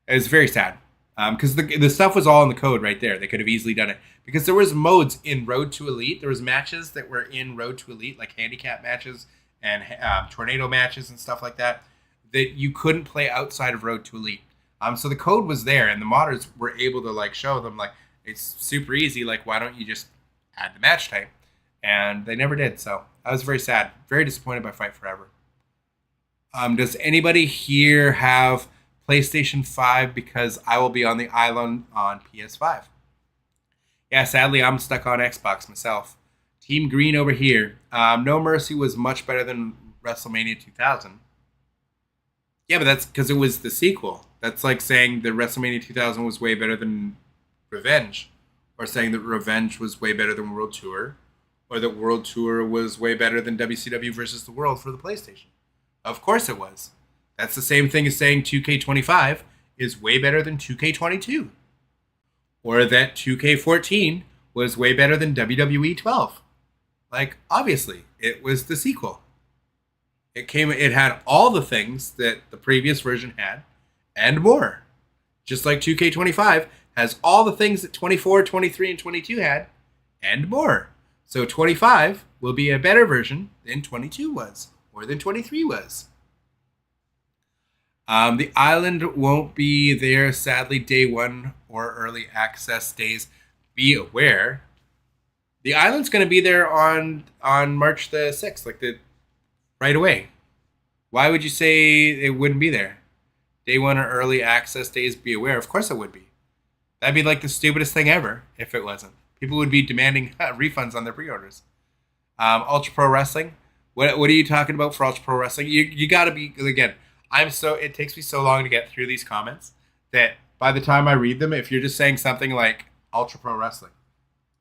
it was very sad because the stuff was all in the code right there. They could have easily done it because there was modes in Road to Elite. There was matches that were in Road to Elite, like handicap matches and tornado matches and stuff like that you couldn't play outside of Road to Elite. So the code was there, and the modders were able to like show them like it's super easy. Like, why don't you just add the match type? And they never did. So I was very sad, very disappointed by Fight Forever. Does anybody here have PlayStation 5? Because I will be on the island on PS5. Yeah, sadly, I'm stuck on Xbox myself. Team Green over here. No Mercy was much better than WrestleMania 2000. Yeah, but that's because it was the sequel. That's like saying that WrestleMania 2000 was way better than Revenge, or saying that Revenge was way better than World Tour, or that World Tour was way better than WCW versus the World for the PlayStation. Of course it was. That's the same thing as saying 2K25 is way better than 2K22, or that 2K14 was way better than WWE 12. Like, obviously, it was the sequel. It had all the things that the previous version had, and more. Just like 2K25 has all the things that 24, 23, and 22 had, and more. So 25 will be a better version than 22 was, or than 23 was. The island won't be there, sadly, day one or early access days. Be aware. The island's going to be there on March the 6th, right away. Why would you say it wouldn't be there? Day one or early access days, be aware. Of course it would be. That'd be like the stupidest thing ever if it wasn't. People would be demanding refunds on their pre-orders. Ultra Pro Wrestling. What are you talking about for Ultra Pro Wrestling? You got to be, again, it takes me so long to get through these comments that by the time I read them, if you're just saying something like Ultra Pro Wrestling,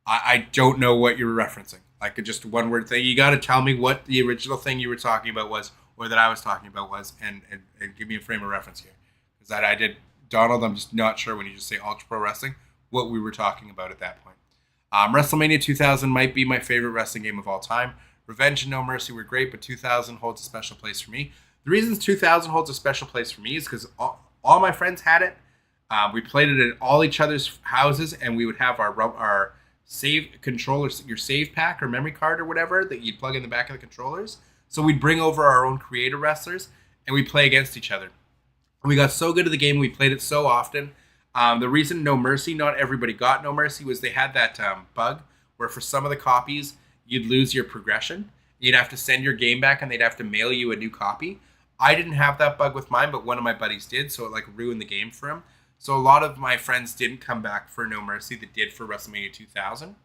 I don't know what you're referencing. Like just one word thing. You got to tell me what the original thing you were talking about was, or that I was talking about was, and give me a frame of reference here. Because I did, Donald, I'm just not sure when you just say Ultra Pro Wrestling, what we were talking about at that point. WrestleMania 2000 might be my favorite wrestling game of all time. Revenge and No Mercy were great, but 2000 holds a special place for me. The reason 2000 holds a special place for me is because all my friends had it. We played it at all each other's houses, and we would have our save controllers, your save pack or memory card or whatever that you'd plug in the back of the controllers. So we'd bring over our own creator wrestlers, and we'd play against each other. And we got so good at the game, we played it so often. The reason No Mercy, not everybody got No Mercy, was they had that bug where for some of the copies, you'd lose your progression. You'd have to send your game back, and they'd have to mail you a new copy. I didn't have that bug with mine, but one of my buddies did, so it ruined the game for him. So a lot of my friends didn't come back for No Mercy that did for WrestleMania 2000.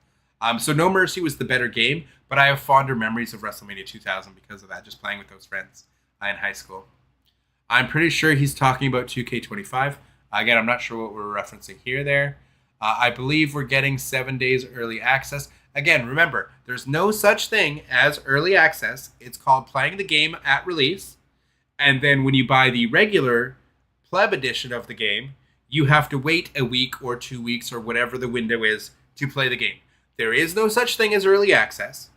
So No Mercy was the better game, but I have fonder memories of WrestleMania 2000 because of that, just playing with those friends in high school. I'm pretty sure he's talking about 2K25. Again, I'm not sure what we're referencing here there. I believe we're getting 7 days early access. Again, remember, there's no such thing as early access. It's called playing the game at release. And then when you buy the regular pleb edition of the game, you have to wait a week or 2 weeks or whatever the window is to play the game. There is no such thing as early access.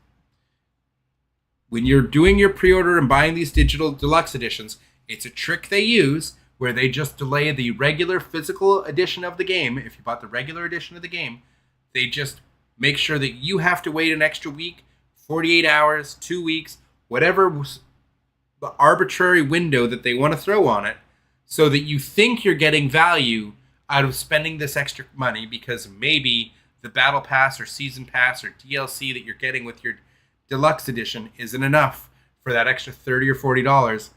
When you're doing your pre-order and buying these digital deluxe editions, it's a trick they use where they just delay the regular physical edition of the game. If you bought the regular edition of the game, they just make sure that you have to wait an extra week, 48 hours, 2 weeks, whatever the arbitrary window that they want to throw on it, so that you think you're getting value out of spending this extra money because maybe the Battle Pass or Season Pass or DLC that you're getting with your Deluxe Edition isn't enough for that extra $30 or $40.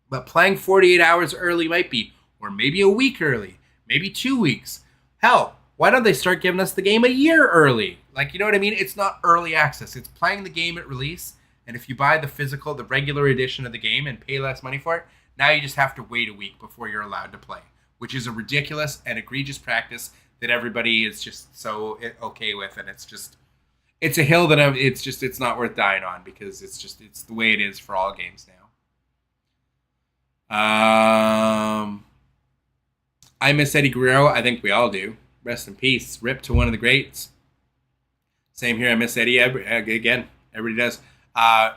But playing 48 hours early might be, or maybe a week early, maybe 2 weeks. Hell, why don't they start giving us the game a year early? You know what I mean? It's not early access. It's playing the game at release. And if you buy the regular edition of the game and pay less money for it, now you just have to wait a week before you're allowed to play, which is a ridiculous and egregious practice that everybody is just so okay with. And it's a hill that it's not worth dying on because it's the way it is for all games now. I miss Eddie Guerrero. I think we all do. Rest in peace. Rip to one of the greats. Same here. I miss Eddie again. Everybody does.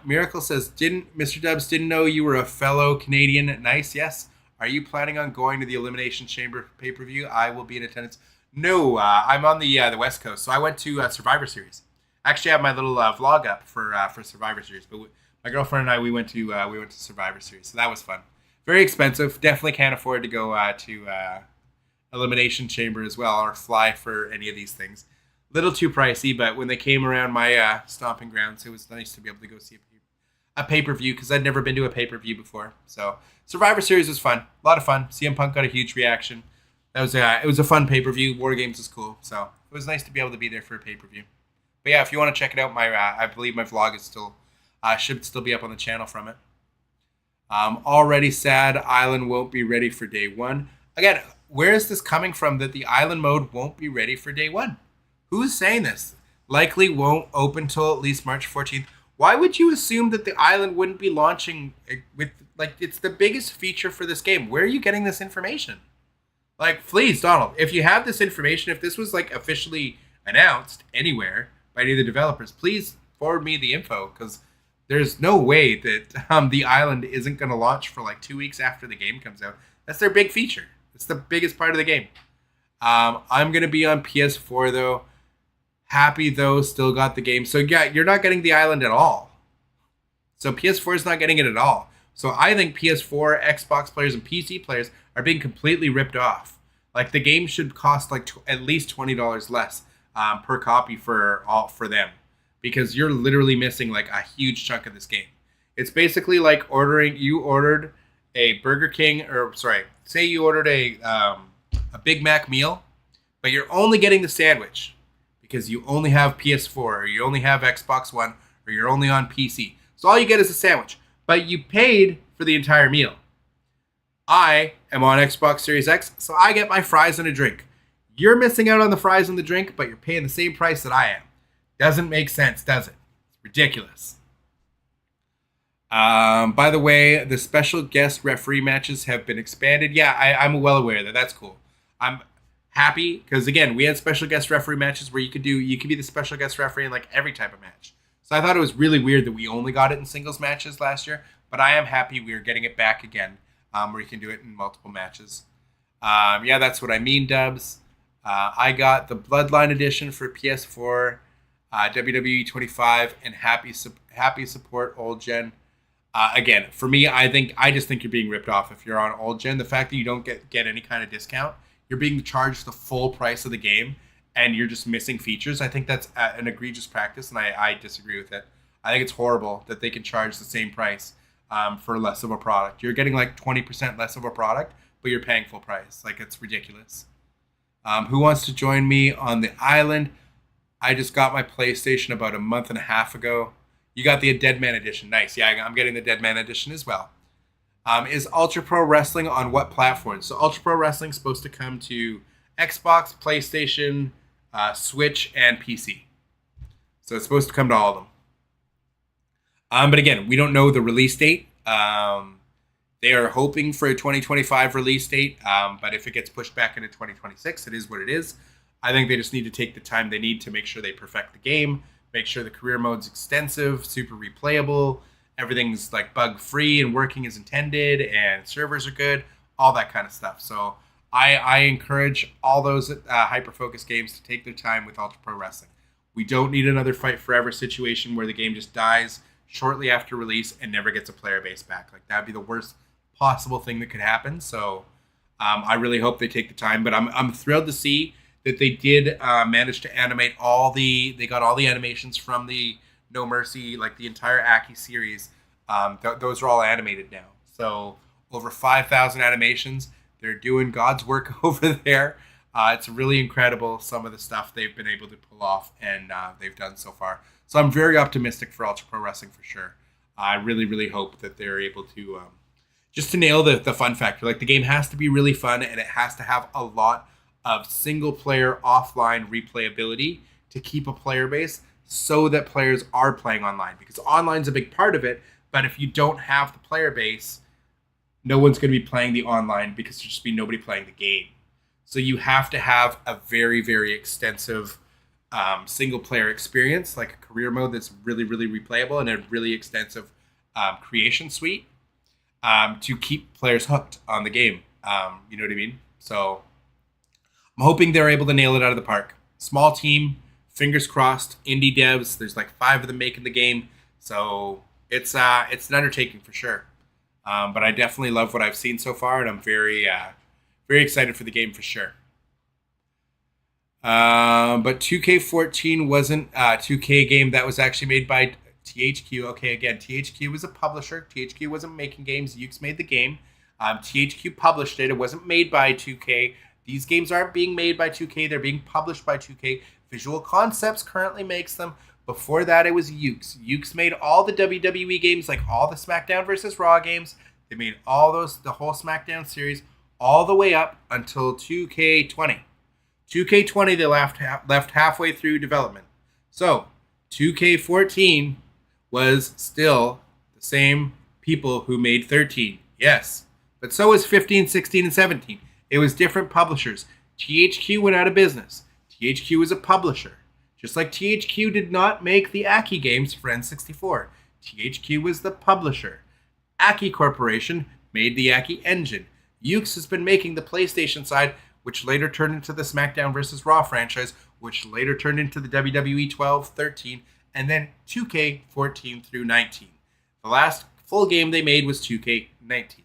Miracle says, "Didn't Mr. Dubs didn't know you were a fellow Canadian? Nice, yes. Are you planning on going to the Elimination Chamber pay-per-view? I will be in attendance." No, I'm on the West Coast, so I went to Survivor Series. Actually, I have my little vlog up for Survivor Series. But my girlfriend and I we went to Survivor Series, so that was fun. Very expensive. Definitely can't afford to go to Elimination Chamber as well, or fly for any of these things. Little too pricey, but when they came around my stomping grounds, it was nice to be able to go see a pay-per-view because I'd never been to a pay-per-view before. So Survivor Series was fun, a lot of fun. CM Punk got a huge reaction. That was it was a fun pay-per-view. War Games was cool, so it was nice to be able to be there for a pay-per-view. But yeah, if you want to check it out, my I believe my vlog is still should still be up on the channel from it. Already sad Island won't be ready for day one. Again, where is this coming from that the Island mode won't be ready for day one? Who's saying this? Likely won't open till at least March 14th. Why would you assume that the Island wouldn't be launching with, like, it's the biggest feature for this game? Where are you getting this information? Like, please, Donald, if you have this information, if this was, like, officially announced anywhere by any of the developers, please forward me the info, because there's no way that the Island isn't going to launch for, like, 2 weeks after the game comes out. That's their big feature. It's the biggest part of the game. I'm going to be on PS4, though. Happy, though, still got the game. So, yeah, you're not getting the Island at all. So, PS4 is not getting it at all. So, I think PS4, Xbox players, and PC players are being completely ripped off. Like, the game should cost, like, at least $20 less per copy for them. Because you're literally missing, like, a huge chunk of this game. It's basically like you ordered a Burger King, or, sorry, say you ordered a Big Mac meal, but you're only getting the sandwich. Because you only have PS4, or you only have Xbox One, or you're only on PC. So all you get is a sandwich. But you paid for the entire meal. I am on Xbox Series X, so I get my fries and a drink. You're missing out on the fries and the drink, but you're paying the same price that I am. Doesn't make sense, does it? It's ridiculous. By the way, the special guest referee matches have been expanded. Yeah, I'm well aware that. That's cool. I'm happy because, again, we had special guest referee matches where you could be the special guest referee in, like, every type of match. So I thought it was really weird that we only got it in singles matches last year, but I am happy we are getting it back again, where you can do it in multiple matches. Yeah, that's what I mean, Dubs. I got the Bloodline edition for PS4, WWE 25, and happy support old gen. Again, for me, I just think you're being ripped off if you're on old gen. The fact that you don't get any kind of discount, you're being charged the full price of the game, and you're just missing features. I think that's an egregious practice, and I disagree with it. I think it's horrible that they can charge the same price for less of a product. You're getting like 20% less of a product, but you're paying full price. Like, it's ridiculous. Who wants to join me on the Island? I just got my PlayStation about a month and a half ago. You got the Dead Man Edition. Nice. Yeah, I'm getting the Dead Man Edition as well. Is Ultra Pro Wrestling on what platform? So Ultra Pro Wrestling is supposed to come to Xbox, PlayStation, Switch, and PC. So it's supposed to come to all of them. But again, we don't know the release date. They are hoping for a 2025 release date. But if it gets pushed back into 2026, it is what it is. I think they just need to take the time they need to make sure they perfect the game, make sure the career mode's extensive, super replayable, everything's like bug-free and working as intended, and servers are good, all that kind of stuff. So I encourage all those hyper-focused games to take their time with Ultra Pro Wrestling. We don't need another Fight Forever situation where the game just dies shortly after release and never gets a player base back. Like, that'd be the worst possible thing that could happen. So I really hope they take the time. But I'm thrilled to see that they did manage to animate they got all the animations from the No Mercy, like the entire Aki series. Those are all animated now. So over 5,000 animations. They're doing God's work over there. It's really incredible, some of the stuff they've been able to pull off and they've done so far. So I'm very optimistic for Ultra Pro Wrestling for sure. I really, really hope that they're able to just to nail the fun factor. Like, the game has to be really fun, and it has to have a lot of single-player offline replayability to keep a player base so that players are playing online. Because online's a big part of it, but if you don't have the player base, no one's going to be playing the online because there'll just be nobody playing the game. So you have to have a very, very extensive single-player experience, like a career mode that's really, really replayable and a really extensive creation suite to keep players hooked on the game. You know what I mean? So I'm hoping they're able to nail it out of the park. Small team, fingers crossed, indie devs. There's like 5 of them making the game. So it's an undertaking for sure. But I definitely love what I've seen so far, and I'm very excited for the game for sure. But 2K14 wasn't a 2K game that was actually made by THQ. Okay, again, THQ was a publisher. THQ wasn't making games. Yuke's made the game. THQ published it. It wasn't made by 2K. These games aren't being made by 2K. They're being published by 2K. Visual Concepts currently makes them. Before that, it was Yuke's. Yuke's made all the WWE games, like all the SmackDown versus Raw games. They made all those, the whole SmackDown series, all the way up until 2K20. 2K20, they left halfway through development. So, 2K14 was still the same people who made 13. Yes. But so was 15, 16, and 17. It was different publishers. THQ went out of business. THQ was a publisher. Just like THQ did not make the Aki games for N64. THQ was the publisher. Aki Corporation made the Aki engine. Yuke's has been making the PlayStation side, which later turned into the SmackDown vs. Raw franchise, which later turned into the WWE 12, 13, and then 2K14 through 19. The last full game they made was 2K19.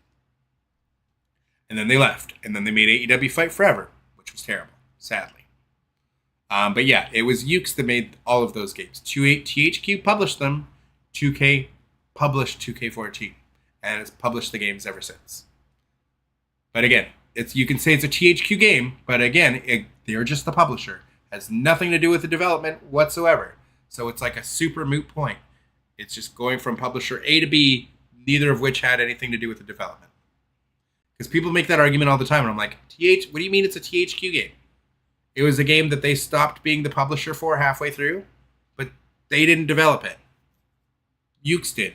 And then they left. And then they made AEW Fight Forever, which was terrible, sadly. But yeah, it was Yuke's that made all of those games. THQ published them. 2K published 2K14. And it's published the games ever since. But again, you can say it's a THQ game, but again, they're just the publisher. Has nothing to do with the development whatsoever. So it's like a super moot point. It's just going from publisher A to B, neither of which had anything to do with the development. Because people make that argument all the time, and I'm like, what do you mean it's a THQ game? It was a game that they stopped being the publisher for halfway through, but they didn't develop it. Yuke's did.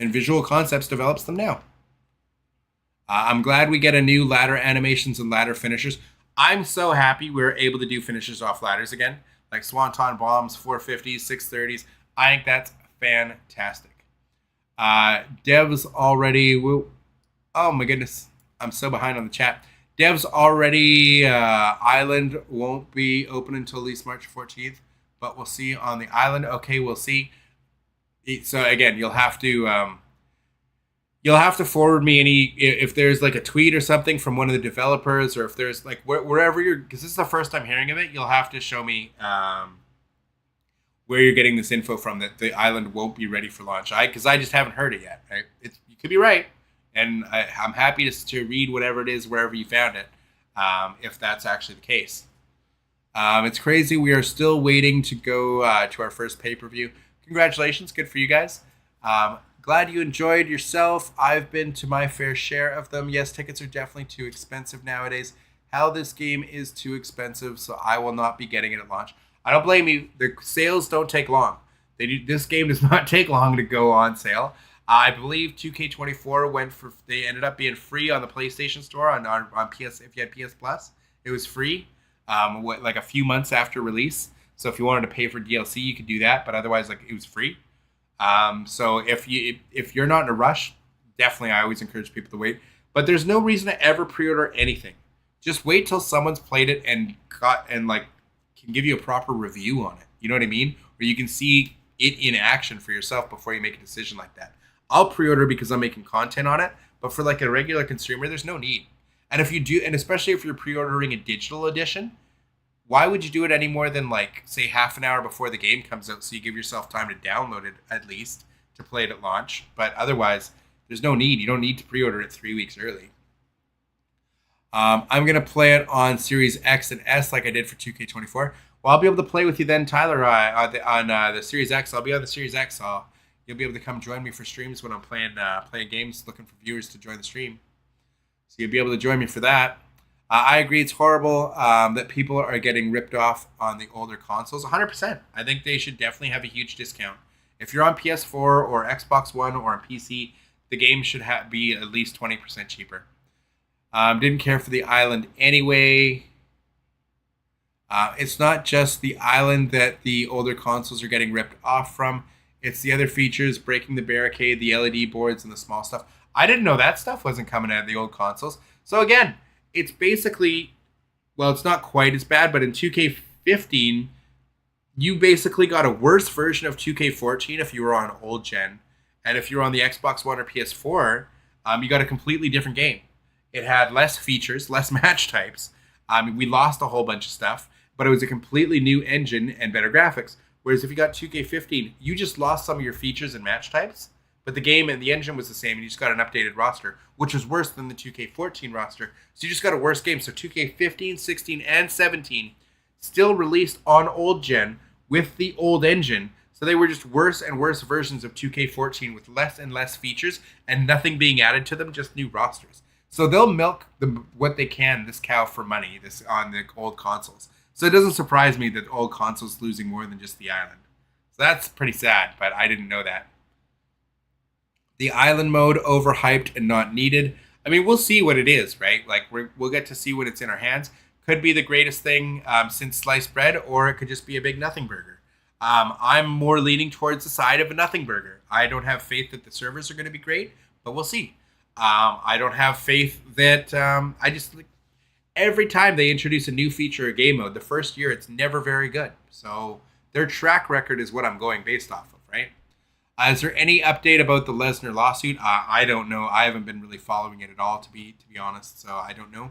And Visual Concepts develops them now. I'm glad we get a new ladder animations and ladder finishers. I'm so happy we're able to do finishers off ladders again. Like Swanton Bombs, 450s, 630s. I think that's fantastic. Devs already... Oh my goodness. I'm so behind on the chat. Devs already... Island won't be open until at least March 14th. But we'll see on the island. Okay, we'll see. So again, you'll have to forward me any, if there's like a tweet or something from one of the developers, or if there's like wherever you're, because this is the first time hearing of it, you'll have to show me where you're getting this info from, that the island won't be ready for launch. Because I just haven't heard it yet. Right? You could be right, and I'm happy to read whatever it is wherever you found it, if that's actually the case. It's crazy. We are still waiting to go to our first pay-per-view. Congratulations. Good for you guys. Glad you enjoyed yourself. I've been to my fair share of them. Yes, tickets are definitely too expensive nowadays. Hell, this game is too expensive, so I will not be getting it at launch. I don't blame you. The sales don't take long. This game does not take long to go on sale. I believe 2K24 they ended up being free on the PlayStation Store on PS. If you had PS Plus, it was free. Like a few months after release. So if you wanted to pay for DLC, you could do that. But otherwise, like, it was free. So if you're not in a rush, definitely I always encourage people to wait. But there's no reason to ever pre-order anything. Just wait till someone's played it and can give you a proper review on it. You know what I mean? Or you can see it in action for yourself before you make a decision like that. I'll pre-order because I'm making content on it, but for like a regular consumer, there's no need. And if you do, and especially if you're pre-ordering a digital edition, why would you do it any more than, like, say, half an hour before the game comes out, so you give yourself time to download it, at least, to play it at launch? But otherwise, there's no need. You don't need to pre-order it 3 weeks early. I'm going to play it on Series X and S like I did for 2K24. Well, I'll be able to play with you then, Tyler, on the Series X. I'll be on the Series X. You'll be able to come join me for streams when I'm playing games, looking for viewers to join the stream. So you'll be able to join me for that. I agree it's horrible that people are getting ripped off on the older consoles. 100%. I think they should definitely have a huge discount. If you're on PS4 or Xbox One or on PC, the game should be at least 20% cheaper. Didn't care for the island anyway. It's not just the island that the older consoles are getting ripped off from. It's the other features, breaking the barricade, the LED boards, and the small stuff. I didn't know that stuff wasn't coming out of the old consoles. So again, it's basically, well, it's not quite as bad, but in 2K15, you basically got a worse version of 2K14 if you were on old gen. And if you were on the Xbox One or PS4, you got a completely different game. It had less features, less match types. We lost a whole bunch of stuff, but it was a completely new engine and better graphics. Whereas if you got 2K15, you just lost some of your features and match types, but the game and the engine was the same, and you just got an updated roster, which was worse than the 2K14 roster. So you just got a worse game. So 2K15, 16, and 17 still released on old gen with the old engine. So they were just worse and worse versions of 2K14 with less and less features and nothing being added to them, just new rosters. So they'll milk what they can, this cow, for money, this on the old consoles. So it doesn't surprise me that old consoles losing more than just the island. So that's pretty sad, but I didn't know that. The island mode, overhyped and not needed. I mean, we'll see what it is, right? Like, we'll get to see when it's in our hands. Could be the greatest thing since sliced bread, or it could just be a big nothing burger. I'm more leaning towards the side of a nothing burger. I don't have faith that the servers are going to be great, but we'll see. I don't have faith that every time they introduce a new feature or game mode, the first year it's never very good. So their track record is what I'm going based off of, right? Is there any update about the Lesnar lawsuit? I don't know. I haven't been really following it at all, to be honest. So I don't know.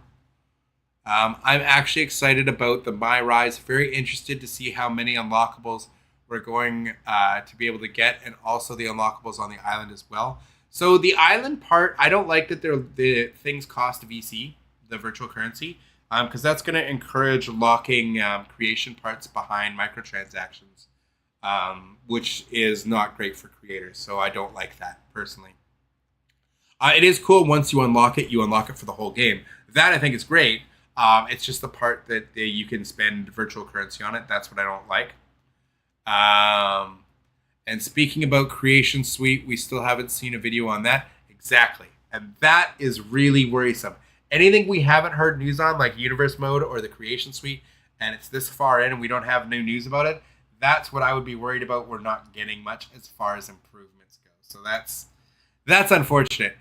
I'm actually excited about the My Rise. Very interested to see how many unlockables we're going to be able to get, and also the unlockables on the island as well. So the island part, I don't like that the things cost VC, the virtual currency, because that's going to encourage locking creation parts behind microtransactions, which is not great for creators. So I don't like that personally. It is cool once you unlock it for the whole game. That I think is great. It's just the part that you can spend virtual currency on it. That's what I don't like. And speaking about Creation Suite, we still haven't seen a video on that. Exactly. And that is really worrisome. Anything we haven't heard news on, like Universe Mode or the Creation Suite, and it's this far in and we don't have new news about it, that's what I would be worried about. We're not getting much as far as improvements go. So that's unfortunate.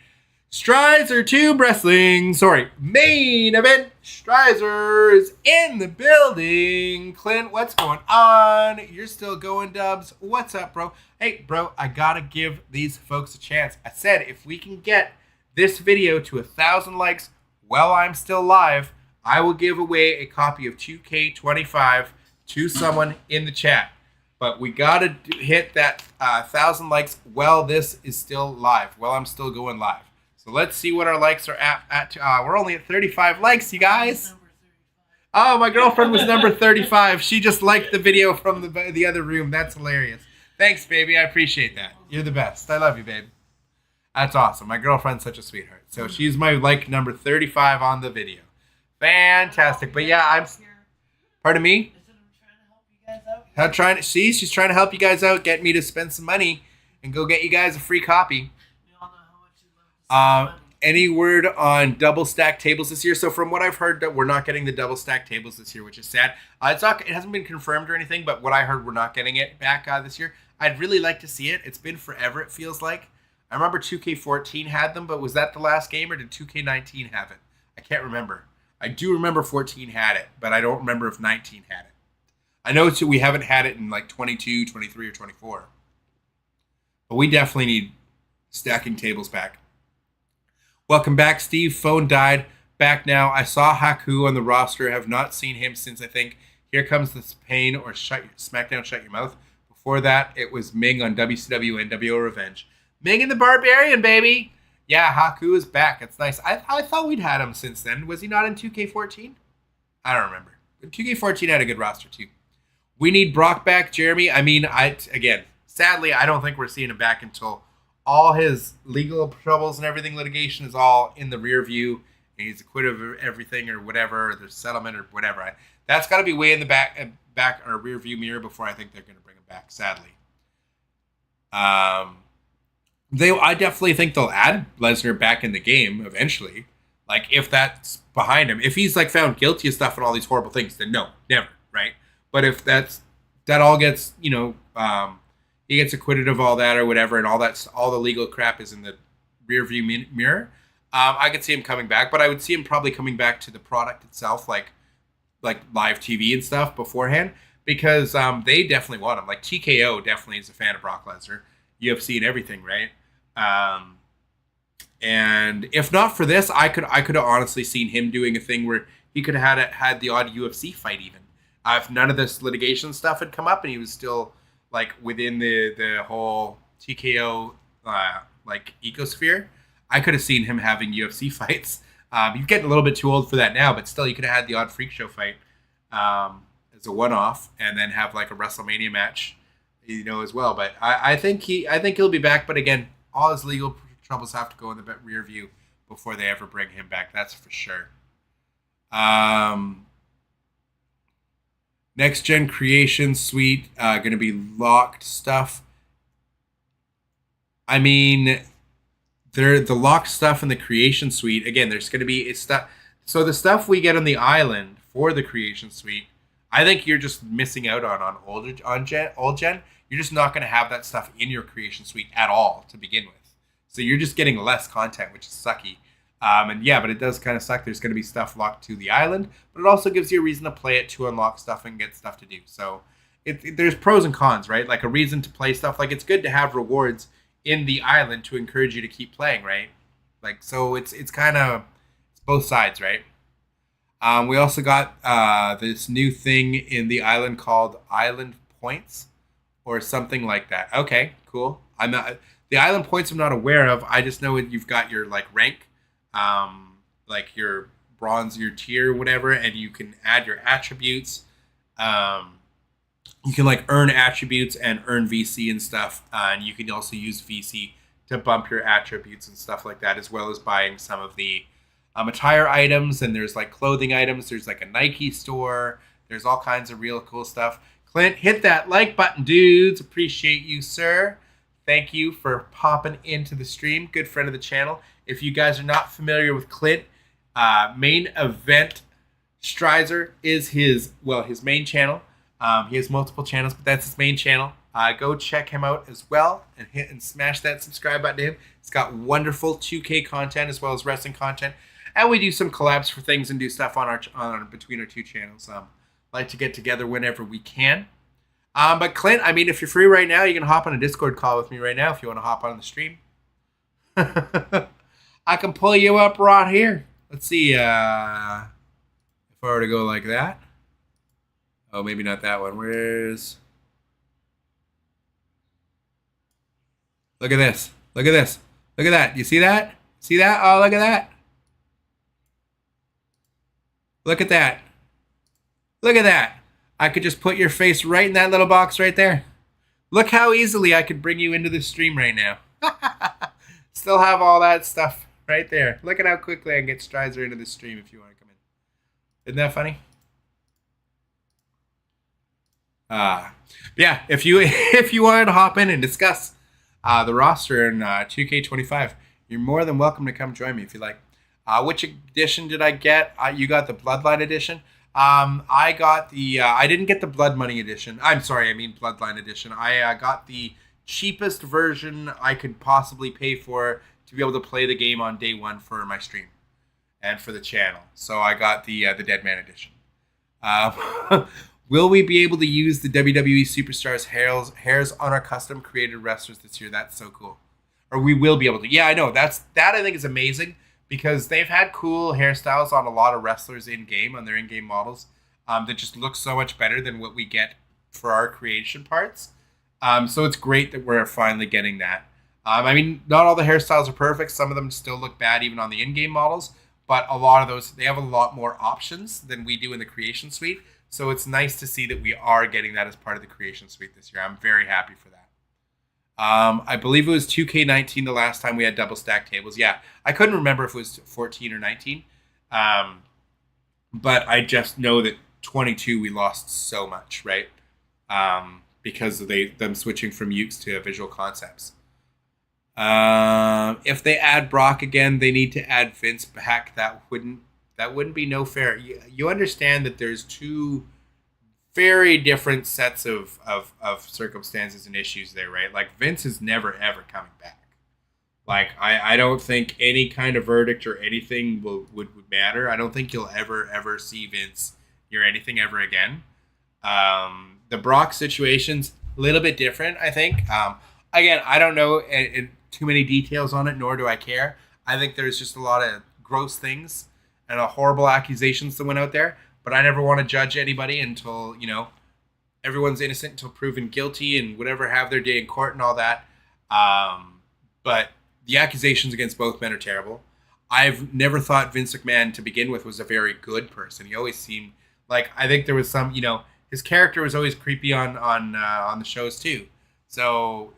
Strizer 2 Wrestling. Main event. Strizer is in the building. Clint, what's going on? You're still going, Dubs. What's up, bro? Hey, bro, I gotta give these folks a chance. I said if we can get this video to 1,000 likes while I'm still live, I will give away a copy of 2K25 to someone in the chat. But we gotta hit that 1,000 likes while this is still live, while I'm still going live. So let's see what our likes are at. We're only at 35 likes, you guys. Oh, my girlfriend was number 35. She just liked the video from the other room. That's hilarious. Thanks, baby. I appreciate that. You're the best. I love you, babe. That's awesome. My girlfriend's such a sweetheart. So she's my like number 35 on the video. Fantastic. But yeah, pardon me? She's trying to help you guys out, get me to spend some money and go get you guys a free copy. Any word on double stack tables this year? So from what I've heard, that we're not getting the double stack tables this year, which is sad. It hasn't been confirmed or anything, but what I heard, we're not getting it back this year. I'd really like to see it. It's been forever, it feels like. I remember 2K14 had them, but was that the last game, or did 2K19 have it? I can't remember. I do remember 14 had it, but I don't remember if 19 had it. I know we haven't had it in like 22, 23, or 24. But we definitely need stacking tables back. Welcome back, Steve. Phone died. Back now. I saw Haku on the roster. Have not seen him since, I think, Here Comes the Pain or SmackDown Shut Your Mouth. Before that, it was Ming on WCW NWO Revenge. Ming and the Barbarian, baby. Yeah, Haku is back. It's nice. I thought we'd had him since then. Was he not in 2K14? I don't remember. 2K14 had a good roster, too. We need Brock back, Jeremy. I mean, sadly, I don't think we're seeing him back until all his legal troubles and everything, litigation is all in the rear view, and he's acquitted of everything or whatever, or there's settlement or whatever. That's got to be way in the back or rear view mirror before I think they're going to bring him back, sadly. I definitely think they'll add Lesnar back in the game eventually. Like, if that's behind him. If he's, like, found guilty of stuff and all these horrible things, then no, never, right? But if that all gets, he gets acquitted of all that or whatever, and all the legal crap is in the rear view mirror, I could see him coming back. But I would see him probably coming back to the product itself, like live TV and stuff beforehand, because they definitely want him. Like TKO definitely is a fan of Brock Lesnar, UFC and everything, right? And if not for this, I could have honestly seen him doing a thing where he could have had the odd UFC fight even. If none of this litigation stuff had come up and he was still like within the whole TKO like ecosphere, I could have seen him having UFC fights. He's getting a little bit too old for that now, but still, you could have had the odd freak show fight as a one-off, and then have like a WrestleMania match, as well. But I think he'll be back. But again, all his legal troubles have to go in the rear view before they ever bring him back. That's for sure. Next Gen Creation Suite, going to be locked stuff. I mean, the locked stuff in the Creation Suite, again, there's going to be stuff. So the stuff we get on the island for the Creation Suite, I think you're just missing out on old gen. You're just not going to have that stuff in your Creation Suite at all to begin with. So you're just getting less content, which is sucky. And yeah, but it does kind of suck. There's going to be stuff locked to the island, but it also gives you a reason to play it, to unlock stuff and get stuff to do. So there's pros and cons, right? Like a reason to play stuff. Like it's good to have rewards in the island to encourage you to keep playing, right? Like, so it's kind of both sides, right? We also got this new thing in the island called Island Points or something like that. Okay, cool. I'm not the island points I'm not aware of. I just know you've got your like rank, like your bronze, your tier, whatever, and you can add your attributes. You can like earn attributes and earn VC and stuff, and you can also use VC to bump your attributes and stuff like that, as well as buying some of the attire items. And there's like clothing items. There's like a Nike store. There's all kinds of real cool stuff. Clint, hit that like button, dudes. Appreciate you, sir. Thank you for popping into the stream. Good friend of the channel. If you guys are not familiar with Clint, Main Event Strizer is his main channel. He has multiple channels, but that's his main channel. Go check him out as well and hit and smash that subscribe button to him. He's got wonderful 2K content as well as wrestling content, and we do some collabs for things and do stuff on between our two channels. Like to get together whenever we can. But Clint, I mean, if you're free right now, you can hop on a Discord call with me right now if you want to hop on the stream. I can pull you up right here. Let's see if I were to go like that. Oh, maybe not that one. Where's... Look at this. Look at this. Look at that. You see that? See that? Oh, look at that. Look at that. Look at that. I could just put your face right in that little box right there. Look how easily I could bring you into the stream right now. Still have all that stuff right there. Look at how quickly I can get Strizer into the stream if you want to come in. Isn't that funny? Yeah, if you wanted to hop in and discuss the roster in 2K25, you're more than welcome to come join me if you like. Which edition did I get? You got the Bloodline edition. I got the I didn't get the Blood Money edition. I'm sorry, I mean Bloodline edition. I got the cheapest version I could possibly pay for to be able to play the game on day one for my stream and for the channel. So I got the Dead Man edition. Will we be able to use the WWE Superstars hairs on our custom created wrestlers this year? That's so cool. Or we will be able to. Yeah, I know. That I think is amazing because they've had cool hairstyles on a lot of wrestlers in-game, on their in-game models, that just look so much better than what we get for our creation parts. So it's great that we're finally getting that. I mean, not all the hairstyles are perfect. Some of them still look bad even on the in-game models, but a lot of those, they have a lot more options than we do in the Creation Suite. So it's nice to see that we are getting that as part of the Creation Suite this year. I'm very happy for that. I believe it was 2K19 the last time we had double stack tables. Yeah, I couldn't remember if it was 14 or 19. But I just know that 22 we lost so much, right? Because of them switching from Ukes to Visual Concepts. If they add Brock again, they need to add Vince back. That wouldn't be no fair. You understand that there's two very different sets of circumstances and issues there, right? Like Vince is never ever coming back. Like I don't think any kind of verdict or anything would matter. I don't think you'll ever see Vince near anything ever again. The Brock situation's a little bit different, I think. Again, I don't know too many details on it, nor do I care. I think there's just a lot of gross things and horrible accusations that went out there. But I never want to judge anybody until, everyone's innocent until proven guilty and whatever, have their day in court and all that. But the accusations against both men are terrible. I've never thought Vince McMahon to begin with was a very good person. He always seemed like, I think there was some, his character was always creepy on the shows too. So,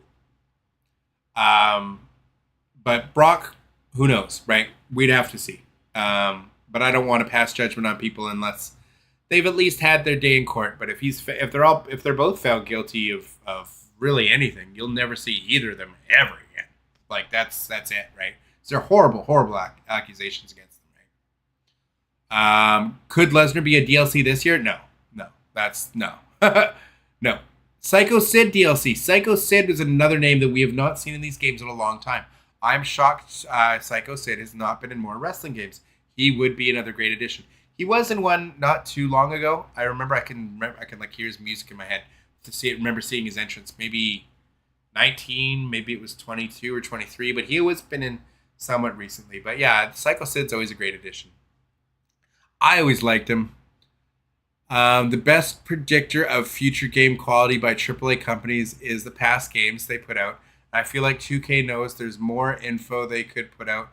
but Brock, who knows, right? We'd have to see. But I don't want to pass judgment on people unless they've at least had their day in court. But if they're both found guilty of really anything, you'll never see either of them ever again. Like that's it, right? So they're horrible accusations against them, right? Could Lesnar be a DLC this year? No, that's no, no. Psycho Sid DLC. Psycho Sid is another name that we have not seen in these games in a long time. I'm shocked Psycho Sid has not been in more wrestling games. He would be another great addition. He was in one not too long ago. I remember I can like hear his music in my head to see it. Remember seeing his entrance. Maybe 19, maybe it was 22 or 23, but he always been in somewhat recently. But yeah, Psycho Sid's always a great addition. I always liked him. The best predictor of future game quality by AAA companies is the past games they put out. I feel like 2K knows there's more info they could put out.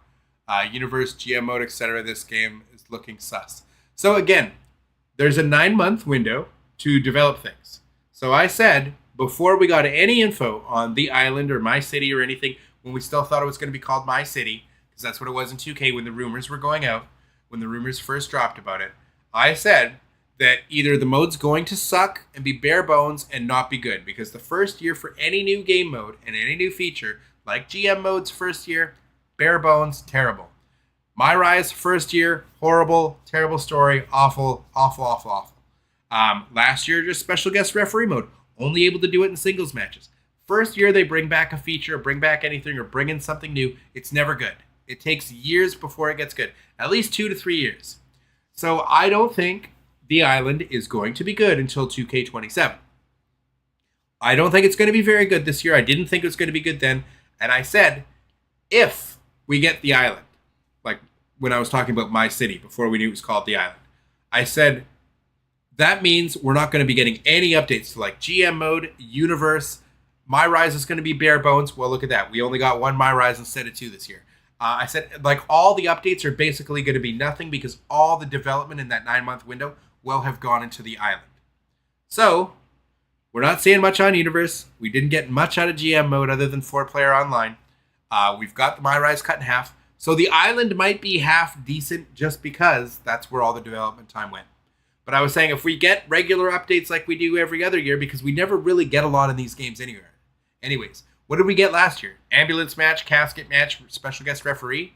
Universe, GM mode, etc. This game is looking sus. So again, there's a 9-month window to develop things. So I said, before we got any info on The Island or My City or anything, when we still thought it was going to be called My City, because that's what it was in 2K when the rumors were going out, when the rumors first dropped about it, I said that either the mode's going to suck and be bare bones and not be good, because the first year for any new game mode and any new feature, like GM mode's first year, bare bones, terrible. My Rise first year, horrible, terrible story, awful. Last year, just special guest referee mode, only able to do it in singles matches. First year they bring back a feature, bring back anything, or bring in something new, it's never good. It takes years before it gets good, at least 2 to 3 years. So I don't think The Island is going to be good until 2K27. I don't think it's going to be very good this year. I didn't think it was going to be good then. And I said, if we get The Island, like when I was talking about My City, before we knew it was called The Island, I said, that means we're not going to be getting any updates to like GM mode, Universe. My Rise is going to be bare bones. Well, look at that. We only got one My Rise instead of 2 this year. I said, like, all the updates are basically going to be nothing because all the development in that 9-month window will have gone into The Island. So, we're not seeing much on Universe. We didn't get much out of GM mode other than 4-player online. We've got the My Rise cut in half. So the Island might be half decent just because that's where all the development time went. But I was saying if we get regular updates like we do every other year, because we never really get a lot in these games anywhere. Anyways, what did we get last year? Ambulance match, casket match, special guest referee.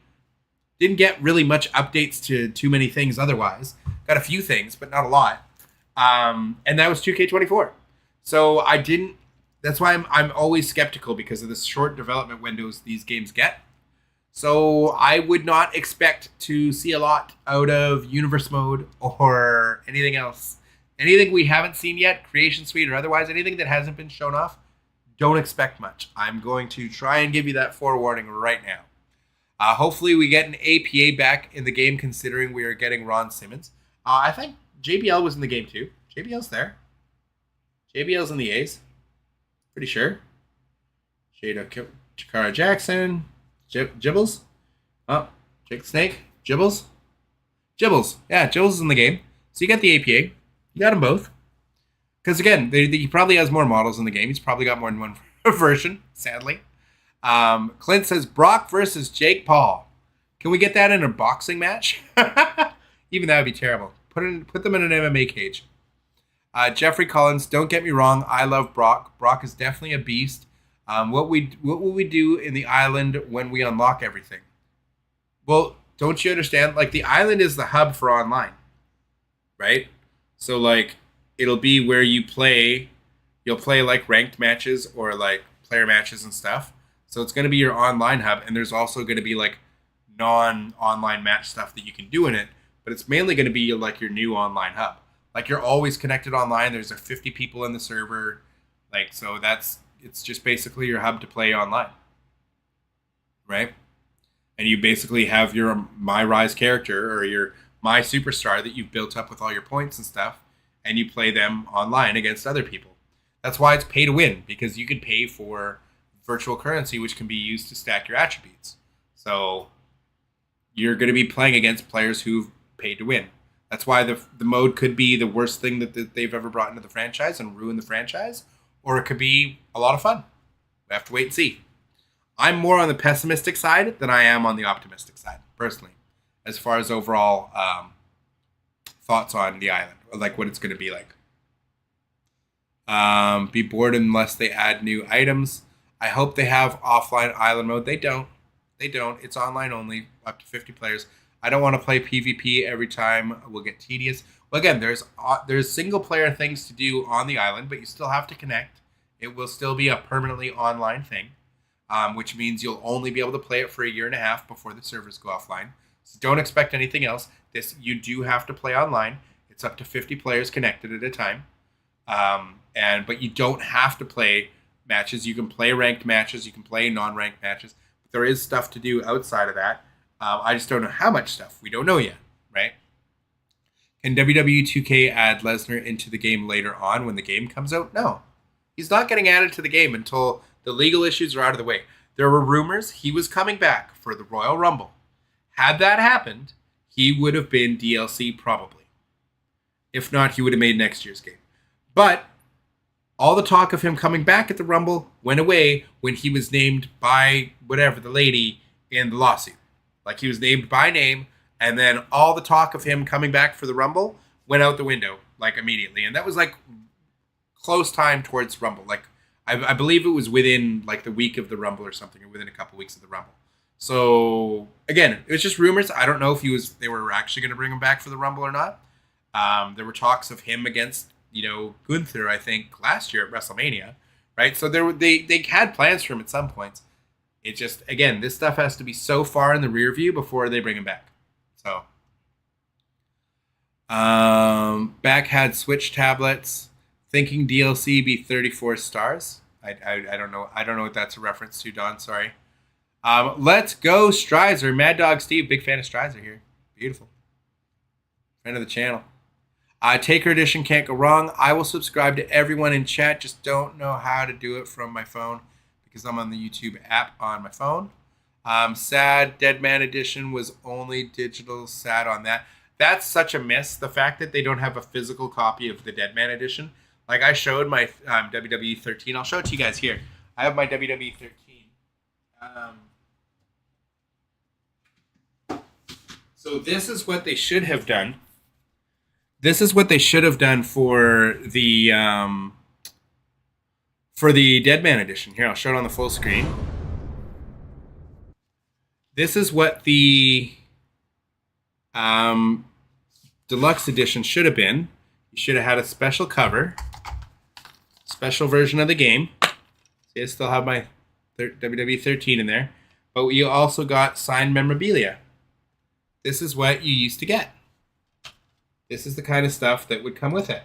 Didn't get really much updates to too many things otherwise. Got a few things, but not a lot. And that was 2K24. So I didn't. That's why I'm always skeptical because of the short development windows these games get. So I would not expect to see a lot out of Universe mode or anything else. Anything we haven't seen yet, Creation Suite or otherwise, anything that hasn't been shown off, don't expect much. I'm going to try and give you that forewarning right now. Hopefully we get an APA back in the game considering we are getting Ron Simmons. I think JBL was in the game too. JBL's there. JBL's in the A's. Pretty sure. Jada Chikara Jackson. Jibbles? Oh, Jake the Snake? Jibbles? Jibbles. Yeah, Jibbles is in the game. So you got the APA. You got them both. Because again, he probably has more models in the game. He's probably got more than one version, sadly. Clint says Brock versus Jake Paul. Can we get that in a boxing match? Even that would be terrible. Put them in an MMA cage. Jeffrey Collins, don't get me wrong. I love Brock. Brock is definitely a beast. What will we do in the Island when we unlock everything? Well, don't you understand? Like, the Island is the hub for online, right? So, like, it'll be where you'll play like ranked matches or like player matches and stuff. So it's going to be your online hub, and there's also going to be like non-online match stuff that you can do in it, but it's mainly going to be like your new online hub. Like you're always connected online. There's 50 people in the server. Like, so it's just basically your hub to play online. Right? And you basically have your My Rise character or your My Superstar that you've built up with all your points and stuff, and you play them online against other people. That's why it's pay to win, because you can pay for virtual currency, which can be used to stack your attributes. So you're going to be playing against players who've paid to win. That's why the mode could be the worst thing that they've ever brought into the franchise and ruin the franchise, or it could be a lot of fun. We have to wait and see. I'm more on the pessimistic side than I am on the optimistic side, personally, as far as overall thoughts on the island, or like what it's going to be like. Be bored unless they add new items. I hope they have offline island mode. They don't. It's online only, up to 50 players. I don't want to play PvP every time. It will get tedious. Well, again, there's single player things to do on the island, but you still have to connect. It will still be a permanently online thing, which means you'll only be able to play it for a year and a half before the servers go offline. So don't expect anything else. You do have to play online. It's up to 50 players connected at a time, but you don't have to play matches. You can play ranked matches. You can play non-ranked matches. But there is stuff to do outside of that. I just don't know how much stuff. We don't know yet, right? Can WWE 2K add Lesnar into the game later on when the game comes out? No. He's not getting added to the game until the legal issues are out of the way. There were rumors he was coming back for the Royal Rumble. Had that happened, he would have been DLC probably. If not, he would have made next year's game. But all the talk of him coming back at the Rumble went away when he was named by whatever, the lady in the lawsuit. Like he was named by name, and then all the talk of him coming back for the Rumble went out the window, like immediately. And that was like close time towards Rumble. Like I believe it was within like the week of the Rumble or something, or within a couple weeks of the Rumble. So again, it was just rumors. I don't know if they were actually going to bring him back for the Rumble or not. There were talks of him against, Gunther, I think, last year at WrestleMania, right? So they had plans for him at some points. It just, again, this stuff has to be so far in the rear view before they bring him back. So, back had Switch tablets. Thinking DLC be 34 stars. I don't know. I don't know what that's a reference to, Don. Sorry. Let's go, Strizer. Mad Dog Steve, big fan of Strizer here. Beautiful. Friend of the channel. Taker Edition can't go wrong. I will subscribe to everyone in chat. Just don't know how to do it from my phone because I'm on the YouTube app on my phone. Sad Deadman Edition was only digital. Sad on that. That's such a miss. The fact that they don't have a physical copy of the Deadman Edition. Like I showed my WWE 13. I'll show it to you guys here. I have my WWE 13. So this is what they should have done. This is what they should have done for the Deadman Edition. Here, I'll show it on the full screen. This is what the Deluxe Edition should have been. You should have had a special cover, special version of the game. See, I still have my WWE 13 in there. But you also got signed memorabilia. This is what you used to get. This is the kind of stuff that would come with it.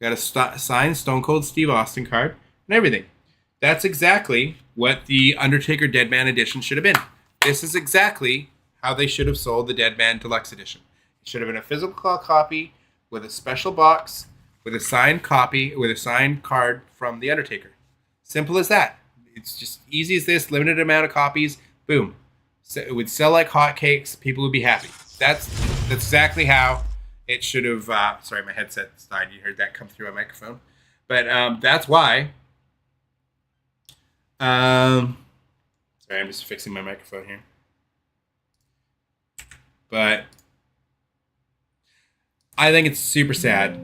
Got a signed Stone Cold Steve Austin card and everything. That's exactly what the Undertaker Deadman Edition should have been. This is exactly how they should have sold the Deadman Deluxe Edition. It should have been a physical copy with a special box, with a signed copy, with a signed card from the Undertaker. Simple as that. It's just easy as this, limited amount of copies, boom. So it would sell like hotcakes, people would be happy. That's exactly how it should have, sorry, my headset died, you heard that come through my microphone. But that's why, sorry, I'm just fixing my microphone here. But I think it's super sad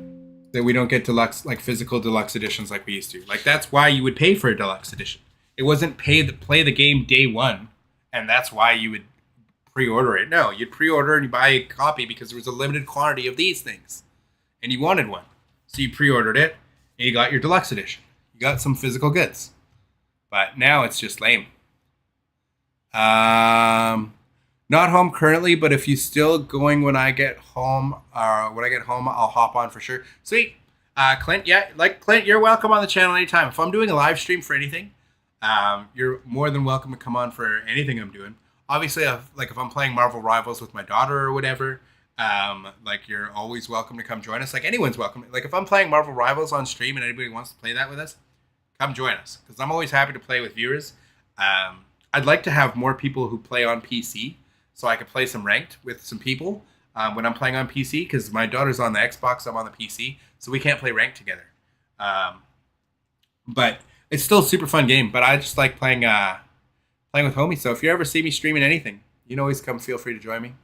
that we don't get deluxe, like physical deluxe editions like we used to. Like that's why you would pay for a deluxe edition. It wasn't play the game day one, and that's why you would pre-order it. No, you'd pre-order and you buy a copy because there was a limited quantity of these things, and you wanted one. So you pre-ordered it, and you got your deluxe edition. You got some physical goods. But now it's just lame. Not home currently, but if you're still going when I get home, I'll hop on for sure. Sweet. Clint, Clint, you're welcome on the channel anytime. If I'm doing a live stream for anything, you're more than welcome to come on for anything I'm doing. Obviously, if I'm playing Marvel Rivals with my daughter or whatever, you're always welcome to come join us. Like, anyone's welcome. Like, if I'm playing Marvel Rivals on stream and anybody wants to play that with us, come join us, because I'm always happy to play with viewers. I'd like to have more people who play on PC, so I could play some ranked with some people when I'm playing on PC, because my daughter's on the Xbox, I'm on the PC, so we can't play ranked together. But it's still a super fun game, but I just like playing with homies. So if you ever see me streaming anything, you can always come, feel free to join me.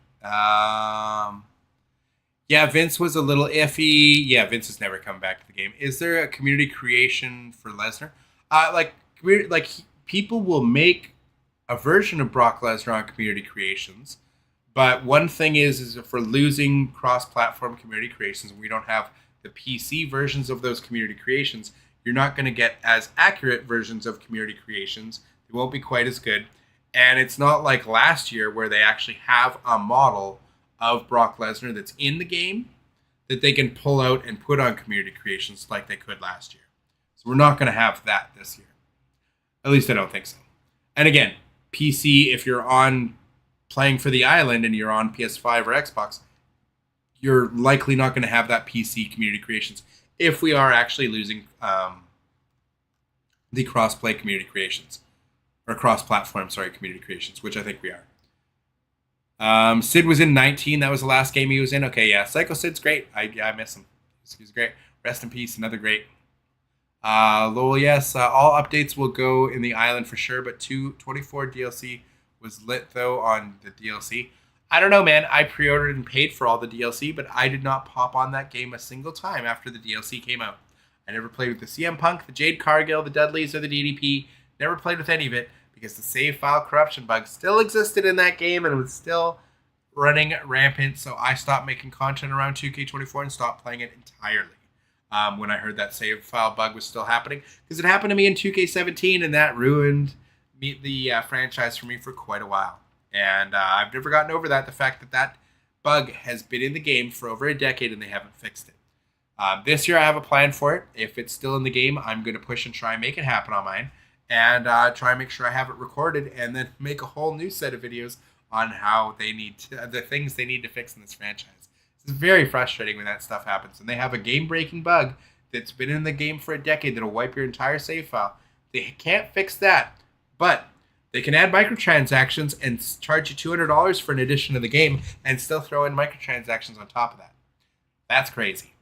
Yeah, Vince was a little iffy. Yeah, Vince has never come back to the game. Is there a community creation for Lesnar? People will make a version of Brock Lesnar on community creations, but one thing is if we're losing cross-platform community creations and we don't have the PC versions of those community creations, you're not going to get as accurate versions of community creations. They won't be quite as good. And it's not like last year where they actually have a model of Brock Lesnar that's in the game that they can pull out and put on community creations like they could last year. So we're not going to have that this year. At least I don't think so. And again, PC, if you're on playing for the island and you're on PS5 or Xbox, you're likely not going to have that PC community creations if we are actually losing the cross-play community creations. Or cross-platform, community creations, which I think we are. Sid was in 19. That was the last game he was in. Okay, yeah. Psycho Sid's great. I miss him. He was great. Rest in peace. Another great. Lowell, yes. All updates will go in the island for sure, but 224 DLC was lit, though, on the DLC. I don't know, man. I pre-ordered and paid for all the DLC, but I did not pop on that game a single time after the DLC came out. I never played with the CM Punk, the Jade Cargill, the Dudleys, or the DDP. Never played with any of it because the save file corruption bug still existed in that game and it was still running rampant. So I stopped making content around 2K24 and stopped playing it entirely when I heard that save file bug was still happening, because it happened to me in 2K17 and that ruined the franchise for me for quite a while. And I've never gotten over that. The fact that that bug has been in the game for over a decade and they haven't fixed it. This year I have a plan for it. If it's still in the game, I'm going to push and try and make it happen on mine. And try and make sure I have it recorded and then make a whole new set of videos on how they need to, the things they need to fix in this franchise. It's very frustrating when that stuff happens. And they have a game-breaking bug that's been in the game for a decade that'll wipe your entire save file. They can't fix that, but they can add microtransactions and charge you $200 for an edition of the game and still throw in microtransactions on top of that. That's crazy.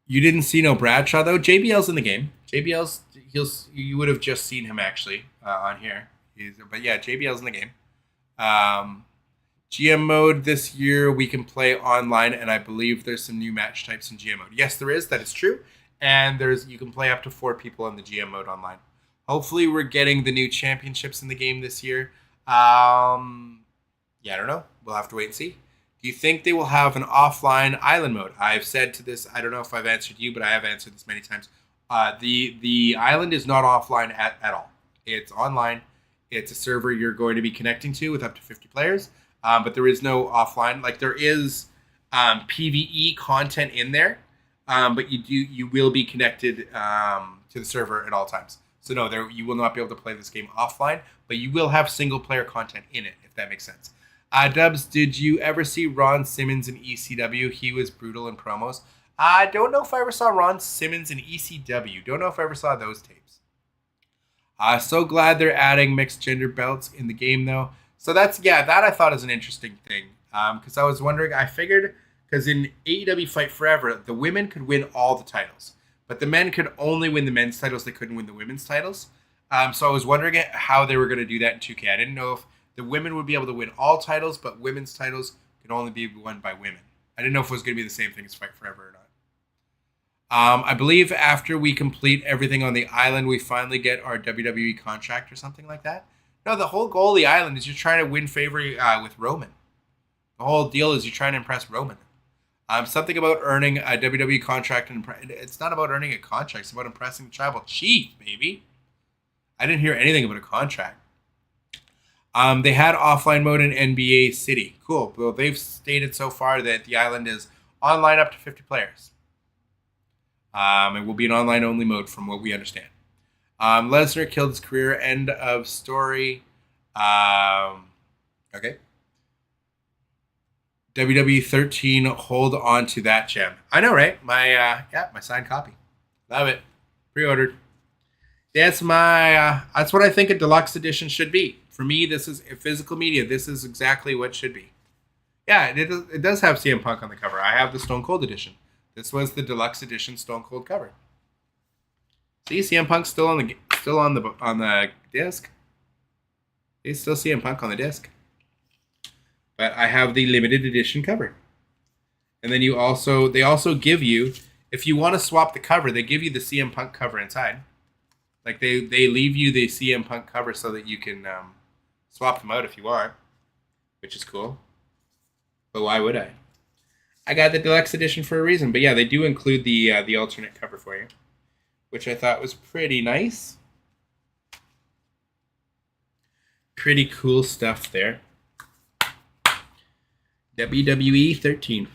You didn't see no Bradshaw, though. JBL's in the game. You would have just seen him, actually, on here. But yeah, JBL's in the game. GM mode this year, we can play online, and I believe there's some new match types in GM mode. Yes, there is. That is true. And you can play up to 4 people in the GM mode online. Hopefully, we're getting the new championships in the game this year. Yeah, I don't know. We'll have to wait and see. Do you think they will have an offline island mode? I've said to this, I don't know if I've answered you, but I have answered this many times. The island is not offline at all. It's online. It's a server you're going to be connecting to with up to 50 players. But there is no offline. Like, there is PvE content in there, but you will be connected to the server at all times. So no, you will not be able to play this game offline, but you will have single player content in it, if that makes sense. Dubs, did you ever see Ron Simmons in ECW? He was brutal in promos. I don't know if I ever saw Ron Simmons in ECW. Don't know if I ever saw those tapes. So glad they're adding mixed gender belts in the game, though. So that I thought is an interesting thing. Because I was wondering, I figured, because in AEW Fight Forever, the women could win all the titles. But the men could only win the men's titles. They couldn't win the women's titles. So I was wondering how they were going to do that in 2K. I didn't know if the women would be able to win all titles, but women's titles could only be won by women. I didn't know if it was going to be the same thing as Fight Forever or not. I believe after we complete everything on the island, we finally get our WWE contract or something like that. No, the whole goal of the island is you're trying to win favor with Roman. The whole deal is you're trying to impress Roman. Something about earning a WWE contract, and it's not about earning a contract. It's about impressing the tribal chief, maybe. I didn't hear anything about a contract. They had offline mode in NBA City. Cool. Well, they've stated so far that the island is online up to 50 players. It will be an online-only mode from what we understand. Lesnar killed his career. End of story. Okay. WWE 13, hold on to that gem. I know, right? My signed copy. Love it. Pre-ordered. That's that's what I think a deluxe edition should be. For me, this is physical media. This is exactly what it should be. Yeah, it does have CM Punk on the cover. I have the Stone Cold edition. This was the deluxe edition Stone Cold cover. See, CM Punk's still on the disc. You still CM Punk on the disc. But I have the limited edition cover. And then they also give you, if you want to swap the cover, they give you the CM Punk cover inside. Like they leave you the CM Punk cover so that you can swap them out if you want, which is cool. But why would I? I got the deluxe edition for a reason. But yeah, they do include the alternate cover for you, which I thought was pretty nice. Pretty cool stuff there. WWE 13. It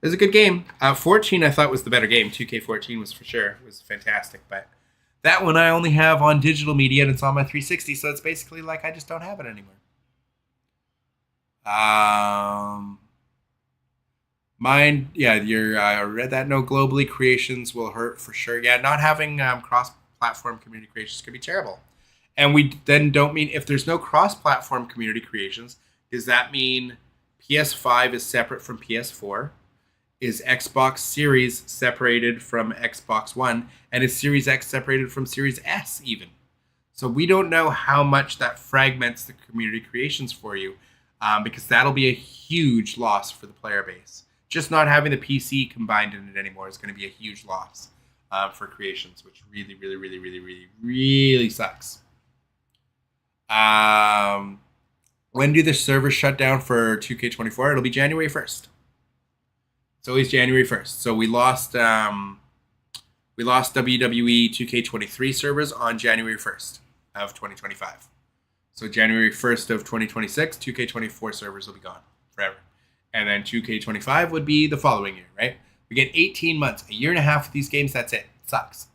was a good game. 14 I thought was the better game. 2K14 was for sure. It was fantastic. But that one I only have on digital media and it's on my 360, so it's basically like I just don't have it anymore. Mine, yeah, I read that. No, globally creations will hurt for sure. Yeah, not having cross-platform community creations could be terrible. And we then don't mean, if there's no cross-platform community creations, does that mean PS5 is separate from PS4? Is Xbox Series separated from Xbox One? And is Series X separated from Series S even? So we don't know how much that fragments the community creations for you, because that'll be a huge loss for the player base. Just not having the PC combined in it anymore is going to be a huge loss for creations, which really, really, really, really, really, really sucks. When do the servers shut down for 2K24? It'll be January 1st. It's always January 1st. So we lost WWE 2K23 servers on January 1st of 2025. So January 1st of 2026, 2K24 servers will be gone forever. And then 2K25 would be the following year, right? We get 18 months, a year and a half of these games. That's it. It sucks.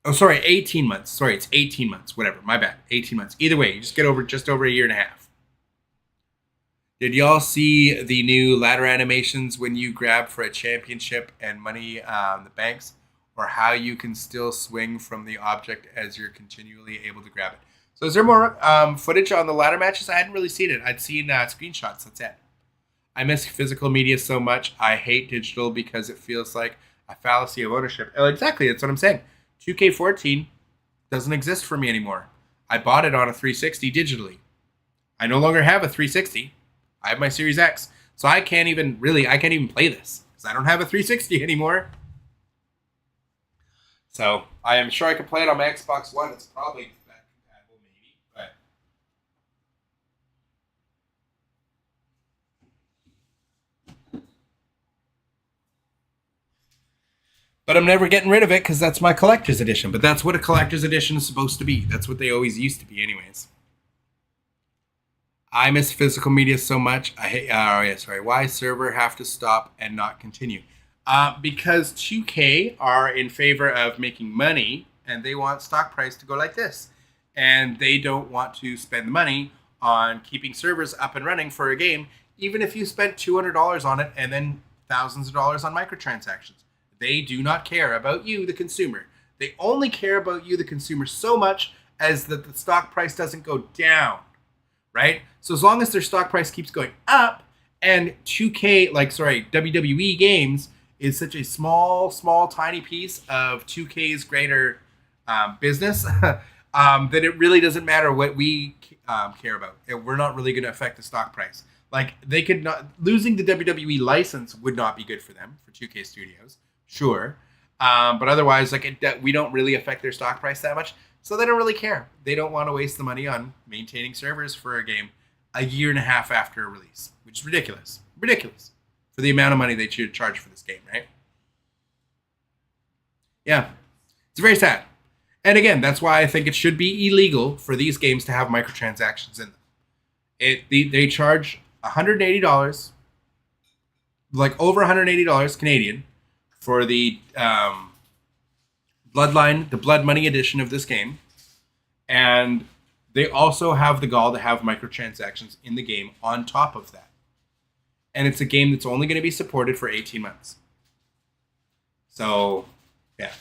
18 months. Sorry, it's 18 months. Whatever. My bad. 18 months. Either way, you just get over just over a year and a half. Did y'all see the new ladder animations when you grab for a championship and money the banks, or how you can still swing from the object as you're continually able to grab it? So is there more footage on the ladder matches? I hadn't really seen it. I'd seen screenshots. That's it. I miss physical media so much. I hate digital because it feels like a fallacy of ownership. Oh, exactly. That's what I'm saying. 2K14 doesn't exist for me anymore. I bought it on a 360 digitally. I no longer have a 360. I have my Series X. So I can't even play this because I don't have a 360 anymore. So I am sure I could play it on my Xbox One. It's probably back compatible, maybe, but I'm never getting rid of it because that's my collector's edition. But that's what a collector's edition is supposed to be. That's what they always used to be anyways. I miss physical media so much. I hate, why server have to stop and not continue? Because 2K are in favor of making money and they want stock price to go like this. And they don't want to spend the money on keeping servers up and running for a game, even if you spent $200 on it and then thousands of dollars on microtransactions. They do not care about you, the consumer. They only care about you, the consumer, so much as that the stock price doesn't go down, right? So as long as their stock price keeps going up and WWE games is such a small, tiny piece of 2K's greater business that it really doesn't matter what we care about. We're not really going to affect the stock price. Like, they could not, losing the WWE license would not be good for them, for 2K Studios. Sure. But otherwise, we don't really affect their stock price that much. So they don't really care. They don't want to waste the money on maintaining servers for a game. a year and a half after release, which is ridiculous. Ridiculous for the amount of money they should charge for this game, right? Yeah, it's very sad. And again, that's why I think it should be illegal for these games to have microtransactions in them. They charge $180, like over $180 Canadian, for the Bloodline, the Blood Money edition of this game, and they also have the gall to have microtransactions in the game on top of that. And it's a game that's only going to be supported for 18 months. So, yeah.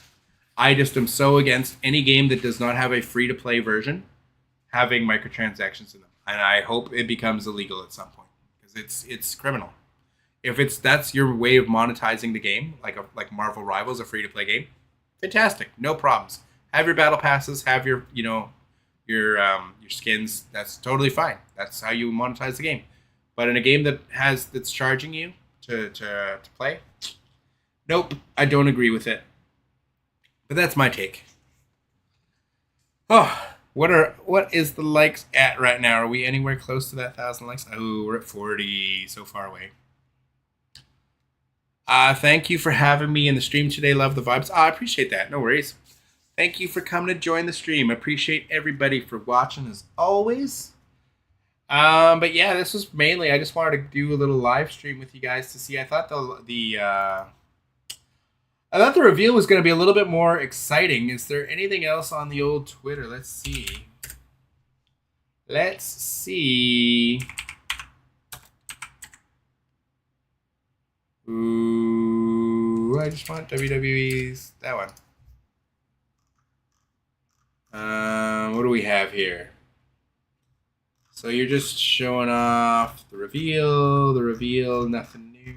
I just am so against any game that does not have a free-to-play version having microtransactions in them. And I hope it becomes illegal at some point, because it's criminal. If that's your way of monetizing the game, like Marvel Rivals, a free-to-play game, fantastic, no problems. Have your battle passes, have your your skins. That's totally fine. That's how you monetize the game. But in a game that's charging you to play, nope, I don't agree with it. But that's my take. Oh, what is the likes at right now? Are we anywhere close to that 1,000 likes? Oh, we're at 40, so far away. Thank you for having me in the stream today. Love the vibes. I appreciate that. No worries. Thank you for coming to join the stream. Appreciate everybody for watching as always. But yeah, this was mainly, I just wanted to do a little live stream with you guys to see. I thought the reveal was going to be a little bit more exciting. Is there anything else on the old Twitter? Let's see. Ooh, I just want WWE's, that one. What do we have here? So you're just showing off the reveal, nothing new.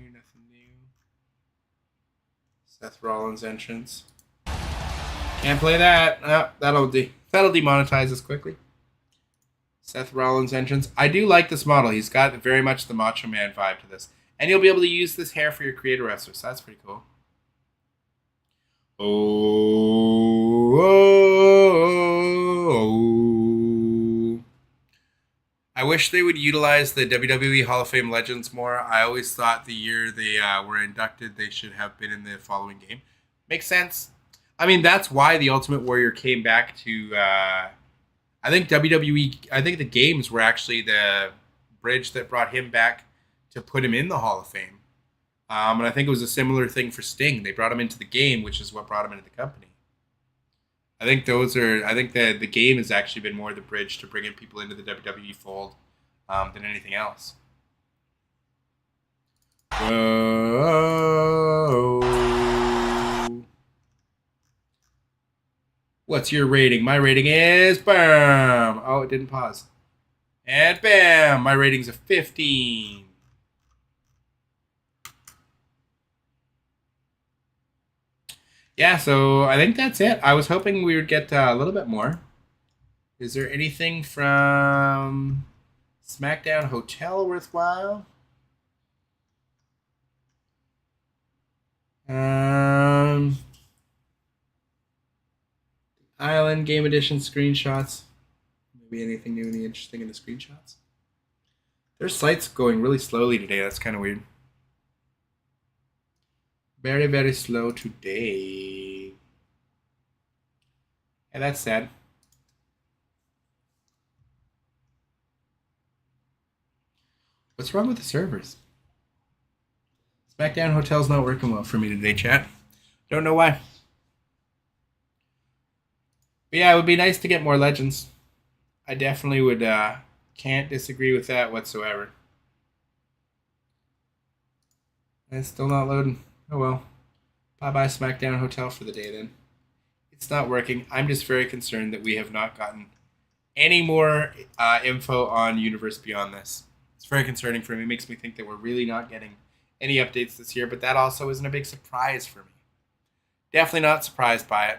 Seth Rollins entrance. Can't play that. Oh, that'll demonetize us quickly. Seth Rollins entrance. I do like this model. He's got very much the Macho Man vibe to this. And you'll be able to use this hair for your creator wrestlers. So that's pretty cool. I wish they would utilize the WWE Hall of Fame Legends more. I always thought the year they were inducted, they should have been in the following game. Makes sense. I mean, that's why the Ultimate Warrior came back to... I think WWE... I think the games were actually the bridge that brought him back to put him in the Hall of Fame. And I think it was a similar thing for Sting. They brought him into the game, which is what brought him into the company. I think the game has actually been more the bridge to bringing people into the WWE fold than anything else. Whoa. What's your rating? My rating is bam. Oh, it didn't pause. And bam, my rating's a 15. Yeah, so I think that's it. I was hoping we would get a little bit more. Is there anything from SmackDown Hotel worthwhile? Island Game Edition screenshots. Maybe anything new and interesting in the screenshots? Their site's going really slowly today. That's kind of weird. Very, very slow today. And that's sad. What's wrong with the servers? SmackDown Hotel's not working well for me today, chat. Don't know why. But yeah, it would be nice to get more legends. I definitely would, can't disagree with that whatsoever. And it's still not loading. Oh well. Bye-bye SmackDown Hotel for the day then. It's not working. I'm just very concerned that we have not gotten any more info on Universe Beyond this. It's very concerning for me. It makes me think that we're really not getting any updates this year, but that also isn't a big surprise for me. Definitely not surprised by it.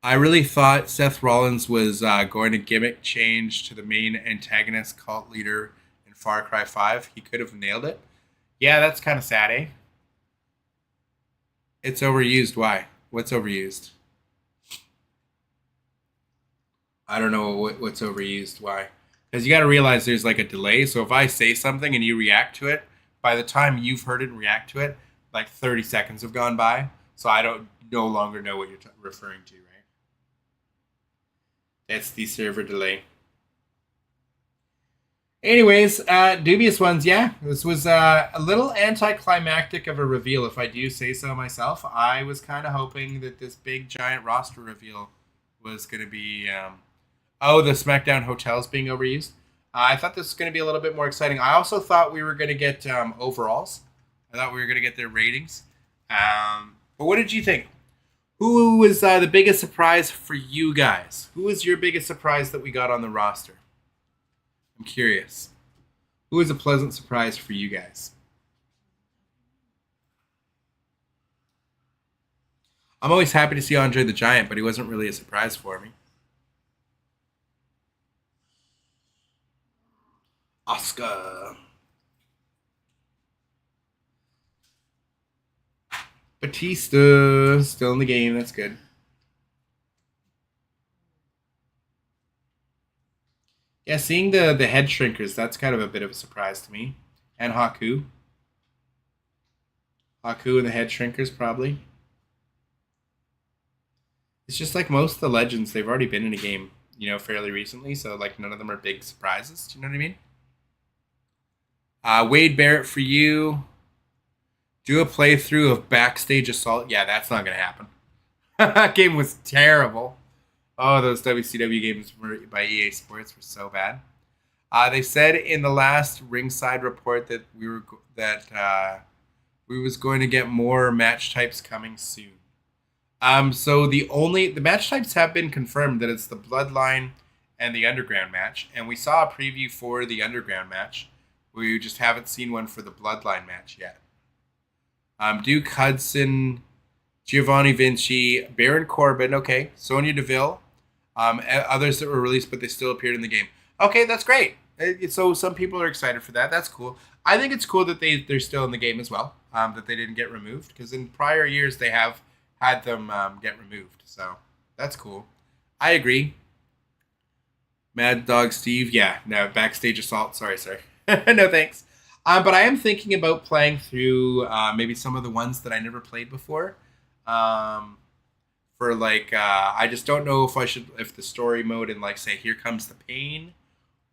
I really thought Seth Rollins was going to gimmick change to the main antagonist cult leader in Far Cry 5. He could have nailed it. Yeah, that's kind of sad, eh? It's overused. Why? What's overused? I don't know what's overused. Why? Because you got to realize there's like a delay. So if I say something and you react to it, by the time you've heard it and react to it, like 30 seconds have gone by. So I don't no longer know what you're referring to, right? That's the server delay. Anyways, dubious ones, yeah. This was a little anticlimactic of a reveal, if I do say so myself. I was kind of hoping that this big giant roster reveal was going to be, the SmackDown hotels being overused. I thought this was going to be a little bit more exciting. I also thought we were going to get overalls. I thought we were going to get their ratings. But what did you think? Who was the biggest surprise for you guys? Who was your biggest surprise that we got on the roster? I'm curious. Who was a pleasant surprise for you guys? I'm always happy to see Andre the Giant, but he wasn't really a surprise for me. Oscar. Batista still in the game. That's good. Yeah, seeing the head shrinkers, that's kind of a bit of a surprise to me. And Haku. Haku and the head shrinkers, probably. It's just like most of the legends, they've already been in a game, fairly recently. So, like, none of them are big surprises. Do you know what I mean? Wade Barrett for you. Do a playthrough of Backstage Assault. Yeah, that's not going to happen. That game was terrible. Oh, those WCW games by EA Sports were so bad. They said in the last ringside report that we was going to get more match types coming soon. So the match types have been confirmed that it's the Bloodline and the Underground match, and we saw a preview for the Underground match. We just haven't seen one for the Bloodline match yet. Duke Hudson, Giovanni Vinci, Baron Corbin, okay, Sonya Deville, others that were released but they still appeared in the game. Okay, that's great. So some people are excited for that. That's cool. I think it's cool that they're still in the game as well, that they didn't get removed, because in prior years they have had them get removed. So that's cool. I agree. Mad Dog Steve, yeah, no, Backstage Assault, sorry. No thanks. But I am thinking about playing through maybe some of the ones that I never played before. For like, I just don't know if the story mode in like, say, Here Comes the Pain,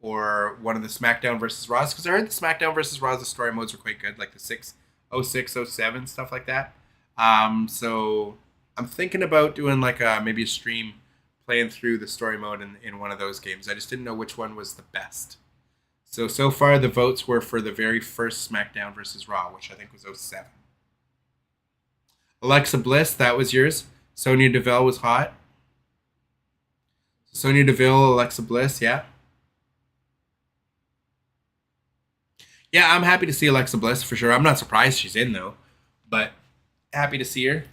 or one of the SmackDown versus Raws, because I heard the SmackDown versus Raws, the story modes are quite good, like the 06, 07, stuff like that. So I'm thinking about doing like maybe a stream playing through the story mode in one of those games. I just didn't know which one was the best. So far, the votes were for the very first SmackDown versus Raw, which I think was 07. Alexa Bliss, that was yours. Sonya Deville was hot. Sonya Deville, Alexa Bliss, yeah. Yeah, I'm happy to see Alexa Bliss for sure. I'm not surprised she's in, though. But happy to see her.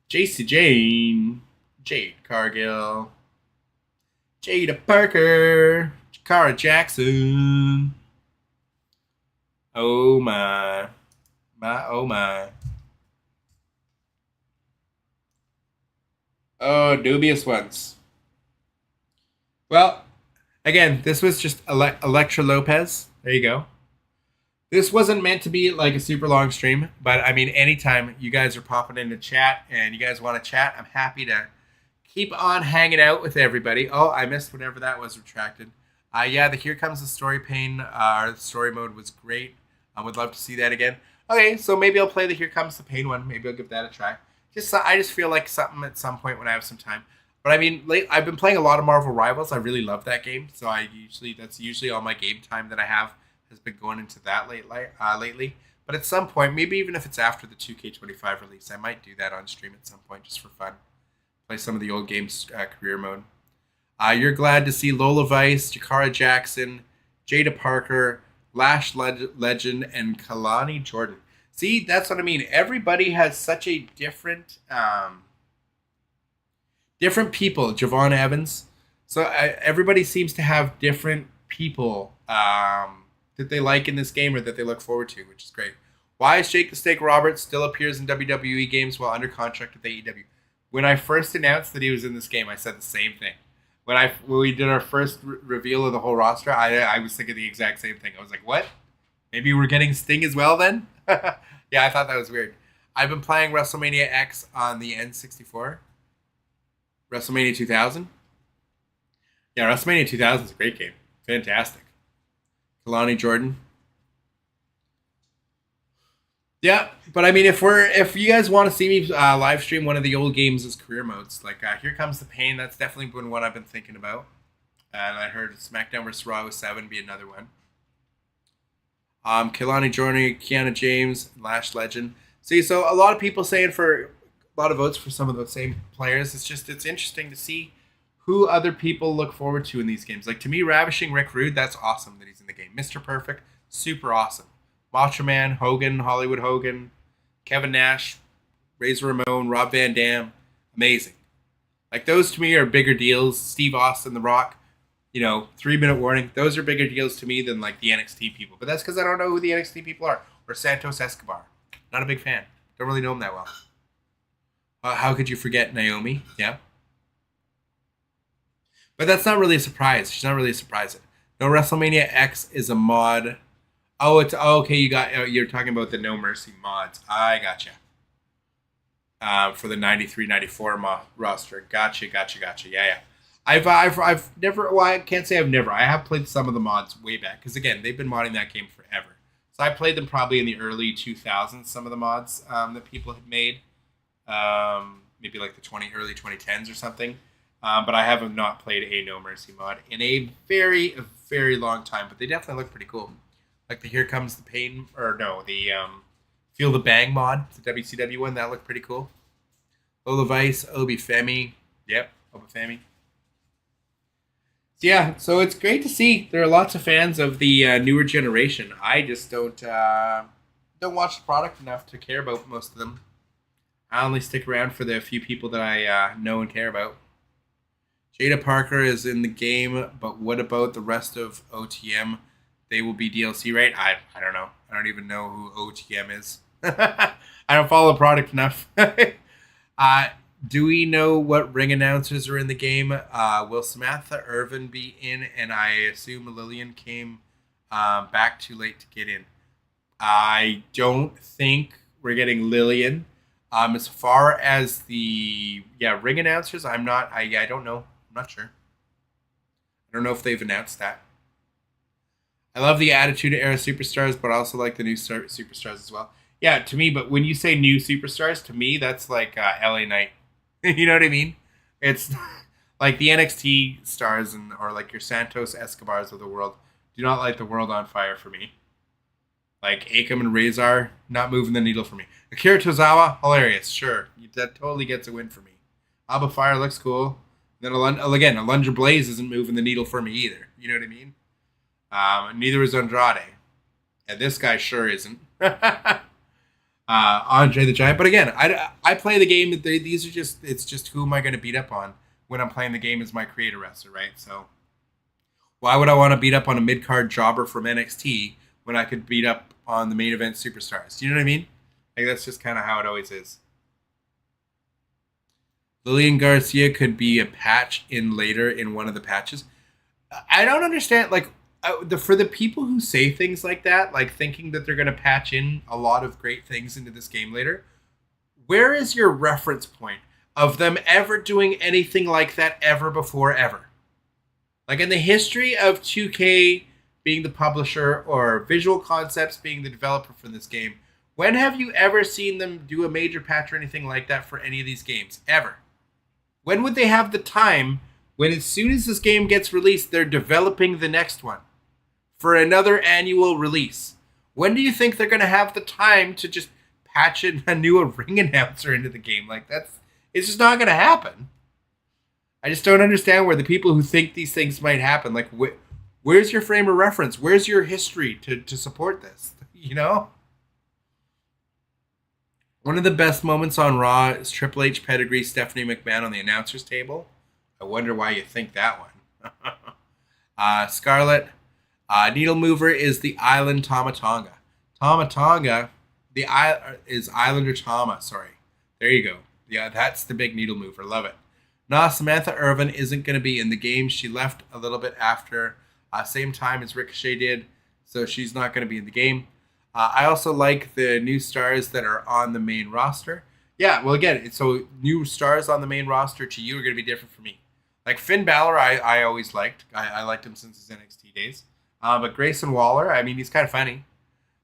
JC Jane, Jade Cargill, Jada Parker, Jakara Jackson. Oh my. Oh my. Oh, dubious ones. Well, again, this was just Elektra Lopez. There you go. This wasn't meant to be like a super long stream, but I mean, anytime you guys are popping into chat and you guys want to chat, I'm happy to keep on hanging out with everybody. Oh, I missed whatever that was retracted. Yeah, the Here Comes the Story Pain story mode was great. I would love to see that again. Okay, so maybe I'll play the Here Comes the Pain one.Maybe I'll give that a try. I just feel like something at some point when I have some time. But I mean, I've been playing a lot of Marvel Rivals. I really love that game. So that's usually all my game time that I have has been going into that lately. But at some point, maybe even if it's after the 2K25 release, I might do that on stream at some point just for fun. Play some of the old games career mode. You're glad to see Lola Vice, Jakara Jackson, Jada Parker, Lash Legend, and Kalani Jordan. See, that's what I mean. Everybody has such a different people. Javon Evans. So everybody seems to have different people that they like in this game or that they look forward to, which is great. Why is Jake the Snake Roberts still appears in WWE games while under contract with AEW? When I first announced that he was in this game, I said the same thing. when we did our first reveal of the whole roster, I was thinking the exact same thing. I was like, what? Maybe we're getting Sting as well then? Yeah, I thought that was weird. I've been playing WrestleMania X on the N64. WrestleMania 2000. Yeah, WrestleMania 2000 is a great game. Fantastic. Kalani Jordan. Yeah, but I mean, if you guys want to see me live stream one of the old games as career modes, like Here Comes the Pain, that's definitely been one I've been thinking about. And I heard SmackDown vs. Raw 7 be another one. Kalani Jordan, Kiana James, Lash Legend. See, so a lot of people saying for a lot of votes for some of those same players. It's interesting to see who other people look forward to in these games. Like, to me, Ravishing Rick Rude, that's awesome that he's in the game. Mr. Perfect, super awesome. Macho Man, Hogan, Hollywood Hogan, Kevin Nash, Razor Ramon, Rob Van Dam, amazing. Like, those to me are bigger deals. Steve Austin, The Rock, 3-minute warning. Those are bigger deals to me than like the NXT people. But that's because I don't know who the NXT people are. Or Santos Escobar. Not a big fan. Don't really know him that well. How could you forget Naomi? Yeah. But that's not really a surprise. She's not really a surprise. No WrestleMania X is a mod. Okay. You're talking about the No Mercy mods. I gotcha. For the 93-94 roster. Gotcha. Yeah. I've never. Well, I can't say I've never. I have played some of the mods way back because again, they've been modding that game forever. So I played them probably in the early 2000s. Some of the mods that people had made, maybe like the early 2010s or something. But I have not played a No Mercy mod in a very long time. But they definitely look pretty cool. Like the Here Comes the Pain, or no, the Feel the Bang mod, the WCW one, that looked pretty cool. Lola Vice, Obi Femi. Yep, Obi Femi. Yeah, so it's great to see there are lots of fans of the newer generation. I just don't watch the product enough to care about most of them. I only stick around for the few people that I know and care about. Jada Parker is in the game, but what about the rest of OTM? They will be DLC, right? I don't know. I don't even know who OTM is. I don't follow the product enough. Do we know what ring announcers are in the game? Will Samantha Irvin be in? And I assume Lillian came back too late to get in. I don't think we're getting Lillian. As far as the ring announcers, I don't know. I'm not sure. I don't know if they've announced that. I love the Attitude Era superstars, but I also like the new superstars as well. Yeah, to me, but when you say new superstars, to me, that's like LA Knight. You know what I mean? It's like the NXT stars or like your Santos Escobars of the world do not light the world on fire for me. Like Akam and Razor, not moving the needle for me. Akira Tozawa, hilarious, sure. That totally gets a win for me. Alba Fire looks cool. Then Alundra Blaze isn't moving the needle for me either. You know what I mean? Neither is Andrade. And this guy sure isn't. Andre the Giant. But again, I play the game. It's just who am I going to beat up on when I'm playing the game as my creator wrestler, right? So why would I want to beat up on a mid-card jobber from NXT when I could beat up on the main event superstars? Do you know what I mean? Like, that's just kind of how it always is. Lillian Garcia could be a patch in later in one of the patches. I don't understand, like, for the people who say things like that, like thinking that they're going to patch in a lot of great things into this game later, where is your reference point of them ever doing anything like that ever before ever? Like in the history of 2K being the publisher or Visual Concepts being the developer for this game, when have you ever seen them do a major patch or anything like that for any of these games? Ever. When would they have the time when as soon as this game gets released, they're developing the next one for another annual release? When do you think they're going to have the time to just patch in a new ring announcer into the game? Like, it's just not going to happen. I just don't understand where the people who think these things might happen, like, where's your frame of reference? Where's your history to support this? You know? One of the best moments on Raw is Triple H pedigree Stephanie McMahon on the announcer's table. I wonder why you think that one. Scarlett. Needle Mover is the Island Tama Tonga. Tama Tonga is Islander Tama. Sorry. There you go. Yeah, that's the big Needle Mover. Love it. Nah, Samantha Irvin isn't going to be in the game. She left a little bit after, same time as Ricochet did, so she's not going to be in the game. I also like the new stars that are on the main roster. Yeah, well, again, so new stars on the main roster to you are going to be different from me. Like Finn Balor, I always liked. I liked him since his NXT days. But Grayson Waller, I mean, he's kind of funny.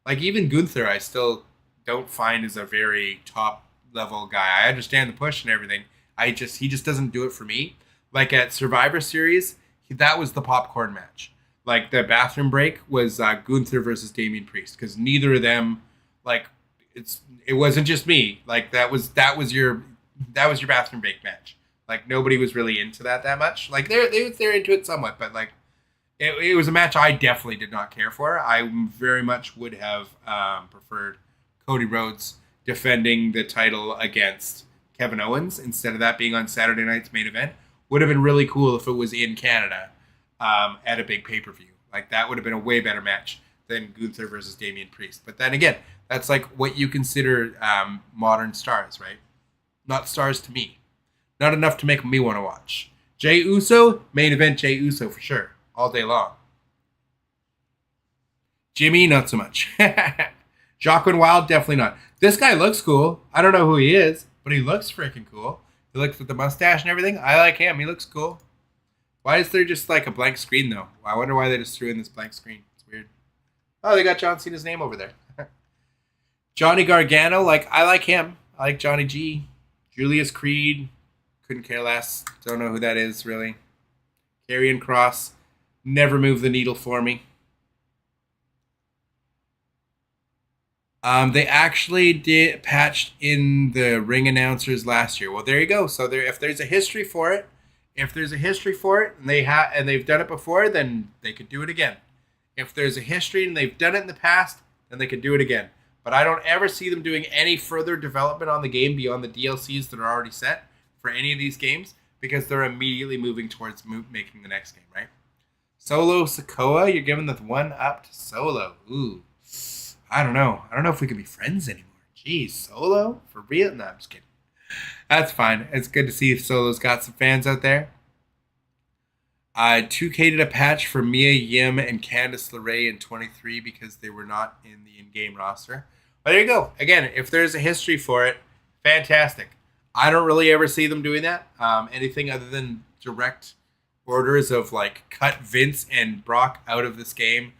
Like even Gunther, I still don't find is a very top level guy. I understand the push and everything. He just doesn't do it for me. Like at Survivor Series, that was the popcorn match. Like the bathroom break was Gunther versus Damian Priest because neither of them, like it wasn't just me. Like that was your bathroom break match. Like nobody was really into that much. Like they're into it somewhat, but like it was a match I definitely did not care for. I very much would have preferred Cody Rhodes defending the title against Kevin Owens instead of that being on Saturday night's main event. Would have been really cool if it was in Canada at a big pay-per-view. Like that would have been a way better match than Gunther versus Damian Priest. But then again, that's like what you consider modern stars, right? Not stars to me. Not enough to make me want to watch. Jey Uso, main event Jey Uso for sure. All day long. Jimmy, not so much. Joaquin Wild, definitely not. This guy looks cool. I don't know who he is, but he looks freaking cool. He looks with the mustache and everything. I like him. He looks cool. Why is there just like a blank screen though? I wonder why they just threw in this blank screen. It's weird. Oh, they got John Cena's name over there. Johnny Gargano, like I like him. I like Johnny G. Julius Creed, couldn't care less. Don't know who that is really. Karrion Kross, never moved the needle for me. They actually did patched in the ring announcers last year. Well, there you go. So if there's a history for it, and they've done it before, then they could do it again. If there's a history and they've done it in the past, then they could do it again. But I don't ever see them doing any further development on the game beyond the DLCs that are already set for any of these games because they're immediately moving towards making the next game, right? Solo Sikoa, you're giving the 1 up to Solo. Ooh. I don't know. I don't know if we could be friends anymore. Jeez, Solo? For real? No, I'm just kidding. That's fine. It's good to see if Solo's got some fans out there. 2K did a patch for Mia Yim and Candice LeRae in 23 because they were not in the in-game roster. But there you go. Again, if there's a history for it, fantastic. I don't really ever see them doing that. Anything other than direct orders of like cut Vince and Brock out of this game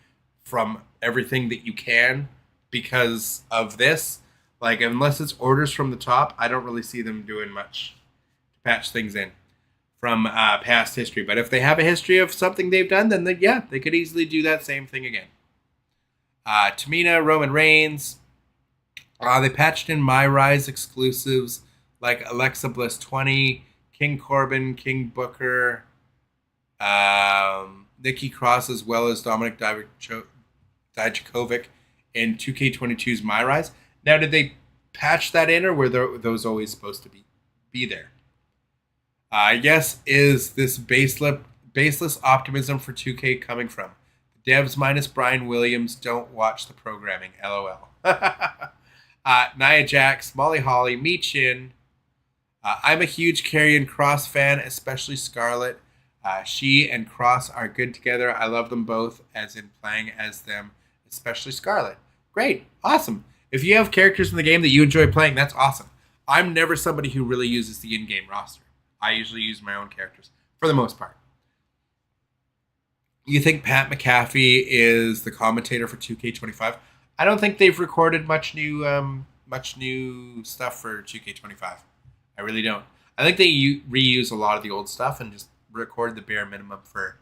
from everything that you can because of this. Like, unless it's orders from the top, I don't really see them doing much to patch things in from past history. But if they have a history of something they've done, then they could easily do that same thing again. Tamina, Roman Reigns. They patched in My Rise exclusives like Alexa Bliss 20, King Corbin, King Booker, Nikki Cross, as well as Dominic Dijakovic in 2K22's My Rise. Now, did they patch that in, or were those always supposed to be there? I guess is this baseless optimism for 2K coming from? The devs minus Brian Williams don't watch the programming. LOL. Nia Jax, Molly Holly, Mi Chin. I'm a huge Karrion Kross fan, especially Scarlett. She and Cross are good together. I love them both, as in playing as them, especially Scarlett. Great. Awesome. If you have characters in the game that you enjoy playing, that's awesome. I'm never somebody who really uses the in-game roster. I usually use my own characters, for the most part. You think Pat McAfee is the commentator for 2K25? I don't think they've recorded much new stuff for 2K25. I really don't. I think they reuse a lot of the old stuff and just record the bare minimum for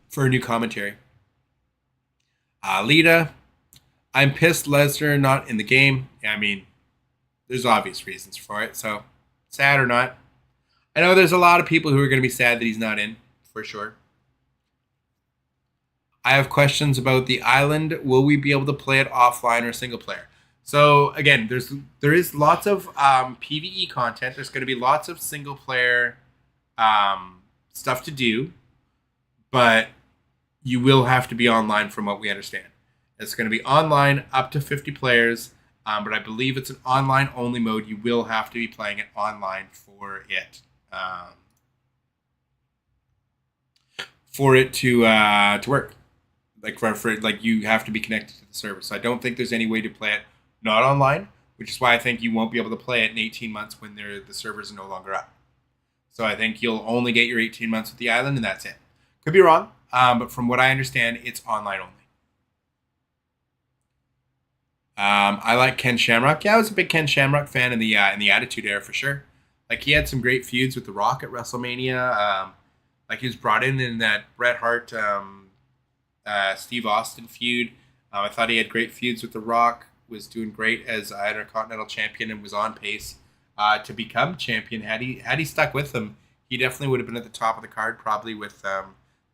for a new commentary. Lita, I'm pissed Lesnar not in the game. I mean, there's obvious reasons for it, so sad or not. I know there's a lot of people who are going to be sad that he's not in, for sure. I have questions about the island. Will we be able to play it offline or single player? So again, there is lots of PvE content. There's going to be lots of single player stuff to do, but you will have to be online from what we understand. It's going to be online up to 50 players, But I believe it's an online-only mode. You will have to be playing it online for it. For it to work. Like for like you have to be connected to the server. So I don't think there's any way to play it not online, which is why I think you won't be able to play it in 18 months when the servers are no longer up. So I think you'll only get your 18 months with the island, and that's it. Could be wrong, but from what I understand, it's online only. I like Ken Shamrock. Yeah, I was a big Ken Shamrock fan in the Attitude Era for sure. Like he had some great feuds with The Rock at WrestleMania. Like he was brought in that Bret Hart, Steve Austin feud. I thought he had great feuds with The Rock. Was doing great as Intercontinental Champion and was on pace to become champion. Had he stuck with them, he definitely would have been at the top of the card, probably with the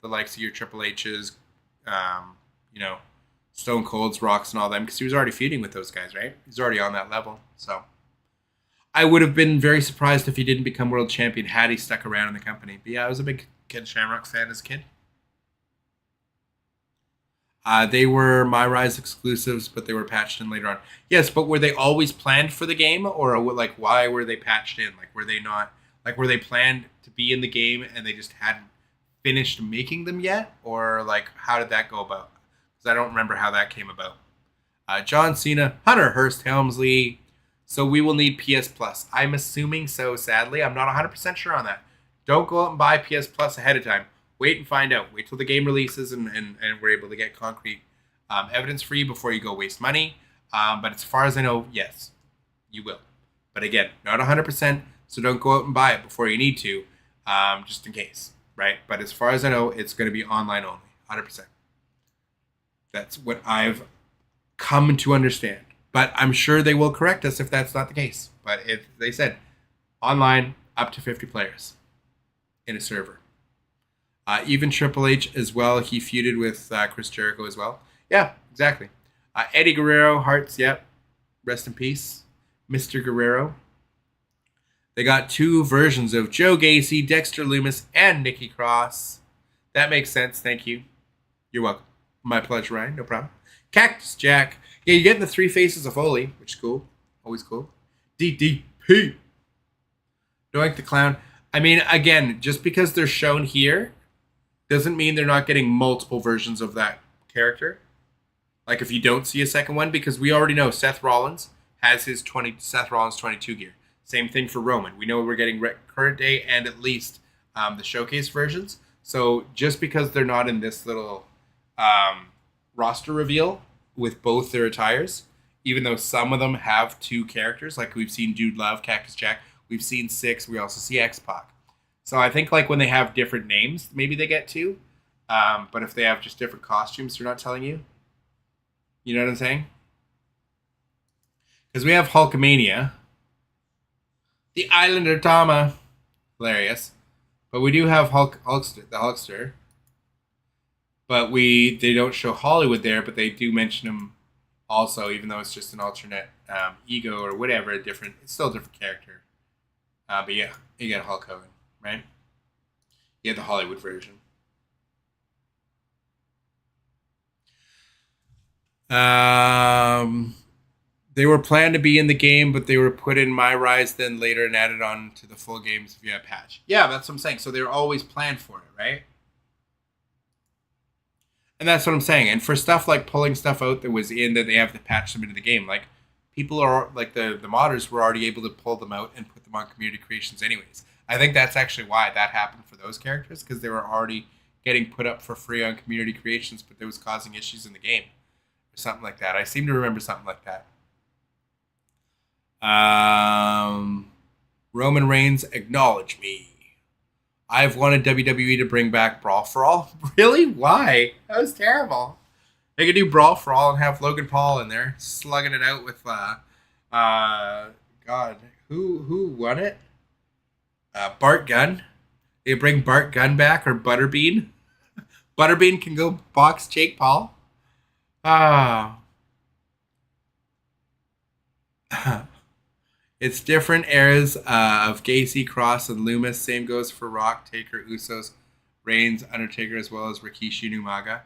likes of your Triple H's, Stone Cold's, Rocks, and all them, because he was already feuding with those guys, right? He's already on that level. So I would have been very surprised if he didn't become world champion had he stuck around in the company. But yeah, I was a big Ken Shamrock fan as a kid. They were My Rise exclusives, but they were patched in later on. Yes, but were they always planned for the game, or like why were they patched in? Like were they not? Like were they planned to be in the game and they just hadn't finished making them yet, or like how did that go about? Because I don't remember how that came about. John Cena, Hunter Hearst Helmsley. So we will need PS Plus. I'm assuming so. Sadly, I'm not 100% sure on that. Don't go out and buy PS Plus ahead of time. Wait and find out. Wait till the game releases and we're able to get concrete evidence for you before you go waste money. But as far as I know, yes, you will. But again, not 100%, so don't go out and buy it before you need to, just in case, right? But as far as I know, it's going to be online only, 100%. That's what I've come to understand. But I'm sure they will correct us if that's not the case. But if they said online, up to 50 players in a server. Even Triple H as well. He feuded with Chris Jericho as well. Yeah, exactly. Eddie Guerrero, Hearts, yep. Rest in peace. Mr. Guerrero. They got two versions of Joe Gacy, Dexter Lumis, and Nikki Cross. That makes sense. Thank you. You're welcome. My pleasure, Ryan. No problem. Cactus Jack. Yeah, you're getting the three faces of Foley, which is cool. Always cool. DDP. Doink the Clown. I mean, again, just because they're shown here doesn't mean they're not getting multiple versions of that character. Like if you don't see a second one, because we already know Seth Rollins has his Seth Rollins 22 gear. Same thing for Roman. We know we're getting current day and at least the showcase versions. So just because they're not in this little roster reveal with both their attires, even though some of them have two characters, like we've seen Dude Love, Cactus Jack, we've seen Six, we also see X-Pac. So I think like when they have different names, maybe they get two. But if they have just different costumes, they're not telling you. You know what I'm saying? Because we have Hulkamania. The Islander Tama. Hilarious. But we do have Hulkster, the Hulkster. But they don't show Hollywood there, but they do mention him also, even though it's just an alternate ego or whatever, it's still a different character. But yeah, you got Hulk Hogan, right? You get the Hollywood version. They were planned to be in the game, but they were put in My Rise then later and added on to the full games via patch. Yeah, that's what I'm saying. So they were always planned for it, right? And that's what I'm saying. And for stuff like pulling stuff out that was in that they have to patch them into the game, like people are like the modders were already able to pull them out and put them on community creations anyways. I think that's actually why that happened for those characters, because they were already getting put up for free on community creations, but it was causing issues in the game or something like that. I seem to remember something like that. Roman Reigns, acknowledge me. I've wanted WWE to bring back Brawl for All. Really? Why? That was terrible. They could do Brawl for All and have Logan Paul in there slugging it out with God, who won it? Bart Gunn. They bring Bart Gunn back, or Butterbean. Butterbean can go box Jake Paul. It's different eras of Gacy, Cross, and Loomis. Same goes for Rock, Taker, Usos, Reigns, Undertaker, as well as Rikishi, Umaga.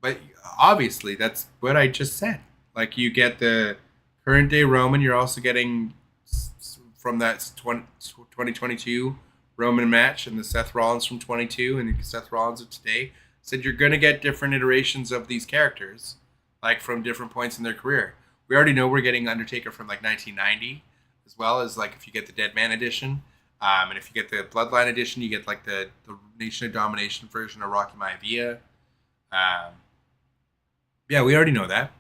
But obviously, that's what I just said. Like, you get the Current day Roman, you're also getting from that 2022 Roman match and the Seth Rollins from 22 and the Seth Rollins of today. Said you're going to get different iterations of these characters, like from different points in their career. We already know we're getting Undertaker from like 1990, as well as like if you get the Dead Man edition. And if you get the Bloodline edition, you get like the Nation of Domination version of Rocky Maivia. Yeah, we already know that.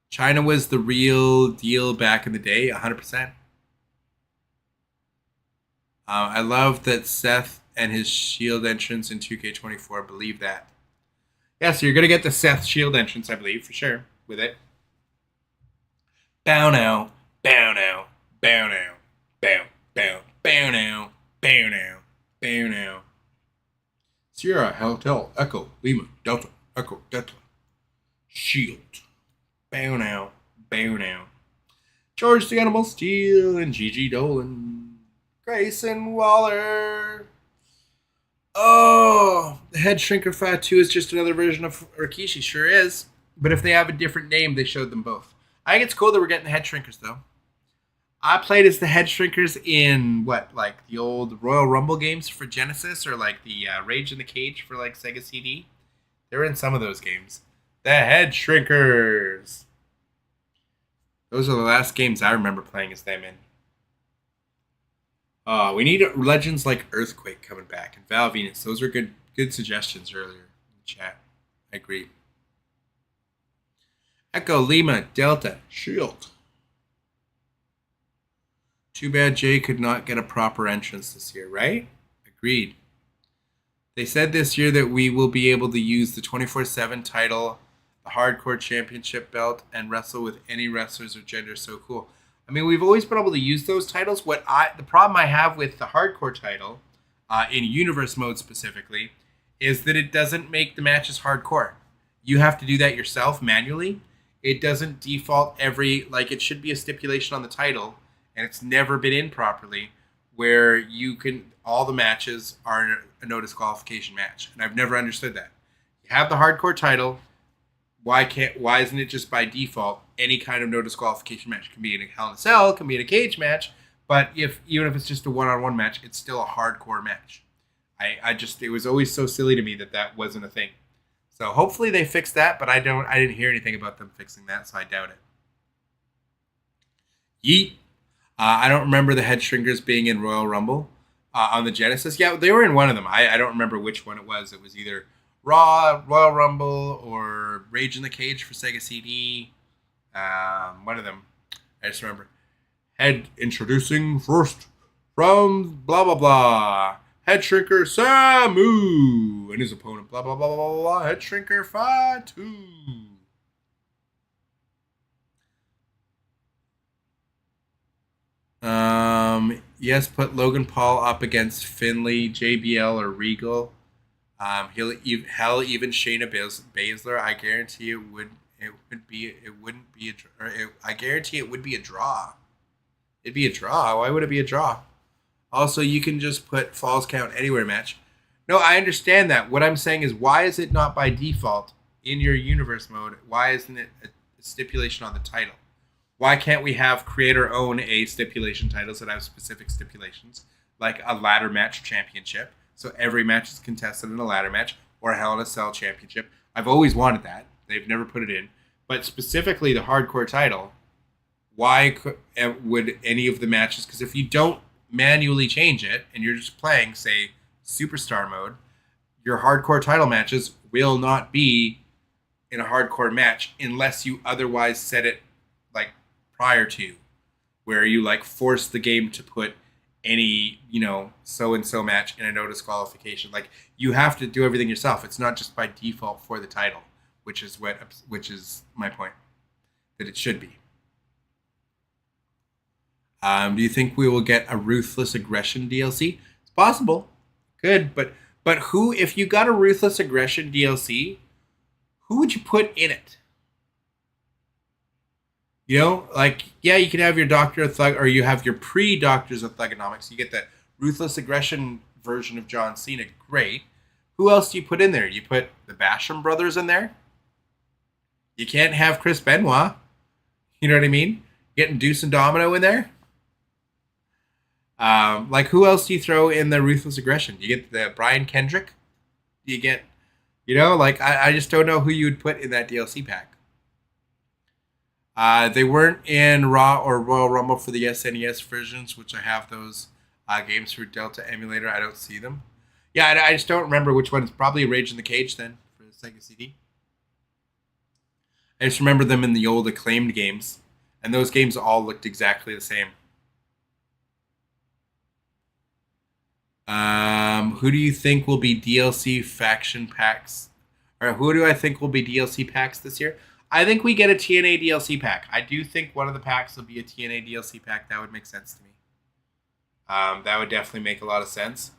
China was the real deal back in the day, 100%. I love that Seth and his Shield entrance in 2K24 believe that. Yeah, so you're going to get the Seth Shield entrance, I believe, for sure, with it. Bow now, bow now, bow now, bow, bow, bow now, bow now, bow now. Sierra, Hotel, Echo, Lima, Delta, Echo, Delta. Shield. Bow now, bow now. George the Animal Steel and Gigi Dolan. Grayson Waller. Oh, the Head Shrinker Fatu is just another version of Rikishi. Sure is. But if they have a different name, they showed them both. I think it's cool that we're getting the Head Shrinkers, though. I played as the Head Shrinkers in, like the old Royal Rumble games for Genesis or like the Rage in the Cage for like Sega CD. They were in some of those games. The Head Shrinkers. Those are the last games I remember playing as them in. We need legends like Earthquake coming back and Val Venus. Those are good suggestions earlier in the chat. I agree. Echo, Lima, Delta, Shield. Too bad Jay could not get a proper entrance this year, right? Agreed. They said this year that we will be able to use the 24/7 title, the Hardcore Championship belt, and wrestle with any wrestlers of gender. So cool. I mean, we've always been able to use those titles. The problem I have with the Hardcore title, in Universe mode specifically, is that it doesn't make the matches hardcore. You have to do that yourself manually. It doesn't default it should be a stipulation on the title, and it's never been in properly, where all the matches are a no disqualification match. And I've never understood that. You have the Hardcore title. Why isn't it just by default any kind of no disqualification match? It can be in a Hell in a Cell, it can be in a cage match, but even if it's just a one-on-one match, it's still a hardcore match. It was always so silly to me that wasn't a thing. So hopefully they fixed that, but I didn't hear anything about them fixing that, so I doubt it. Yeet. I don't remember the Head Shrinkers being in Royal Rumble on the Genesis. Yeah, they were in one of them. I don't remember which one it was. It was either Raw, Royal Rumble, or Rage in the Cage for Sega CD. One of them. I just remember. Head introducing first from blah, blah, blah. Head Shrinker Samu and his opponent, blah, blah, blah, blah, blah, blah. Head Shrinker Fatu. Yes, put Logan Paul up against Finlay, JBL, or Regal. Hell, even Shayna Baszler. I guarantee I guarantee it would be a draw. It'd be a draw. Why would it be a draw? Also, you can just put Falls Count Anywhere match. No, I understand that. What I'm saying is, why is it not by default in your universe mode? Why isn't it a stipulation on the title? Why can't we have creator own a stipulation titles that have specific stipulations, like a ladder match championship? So every match is contested in a ladder match, or a Hell in a Cell championship. I've always wanted that. They've never put it in. But specifically the hardcore title, why would any of the matches, because if you don't manually change it and you're just playing, say, superstar mode, your hardcore title matches will not be in a hardcore match unless you otherwise set it like prior to, where you like force the game to put any, so-and-so match in a no disqualification. Like, you have to do everything yourself. It's not just by default for the title, which is my point, that it should be. Do you think we will get a Ruthless Aggression DLC? It's possible. Good, but who, if you got a Ruthless Aggression DLC, who would you put in it? Yeah, you can have your Doctor of Thug, or you have your pre-Doctors of Thugonomics. You get that Ruthless Aggression version of John Cena. Great. Who else do you put in there? You put the Basham brothers in there? You can't have Chris Benoit. You know what I mean? Getting Deuce and Domino in there. Like, who else do you throw in the Ruthless Aggression? Do you get the Brian Kendrick? Do you get, like, I just don't know who you would put in that DLC pack. They weren't in Raw or Royal Rumble for the SNES versions, which I have those games for Delta Emulator. I don't see them. Yeah, I just don't remember which one. It's probably Rage in the Cage then for the Sega CD. I just remember them in the old Acclaimed games, and those games all looked exactly the same. Who do you think will be DLC faction packs? Or who do I think will be DLC packs this year? I think we get a TNA DLC pack. I do think one of the packs will be a TNA DLC pack. That would make sense to me. That would definitely make a lot of sense.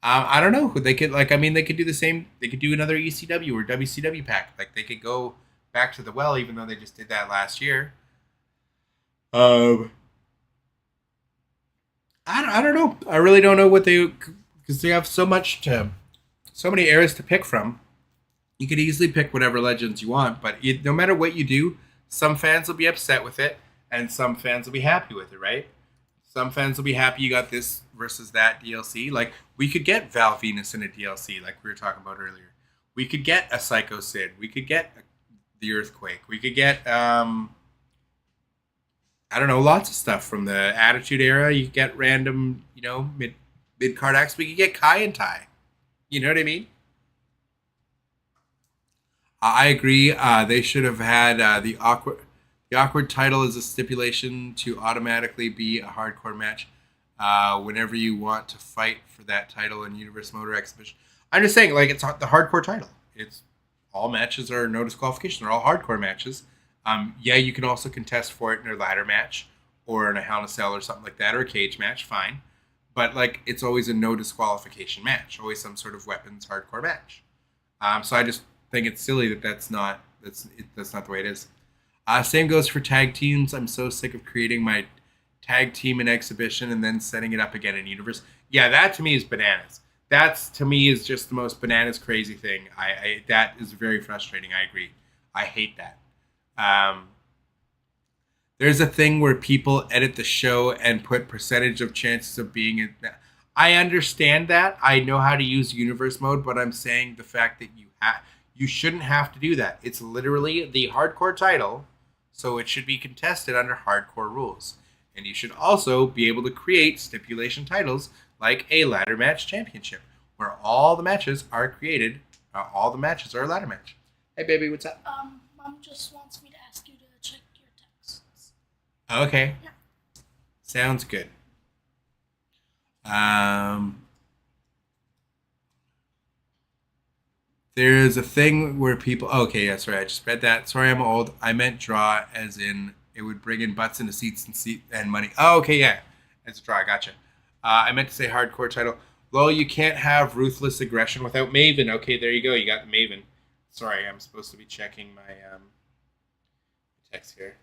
I don't know. They could they could do the same. They could do another ECW or WCW pack. Like, they could go back to the well, even though they just did that last year. I don't know. I really don't know what because they have so many eras to pick from. You could easily pick whatever legends you want, but no matter what you do, some fans will be upset with it, and some fans will be happy with it, right? Some fans will be happy you got this versus that DLC. Like, we could get Val Venus in a DLC, like we were talking about earlier. We could get a Psycho Sid. We could get the Earthquake. We could get I don't know, lots of stuff from the Attitude Era. You get random, mid card acts. We could get Kai and Tai. You know what I mean? I agree. They should have had the awkward title as a stipulation to automatically be a hardcore match whenever you want to fight for that title in Universe Motor Exhibition. I'm just saying, like, it's the hardcore title. It's all matches are no disqualification. They're all hardcore matches. Yeah, you can also contest for it in a ladder match or in a Hell in a Cell or something like that, or a cage match, fine. But, like, it's always a no disqualification match, always some sort of weapons hardcore match. So I just think it's silly that's not the way it is. Same goes for tag teams. I'm so sick of creating my tag team in exhibition and then setting it up again in Universe. Yeah, that to me is bananas. That's, to me, is just the most bananas crazy thing. That is very frustrating. I agree. I hate that. There's a thing where people edit the show and put percentage of chances of being in. I understand that. I know how to use Universe mode, but I'm saying the fact that you shouldn't have to do that. It's literally the hardcore title, so it should be contested under hardcore rules. And you should also be able to create stipulation titles like a ladder match championship, where all the matches are created. All the matches are a ladder match. Hey, baby, what's up? Mom just wants me to ask you to check your texts. Okay. Yeah. Sounds good. There's a thing where people. Okay, yeah, sorry, I just read that. Sorry, I'm old. I meant draw, as in it would bring in butts into seats and money. Oh, okay, yeah, it's a draw. I gotcha. I meant to say hardcore title. Well, you can't have Ruthless Aggression without Maven. Okay, there you go. You got Maven. Sorry, I'm supposed to be checking my text here.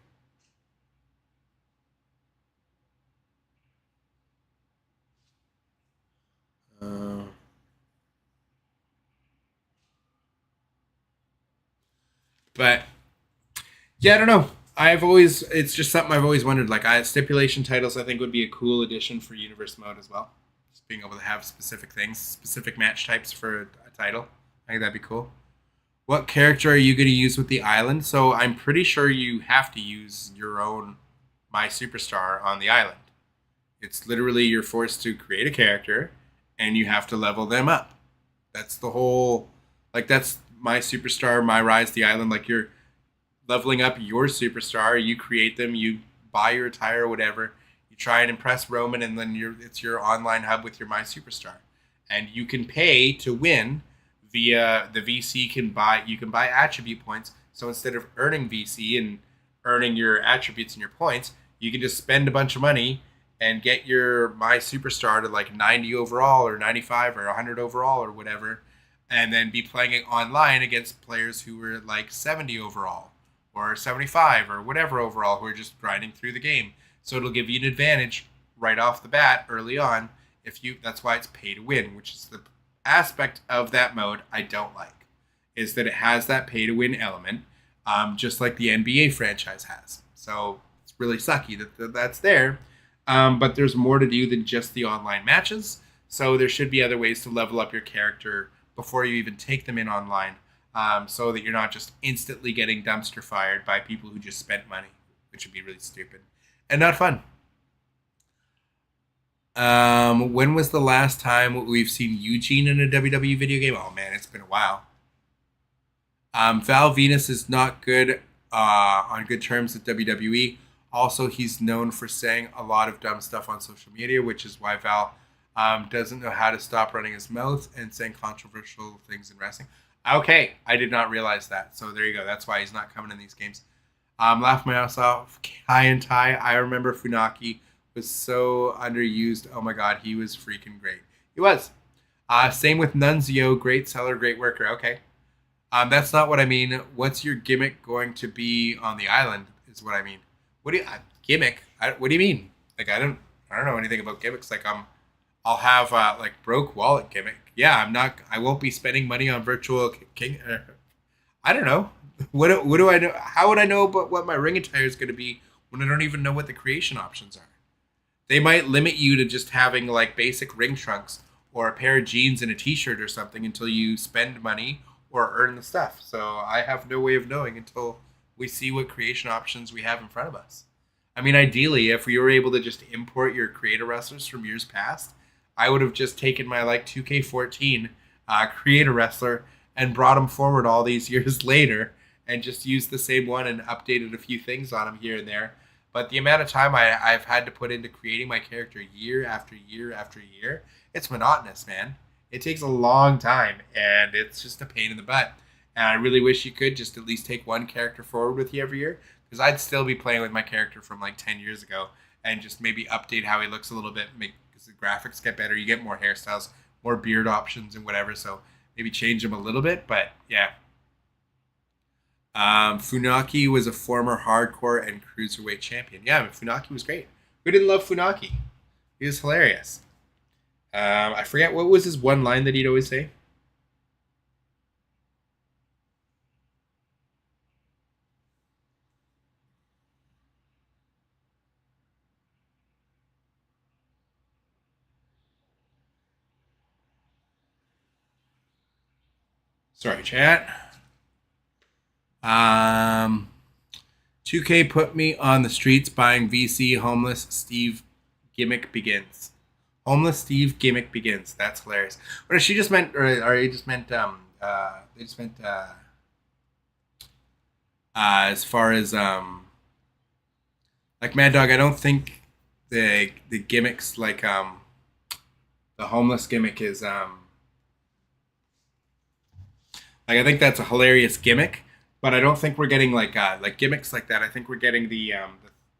But yeah, I don't know. It's just something I've always wondered. Like, stipulation titles, I think would be a cool addition for Universe mode as well. Just being able to have specific things, specific match types for a title. I think that'd be cool. What character are you going to use with the island? So I'm pretty sure you have to use your own My Superstar on the island. It's literally you're forced to create a character and you have to level them up. That's the whole, like, that's My Superstar, My Rise to the Island. Like, you're leveling up your superstar. You create them, you buy your attire or whatever. You try and impress Roman, and then it's your online hub with your My Superstar. And you can pay to win via the VC. You can buy attribute points. So instead of earning VC and earning your attributes and your points, you can just spend a bunch of money and get your My Superstar to like 90 overall or 95 or 100 overall or whatever, and then be playing it online against players who were like 70 overall or 75 or whatever overall, who are just grinding through the game. So it'll give you an advantage right off the bat early on. That's why it's pay to win, which is the aspect of that mode I don't like, is that it has that pay to win element. just like the NBA franchise has. So it's really sucky that that's there. But there's more to do than just the online matches. So there should be other ways to level up your character before you even take them in online, so that you're not just instantly getting dumpster fired by people who just spent money, which would be really stupid and not fun. When was the last time we've seen Eugene in a WWE video game? Oh man, it's been a while. Val Venus is not good on good terms with WWE. Also, he's known for saying a lot of dumb stuff on social media, which is why Val doesn't know how to stop running his mouth and saying controversial things in wrestling. Okay, I did not realize that. So there you go. That's why he's not coming in these games. Laugh my ass off. Kai and Tai. I remember Funaki was so underused. Oh my god, he was freaking great. He was. Same with Nunzio. Great seller, great worker. Okay. That's not what I mean. What's your gimmick going to be on the island? Is what I mean. What do you gimmick? What do you mean? Like I don't know anything about gimmicks. Like I'll have like broke wallet gimmick. Yeah, I won't be spending money on virtual king. I don't know. What do I know? How would I know about what my ring attire is going to be when I don't even know what the creation options are? They might limit you to just having like basic ring trunks or a pair of jeans and a t-shirt or something until you spend money or earn the stuff. So I have no way of knowing until we see what creation options we have in front of us. I mean, ideally, if we were able to just import your creator wrestlers from years past, I would have just taken my like 2K14 creator wrestler and brought him forward all these years later and just used the same one and updated a few things on him here and there. But the amount of time I've had to put into creating my character year after year after year, it's monotonous, man. It takes a long time, and it's just a pain in the butt. And I really wish you could just at least take one character forward with you every year, because I'd still be playing with my character from like 10 years ago and just maybe update how he looks a little bit, because the graphics get better, you get more hairstyles, more beard options and whatever, so maybe change him a little bit, but yeah. Funaki was a former hardcore and cruiserweight champion. Yeah, Funaki was great. Who didn't love Funaki? He was hilarious. I forget, what was his one line that he'd always say? Sorry, chat. 2K put me on the streets buying VC. Homeless Steve gimmick begins. Homeless Steve gimmick begins. That's hilarious. Or she just meant, or he just meant, they just meant, as far as, like Mad Dog, I don't think the gimmicks like, the homeless gimmick is, like I think that's a hilarious gimmick, but I don't think we're getting like gimmicks like that. I think we're getting the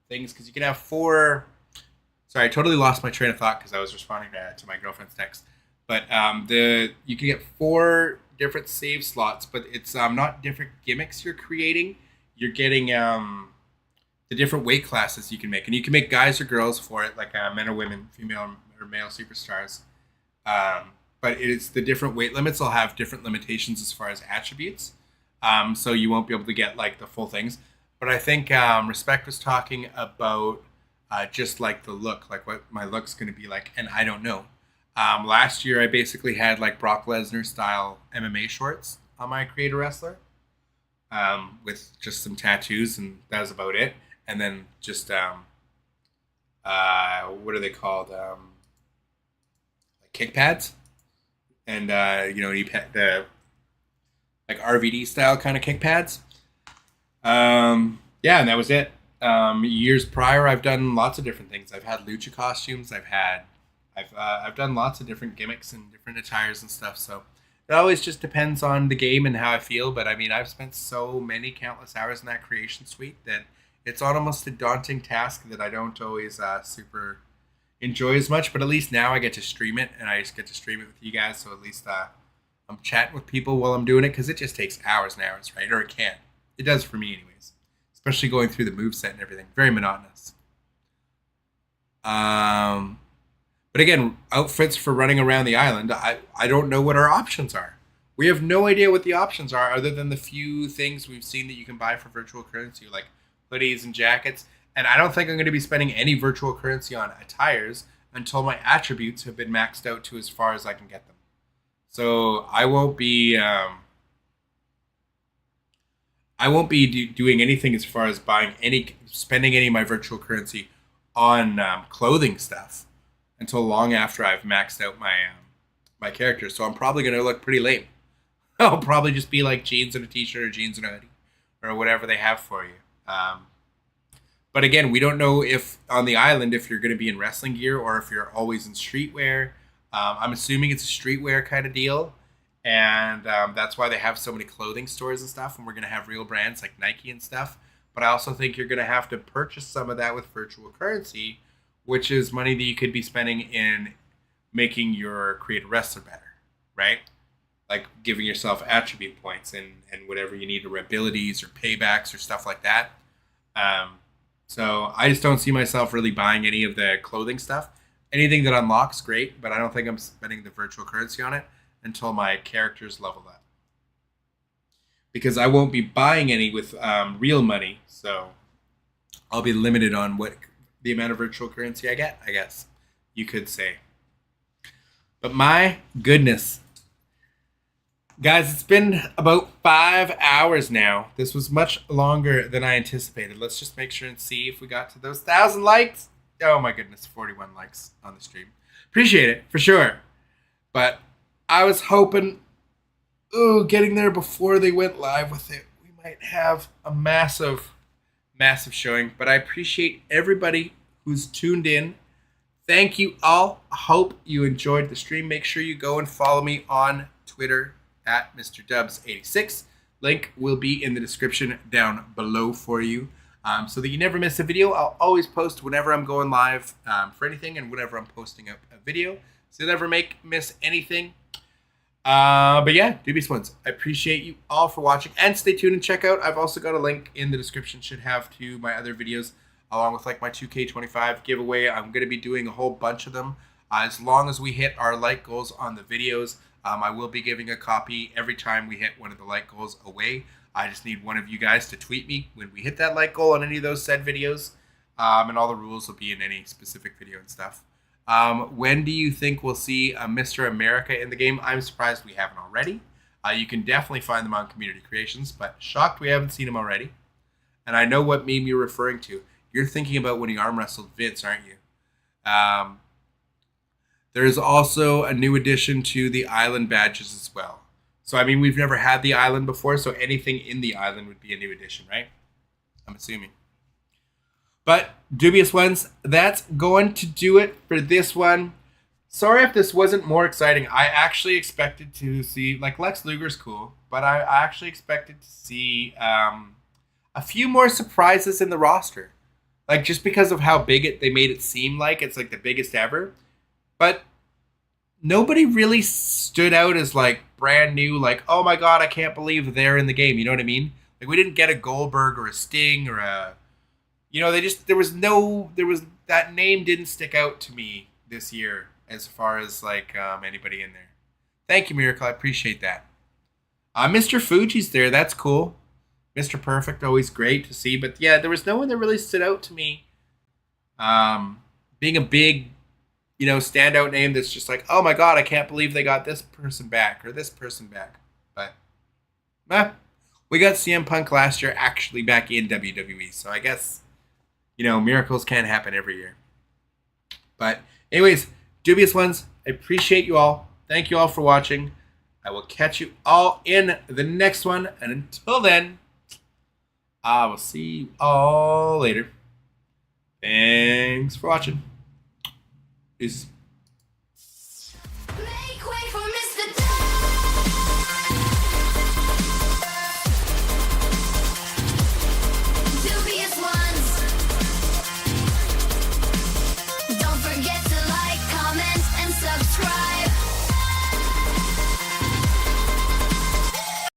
things, because you can have four. Sorry, I totally lost my train of thought because I was responding to my girlfriend's text. But you can get 4 different save slots, but it's not different gimmicks you're creating. You're getting the different weight classes you can make, and you can make guys or girls for it, like men or women, female or male superstars. But it's the different weight limits will have different limitations as far as attributes. So you won't be able to get like the full things. But I think Respect was talking about just like the look, like what my look's going to be like. And I don't know. Last year, I basically had like Brock Lesnar style MMA shorts on my creator wrestler with just some tattoos, and that was about it. And then just, what are they called? Like kick pads. And, the like RVD style kind of kick pads. Yeah, and that was it. Years prior, I've done lots of different things. I've had lucha costumes. I've done lots of different gimmicks and different attires and stuff. So it always just depends on the game and how I feel. But I mean, I've spent so many countless hours in that creation suite that it's almost a daunting task that I don't always super enjoy as much. But at least now I get to stream it, and I just get to stream it with you guys. So at least I'm chatting with people while I'm doing it, because it just takes hours and hours, right? Or it can. It does for me anyways. Especially going through the moveset and everything. Very monotonous. But again, outfits for running around the island, I don't know what our options are. We have no idea what the options are other than the few things we've seen that you can buy for virtual currency, like hoodies and jackets. And I don't think I'm going to be spending any virtual currency on attires until my attributes have been maxed out to as far as I can get them. So I won't be doing anything as far as spending any of my virtual currency on clothing stuff until long after I've maxed out my character. So I'm probably going to look pretty lame. I'll probably just be like jeans and a t-shirt or jeans and a hoodie or whatever they have for you. But again, we don't know if on the island if you're going to be in wrestling gear or if you're always in streetwear. I'm assuming it's a streetwear kind of deal. And that's why they have so many clothing stores and stuff. And we're going to have real brands like Nike and stuff. But I also think you're going to have to purchase some of that with virtual currency, which is money that you could be spending in making your creative wrestler better, right? Like giving yourself attribute points and whatever you need, or abilities or paybacks or stuff like that. So I just don't see myself really buying any of the clothing stuff. Anything that unlocks, great, but I don't think I'm spending the virtual currency on it until my character's leveled up. Because I won't be buying any with real money, so I'll be limited on what the amount of virtual currency I get, I guess you could say. But my goodness. Guys, it's been about 5 hours now. This was much longer than I anticipated. Let's just make sure and see if we got to those 1,000 likes. Oh my goodness, 41 likes on the stream. Appreciate it, for sure. But I was hoping, getting there before they went live with it, we might have a massive, massive showing. But I appreciate everybody who's tuned in. Thank you all. I hope you enjoyed the stream. Make sure you go and follow me on Twitter at Mr. Dubs86. Link will be in the description down below for you. So that you never miss a video. I'll always post whenever I'm going live for anything and whenever I'm posting a video. So you'll never miss anything. But yeah, Dubious Ones, I appreciate you all for watching. And stay tuned and check out. I've also got a link in the description, should have, to my other videos, along with like my 2K25 giveaway. I'm going to be doing a whole bunch of them. As long as we hit our like goals on the videos, I will be giving a copy every time we hit one of the like goals away. I just need one of you guys to tweet me when we hit that like goal on any of those said videos. And all the rules will be in any specific video and stuff. When do you think we'll see Mr. America in the game? I'm surprised we haven't already. You can definitely find them on Community Creations, but shocked we haven't seen him already. And I know what meme you're referring to. You're thinking about when he arm wrestled Vince, aren't you? There's also a new addition to the island badges as well. So, I mean, we've never had the island before, so anything in the island would be a new addition, right? I'm assuming. But, Dubious Ones, that's going to do it for this one. Sorry if this wasn't more exciting. I actually expected to see, like, Lex Luger's cool, but I actually expected to see a few more surprises in the roster. Like, just because of how big they made it seem like it's, like, the biggest ever. But nobody really stood out as, like, brand new, like, oh my god, I can't believe they're in the game. You know what I mean? Like, we didn't get a Goldberg or a Sting or a, you know, that name didn't stick out to me this year as far as, like, anybody in there. Thank you, Miracle. I appreciate that. Mr. Fuji's there. That's cool. Mr. Perfect, always great to see. But yeah, there was no one that really stood out to me. Being a big, you know, standout name that's just like, oh my god, I can't believe they got this person back or this person back. But, we got CM Punk last year actually back in WWE. So I guess, you know, miracles can happen every year. But anyways, Dubious Ones, I appreciate you all. Thank you all for watching. I will catch you all in the next one. And until then, I will see you all later. Thanks for watching. Peace.